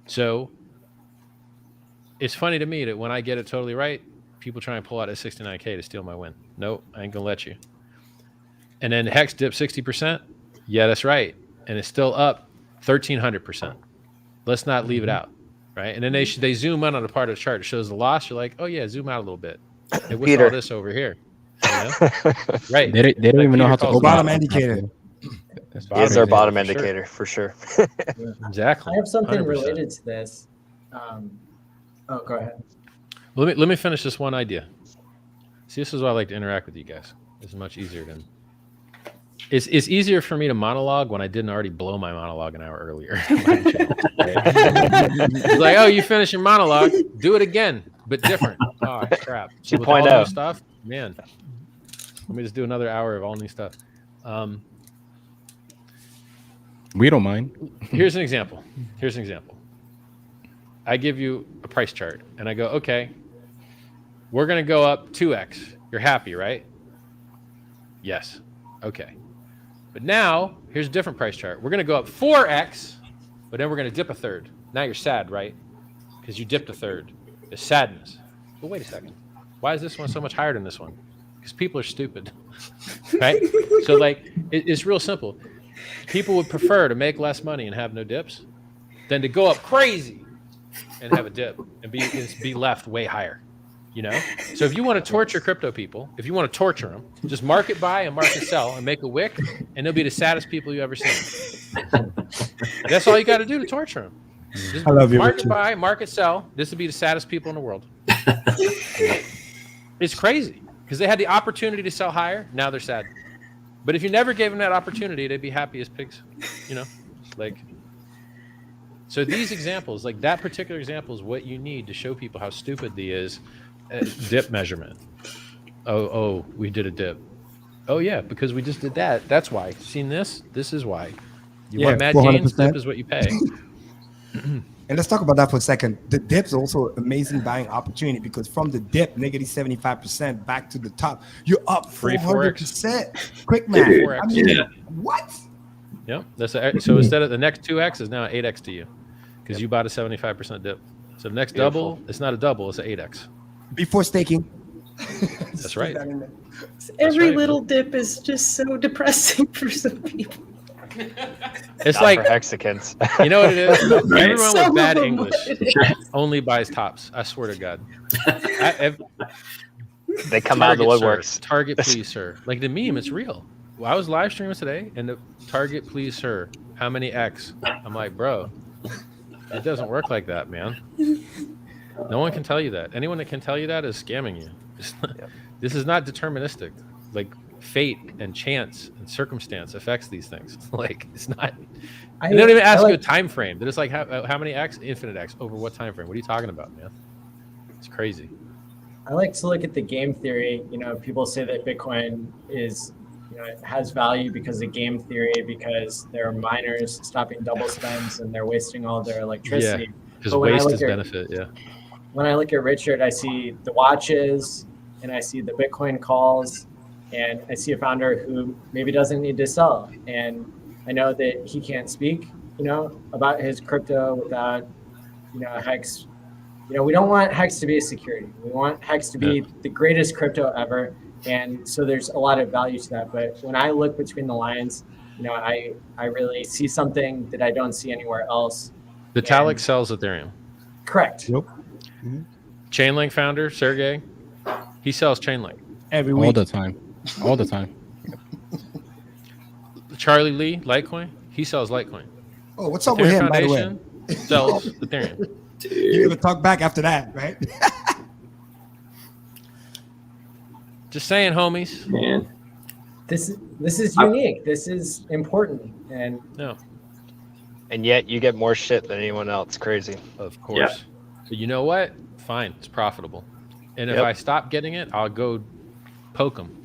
So it's funny to me that when I get it totally right, people try and pull out at 69K to steal my win. Nope, I ain't gonna let you. And then Hex dipped 60%. Yeah, that's right. And it's still up 1,300%. Let's not leave it out, right? And then they zoom in on a part of the chart that shows the loss. You're like, oh yeah, zoom out a little bit. Hey, what's all this over here? You know? Right. They don't even know how to open bottom indicator. Is our bottom indicator for sure. Exactly. I have something 100%. related to this. Go ahead. Well, let me finish this one idea. See, this is why I like to interact with you guys. It's much easier than. It's easier for me to monologue when I didn't already blow my monologue an hour earlier. It's like, oh, you finished your monologue, do it again, but different. Oh crap! So with all new stuff, man. Let me just do another hour of all new stuff. We don't mind. Here's an example. I give you a price chart, and I go, okay, we're going to go up 2x. You're happy, right? Yes. Okay. But now, here's a different price chart. We're going to go up 4x, but then we're going to dip a third. Now you're sad, right? Because you dipped a third. It's sadness. But wait a second. Why is this one so much higher than this one? Because people are stupid, right? So it's real simple. People would prefer to make less money and have no dips than to go up crazy and have a dip and be left way higher, you know? So if you want to torture crypto people, if you want to torture them, just market buy and market sell and make a wick, and they'll be the saddest people you ever seen. That's all you got to do to torture them. Just I love you, market Richard. buy, market sell. This would be the saddest people in the world. It's crazy because they had the opportunity to sell higher. Now they're sad. But if you never gave them that opportunity, they'd be happy as pigs, you know? So these examples, like that particular example is what you need to show people how stupid the is dip measurement. Oh, we did a dip. Oh yeah, because we just did that. That's why. Seen this? This is why. You want mad gains? Dip is what you pay. And let's talk about that for a second. The dip's also amazing buying opportunity because from the dip, negative 75% back to the top, you're up 400%. Quick math. I mean, what? Yep. So instead of the next 2x is now 8x to you because you bought a 75% dip. So the next double, it's not a double, it's an 8x. Before staking. That's right. Every little dip is just so depressing for some people. It's not like for Hexicans. You know what it is? Everyone Some with bad of them English only buys tops. I swear to God. They come out of the Target, woodworks. Sir. Target, please, sir. Like the meme, it's real. Well, I was live streaming today, and the target, please, sir. How many X? I'm like, bro, it doesn't work like that, man. No one can tell you that. Anyone that can tell you that is scamming you. This is not deterministic. Like fate and chance and circumstance affects these things. Like it's not. They don't even ask you a time frame. They're just like, how many X? Infinite X. Over what time frame? What are you talking about, man? It's crazy. I like to look at the game theory. You know, people say that Bitcoin is it has value because of game theory, because there are miners stopping double spends and they're wasting all their electricity. Yeah, because But when I waste look is at- benefit. Yeah. When I look at Richard, I see the watches and I see the Bitcoin calls, and I see a founder who maybe doesn't need to sell. And I know that he can't speak, about his crypto without, Hex. We don't want Hex to be a security. We want Hex to be the greatest crypto ever. And so there's a lot of value to that. But when I look between the lines, I really see something that I don't see anywhere else. Vitalik sells Ethereum. Correct. Yep. Chainlink founder Sergey, he sells Chainlink Every All week. the time. All the time. Charlie Lee, Litecoin, he sells Litecoin. Oh, what's up with Ethereum him, by the way? Foundation sells Ethereum. You're gonna talk back after that, right? Just saying, homies. Man. This is unique. This is important. And no. And yet you get more shit than anyone else. Crazy. Of course. But you know what? Fine. It's profitable. And if Yep. I stop getting it, I'll go poke them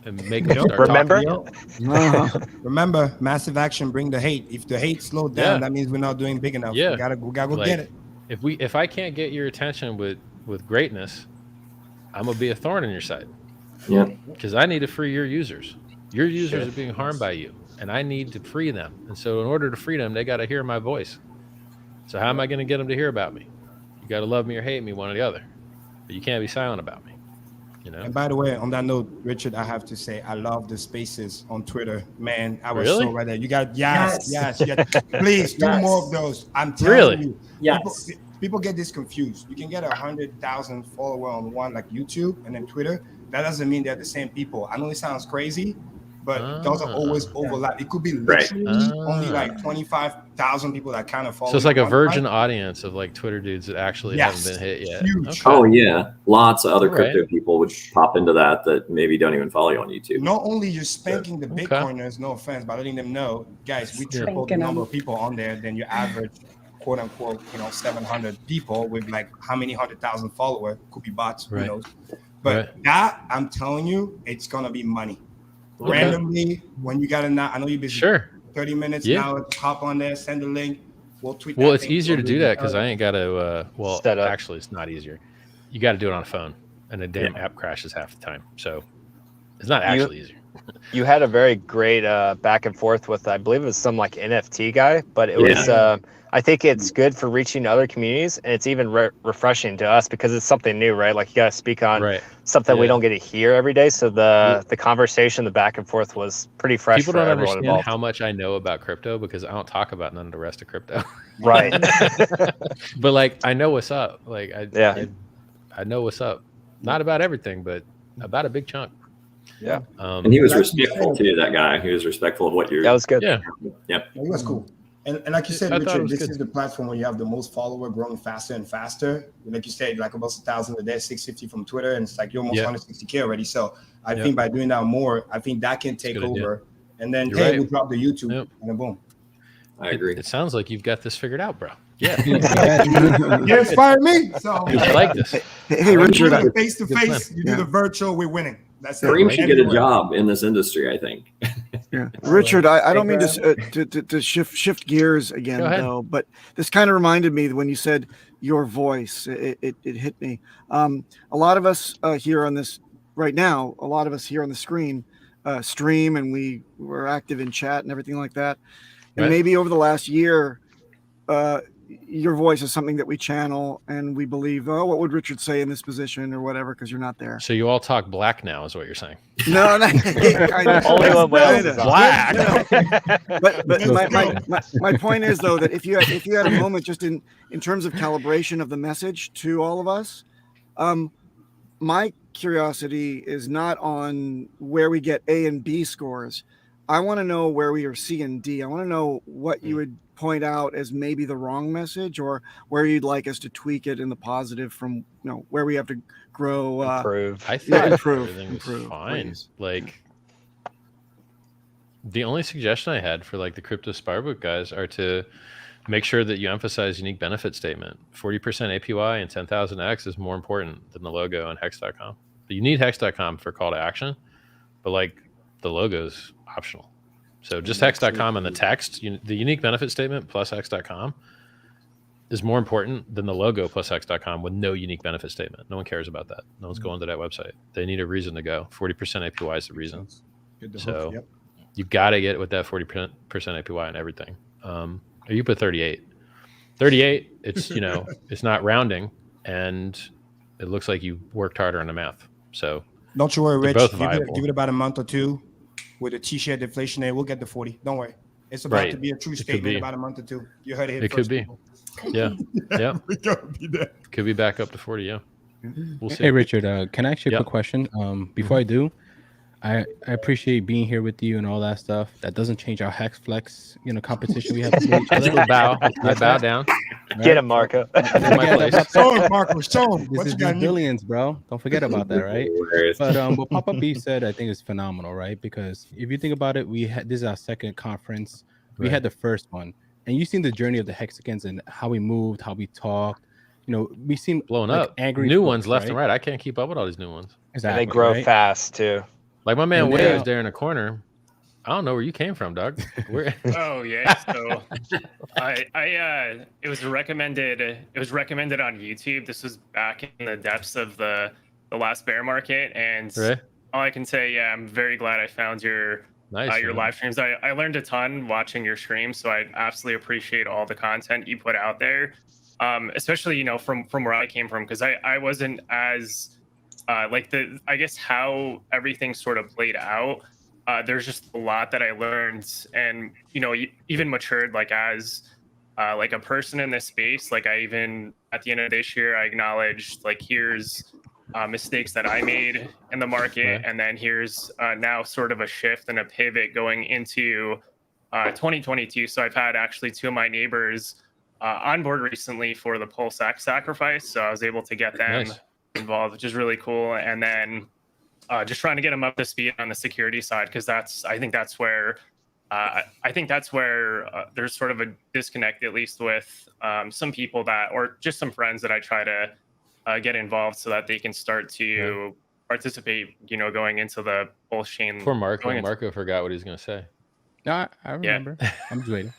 and make them Nope. start Remember? talking. Remember, massive action bring the hate. If the hate slowed down, Yeah. that means we're not doing big enough. Yeah. We gotta go Like, get it. If I can't get your attention with greatness, I'm gonna be a thorn in your side. Yeah. Because I need to free your users. Your users Sure. are being harmed by you, and I need to free them. And so, in order to free them, they got to hear my voice. So, how am I going to get them to hear about me? You got to love me or hate me, one or the other. But you can't be silent about me. And by the way, on that note, Richard, I have to say I love the spaces on Twitter. Man, I was Really? so right there. You got yes. Please do Yes. more of those. I'm telling Really? you. Yes. People get this confused. You can get 100,000 follower on one like YouTube and then Twitter. That doesn't mean they're the same people. I know it sounds crazy, but it doesn't always overlap. It could be literally only like 25,000 people that kind of follow. So, it's like a one virgin time. audience of like Twitter dudes that actually Yes. haven't been hit yet. Huge. Okay. Oh yeah, lots of other All right. crypto people would pop into that maybe don't even follow you on YouTube. Not only you're spanking the Okay. Bitcoiners, no offense, by letting them know, guys, we tripled the Spanking number them. of people on there than your average, quote unquote, 700 people with like how many 100,000 followers? Could be bots, Right. who knows? But that, I'm telling you, it's gonna be money. Okay. Randomly, when you got I know you're busy. Sure. 30 minutes Yeah. now. Hop on there, send a link. We'll tweet. Well, that it's thing. easier to We'll do do that because I ain't got to. Well, Set up. actually, it's not easier. You got to do it on a phone, and the damn app crashes half the time. So it's not actually easier. You had a very great back and forth with, I believe it was some like NFT guy, but it was, I think it's good for reaching other communities, and it's even refreshing to us because it's something new, right? Like you got to speak on something we don't get to hear every day. So the conversation, the back and forth was pretty fresh People for don't everyone understand involved. how much I know about crypto because I don't talk about none of the rest of crypto. Right. But like, I know what's up. Like, I know what's up. Not about everything, but about a big chunk. Yeah. And he was respectful too. That guy, he was respectful of what you're. That was good. Yeah. Yep. It was cool. And like you said, I thought it Richard, was this good. is the platform where you have the most follower growing faster and faster. Like you said, like almost 1,000 a day, 650 from Twitter, and it's like you're almost 160K already. So I think by doing that more, I think that can take good idea. over. And then You're hey, right. we drop the YouTube and then boom. I agree. It sounds like you've got this figured out, bro. Yeah. You inspired me. So I like this. Hey, Richard, face to face, you do the virtual, we're winning. That's it. Karim should get a Everywhere. job in this industry, I think. Yeah, Richard, I don't mean to shift gears again Go ahead. though, but this kind of reminded me when you said your voice. It hit me. A lot of us here on this right now, a lot of us here on the screen stream, and we're active in chat and everything like that. And Right. maybe over the last year, your voice is something that we channel and we believe, oh, what would Richard say in this position or whatever, because you're not there. So you all talk black now, is what you're saying? No, no, kind of. Only when Wales is Kinda. black. But my point is though that if you had a moment just in terms of calibration of the message to all of us, my curiosity is not on where we get A and B scores. I want to know where we are C and D. I want to know what you would point out as maybe the wrong message, or where you'd like us to tweak it in the positive from where we have to grow. Improve. I thought improve. everything was Improve, fine. please. Like, the only suggestion I had for like the Kryptosparbuch guys are to make sure that you emphasize unique benefit statement. 40% APY and 10,000x is more important than the logo on Hex.com. But you need Hex.com for call to action. But like the logo's optional. So just hex.com and the text, the unique benefit statement plus hex.com is more important than the logo plus hex.com with no unique benefit statement. No one cares about that. No one's going to that website. They need a reason to go. 40% APY is the reason. So Yep. you got to get with that 40% APY and everything. Or you put 38. 38, it's, it's not rounding, and it looks like you worked harder on the math. So don't you worry, Rich. both Give it about a month or two with a T-shirt deflation there. We'll get the 40. Don't worry. It's about to be a true statement about a month or two. You heard it here It first. could be. People. Yeah. Yeah. We gotta be there. Could be back up to 40. Yeah. We'll see. Hey, Richard, can I ask you a quick question? Before I do, I appreciate being here with you and all that stuff. That doesn't change our Hex Flex, competition we have to do each other. Let's bow. I bow down. Get him, Marco. Show him, Marco. Show him. This What is you got? billions, bro. Don't forget about that, right? But what Papa B said, I think is phenomenal, right? Because if you think about it, this is our second conference. We had the first one, and you've seen the journey of the Hexicans and how we moved, how we talked. We seem blowing like up. Angry new folks, ones left right? and right. I can't keep up with all these new ones. Exactly, And they grow right? fast too. Like my man And Waves now- there in the corner. I don't know where you came from, dog. Where? Oh yeah. So it was recommended. It was recommended on YouTube. This was back in the depths of the last bear market, and Right. all I can say, I'm very glad I found your Nice, live streams. I learned a ton watching your streams, so I absolutely appreciate all the content you put out there. Especially from where I came from, because I wasn't as I guess how everything sort of played out. There's just a lot that I learned, and even matured as a person in this space. I even at the end of this year, I acknowledged here's mistakes that I made in the market, and then here's now sort of a shift and a pivot going into 2022. So I've had actually two of my neighbors on board recently for the PulseX sacrifice, so I was able to get them involved, which is really cool. And then just trying to get them up to speed on the security side, because I think that's where there's sort of a disconnect, at least with some people or just some friends that I try to get involved so that they can start to participate, going into the Pulse chain. Poor Marco. Marco forgot what he was going to say. No, I remember. I'm just waiting.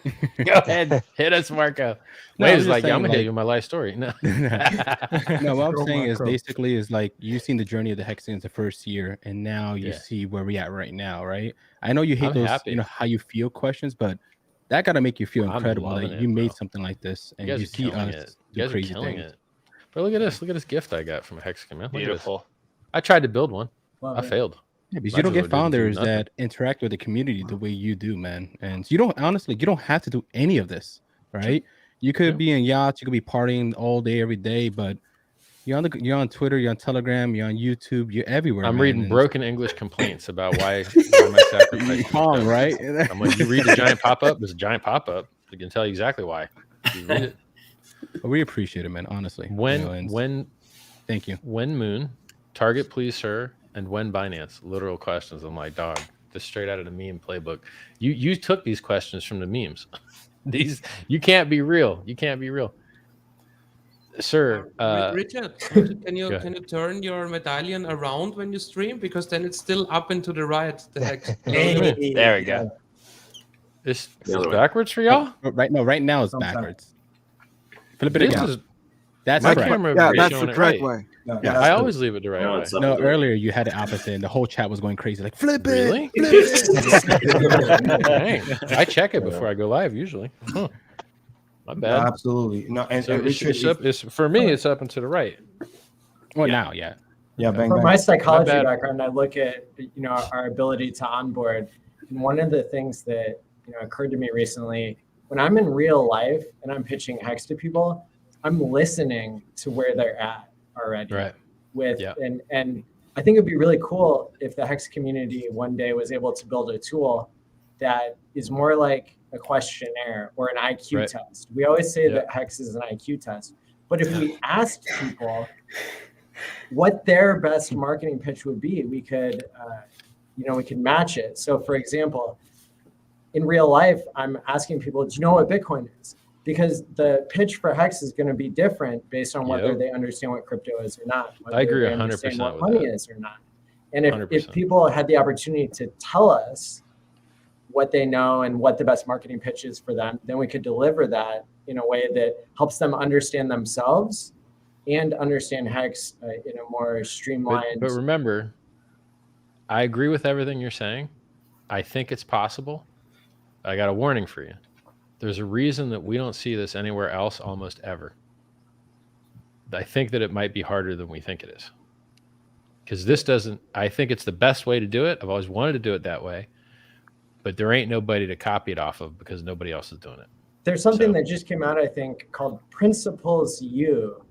Go ahead, hit us, Marco. No, Waves I'm just I'm gonna saying, hit you with my life story. No, no. What I'm saying is basically you've seen the journey of the Hexicans the first year, and now you see where we're at right now, right? I know you hate I'm those, happy. how you feel questions, but that gotta make you feel I'm incredible loving that it, you made bro. something like this, and You guys you are see killing us it. do You guys are crazy killing things. it. But look at this. Look at this gift I got from a Hexican, man. Look at this. Beautiful. I tried to build one. Love I it. failed. Yeah, because Might you don't as well get didn't do founders nothing. that interact with the community the way you do, man. And you don't have to do any of this, right? You could be in yachts, you could be partying all day, every day, but you're on Twitter, you're on Telegram, you're on YouTube, you're everywhere. I'm man. reading And broken English complaints about why my sacrifice. Wrong, right? I'm like, you read the giant pop-up. There's a giant pop-up. I can tell you exactly why. You read it. But we appreciate it, man. Honestly. When thank you. When Moon, Target please, sir, and when Binance? Literal questions. I'm like, dog, this straight out of the meme playbook. You took these questions from the memes. You can't be real. You can't be real. Sir, Richard, can you go ahead. turn your medallion around when you stream, because then it's still up and to the right. The hex. There we go. It's backwards for y'all. Right now it's backwards. Flip it This again. is That's my correct. camera. Yeah, is that's showing the it correct right. way. No, Yeah. I always leave it the right No, way. it's up No, to the right. earlier you had the opposite, and the whole chat was going crazy, like flip it. Really? Flip it. Dang. I check it before I go live usually. Huh. My bad. Absolutely. No, and, So and it's, Richard, it's for me. It's up and to the right. Well, now, yeah. yeah, bang, From bang. my psychology My bad. background, I look at our ability to onboard, and one of the things that occurred to me recently, when I'm in real life and I'm pitching Hex to people, I'm listening to where they're at already. Right. And I think it'd be really cool if the Hex community one day was able to build a tool that is more like a questionnaire or an IQ test. We always say that Hex is an IQ test, but if we asked people what their best marketing pitch would be, we could match it. So for example, in real life, I'm asking people, do you know what Bitcoin is? Because the pitch for Hex is going to be different based on whether they understand what crypto is or not. I agree whether they understand 100% what with money that. is or not. And if people had the opportunity to tell us what they know and what the best marketing pitch is for them, then we could deliver that in a way that helps them understand themselves and understand Hex in a more streamlined. But remember, I agree with everything you're saying. I think it's possible. I got a warning for you. There's a reason that we don't see this anywhere else almost ever. I think that it might be harder than we think it is. Because this doesn't, I think it's the best way to do it. I've always wanted to do it that way. But there ain't nobody to copy it off of because nobody else is doing it. There's something that just came out, I think, called Principles U.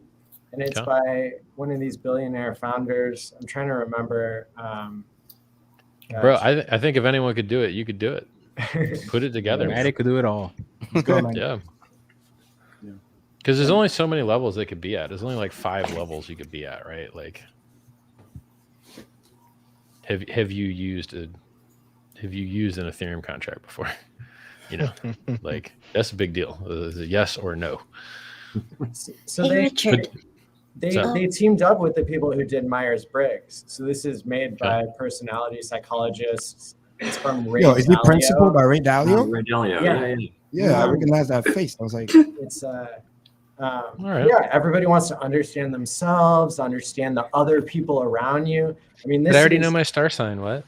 And it's by one of these billionaire founders. I'm trying to remember. Bro, I think if anyone could do it, you could do it. Put it together. Maddie could do it all. Yeah. Because there's only so many levels they could be at. There's only like 5 levels you could be at, right? Like, have you used an Ethereum contract before? You know, like that's a big deal. Is it yes or no? So they teamed up with the people who did Myers-Briggs. So this is made by personality psychologists. It's from Ray Yo, is it Dalio. Principle by Ray Dalio? Ray Dalio. Yeah, I recognize that face. I was like, it's yeah, everybody wants to understand themselves, understand the other people around you. I mean, this I already know my star sign. What?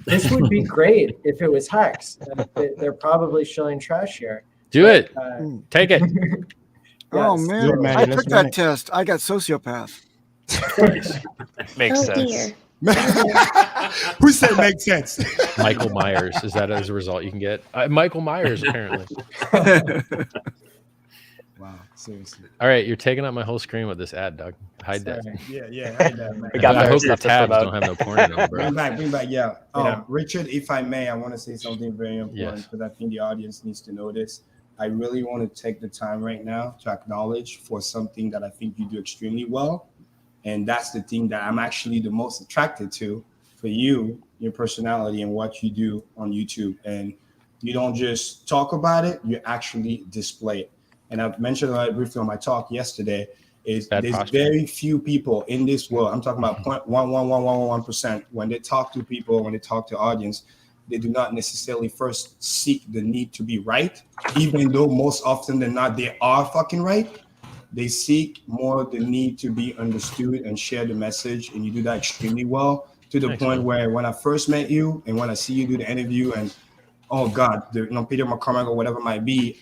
This would be great if it was Hex. They're probably shilling trash here. Do it. Take it. Oh Yes. man, Maddie, I let's took run that it. test. I got sociopath. Makes Oh sense. dear. who said makes sense? Michael Myers. Is that as a result you can get? Michael Myers, apparently. Wow, seriously. All right, you're taking up my whole screen with this ad, Doug. Hide that. Yeah. Hide that, man. We got I better hope the stuff to tabs promote. don't have no porn in them, bro. Bring back, yeah. Richard, if I may, I want to say something very important Yes. because I think the audience needs to know this. I really want to take the time right now to acknowledge for something that I think you do extremely well. And that's the thing that I'm actually the most attracted to for you, your personality and what you do on YouTube. And you don't just talk about it, you actually display it. And I've mentioned it briefly on my talk yesterday, is Bad there's posture. very few people in this world, I'm talking about 0.11111%, when they talk to people, when they talk to audience, they do not necessarily first seek the need to be right, even though most often than not, they are fucking right. They seek more the need to be understood and share the message, and you do that extremely well, to the point where when I first met you and when I see you do the interview and, oh God, Peter McCormack or whatever it might be,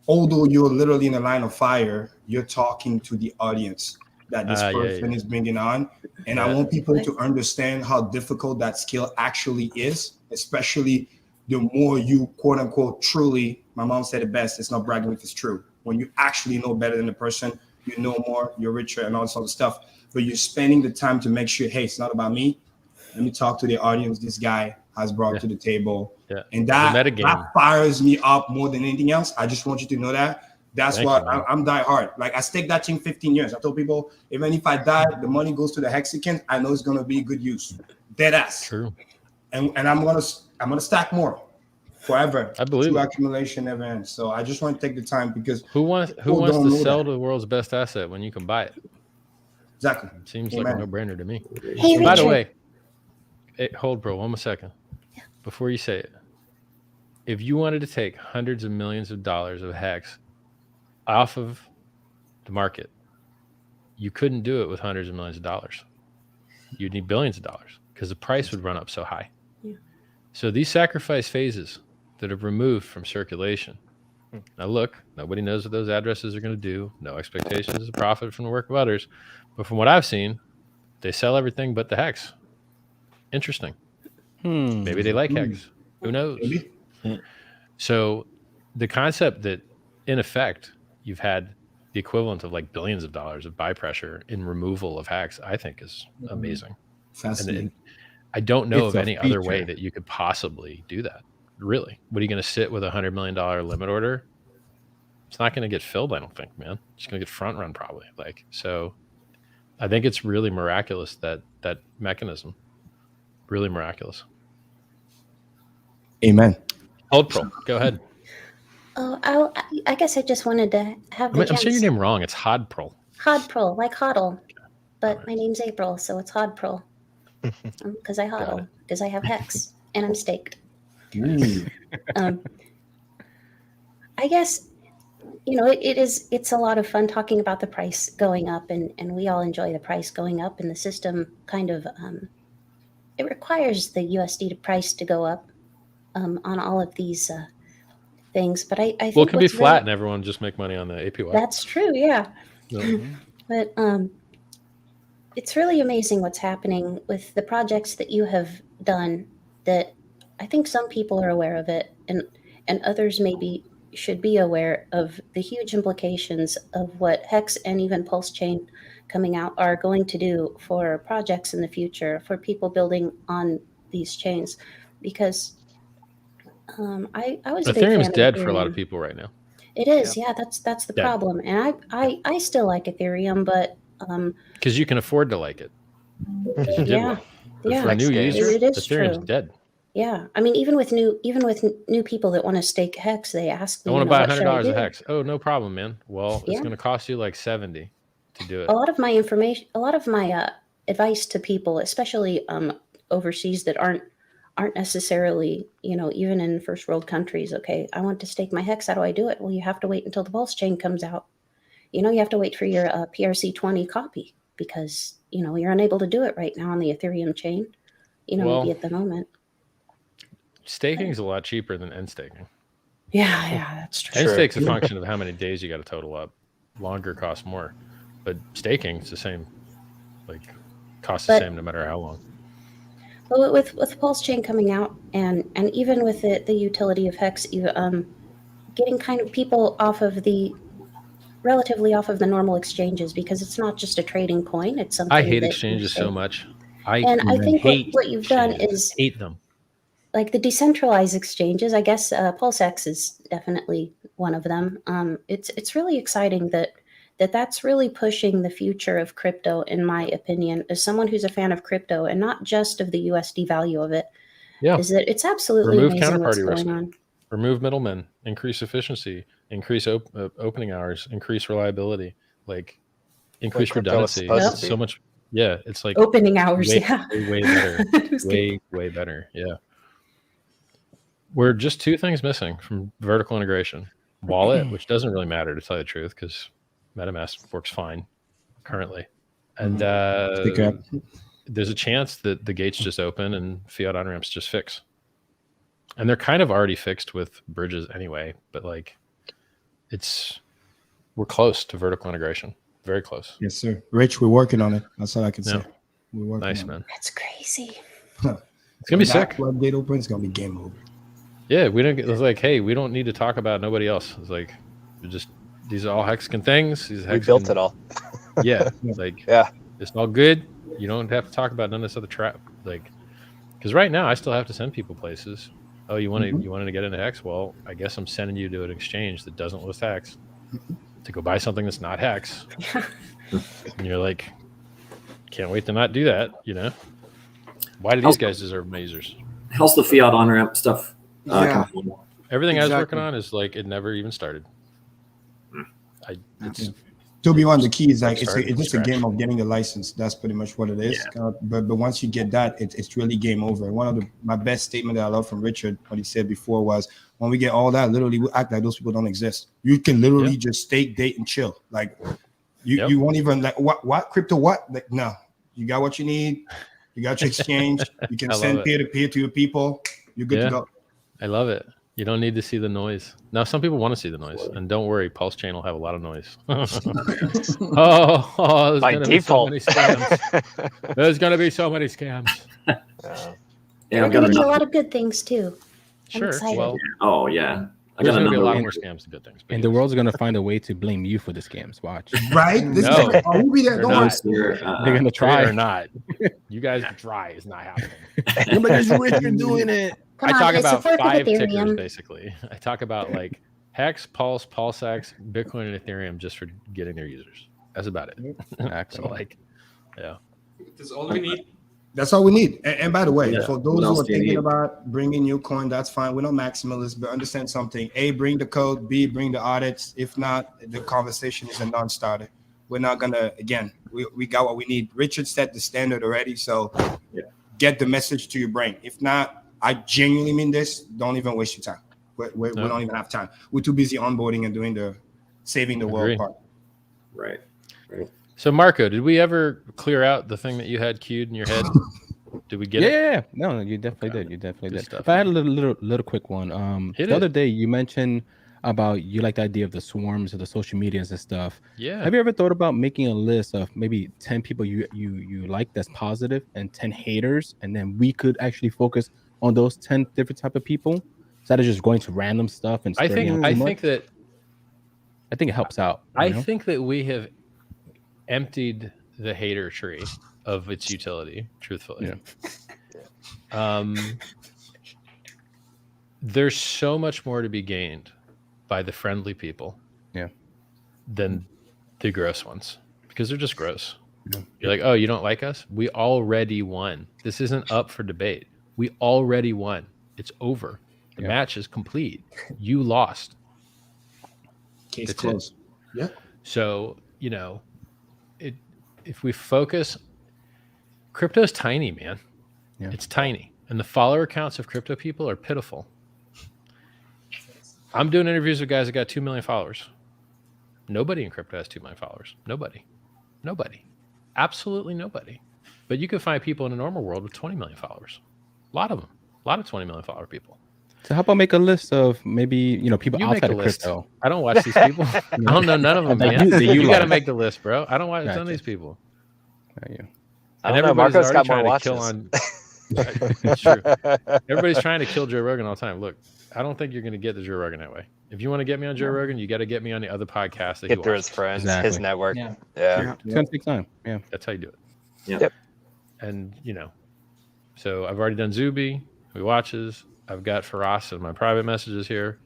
although you're literally in a line of fire, you're talking to the audience that this person is bringing on. And I want people to understand how difficult that skill actually is, especially the more you, quote unquote, truly, my mom said it best, it's not bragging if it's true. When you actually know better than the person, you know more, you're richer and all this other stuff, but you're spending the time to make sure, hey, it's not about me. Let me talk to the audience this guy has brought to the table. Yeah. And that fires me up more than anything else. I just want you to know that. That's Thank what you, man. I'm die hard. Like I staked that thing 15 years. I told people, even if I die, the money goes to the Hexicans. I know it's gonna be good use. Dead ass. True. And I'm gonna stack more forever. I believe True it. accumulation never ends. So I just want to take the time because Who wants to sell the world's best asset when you can buy it? Exactly. Seems like a no-brainer to me. Hey, By the Richard. way, hold, bro, one more second. Before you say it, if you wanted to take hundreds of millions of dollars of Hex off of the market, you couldn't do it with hundreds of millions of dollars. You'd need billions of dollars because the price would run up so high. Yeah. So these sacrifice phases that are removed from circulation. Now look, nobody knows what those addresses are going to do. No expectations of profit from the work of others. But from what I've seen, they sell everything but the Hex. Interesting. Maybe they like Hex. Who knows? So the concept that, in effect, you've had the equivalent of like billions of dollars of buy pressure in removal of Hex, I think is amazing. Fascinating. And I don't know It's of a any other way feature. that you could possibly do that. Really? What are you going to sit with $100 million limit order? It's not going to get filled, I don't think, man. It's going to get front run probably. Like, so I think it's really miraculous that mechanism. Really miraculous. Amen. Hodpril, go ahead. Oh, I guess I just wanted to have the I'm saying your chance. name wrong. It's Hodpril. Hodpril, like Hodl, but my name's April, so it's Hodpril. because I hodl, because I have Hex, and I'm staked. I guess, it's a lot of fun talking about the price going up, and we all enjoy the price going up, and the system kind of, it requires the USD price to go up on all of these things. But I think it can be flat and everyone just make money on the APY. That's true, yeah. Mm-hmm. But it's really amazing what's happening with the projects that you have done, that I think some people are aware of it, and others maybe should be aware of the huge implications of what Hex and even Pulse Chain coming out are going to do for projects in the future, for people building on these chains. Because I was a big fan Ethereum's of dead Ethereum. for a lot of people right now. It is, yeah. That's the Dead. problem. And I still like Ethereum, but Because you can afford to like it. 'Cause you did one. But for a new user, it is Ethereum's true. dead. Yeah, I mean, even with new people that want to stake Hex, they ask me, I want to buy what should I $100 do? of Hex. Oh, no problem, man. Well, it's Yeah. going to cost you like 70 to do it. A lot of my information, a lot of my advice to people, especially overseas that aren't necessarily, even in first world countries. Okay, I want to stake my Hex. How do I do it? Well, you have to wait until the Pulse chain comes out. You have to wait for your PRC20 copy, because you're unable to do it right now on the Ethereum chain. Well, maybe at the moment. Staking is a lot cheaper than end staking. Yeah, that's true. End stake's a function of how many days you got to total up. Longer costs more, but staking is the same. Costs the same no matter how long. Well, with Pulse Chain coming out, and even with the utility of Hex, getting kind of people relatively off of the normal exchanges, because it's not just a trading coin. It's something. I hate that exchanges so much. I think what you've done is hate them. Like the decentralized exchanges. I guess PulseX is definitely one of them. It's really exciting that's really pushing the future of crypto, in my opinion, as someone who's a fan of crypto and not just of the USD value of it. Yeah, is that it's absolutely remove amazing what's counterparty risk, going on. remove middlemen, increase efficiency, increase opening hours, increase reliability, increase redundancy. It's so much. Yeah, it's like opening hours. way better, way better. Yeah. We're just two things missing from vertical integration. Wallet, which doesn't really matter to tell you the truth, because MetaMask works fine currently. And there's a chance that the gates just open and fiat on-ramps just fix. And they're kind of already fixed with bridges anyway, but we're close to vertical integration. Very close. Yes, sir. Rich, we're working on it. That's all I can say. We're working nice, on man. That's crazy. It's gonna be sick. When gate open, it's gonna be game over. Yeah, we don't get. It's like, hey, we don't need to talk about nobody else. It's like, these are all Hexican things. We built it all. Yeah, it's all good. You don't have to talk about none of this other trap. Because right now I still have to send people places. Oh, you wanted to get into Hex? Well, I guess I'm sending you to an exchange that doesn't list Hex to go buy something that's not Hex. And you're like, can't wait to not do that. Why do these guys deserve my users? How's the fiat on ramp stuff? Everything I was working on is it never even started. To be one, the key is it's just a game of getting a license. That's pretty much what it is. Yeah. But once you get that, it's really game over. One of my best statement that I love from Richard, what he said before was, when we get all that, literally we act like those people don't exist. You can literally just stake, date, and chill. You won't even what crypto what? No, you got what you need. You got your exchange. You can send peer to peer to your people. You're good to go. I love it. You don't need to see the noise. Now, some people want to see the noise, and don't worry, Pulse Chain will have a lot of noise. There's By gonna default. be so many scams. There's going to be so many scams. We're going to do a lot of good things too. I'm Sure. excited. Well, There's going to be a lot and- more scams than good things. And the world's gonna find a way to blame you for the scams. Watch. Right? No, We'll be there. they're Don't not. worry. They're gonna try or not. You guys try is not happening. Nobody's with you doing it. Come I on, talk guys, about support the 5 tickers Ethereum. basically. I talk about Hex, Pulse, PulseX, Bitcoin, and Ethereum just for getting their users. That's about it. So That's all we need. That's all we need. And by the way, for What those who else are do you thinking need? about bringing new coin, that's fine. We're not maximalists, but understand something. A, bring the code. B, bring the audits. If not, the conversation is a non-starter. we're not gonna. Again, we got what we need. Richard set the standard already, so get the message to your brain. If not, I genuinely mean this. Don't even waste your time. We don't even have time. We're too busy onboarding and doing the saving the world part. Right. So Marco, did we ever clear out the thing that you had queued in your head? Did we get it? Yeah. No, you definitely did. You definitely did. Stuff. But I had a little quick one. The other day you mentioned about you like the idea of the swarms of the social medias and stuff. Yeah. Have you ever thought about making a list of maybe 10 people you like that's positive and 10 haters, and then we could actually focus on those 10 different type of people instead of just going to random stuff and I think it helps out. I think that we have emptied the hater tree of its utility, truthfully. There's so much more to be gained by the friendly people than the gross ones, because they're just gross. You're like, oh, you don't like us? We already won. This isn't up for debate. We already won. It's over. The match is complete. You lost. Case closed. Yeah. So, if we focus, crypto's tiny, man. Yeah. It's tiny. And the follower counts of crypto people are pitiful. I'm doing interviews with guys that got 2 million followers. Nobody in crypto has 2 million followers. Nobody. Absolutely nobody. But you can find people in a normal world with 20 million followers. A lot of them. A lot of 20 million follower people. So how about make a list of maybe people outside of crypto? I don't watch these people. I don't know none of them, man. You got to make the list, bro. I don't watch none of these people. And everybody's got more watches. It's true. Everybody's trying to kill Joe Rogan all the time. Look, I don't think you're going to get the Joe Rogan that way. If you want to get me on Joe Rogan, you got to get me on the other podcast that get through his friends, his network. Yeah. It's going to take time. Yeah. That's how you do it. Yep. And, so I've already done Zuby, who watches. I've got Faraz in my private messages here,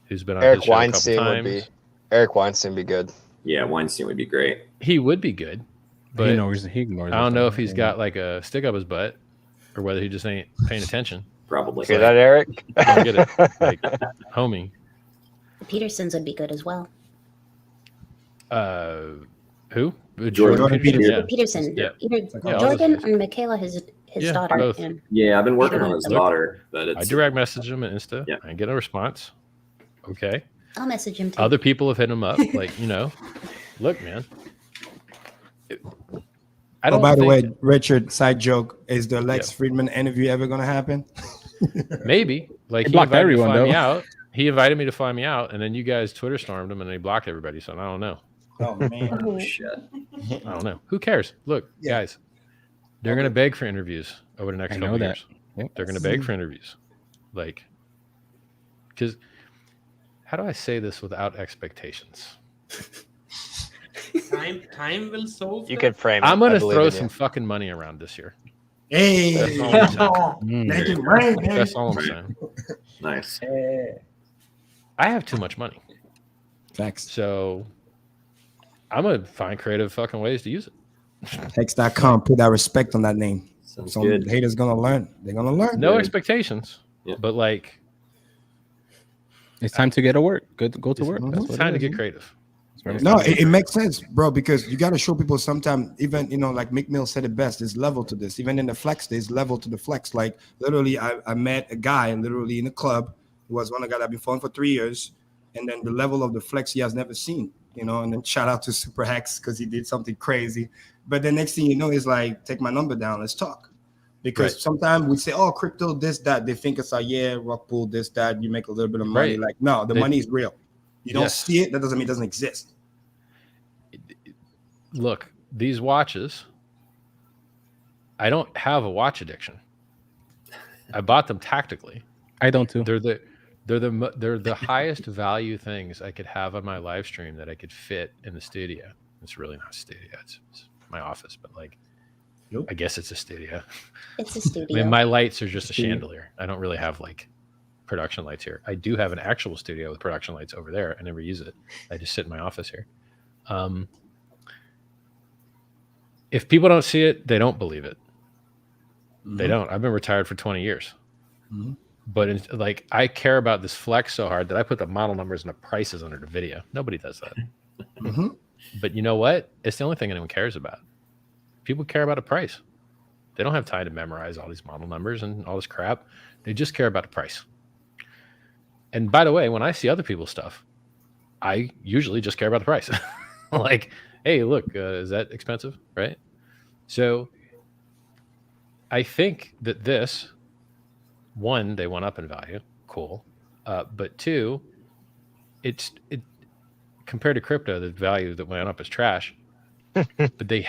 who's been on his show a couple times. Eric Weinstein would be good. Yeah, Weinstein would be great. He would be good. But he ignores I don't know if he's got like a stick up his butt or whether he just ain't paying attention. Probably. Hear that, Eric? I don't get it. Like, homie. Petersons would be good as well. Who? Jordan Peterson. Peterson. Yeah. Either Jordan or Michaela, his daughter. Both. Yeah, I've been working on his daughter, but I direct message him on Insta. Yeah. I get a response. Okay. I'll message him too. Other people have hit him up. Like, look, man. By the way, Richard, side joke, is the Lex Friedman interview ever going to happen? Maybe. Like, he blocked invited everyone, me to fly me though. out. He invited me to fly me out, and then you guys Twitter stormed him, and they blocked everybody. So I don't know. Oh, man. Oh, shit. I don't know. Who cares? Look, guys, they're going to beg for interviews over the next couple of years. Yep. They're going to beg for interviews. Like, because how do I say this without expectations? Time will solve. You could frame. I'm going to throw some fucking money around this year. Hey, That's all I'm saying. make it rain, baby. That's all I'm saying. Nice. I have too much money. Facts. So I'm going to find creative fucking ways to use it. Hex.com, put that respect on that name. Sounds So good. the haters going to learn. They're going to learn. No expectations. Yeah. But like, It's time to get to work. Go to work. That's it's what time it to is. get creative. No, it makes sense, bro, because you got to show people sometimes, even, like Mick Mill said it best, there's level to this. Even in the flex, there's level to the flex. Like, literally, I met a guy literally in a club who was one of the guys I've been following for 3 years. And then the level of the flex he has never seen, and then shout out to SuperHex because he did something crazy. But the next thing you know is like, take my number down, let's talk. Because sometimes we say, oh, crypto, this, that. They think it's like, yeah, rock pool, this, that. You make a little bit of money. Right. Like, no, the money is real. You don't see it. That doesn't mean it doesn't exist. Look, these watches, I don't have a watch addiction. I bought them tactically. I don't too. They're the highest value things I could have on my live stream that I could fit in the studio. It's really not a studio. It's my office, but like, I guess it's a studio. It's a studio. I mean, my lights are just a chandelier. I don't really have like production lights here. I do have an actual studio with production lights over there. I never use it. I just sit in my office here. If people don't see it, they don't believe it. They don't. I've been retired for 20 years. But I care about this flex so hard that I put the model numbers and the prices under the video. Nobody does that. But you know what? It's the only thing anyone cares about. People care about a price. They don't have time to memorize all these model numbers and all this crap. They just care about the price. And by the way, when I see other people's stuff, I usually just care about the price. Like, hey, look, is that expensive? Right? So I think that this, one, they went up in value. Cool. But two, it compared to crypto, the value that went up is trash. But they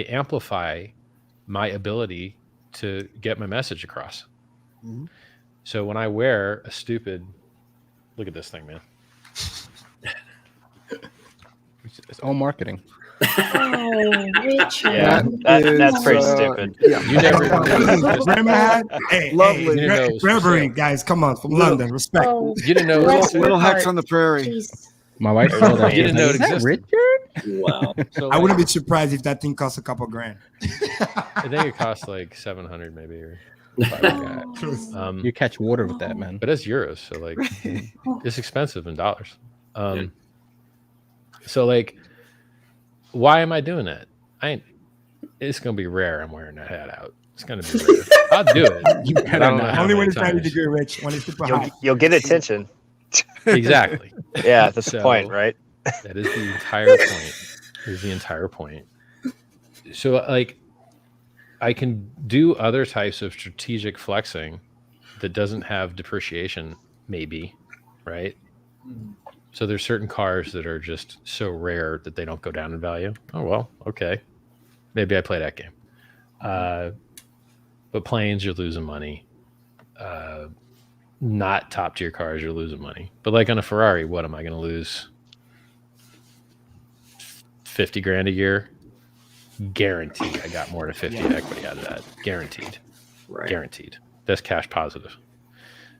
amplify my ability to get my message across. Mhm. So when I wear a stupid, look at this thing, man. It's all marketing. Oh, Richard. Yeah, that's pretty stupid. Yeah. You never Grandma had, hey, Lovely. You didn't know it was for Reverend, sale. guys, come on, from London, respect. Oh, You didn't know it was bless for your Little sale. Hex heart. on the prairie. Jeez. My wife There's saw that. the You didn't know it Is that existed. Richard? Wow. So I wouldn't be surprised if that thing costs a couple grand. I think it costs like 700 maybe, or something like that. You catch water with that, man. But it's euros, so like it's expensive in dollars. So like, why am I doing that? It's gonna be rare. I'm wearing that hat out. It's gonna be rare. I'll do it. But I don't know how Only when many it's 90 times. degree rich, when it's super hot. You'll get attention. Exactly. Yeah, that's the So, point, right? That is the entire point. Is the entire point. So like, I can do other types of strategic flexing that doesn't have depreciation, maybe, right? So there's certain cars that are just so rare that they don't go down in value. Oh, well, okay. Maybe I play that game. But planes, you're losing money. Not top tier cars, you're losing money. But like on a Ferrari, what am I going to lose? 50 grand a year? Guaranteed. I got more than 50 equity out of that. Guaranteed. Right. Guaranteed. That's cash positive.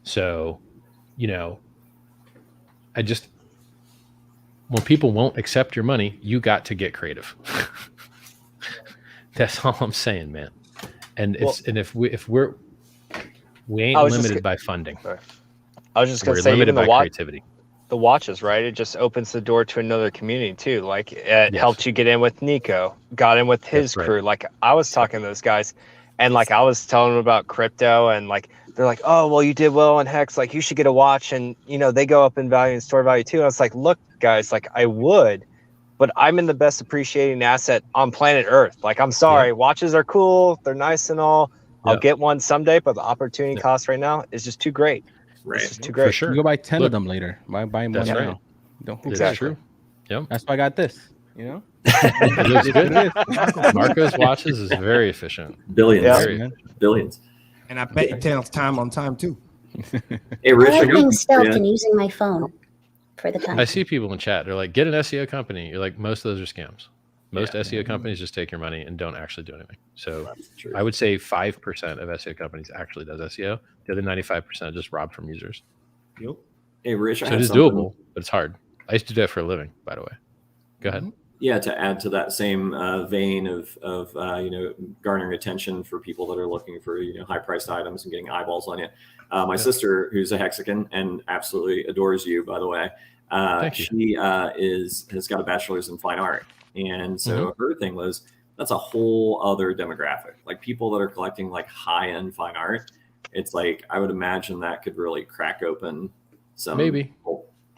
So, you know, when people won't accept your money, you got to get creative. That's all I'm saying, man. And if we ain't limited by funding. Sorry. I was just gonna We're say, limited even by the creativity. the watches, right? It just opens the door to another community too. Like it helped you get in with Nico, got in with his That's right. crew. Like I was talking to those guys, and like I was telling them about crypto, and like they're like, "Oh, well, you did well in Hex. Like you should get a watch." And you know they go up in value and store value too. And I was like, "Look, guys, like I would, but I'm in the best appreciating asset on planet Earth. Like I'm sorry, watches are cool, they're nice and all. I'll get one someday, but the opportunity cost right now is just too great. Right. It's just too great. For sure. You go buy 10 Look, of them later. Buy one that's now. right. Don't That's true. Yep. That's why I got this. You know. It looks good. Marco's watches is very efficient. Billions. Very Billions. And I bet it tells time on time too. Hey, I Rich, like are being you- stealth yeah. and using my phone for the time. I see people in chat. They're like, get an SEO company. You're like, most of those are scams. Most SEO companies just take your money and don't actually do anything. So I would say 5% of SEO companies actually does SEO. The other 95% just robbed from users. Yep. Hey, Rich, I So have it is something- doable, but it's hard. I used to do that for a living, by the way. Go ahead. Yeah, to add to that same vein of garnering attention for people that are looking for high priced items and getting eyeballs on you. My sister, who's a Hexican and absolutely adores you, by the way, Thank you. she has got a bachelor's in fine art, and so her thing was that's a whole other demographic, like people that are collecting like high end fine art. It's like I would imagine that could really crack open some Maybe.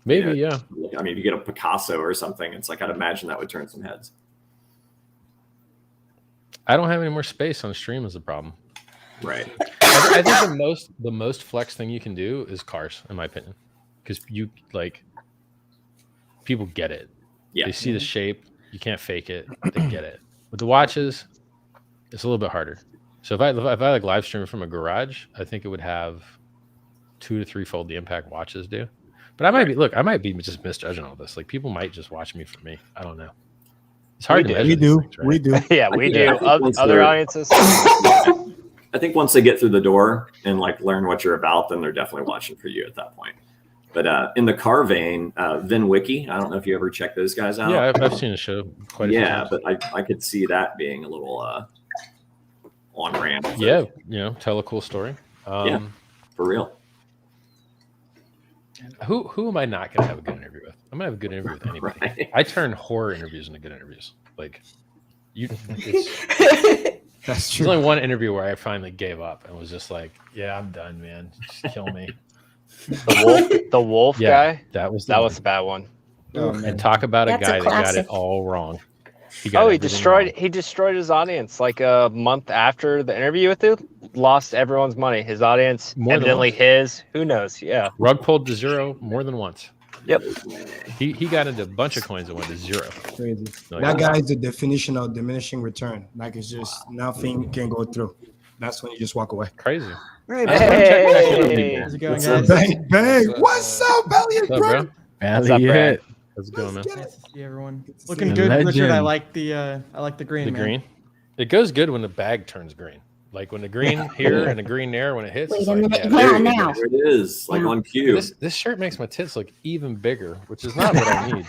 Maybe, yeah. I mean, if you get a Picasso or something, it's like I'd imagine that would turn some heads. I don't have any more space on stream is the problem. Right. I think the most flex thing you can do is cars, in my opinion, because you like people get it. Yeah. They see the shape. You can't fake it. They get it. With the watches, it's a little bit harder. So if I like live stream from a garage, I think it would have 2 to 3-fold the impact watches do. But I might be just misjudging all this. Like people might just watch me for me. I don't know. It's hard to measure. We do. these things, right? We do. Yeah, we do. Other audiences. I think once they get through the door and like learn what you're about, then they're definitely watching for you at that point. But in the car vein, Vin Wiki, I don't know if you ever check those guys out. Yeah, I've seen a show quite a few times. But I could see that being a little on ramp. Yeah, tell a cool story. Yeah, for real. Who am I not gonna have a good interview with? I'm gonna have a good interview with anybody. Right. I turn horror interviews into good interviews. Like it's That's There's only one interview where I finally gave up and was just like, "Yeah, I'm done, man. Just kill me." The wolf Yeah, guy. that was a bad one. And talk about a That's a guy that got classic. it all wrong. He destroyed his audience like a month after the interview with him. Lost everyone's money. His audience, More than evidently once. his. Who knows? Yeah. Rug pulled to zero more than once. Yep. He got into a bunch of coins that went to zero. Crazy. Like, That guy is the definition of diminishing return. Like it's just nothing can go through. That's when you just walk away. Crazy. Hey, How's it going, What's up, guys? bang, bang. What's up, Balliet, What's up, bro? bro? Balliet. How's it going, man? Nice to see everyone. see Looking you. good, Richard. I Legend. like the green. The man. green. It goes good when the bag turns green. Like when the green here and the green there, when it hits. Wait it's a like, minute. yeah, Yeah, there you go. now. There it is, like on cue. This shirt makes my tits look even bigger, which is not what I need.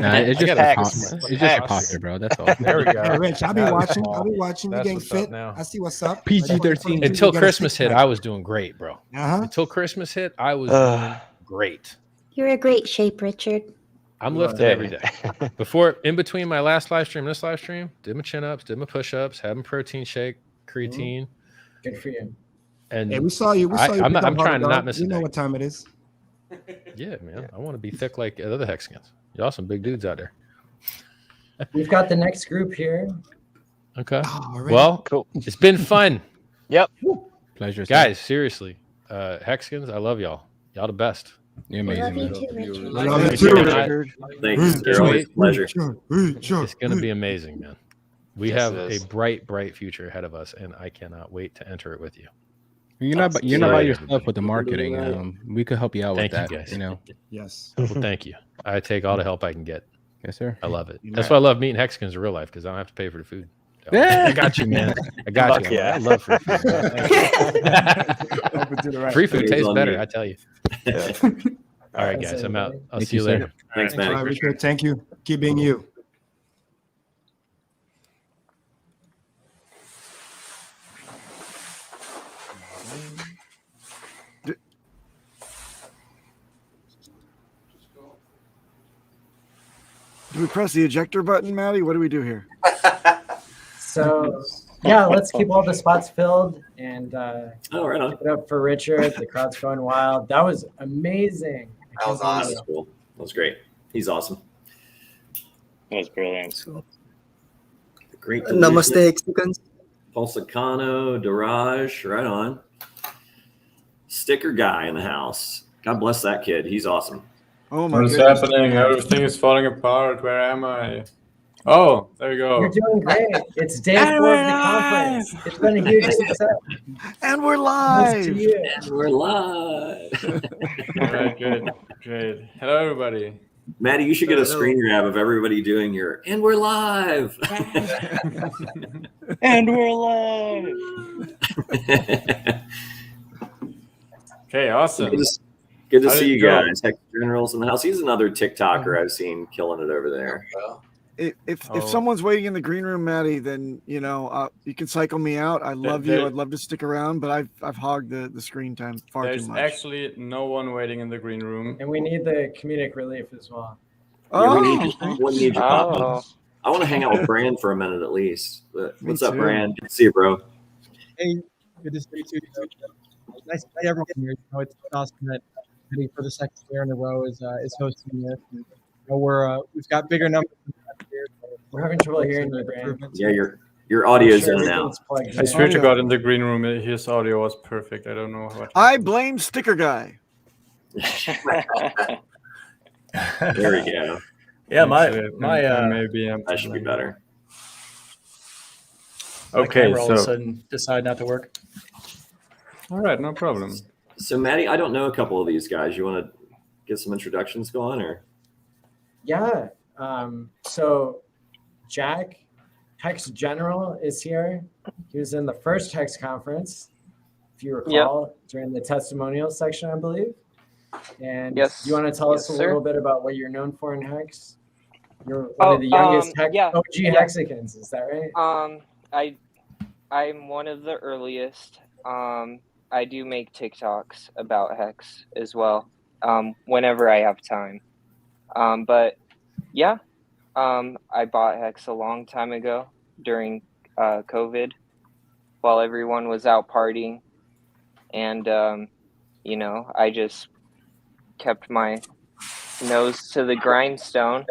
Nah, it's just I a gotta- posture. It's just a posture, bro. That's all. There we go. Hey, Rich, I'll be That's watching. all. I'll be watching. You That's getting what's up fit. now. I see what's up. PG-13. Until Christmas hit, I was doing great, bro. Uh-huh. Until Christmas hit, I was doing great. You're a great shape, Richard. I'm lifting every day. In between my last live stream and this live stream, did my chin ups, did my push ups, having protein shake, creatine. Good for you. And Hey, we saw you. We saw you. I'm pick up trying to Hard not Dog. miss You a know day. what time it is. Yeah, man. I want to be thick like the other Hexicans. Y'all some big dudes out there. We've got the next group here. Okay. already? Well, Cool. It's been fun. Yep. Pleasure, sir. Guys, seriously. Hexicans, I love y'all. Y'all the best. You're We love amazing, you man. too, Richard. I love you It's too. gonna be- Richard. Thank you. Can't wait. Pleasure. It's going to be amazing, man. We Yes, have it a is. bright, bright future ahead of us, and I cannot wait to enter it with you. You're not by Right. yourself with the marketing. We could help you out with Thank that. you, guys. You know. Yes. Well, thank you. I take all the help I can get. Yes, sir. I love it. You That's know- why I love meeting Hexicans in real life, because I don't have to pay for the food. Yeah. I got you, man. I got Fuck you. yeah. I love free food. Open to the right. Free food It's tastes on better, you. I tell you. All right, guys, I'm out. I'll Thank see you you, sir. later. Thanks, All man. All right, Richard. Thank you. Keep being you. Do we press the ejector button, Maddie? What do we do here? So, yeah, let's keep all the spots filled and Oh, right on. give it up for Richard. The crowd's going wild. That was amazing. That was awesome. That was cool. That was great. He's awesome. That was brilliant. The Great Namaste, Delusionist, Hexicans. Pulseicano, Dheeraj, right on. Sticker guy in the house. God bless that kid. He's awesome. Oh my What's goodness. happening? Everything is falling apart. Where am I? Oh, there you go. You're doing great. It's day 4 of the conference. It's been a huge success. And we're Nice to live. you. And we're live. All right, good, great. Hello, everybody. Maddie, you should get a screen grab of everybody doing your "and we're live." And we're live. Okay, awesome. Good to How see did you it go? guys. Hexgeneral's in the house. He's another TikToker I've seen killing it over there. If Oh. someone's waiting in the green room, Maddie, then you can cycle me out. I love you. there- I'd love to stick around, but I've hogged the screen time far There's too much. actually no one waiting in the green room. And we need the comedic relief as well. Yeah, we Oh, need your pop Oh. up. I want to hang out with Brand for a minute at least. But Me what's up, too. Brand? Good to see you, bro. Hey, good to see you too. Nice to meet everyone here. You know, it's awesome that Eddie for the second year in a row is hosting this. And, you know, we've got bigger numbers than last year. So We're having trouble hearing you, Brand. improvements. Yeah, your audio's Sure, in and out. everything's plugged I in. swear to God, in the green room, his audio was perfect. I don't know what. I blame Sticker Guy. There we go. Yeah, my maybe That should be better. my Okay, camera all of a so sudden decided not to work. all right, no problem. So, Maddie, I don't know a couple of these guys. You want to get some introductions going, or? Yeah. So Jack, Hexgeneral, is here. He was in the first Hex conference, if you recall, during the testimonial section, I believe. And Yes. you want to tell us Yes, a sir. little bit about what you're known for in Hex? You're one of the youngest yeah, OG yeah. Hexicans, is that right? I'm one of the earliest. I do make TikToks about Hex as well. whenever I have time. But yeah, I bought Hex a long time ago during COVID while everyone was out partying. And, you know, I just kept my nose to the grindstone.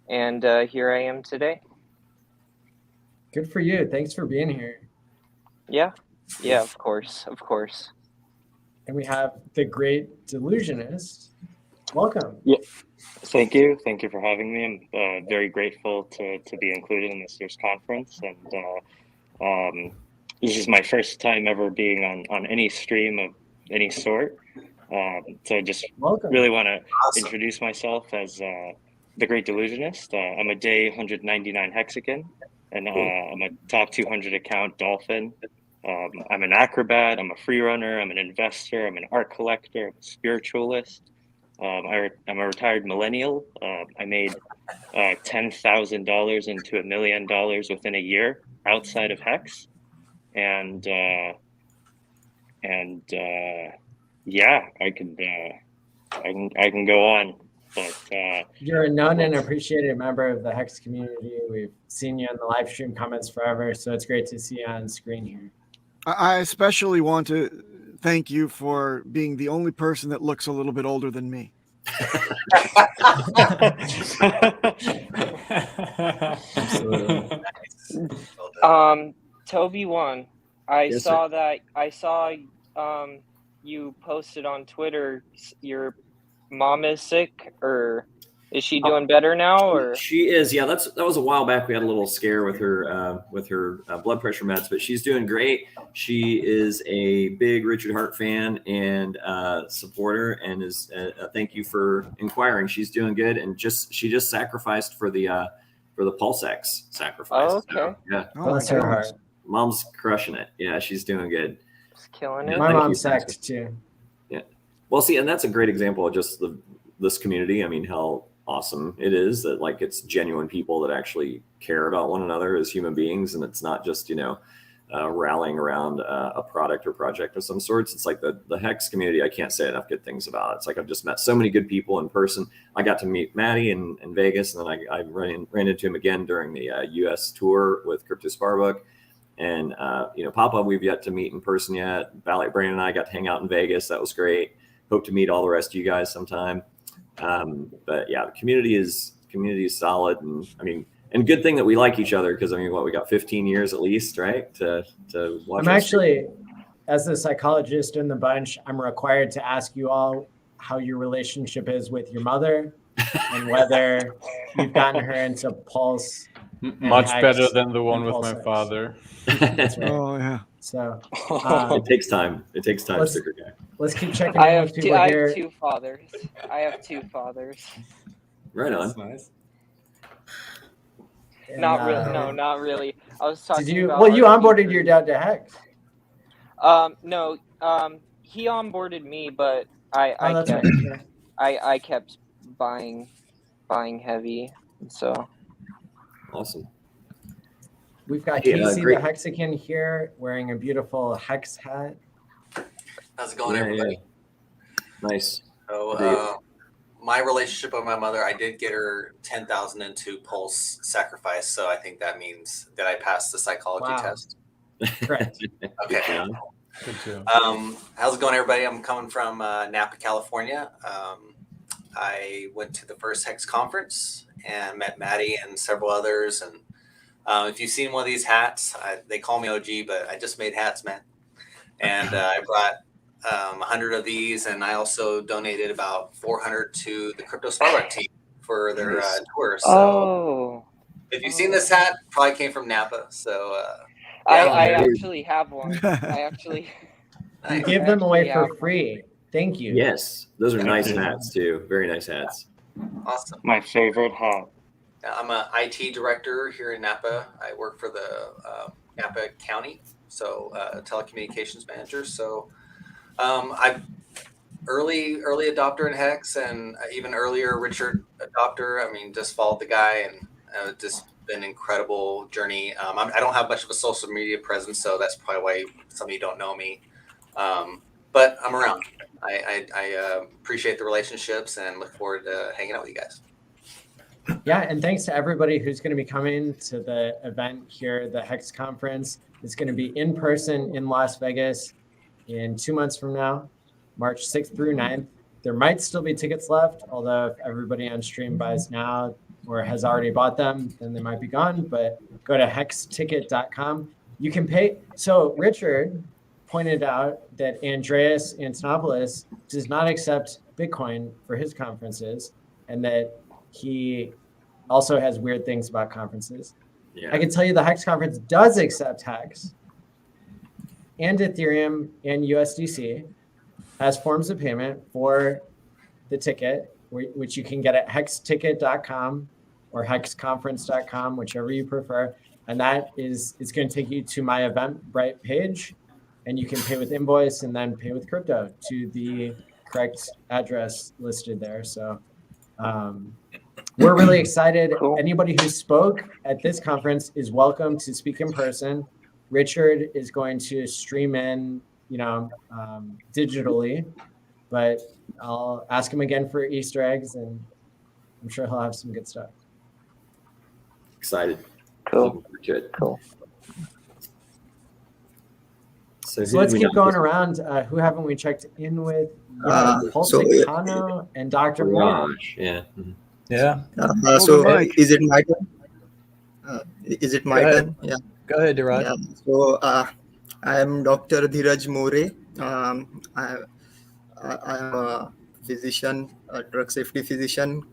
And here I am today. Good for you. Thanks for being here. Yeah. Yeah, of course. Of course. And we have the Great Delusionist. Welcome. Yeah. Thank you. Thank you for having me. I'm very grateful to be included in this year's conference. And this is my first time ever being on any stream of any sort. So I just really want to introduce myself as the Great Delusionist. I'm a day 199 Hexican, and I'm a top 200 account dolphin. I'm an acrobat, I'm a free runner, I'm an investor, I'm an art collector, I'm a spiritualist. I'm a retired millennial. I made $10,000 into $1 million within a year outside of Hex. And yeah, I can go on, but you're a known and appreciated member of the Hex community. We've seen you in the live stream comments forever, so it's great to see you on screen here. I especially want to thank you for being the only person that looks a little bit older than me. Absolutely. Toby one, I saw you posted on Twitter your mom is sick, or is she doing better now? Or she is, yeah. That was a while back. We had a little scare with her blood pressure meds, but she's doing great. She is a big Richard Hart fan and supporter, and is thank you for inquiring. She's doing good, and she just sacrificed for the PulseX sacrifice. Oh, okay. So, yeah. Bless her heart. Mom's crushing it. Yeah, she's doing good. Just killing Yeah, it. My mom's sacked too. Yeah. Well, see, and that's a great example of just this community. I mean, how awesome it is that like it's genuine people that actually care about one another as human beings, and it's not just rallying around a product or project of some sorts. It's like the Hex community. I can't say enough good things about it. It's like I've just met so many good people in person. I got to meet Maddie in Vegas, and then I ran into him again during the US tour with Kryptosparbuch. And Papa, we've yet to meet in person yet. BallietBran and I got to hang out in Vegas. That was great. Hope to meet all the rest of you guys sometime. But yeah, the community is solid, and I mean, and good thing that we like each other, because I mean, we got 15 years at least, right? To watch. I'm actually, as the psychologist in the bunch, I'm required to ask you all how your relationship is with your mother, and whether you've gotten her into Pulse. Much better than the one with my father. That's right. Oh yeah. So it takes time. It takes time, sticker guy. Let's keep checking I in have with people here. I have two fathers. Right on. That's nice. Not really. No, not really. I was talking Did you? about. Well, you onboarded your dad to Hex. No. He onboarded me, but I that's kept right. I kept buying heavy, so. Awesome. We've got Yeah, Casey the great. Hexican here wearing a beautiful Hex hat. How's it going, everybody? Nice. So, my relationship with my mother, I did get her 10,000 into Pulse sacrifice, so I think that means that I passed the psychology test. Correct. Okay. Good job. How's it going, everybody? I'm coming from Napa, California. I went to the first Hex conference and met Maddie and several others. And if you've seen one of these hats, they call me OG, but I just made hats, man. And I brought 100 of these, and I also donated about 400 to the Kryptosparbuch team for their tour. So if you've seen this hat, probably came from Napa. So I actually have one. You give them away for free. Thank you. Yes, those are nice hats too. Very nice hats. Awesome. My favorite hat. I'm an IT director here in Napa. I work for the Napa County, so telecommunications manager. So I'm early adopter in Hex, and even earlier Richard adopter. I mean, just followed the guy, and just been an incredible journey. I don't have much of a social media presence, so that's probably why some of you don't know me. but I'm around. I appreciate the relationships and look forward to hanging out with you guys. Yeah, and thanks to everybody who's going to be coming to the event here. The Hex Conference is going to be in person in Las Vegas in 2 months from now, March 6th through 9th. There might still be tickets left, although if everybody on stream buys now or has already bought them, then they might be gone. But go to hexticket.com. You can pay. So Richard pointed out that Andreas Antonopoulos does not accept Bitcoin for his conferences, and that he also has weird things about conferences. Yeah. I can tell you the Hex conference does accept Hex and Ethereum and USDC as forms of payment for the ticket, which you can get at hexticket.com or hexconference.com, whichever you prefer. And that is, it's going to take you to my Eventbrite page, and you can pay with invoice and then pay with crypto to the correct address listed there. So we're really excited. Cool. Anybody who spoke at this conference is welcome to speak in person. Richard is going to stream in, digitally, but I'll ask him again for Easter eggs, and I'm sure he'll have some good stuff. Excited. Cool. Cool. So let's keep going around. Who haven't we checked in with? Pulseicano and Dr. Moore. Yeah. Yeah. So is it my turn? Is it my turn? Yeah. Go ahead, Dheeraj. Yeah. So I am Dr. Dheeraj More. I am a physician, a drug safety physician,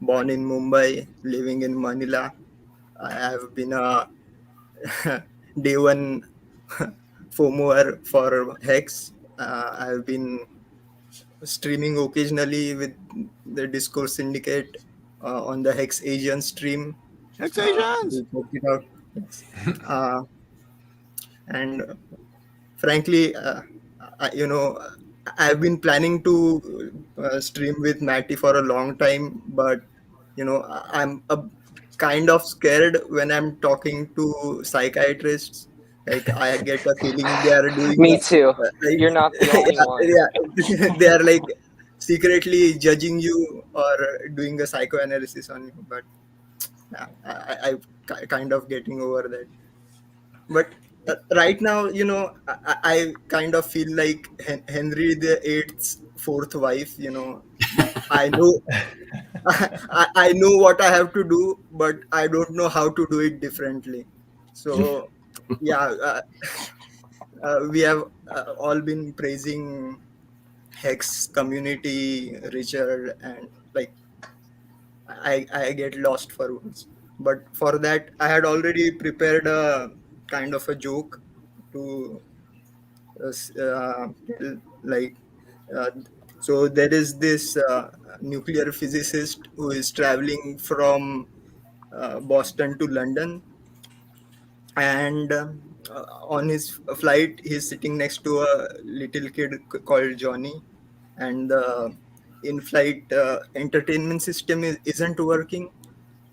born in Mumbai, living in Manila. I have been a day one FOMOer for Hex. I have been streaming occasionally with the Discord Syndicate on the Hex Asian stream. Hex Asians! Check it out. Yes. And frankly, I've been planning to stream with Matty for a long time, but I'm a kind of scared when I'm talking to psychiatrists. Like I get a feeling they are doing. Me too. You're not the only one. Yeah, they are like secretly judging you or doing a psychoanalysis on you. But I kind of getting over that. But right now, I kind of feel like Henry VIII's fourth wife. I know, I know what I have to do, but I don't know how to do it differently. So, yeah, we have all been praising Hex community, Richard, and like I get lost for words. But for that, I had already prepared a kind of a joke to so there is this nuclear physicist who is traveling from Boston to London, and on his flight he's sitting next to a little kid called Johnny, and the in-flight entertainment system isn't working.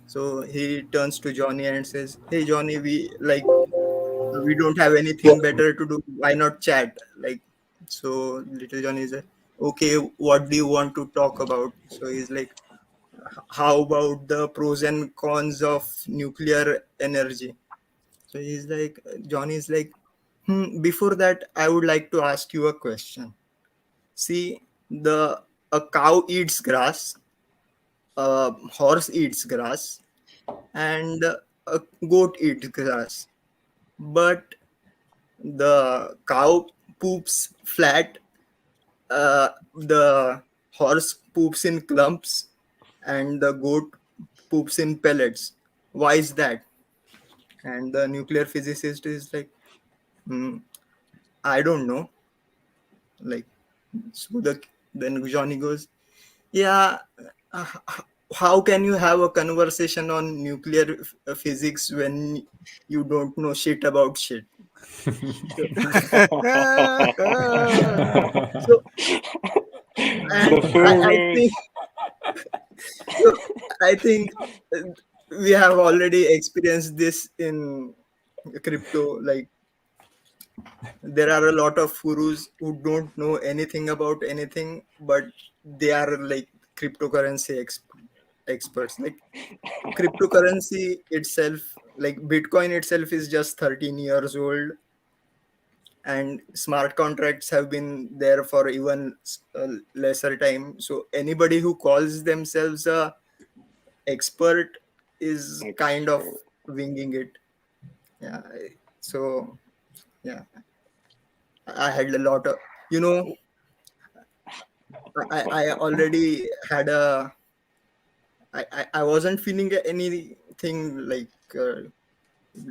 So he turns to Johnny and says, "Hey Johnny, we don't have anything better to do. Why not chat?" So little Johnny is like, "Okay, what do you want to talk about?" So he's like, "How about the pros and cons of nuclear energy?" So Johnny's like, before that, I would like to ask you a question. See, a cow eats grass, a horse eats grass, and a goat eats grass. But the cow poops flat, the horse poops in clumps, and the goat poops in pellets. Why is that? And the nuclear physicist is like, I don't know. Then Johnny goes, yeah, how can you have a conversation on nuclear physics when you don't know shit about shit? I think we have already experienced this in crypto. Like there are a lot of gurus who don't know anything about anything, but they are like cryptocurrency experts. Like cryptocurrency itself, like Bitcoin itself is just 13 years old, and smart contracts have been there for even lesser time. So anybody who calls themselves a expert is kind of winging it. Yeah. So yeah, I had a lot of, I already had I wasn't feeling anything like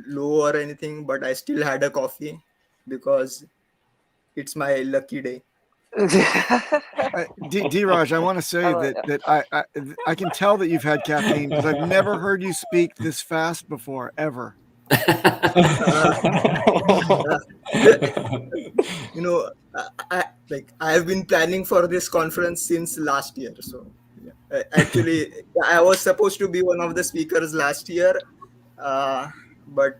low or anything, but I still had a coffee because it's my lucky day. Dheeraj, I want to say that I can tell that you've had caffeine because I've never heard you speak this fast before, ever. I've been planning for this conference since last year. So actually, I was supposed to be one of the speakers last year, but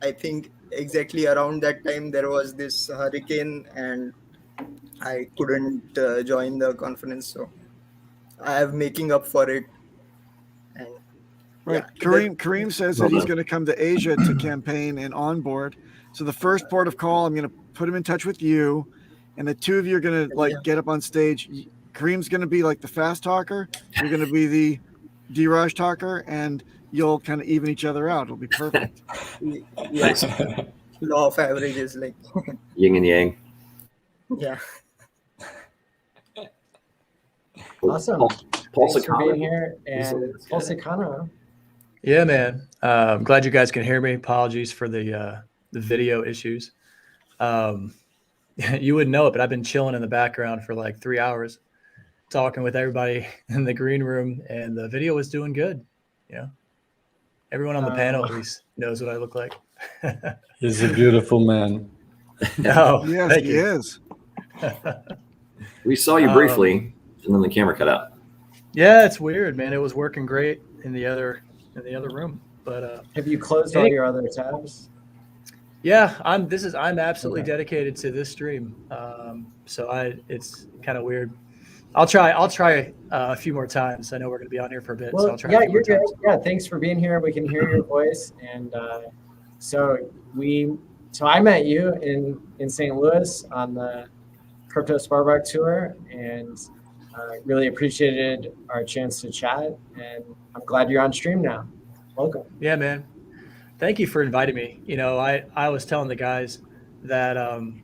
I think exactly around that time there was this hurricane and I couldn't join the conference. So I am making up for it. And right. Karim says that he's going to come to Asia to campaign and onboard. So the first port of call, I'm going to put him in touch with you, and the two of you are going to get up on stage. Karim's going to be like the fast talker. You're going to be the Dheeraj talker, and you'll kind of even each other out. It'll be perfect. Yes. Law of averages, like yin and yang. Yeah. Awesome. Thanks for being here, and Pulseicano. Yeah, man. I'm glad you guys can hear me. Apologies for the video issues. You wouldn't know it, but I've been chilling in the background for like 3 hours, talking with everybody in the green room, and the video was doing good. Everyone on the panel at least knows what I look like. He's a beautiful man. Oh, yes, he is. We saw you briefly, and then the camera cut out. Yeah, it's weird, man. It was working great in the other room, but have you closed all your other tabs? Yeah, I'm absolutely dedicated to this stream. So it's kind of weird. I'll try a few more times. I know we're going to be on here for a bit. Well, so I'll try. Yeah, you're good. Yeah, thanks for being here. We can hear your voice, and so I met you in St. Louis on the Kryptosparbuch tour, and really appreciated our chance to chat. And I'm glad you're on stream now. Welcome. Yeah, man. Thank you for inviting me. I was telling the guys that I'm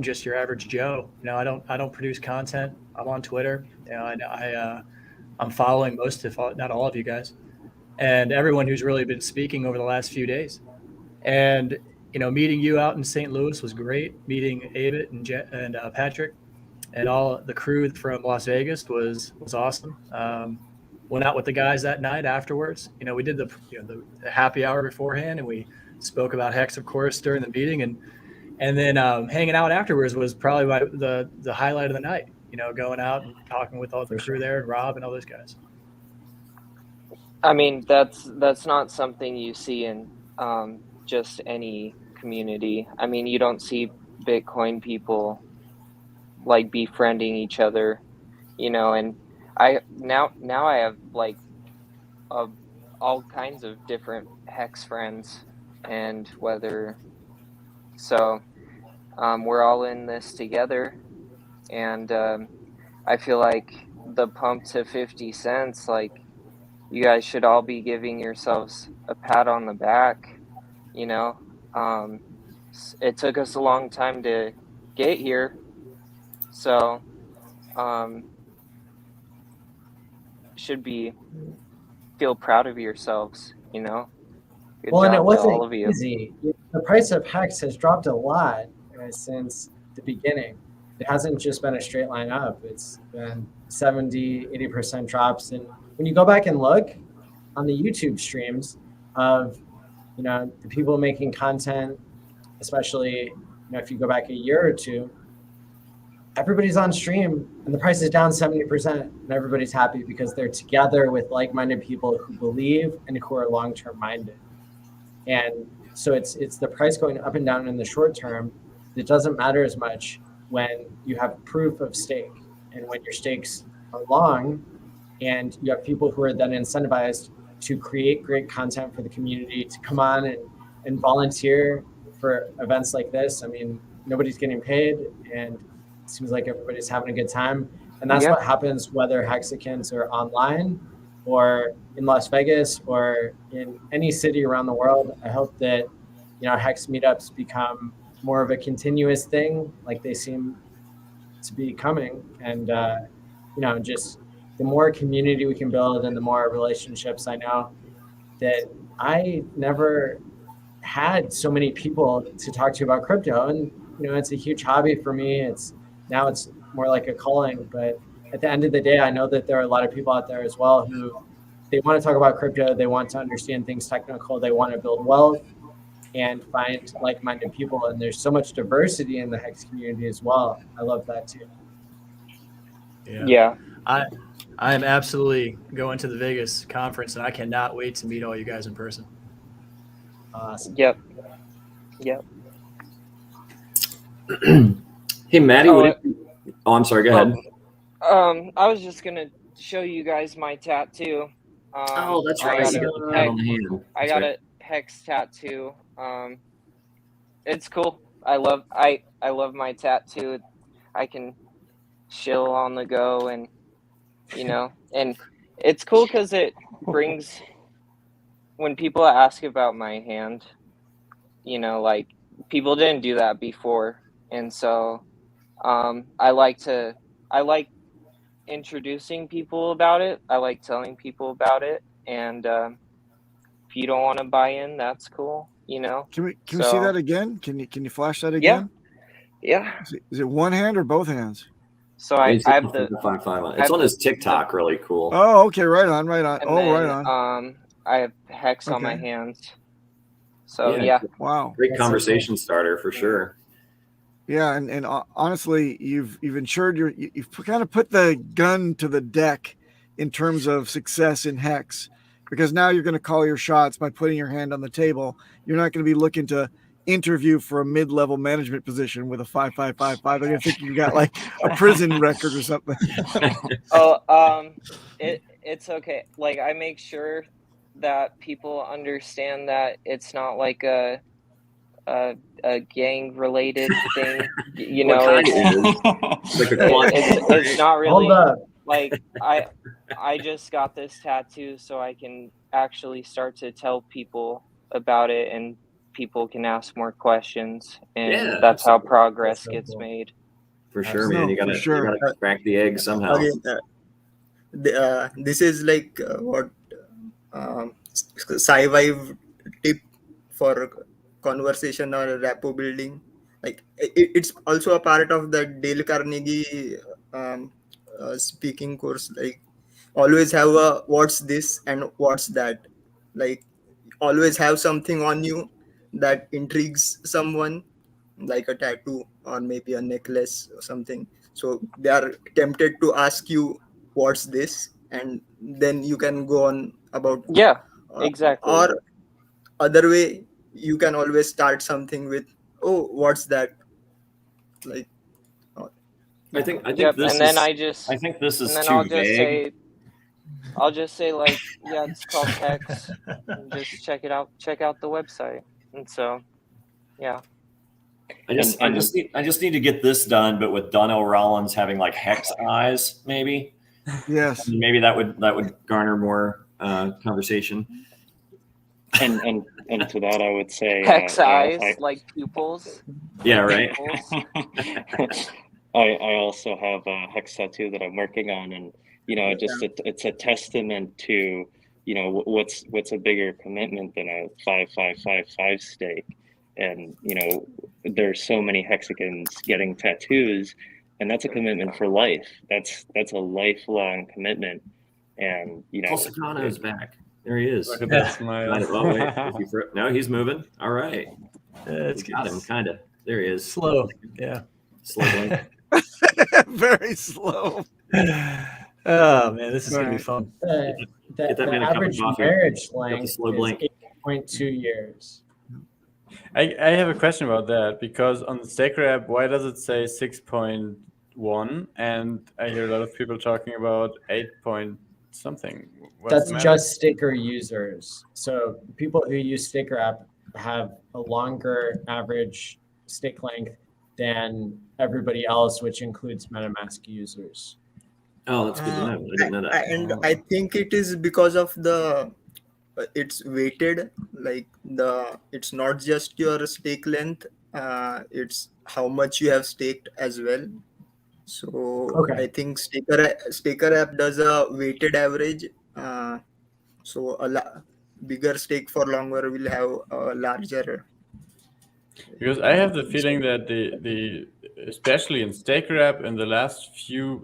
just your average Joe. I don't produce content. I'm on Twitter. I'm following most, if not all, of you guys, and everyone who's really been speaking over the last few days. And meeting you out in St. Louis was great. Meeting Abit and Patrick and all the crew from Las Vegas was awesome. Went out with the guys that night afterwards. We did the happy hour beforehand, and we spoke about Hex, of course, during the meeting, and then hanging out afterwards was probably the highlight of the night. Going out and talking with all the crew there, and Rob and all those guys. I mean, that's not something you see in just any community. I mean, you don't see Bitcoin people like befriending each other, and I now I have like all kinds of different Hex friends, and we're all in this together, and I feel like the pump to 50 cents, like, you guys should all be giving yourselves a pat on the back. It took us a long time to get here, so should feel proud of yourselves. Good well, and job it wasn't to all of you. easy. The price of Hex has dropped a lot since the beginning. It hasn't just been a straight line up. It's been 70, 80% drops. And when you go back and look on the YouTube streams of, the people making content, especially, if you go back a year or two, everybody's on stream and the price is down 70%, and everybody's happy because they're together with like-minded people who believe and who are long-term minded. And So it's the price going up and down in the short term. It doesn't matter as much when you have proof of stake and when your stakes are long, and you have people who are then incentivized to create great content for the community, to come on and volunteer for events like this. I mean, nobody's getting paid, and it seems like everybody's having a good time. And that's what happens whether Hexicans are online or in Las Vegas or in any city around the world. I hope that, Hex meetups become more of a continuous thing, like they seem to be coming. And, just the more community we can build and the more relationships. I know that I never had so many people to talk to about crypto, and it's a huge hobby for me. It's more like a calling, but at the end of the day, I know that there are a lot of people out there as well who they want to talk about crypto, they want to understand things technical, they want to build wealth and find like-minded people, and there's so much diversity in the Hex community as well. I love that too. Yeah. I am absolutely going to the Vegas conference, and I cannot wait to meet all you guys in person. Awesome. Yep. Hey, Maddie, I'm sorry, go ahead. I was just gonna show you guys my tattoo. That's right. I got a Hex tattoo. It's cool. I love my tattoo. I can chill on the go, and and it's cool because it brings, when people ask about my hand, like people didn't do that before, and so I like introducing people about it. I like telling people about it, and if you don't want to buy in, that's cool. Can we see that again? Can you flash that again? Yeah. Is it one hand or both hands? So I have the 5.5. It's on his TikTok, really cool. Oh, okay, right on. Right on. I have Hex on my hands. So yeah. Wow. Great conversation starter for sure. Yeah, and honestly, you've ensured you've kind of put the gun to the deck in terms of success in Hex, because now you're going to call your shots by putting your hand on the table. You're not going to be looking to interview for a mid-level management position with a 5.555. They're going to think you got like a prison record or something. It's okay. Like, I make sure that people understand that it's not like a gang related thing. It's not really. Hold up. Like, I just got this tattoo so I can actually start to tell people about it, and people can ask more questions, and that's how progress gets made. For sure, man. You gotta crack the egg somehow. This is like what sci-fi tip for conversation or rapport building. Like it's also a part of the Dale Carnegie speaking course. Like, always have a what's this and what's that. Like, always have something on you that intrigues someone, like a tattoo or maybe a necklace or something. So they are tempted to ask you what's this, and then you can go on about exactly. Or other way, you can always start something with, oh, what's that? Like, I think this and then is. I think this is and then too vague. I'll just say like, yeah, it's called Hex. Just check it out. Check out the website. And so, yeah. I just need to get this done, but with Donnell Rollins having like Hex eyes, maybe. Yes. Maybe that would garner more conversation. And to that, I would say Hex eyes, like pupils. Yeah, right. I also have a Hex tattoo that I'm working on, and it's a testament to what's a bigger commitment than a 5.555 stake. And there's so many Hexicans getting tattoos, and that's a commitment for life. That's a lifelong commitment. And Pulseicano is back. There he is. Look at that smile. No, he's moving. All right. It's got him, kind of. There he is. Slow. Yeah. Slow blink. Very slow. Oh man, this is gonna be fun. The average marriage length is 8.2 years. I have a question about that, because on the Staker app, why does it say 6.1? And I hear a lot of people talking about 8 point something. What's That's the matter? just Staker users. So people who use Staker app have a longer average stake length than everybody else, which includes MetaMask users. Oh, that's good to know. I didn't know that. And I think it is because of the it's weighted, like it's not just your stake length, it's how much you have staked as well. So Okay. I think Staker app does a weighted average. So bigger stake for longer will have a larger. Because I have the feeling that the especially in Staker app in the last 2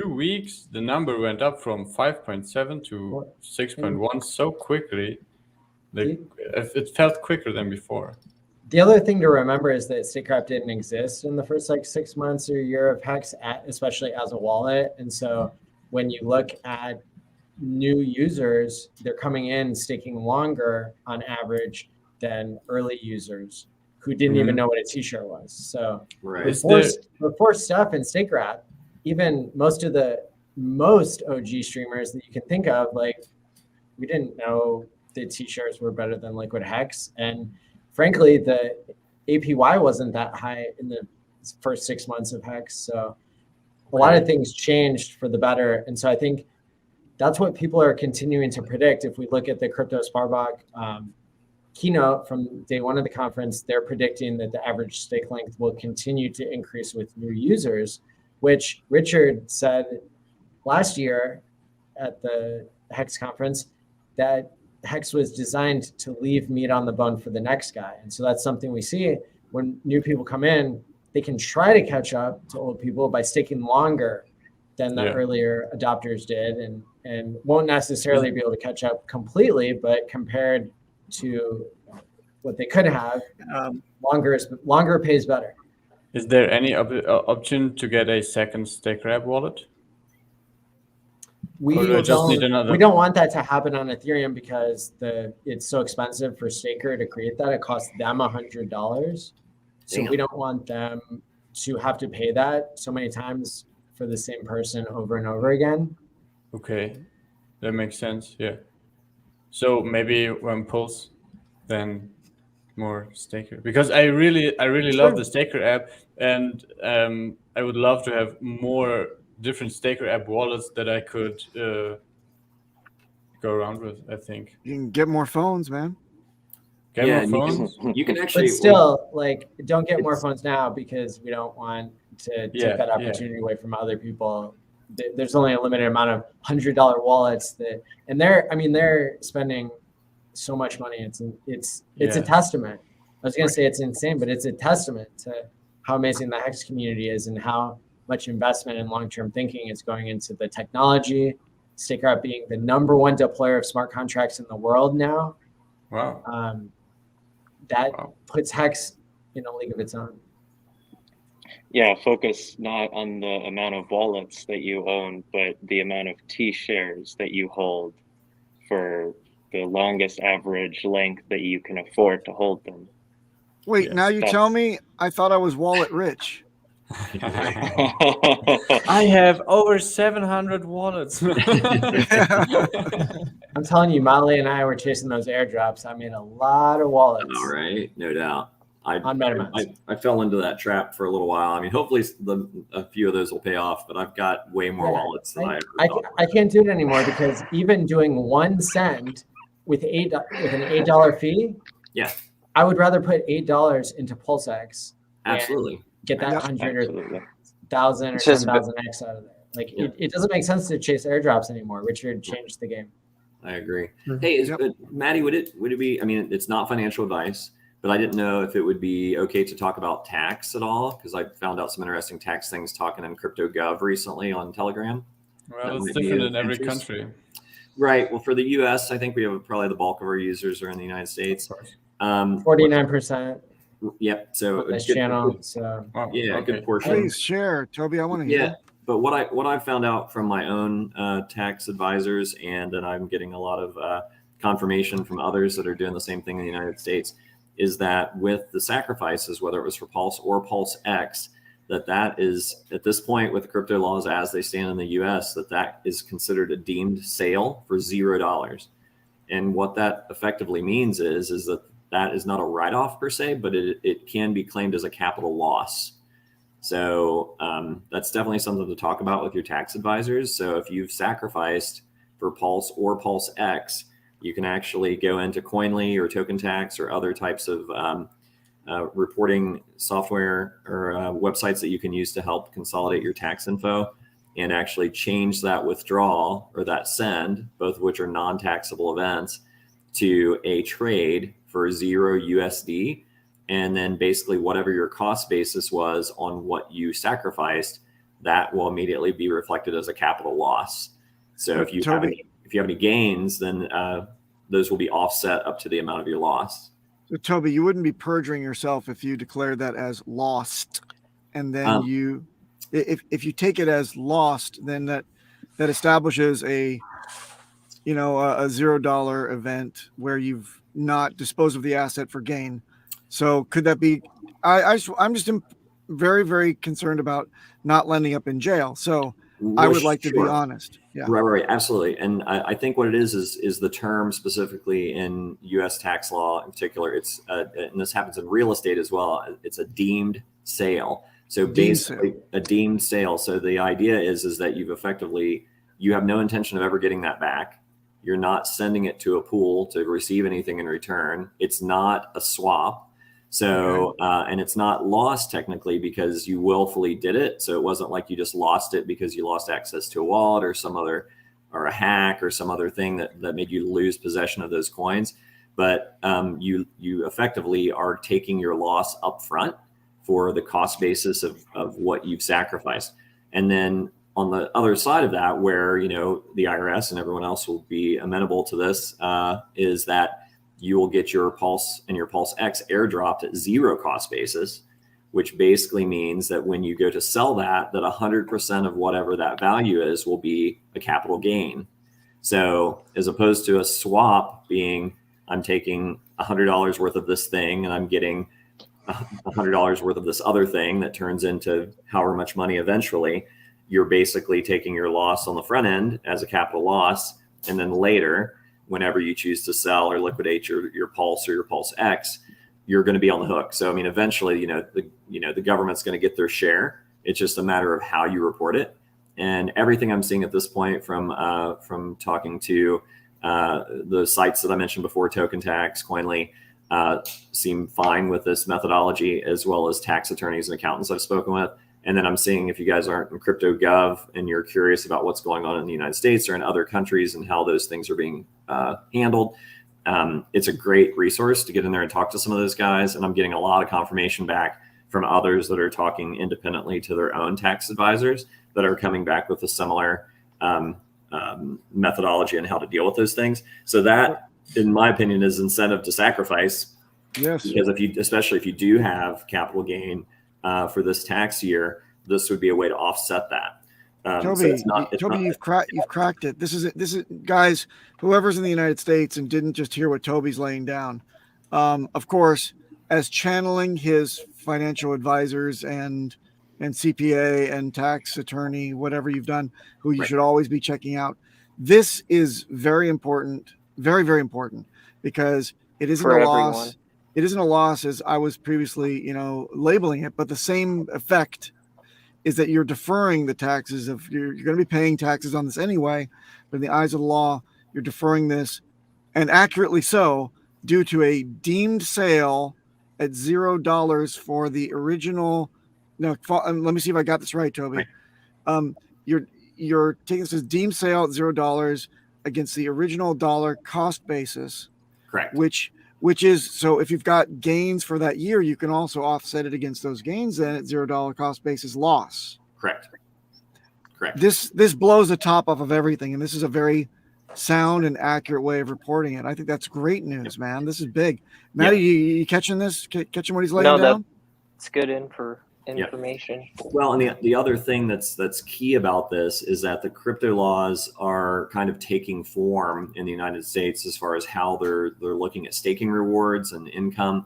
weeks, the number went up from 5.7 to 6.1 so quickly. It felt quicker than before. The other thing to remember is that Staker app didn't exist in the first 6 months or a year of Hex, especially as a wallet. And so when you look at new users, they're coming in staking longer on average than early users who didn't even know what a t-shirt was. So before Stef and Staker app, even most OG streamers that you can think of, we didn't know the t-shirts were better than Liquid Hex. And frankly, the APY wasn't that high in the first 6 months of Hex. So a lot of things changed for the better. And so I think that's what people are continuing to predict. If we look at the Kryptosparbuch keynote from day one of the conference, they're predicting that the average stake length will continue to increase with new users, which Richard said last year at the Hex conference, that Hex was designed to leave meat on the bone for the next guy. And so that's something we see when new people come in, they can try to catch up to old people by staking longer than the earlier adopters did, and won't necessarily be able to catch up completely, but compared to what they could have, longer pays better. Is there any option to get a second Staker app wallet? We don't want that to happen on Ethereum because it's so expensive for Staker to create that. It costs them $100. So we don't want them to have to pay that so many times for the same person over and over again. Okay, that makes sense. Yeah. So maybe when Pulse, then more Staker, because I really love the Staker app, and I would love to have more different Staker app wallets that I could go around with. I think you can get more phones, man. Get more phones. You can actually, but still, don't get more phones now because we don't want to take that opportunity away from other people. There's only a limited amount of $100 wallets and they're spending so much money. It's a testament. I was gonna say it's insane, but it's a testament to how amazing the Hex community is and how much investment and long-term thinking is going into the technology. Staker app being the #1 deployer of smart contracts in the world now. Wow. That puts Hex in a league of its own. Yeah, focus not on the amount of wallets that you own, but the amount of T-shares that you hold for the longest average length that you can afford to hold them. Wait, now you tell me? I thought I was wallet rich. I have over 700 wallets. I'm telling you, Motley and I were chasing those airdrops. I made a lot of wallets. All right, no doubt. On MetaMask. I fell into that trap for a little while. I mean, hopefully a few of those will pay off, but I've got way more wallets than I ever thought. I can't do it anymore because even doing 1 cent with an $8 fee, I would rather put $8 into PulseX. Absolutely. Get that 100 or 1,000 or 10,000x out of there. It doesn't make sense to chase airdrops anymore. Richard changed the game. I agree. Hey, Maddie, would it be? I mean, it's not financial advice, but I didn't know if it would be okay to talk about tax at all, because I found out some interesting tax things talking in CryptoGov recently on Telegram. Well, it's different in every country. Right. Well, for the U.S., I think we have probably the bulk of our users are in the United States. 49%. Yep. So this channel. Good portion. Please share, Toby. I want to hear. Yeah. But what I found out from my own tax advisors, and then I'm getting a lot of confirmation from others that are doing the same thing in the United States, is that with the sacrifices, whether it was for Pulse or PulseX, that is at this point with crypto laws as they stand in the US, that is considered a deemed sale for $0. And what that effectively means is that is not a write-off per se, but it can be claimed as a capital loss. So that's definitely something to talk about with your tax advisors. So if you've sacrificed for Pulse or PulseX, you can actually go into Coinly or Token Tax or other types of reporting software or websites that you can use to help consolidate your tax info and actually change that withdrawal or that send, both of which are non-taxable events, to a trade for $0 and then basically whatever your cost basis was on what you sacrificed, that will immediately be reflected as a capital loss. So if you have any gains, then those will be offset up to the amount of your loss. So Toby, you wouldn't be perjuring yourself if you declare that as lost, and then if you take it as lost, then that establishes a $0 event where you've not disposed of the asset for gain. So could that be? I'm just very, very concerned about not ending up in jail. So I would like to be honest. Yeah. Right. Absolutely. And I think what it is the term specifically in U.S. tax law in particular. It's and this happens in real estate as well. It's a deemed sale. So basically a deemed sale. So the idea is that you have no intention of ever getting that back. You're not sending it to a pool to receive anything in return. It's not a swap. So, and it's not lost technically because you willfully did it. So it wasn't like you just lost it because you lost access to a wallet or a hack or some other thing that made you lose possession of those coins. But you effectively are taking your loss up front for the cost basis of what you've sacrificed. And then on the other side of that, where, the IRS and everyone else will be amenable to this, is that you will get your Pulse and your PulseX airdropped at zero cost basis, which basically means that when you go to sell that 100% of whatever that value is will be a capital gain. So as opposed to a swap being, I'm taking $100 worth of this thing and I'm getting $100 worth of this other thing that turns into however much money eventually, you're basically taking your loss on the front end as a capital loss. And then later, whenever you choose to sell or liquidate your Pulse or your PulseX, you're going to be on the hook. So, I mean, eventually, the government's going to get their share. It's just a matter of how you report it. And everything I'm seeing at this point from talking to the sites that I mentioned before, Token Tax, Coinly, seem fine with this methodology, as well as tax attorneys and accountants I've spoken with. And then I'm seeing, if you guys aren't in crypto gov and you're curious about what's going on in the United States or in other countries and how those things are being handled, it's a great resource to get in there and talk to some of those guys. And I'm getting a lot of confirmation back from others that are talking independently to their own tax advisors that are coming back with a similar methodology on how to deal with those things. So that, in my opinion, is incentive to sacrifice. Yes. Because especially if you do have capital gain for this tax year, this would be a way to offset that. Toby, you've cracked it. This is guys, whoever's in the United States and didn't just hear what Toby's laying down. Of course, as channeling his financial advisors and CPA and tax attorney, whatever you've done, who you should always be checking out. This is very important, very, very important, because it isn't a loss. Everyone. It isn't a loss as I was previously, labeling it, but the same effect is that you're deferring the taxes you're going to be paying taxes on this anyway, but in the eyes of the law, you're deferring this, and accurately so, due to a deemed sale at $0 for the original. No, let me see if I got this right, Toby. You're taking this as deemed sale at $0 against the original dollar cost basis. Correct. Which is, so if you've got gains for that year, you can also offset it against those gains then at $0 cost basis loss. Correct. This blows the top off of everything, and this is a very sound and accurate way of reporting it. I think that's great news, man. This is big. Maddie, you catching this? Catching what he's laying down? It's good information. Well, and the other thing that's key about this is that the crypto laws are kind of taking form in the United States as far as how they're looking at staking rewards and income.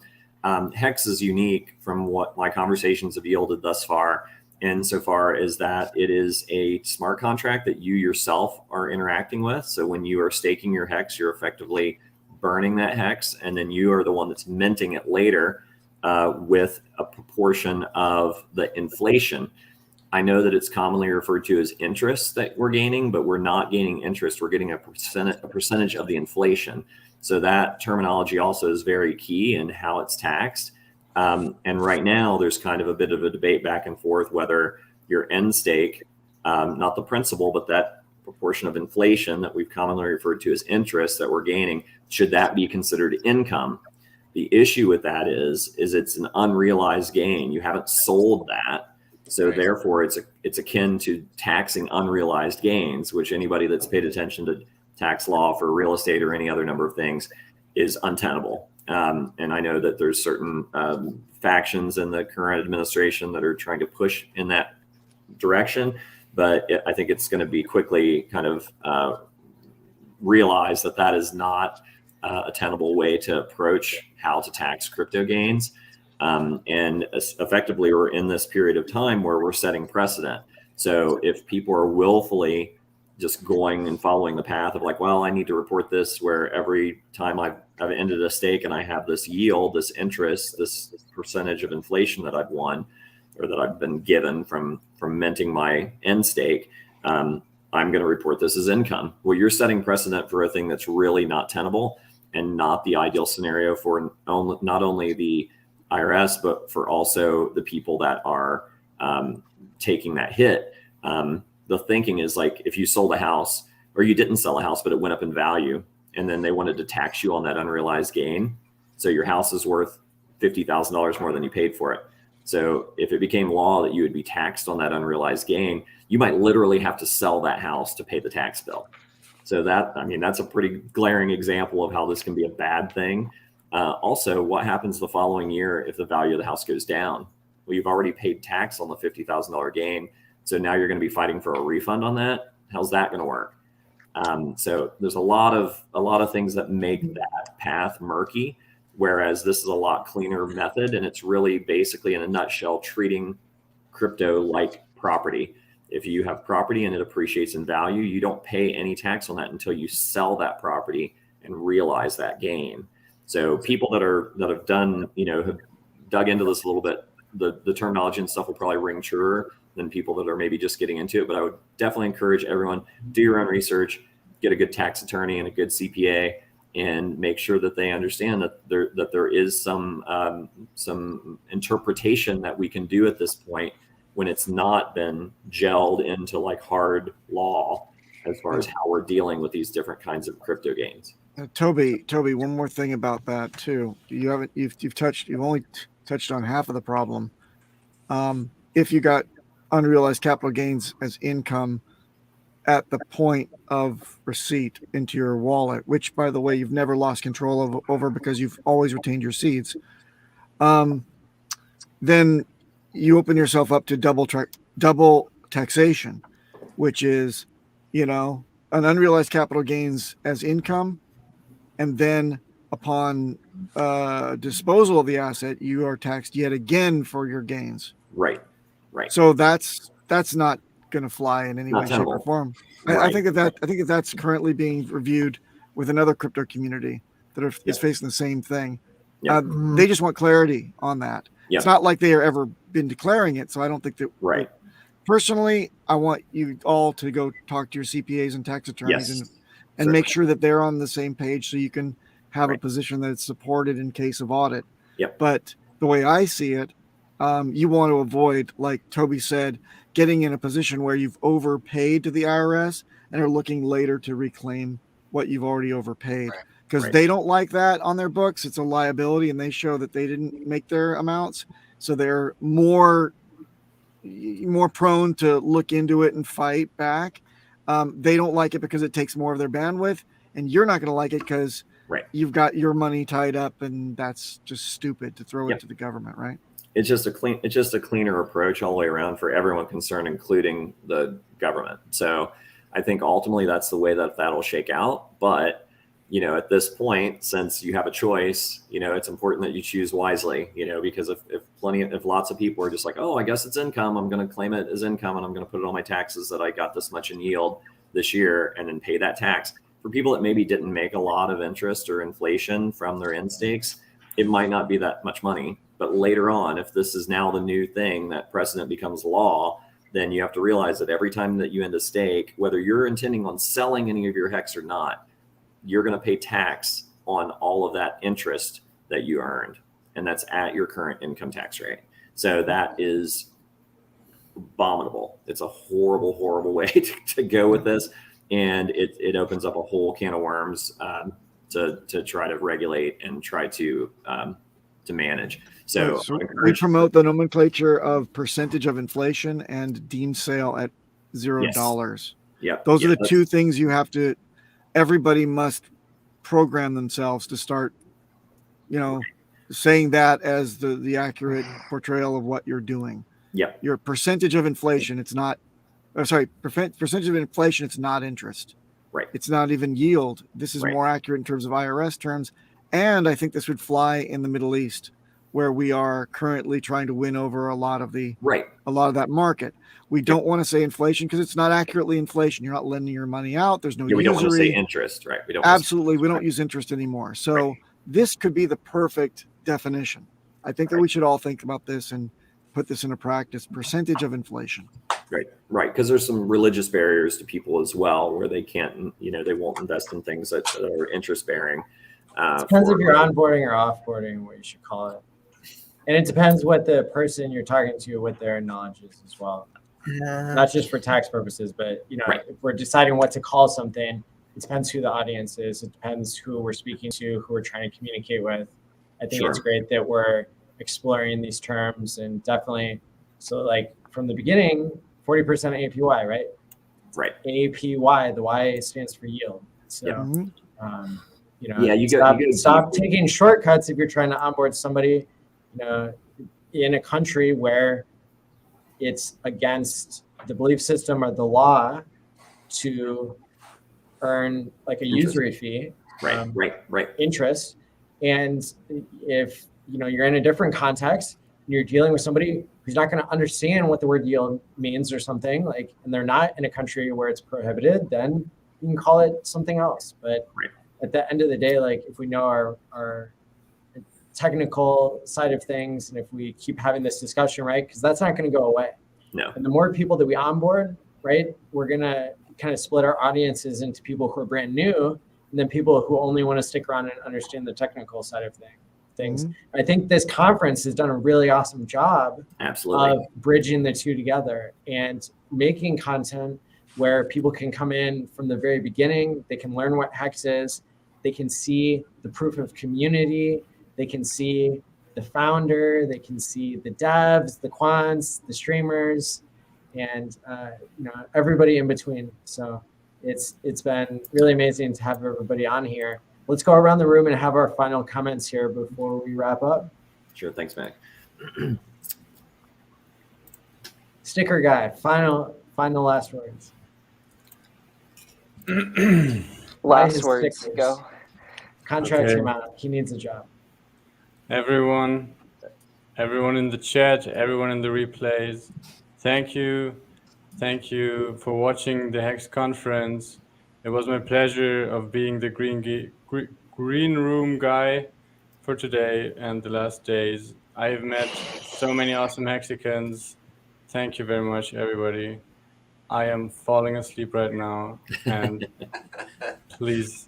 Hex is unique from what my conversations have yielded thus far, insofar as that it is a smart contract that you yourself are interacting with. So when you are staking your Hex, you're effectively burning that Hex, and then you are the one that's minting it later with a proportion of the inflation. I know that it's commonly referred to as interest that we're gaining, but we're not gaining interest. We're getting a percentage of the inflation. So that terminology also is very key in how it's taxed. And right now there's kind of a bit of a debate back and forth whether your end stake, not the principal, but that proportion of inflation that we've commonly referred to as interest that we're gaining, should that be considered income? The issue with that is it's an unrealized gain. You haven't sold that. So therefore it's akin to taxing unrealized gains, which anybody that's paid attention to tax law for real estate or any other number of things is untenable. And I know that there's certain factions in the current administration that are trying to push in that direction, but I think it's going to be quickly kind of realized that that is not a tenable way to approach how to tax crypto gains. And effectively, we're in this period of time where we're setting precedent. So if people are willfully just going and following the path of like, well, I need to report this where every time I've ended a stake and I have this yield, this interest, this percentage of inflation that I've won or that I've been given from minting my end stake, I'm going to report this as income. Well, you're setting precedent for a thing that's really not tenable and not the ideal scenario for not only the IRS, but for also the people that are taking that hit. The thinking is like, if you sold a house or you didn't sell a house, but it went up in value, and then they wanted to tax you on that unrealized gain. So your house is worth $50,000 more than you paid for it. So if it became law that you would be taxed on that unrealized gain, you might literally have to sell that house to pay the tax bill. So that, I mean, that's a pretty glaring example of how this can be a bad thing. Also, what happens the following year if the value of the house goes down? Well, you've already paid tax on the $50,000 gain. So now you're going to be fighting for a refund on that. How's that going to work? So there's a lot of things that make that path murky, whereas this is a lot cleaner method. And it's really basically, in a nutshell, treating crypto like property. If you have property and it appreciates in value, you don't pay any tax on that until you sell that property and realize that gain. So people that have done, have dug into this a little bit, the terminology and stuff will probably ring truer than people that are maybe just getting into it. But I would definitely encourage everyone, do your own research, get a good tax attorney and a good CPA, and make sure that they understand that there is some interpretation that we can do at this point when it's not been gelled into like hard law as far as how we're dealing with these different kinds of crypto gains. Toby, one more thing about that too. You've only touched on half of the problem. If you got unrealized capital gains as income at the point of receipt into your wallet, which by the way, you've never lost control over because you've always retained your seeds, then you open yourself up to double taxation, which is, an unrealized capital gains as income. And then upon disposal of the asset, you are taxed yet again for your gains. Right. So that's not going to fly in any way, shape, or form. Right. I think that's currently being reviewed with another crypto community that is facing the same thing. Yep. They just want clarity on that. Yep. It's not like they have ever been declaring it, so I don't think that. Right. Personally, I want you all to go talk to your CPAs and tax attorneys and make sure that they're on the same page so you can have a position that's supported in case of audit. Yep. But the way I see it, you want to avoid, like Toby said, getting in a position where you've overpaid to the IRS and are looking later to reclaim what you've already overpaid. Because they don't like that on their books. It's a liability, and they show that they didn't make their amounts. So they're more prone to look into it and fight back. They don't like it because it takes more of their bandwidth, and you're not going to like it because you've got your money tied up, and that's just stupid to throw it to the government, right? It's just a cleaner approach all the way around for everyone concerned, including the government. So I think ultimately that's the way that'll shake out. But at this point, since you have a choice, it's important that you choose wisely, because if lots of people are just like, oh, I guess it's income, I'm going to claim it as income and I'm going to put it on my taxes that I got this much in yield this year and then pay that tax. For people that maybe didn't make a lot of interest or inflation from their end stakes, it might not be that much money. But later on, if this is now the new thing that precedent becomes law, then you have to realize that every time that you end a stake, whether you're intending on selling any of your Hex or not, you're going to pay tax on all of that interest that you earned. And that's at your current income tax rate. So that is abominable. It's a horrible, horrible way to go with this. And it opens up a whole can of worms to try to regulate and try to manage. So we promote the nomenclature of percentage of inflation and deemed sale at $0. Yeah, those are the two things you have to. Everybody must program themselves to start, saying that as the accurate portrayal of what you're doing. Yeah, your percentage of inflation. It's not. Percentage of inflation. It's not interest. Right. It's not even yield. This is more accurate in terms of IRS terms, and I think this would fly in the Middle East, where we are currently trying to win over a lot of that market. We don't want to say inflation because it's not accurately inflation. You're not lending your money out. There's no usury. We don't want to say interest, right? We don't use interest anymore. So this could be the perfect definition. I think that we should all think about this and put this into practice. Percentage of inflation. Right. Because there's some religious barriers to people as well, where they can't, they won't invest in things that are interest bearing. It depends if you're onboarding or offboarding, what you should call it. And it depends what the person you're talking to, what their knowledge is as well. Not just for tax purposes, but if we're deciding what to call something, it depends who the audience is. It depends who we're speaking to, who we're trying to communicate with. I think it's great that we're exploring these terms and definitely. So like from the beginning, 40% APY, right? Right. APY, the Y stands for yield. So, you stop taking shortcuts if you're trying to onboard somebody, in a country where it's against the belief system or the law to earn like a usury fee, interest. And if you're in a different context and you're dealing with somebody who's not going to understand what the word yield means or something and they're not in a country where it's prohibited, then you can call it something else. But at the end of the day, if we know our technical side of things, and if we keep having this discussion, because that's not going to go away. No. And the more people that we onboard, we're going to kind of split our audiences into people who are brand new and then people who only want to stick around and understand the technical side of things. I think this conference has done a really awesome job of bridging the two together and making content where people can come in from the very beginning. They can learn what Hex is. They can see the proof of community. They can see the founder. They can see the devs, the quants, the streamers, and everybody in between. So it's been really amazing to have everybody on here. Let's go around the room and have our final comments here before we wrap up. Sure. Thanks, Mac. Sticker guy, final last words. Last words, stickers. Go. Contract him out. He needs a job. Everyone in the chat, everyone in the replays, thank you for watching the Hex conference. It was my pleasure of being the green room guy for today and the last days. I've met so many awesome Hexicans. Thank you very much, everybody. I am falling asleep right now, and please.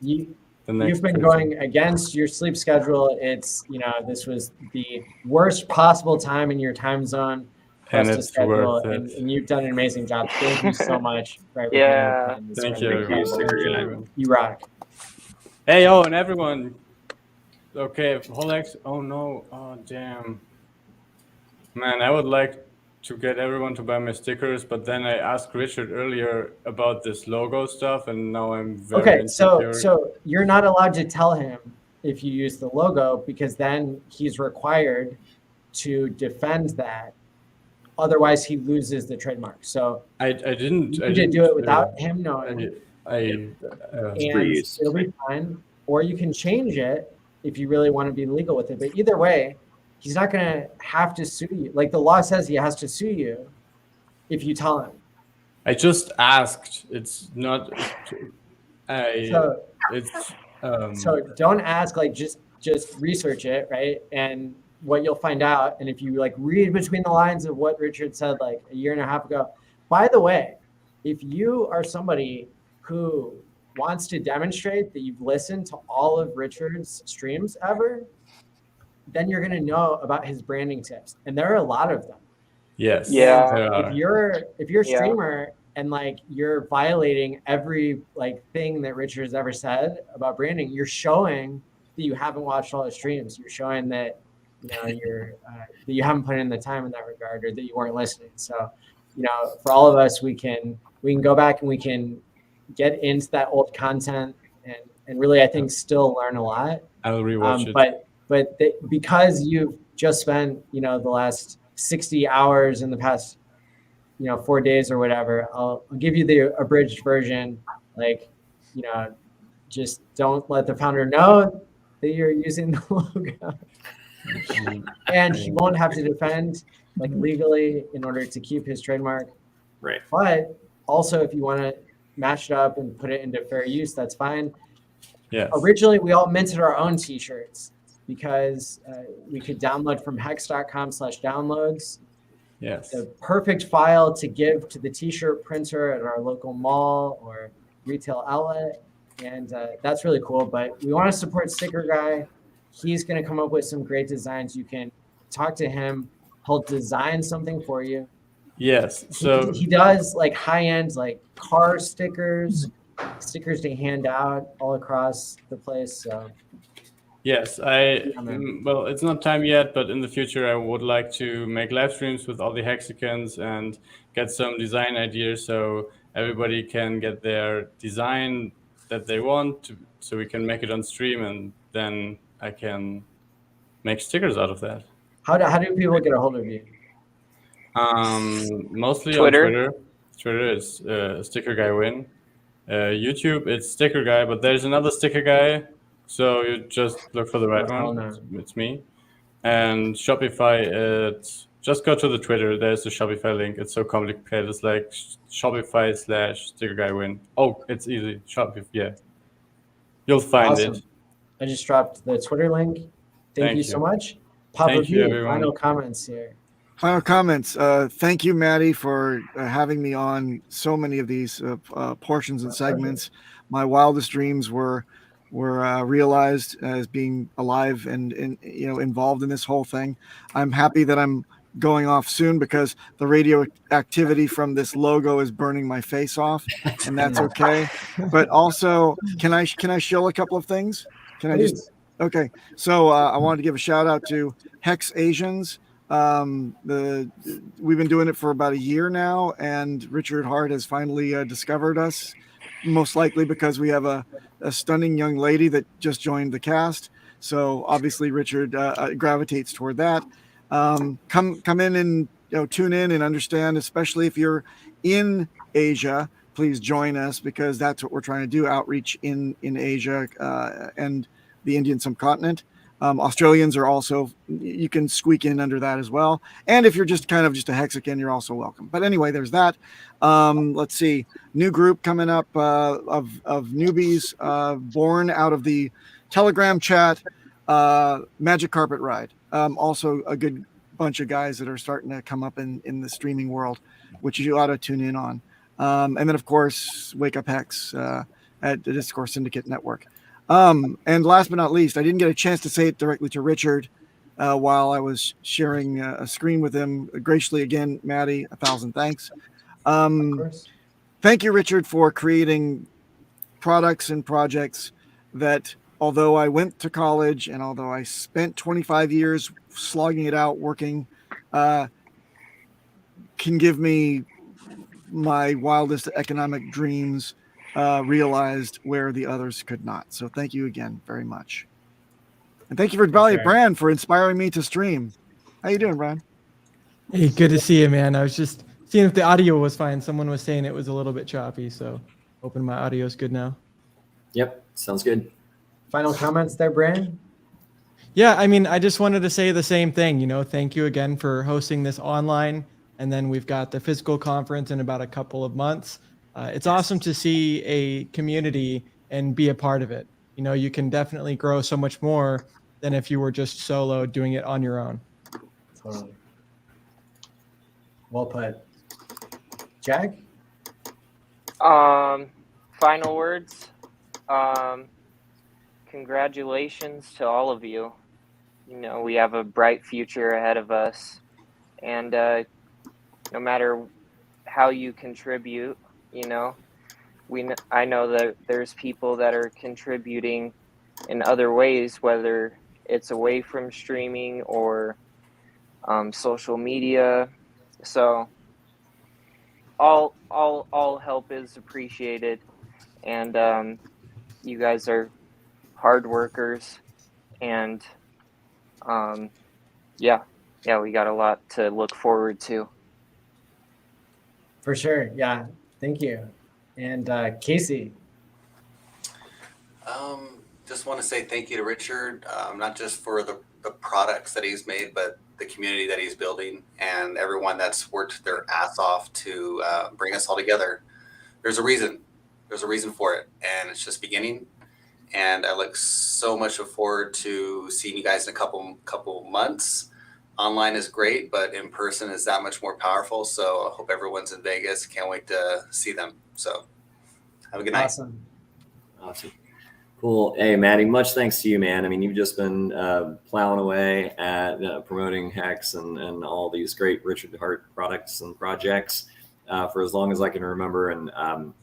You've been going against your sleep schedule. It's this was the worst possible time in your time zone for us to schedule, and you've done an amazing job. Thank you so much for everything. Thank you. You rock. Hey, and everyone. Okay, PulseX. Oh no! Oh damn. Man, I would like to get everyone to buy my stickers, but then I asked Richard earlier about this logo stuff, and now I'm very insecure. So you're not allowed to tell him if you use the logo, because then he's required to defend that. Otherwise, he loses the trademark. So I didn't. You did do it without him knowing. And it'll be fine. or you can change it if you really want to be legal with it. But either way, he's not going to have to sue you. Like the law says, he has to sue you if you tell him. I just asked. It's not. So don't ask. Like just research it, right? And what you'll find out, and if you like read between the lines of what Richard said like a year and a half ago. By the way, if you are somebody who wants to demonstrate that you've listened to all of Richard's streams ever, then you're going to know about his branding tips, and there are a lot of them. Yes. Yeah. If you're a streamer and like you're violating every like thing that Richard has ever said about branding, you're showing that you haven't watched all his streams. You're showing that you're that you haven't put in the time in that regard, or that you weren't listening. So, for all of us, we can go back and we can get into that old content and really, I think, still learn a lot. I'll rewatch it. But because you've just spent the last 60 hours in the past 4 days or whatever, I'll give you the abridged version. Like, just don't let the founder know that you're using the logo. And he won't have to defend like legally in order to keep his trademark. Right. But also, if you want to match it up and put it into fair use, that's fine. Yes. Originally, we all minted our own t-shirts because we could download from hex.com/downloads. Yes. The perfect file to give to the t-shirt printer at our local mall or retail outlet. And that's really cool. But we want to support Sticker Guy. He's going to come up with some great designs. You can talk to him. He'll design something for you. Yes. So he does like high-end like car stickers to hand out all across the place. So yes, well, it's not time yet, but in the future I would like to make live streams with all the Hexicans and get some design ideas so everybody can get their design that they want so we can make it on stream, and then I can make stickers out of that. How do people get a hold of you? Mostly Twitter. on Twitter. Twitter is Sticker Guy Win. YouTube, it's Sticker Guy, but there's another Sticker Guy, so you just look for the right one. It's me. And Shopify, just go to the Twitter. There's the Shopify link. It's so complicated. It's like Shopify/Sticker Guy Win. Oh, it's easy. Shopify, yeah. You'll find it. I just dropped the Twitter link. Thank you so much. Thank you, PapahBoehner, everyone. final comments here. Final comments. Thank you, Maddie, for having me on so many of these portions and segments. My wildest dreams were realized as being alive and involved in this whole thing. I'm happy that I'm going off soon because the radioactivity from this logo is burning my face off, and that's okay. But also, can I shill a couple of things? Can I just? Okay. So I wanted to give a shout out to Hex Asians. We've been doing it for about a year now, and Richard Hart has finally discovered us, most likely because we have a stunning young lady that just joined the cast. So obviously Richard gravitates toward that. Come in and tune in and understand, especially if you're in Asia, please join us because that's what we're trying to do, outreach in Asia and the Indian subcontinent. Australians are also, you can squeak in under that as well. And if you're just kind of just a Hexican, you're also welcome. But anyway, there's that. Let's see, new group coming up of newbies born out of the Telegram chat, Magic Carpet Ride. Also a good bunch of guys that are starting to come up in the streaming world, which you ought to tune in on. And then of course, Wake Up Hex at the Discourse Syndicate Network. And last but not least, I didn't get a chance to say it directly to Richard while I was sharing a screen with him. Graciously, again, Maddie, 1,000 thanks. Thank you, Richard, for creating products and projects that, although I went to college and although I spent 25 years slogging it out, working, can give me my wildest economic dreams realized where the others could not. So thank you again very much. And thank you for BallietBran for inspiring me to stream. How you doing, Brian? Hey, good to see you, man. I was just seeing if the audio was fine. Someone was saying it was a little bit choppy, so hoping my audio is good now. Yep, sounds good. Final comments there, Bran? Yeah, I mean, I just wanted to say the same thing. You know, thank you again for hosting this online. And then we've got the physical conference in about a couple of months. It's awesome to see a community and be a part of it. You know, you can definitely grow so much more than if you were just solo doing it on your own. Totally. Well put. Jack? Final words. Congratulations to all of you. You know, we have a bright future ahead of us. And no matter how you contribute, you know, I know that there's people that are contributing in other ways, whether it's away from streaming or social media. So all help is appreciated, and you guys are hard workers, and yeah, we got a lot to look forward to. For sure. Yeah. Thank you. And Casey. Just want to say thank you to Richard, not just for the products that he's made, but the community that he's building and everyone that's worked their ass off to bring us all together. There's a reason. There's a reason for it, and it's just beginning. And I look so much forward to seeing you guys in a couple months. Online is great, but in person is that much more powerful. So I hope everyone's in Vegas. Can't wait to see them. So have a good night. Awesome. Cool. Hey, Maddie, much thanks to you, man. I mean, you've just been plowing away at promoting Hex and all these great Richard Heart products and projects for as long as I can remember. And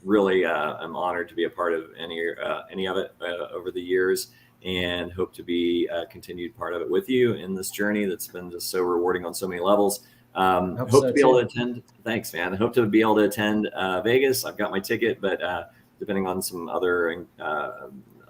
really, I'm honored to be a part of any of it over the years, and hope to be a continued part of it with you in this journey that's been just so rewarding on so many levels. Hope to be able to attend. Thanks, man. I hope to be able to attend Vegas. I've got my ticket, but depending on some other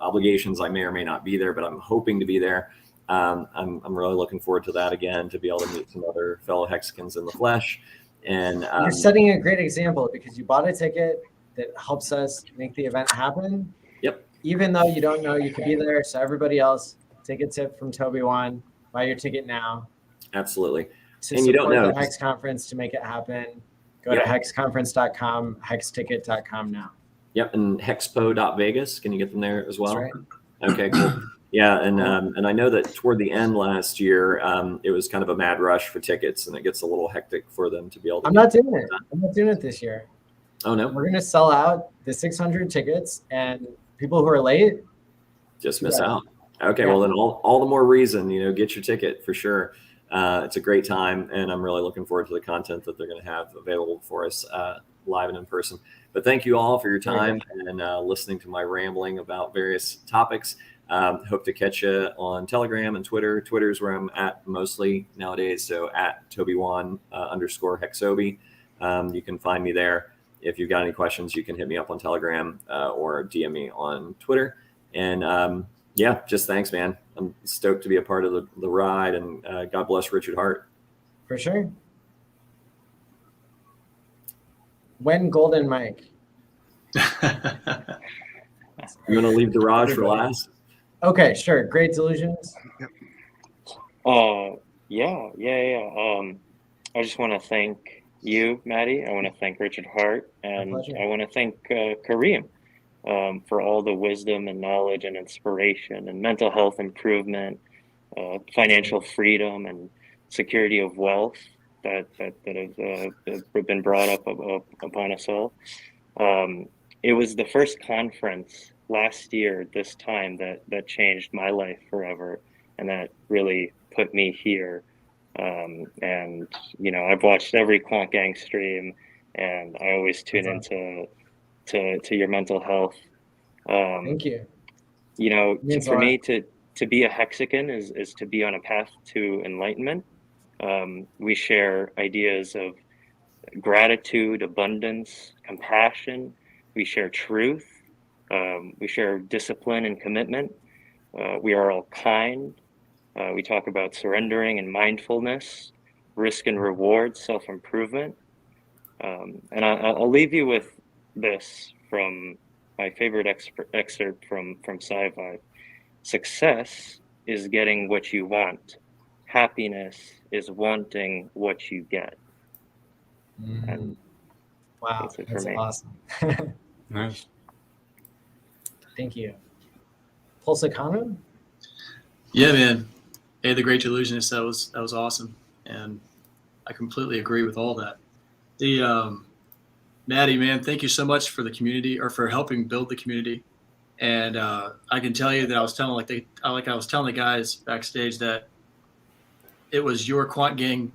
obligations, I may or may not be there, but I'm hoping to be there. I'm really looking forward to that again, to be able to meet some other fellow Hexicans in the flesh. And you're setting a great example because you bought a ticket that helps us make the event happen. Yep. Even though you don't know you could be there. So everybody else, take a tip from Toby1, buy your ticket now. Absolutely. To and you don't know the Hex conference to make it happen. Go to hexconference.com, hexticket.com now. Yep, and Hexpo.Vegas. Can you get them there as well? That's right. Okay, cool. Yeah, and I know that toward the end last year, it was kind of a mad rush for tickets, and it gets a little hectic for them to be able to. I'm not doing it. I'm not doing it this year. Oh no. We're gonna sell out the 600 tickets, and people who are late just miss out. Okay, well then all the more reason, get your ticket for sure. It's a great time, and I'm really looking forward to the content that they're going to have available for us live and in person. But thank you all for your time and listening to my rambling about various topics. Hope to catch you on Telegram and Twitter. Twitter's where I'm at mostly nowadays, so at Toby1 _ Hexobi. You can find me there. If you've got any questions, you can hit me up on Telegram or DM me on Twitter. And just thanks, man. I'm stoked to be a part of the ride, and God bless Richard Heart. For sure. When Golden Mike? I'm going to leave Dheeraj for last. Okay, sure. Great Delusionist. Yeah. I just want to thank you, Maddie. I want to thank Richard Hart, and I want to thank Karim for all the wisdom and knowledge and inspiration and mental health improvement, financial freedom and security of wealth that have been brought up upon us all. It was the first conference last year, this time, that changed my life forever, and that really put me here. And I've watched every Quant Gang stream, and I always tune into your mental health. Thank you. For me to be a Hexican is to be on a path to enlightenment. We share ideas of gratitude, abundance, compassion. We share truth. We share discipline and commitment. We are all kind. We talk about surrendering and mindfulness, risk and reward, self-improvement. And I'll leave you with this from my favorite excerpt from Sci-Fi. Success is getting what you want. Happiness is wanting what you get. And wow, that's it for that's me. awesome. Nice. Thank you. Pulseicano? Yeah, man. Hey, the Great Delusionist, that was awesome. And I completely agree with all that. The Maddie, man, thank you so much for the community, or for helping build the community. And I can tell you that I was telling the guys backstage that it was your Quant Gang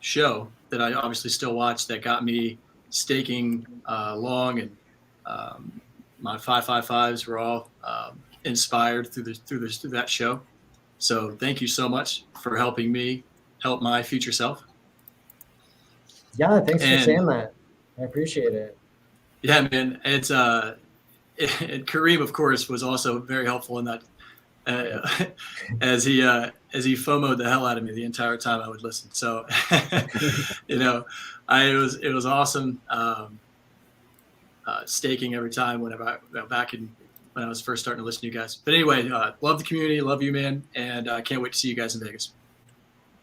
show that I obviously still watch that got me staking long, and my 555s were all inspired through that show. So thank you so much for helping me help my future self. Yeah, thanks for saying that. I appreciate it. Yeah, man. It's and Karim, of course, was also very helpful in that, as he FOMO'd the hell out of me the entire time I would listen. So, you know, it was awesome staking every time whenever when I was first starting to listen to you guys. But anyway, love the community, love you, man, and I can't wait to see you guys in Vegas.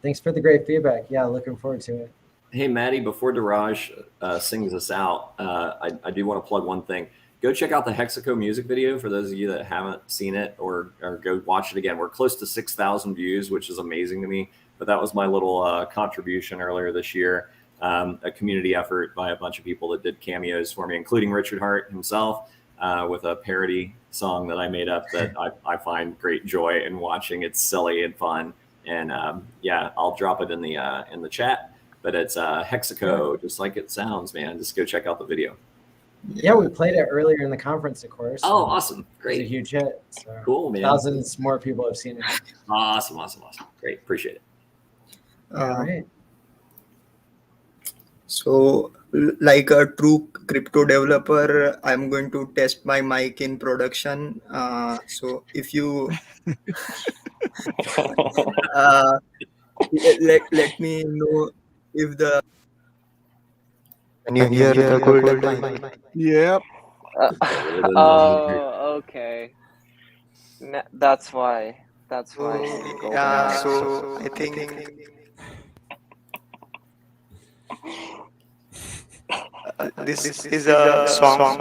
Thanks for the great feedback. Yeah, looking forward to it. Hey, Maddie, before Dheeraj sings us out, I do want to plug one thing. Go check out the Hexaco music video for those of you that haven't seen it, or go watch it again. We're close to 6,000 views, which is amazing to me. But that was my little contribution earlier this year, a community effort by a bunch of people that did cameos for me, including Richard Hart himself, with a parody song that I made up that I find great joy in watching. It's silly and fun. And yeah, I'll drop it in the chat. But it's Hexaco, just like it sounds, man. Just go check out the video. Yeah, we played it earlier in the conference, of course. Oh, awesome. Great. It's a huge hit. So cool, man. Thousands more people have seen it. Awesome. Great. Appreciate it. All right. So, like a true crypto developer, I'm going to test my mic in production. So if you let me know if the Can you hear the golden mic? Yep. Oh, okay. That's why. yeah. So I think this is a song.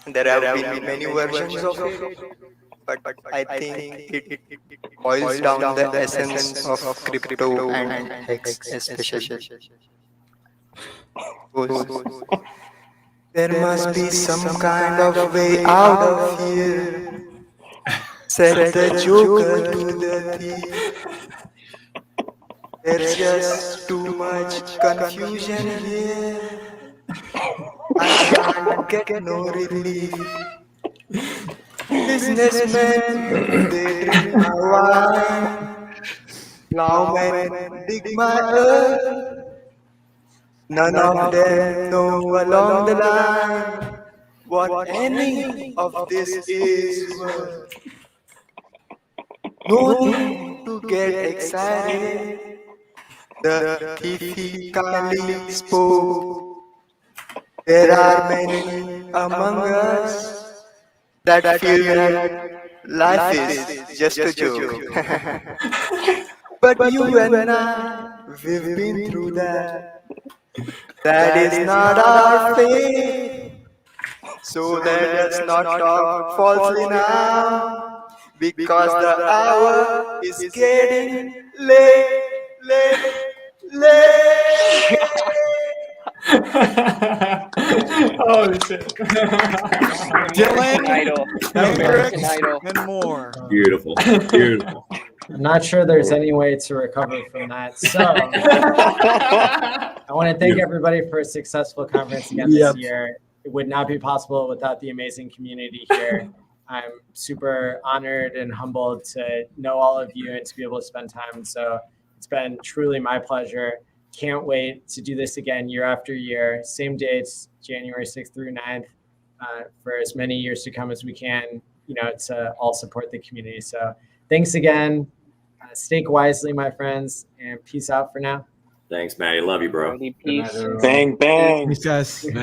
There have been many versions of it, but I think it boils down the essence of crypto and Hex especially. There must be some kind of way out of here. Said the Joker to the thief. There's just too much confusion here. I can't get no relief. Businessmen, they drink my wine. Plowmen dig my earth. None of them know along the line what any of this is worth. No need to get excited. The thief kindly spoke. There are many among us that feel that life is just a joke. But you and I, we've been through that. That is not our fate. So let us not talk falsely now, because the hour is getting late. Oh shit. Dylan, lyrics, and more. Beautiful. I'm not sure there's any way to recover from that. So I want to thank everybody for a successful conference again this year. It would not be possible without the amazing community here. I'm super honored and humbled to know all of you and to be able to spend time. So it's been truly my pleasure. Can't wait to do this again year after year. Same dates, January 6th through 9th, for as many years to come as we can, to all support the community. So thanks again. Stake wisely, my friends, and peace out for now. Thanks, Maddie. Love you, bro. Peace. Bang, bang. Peace, guys.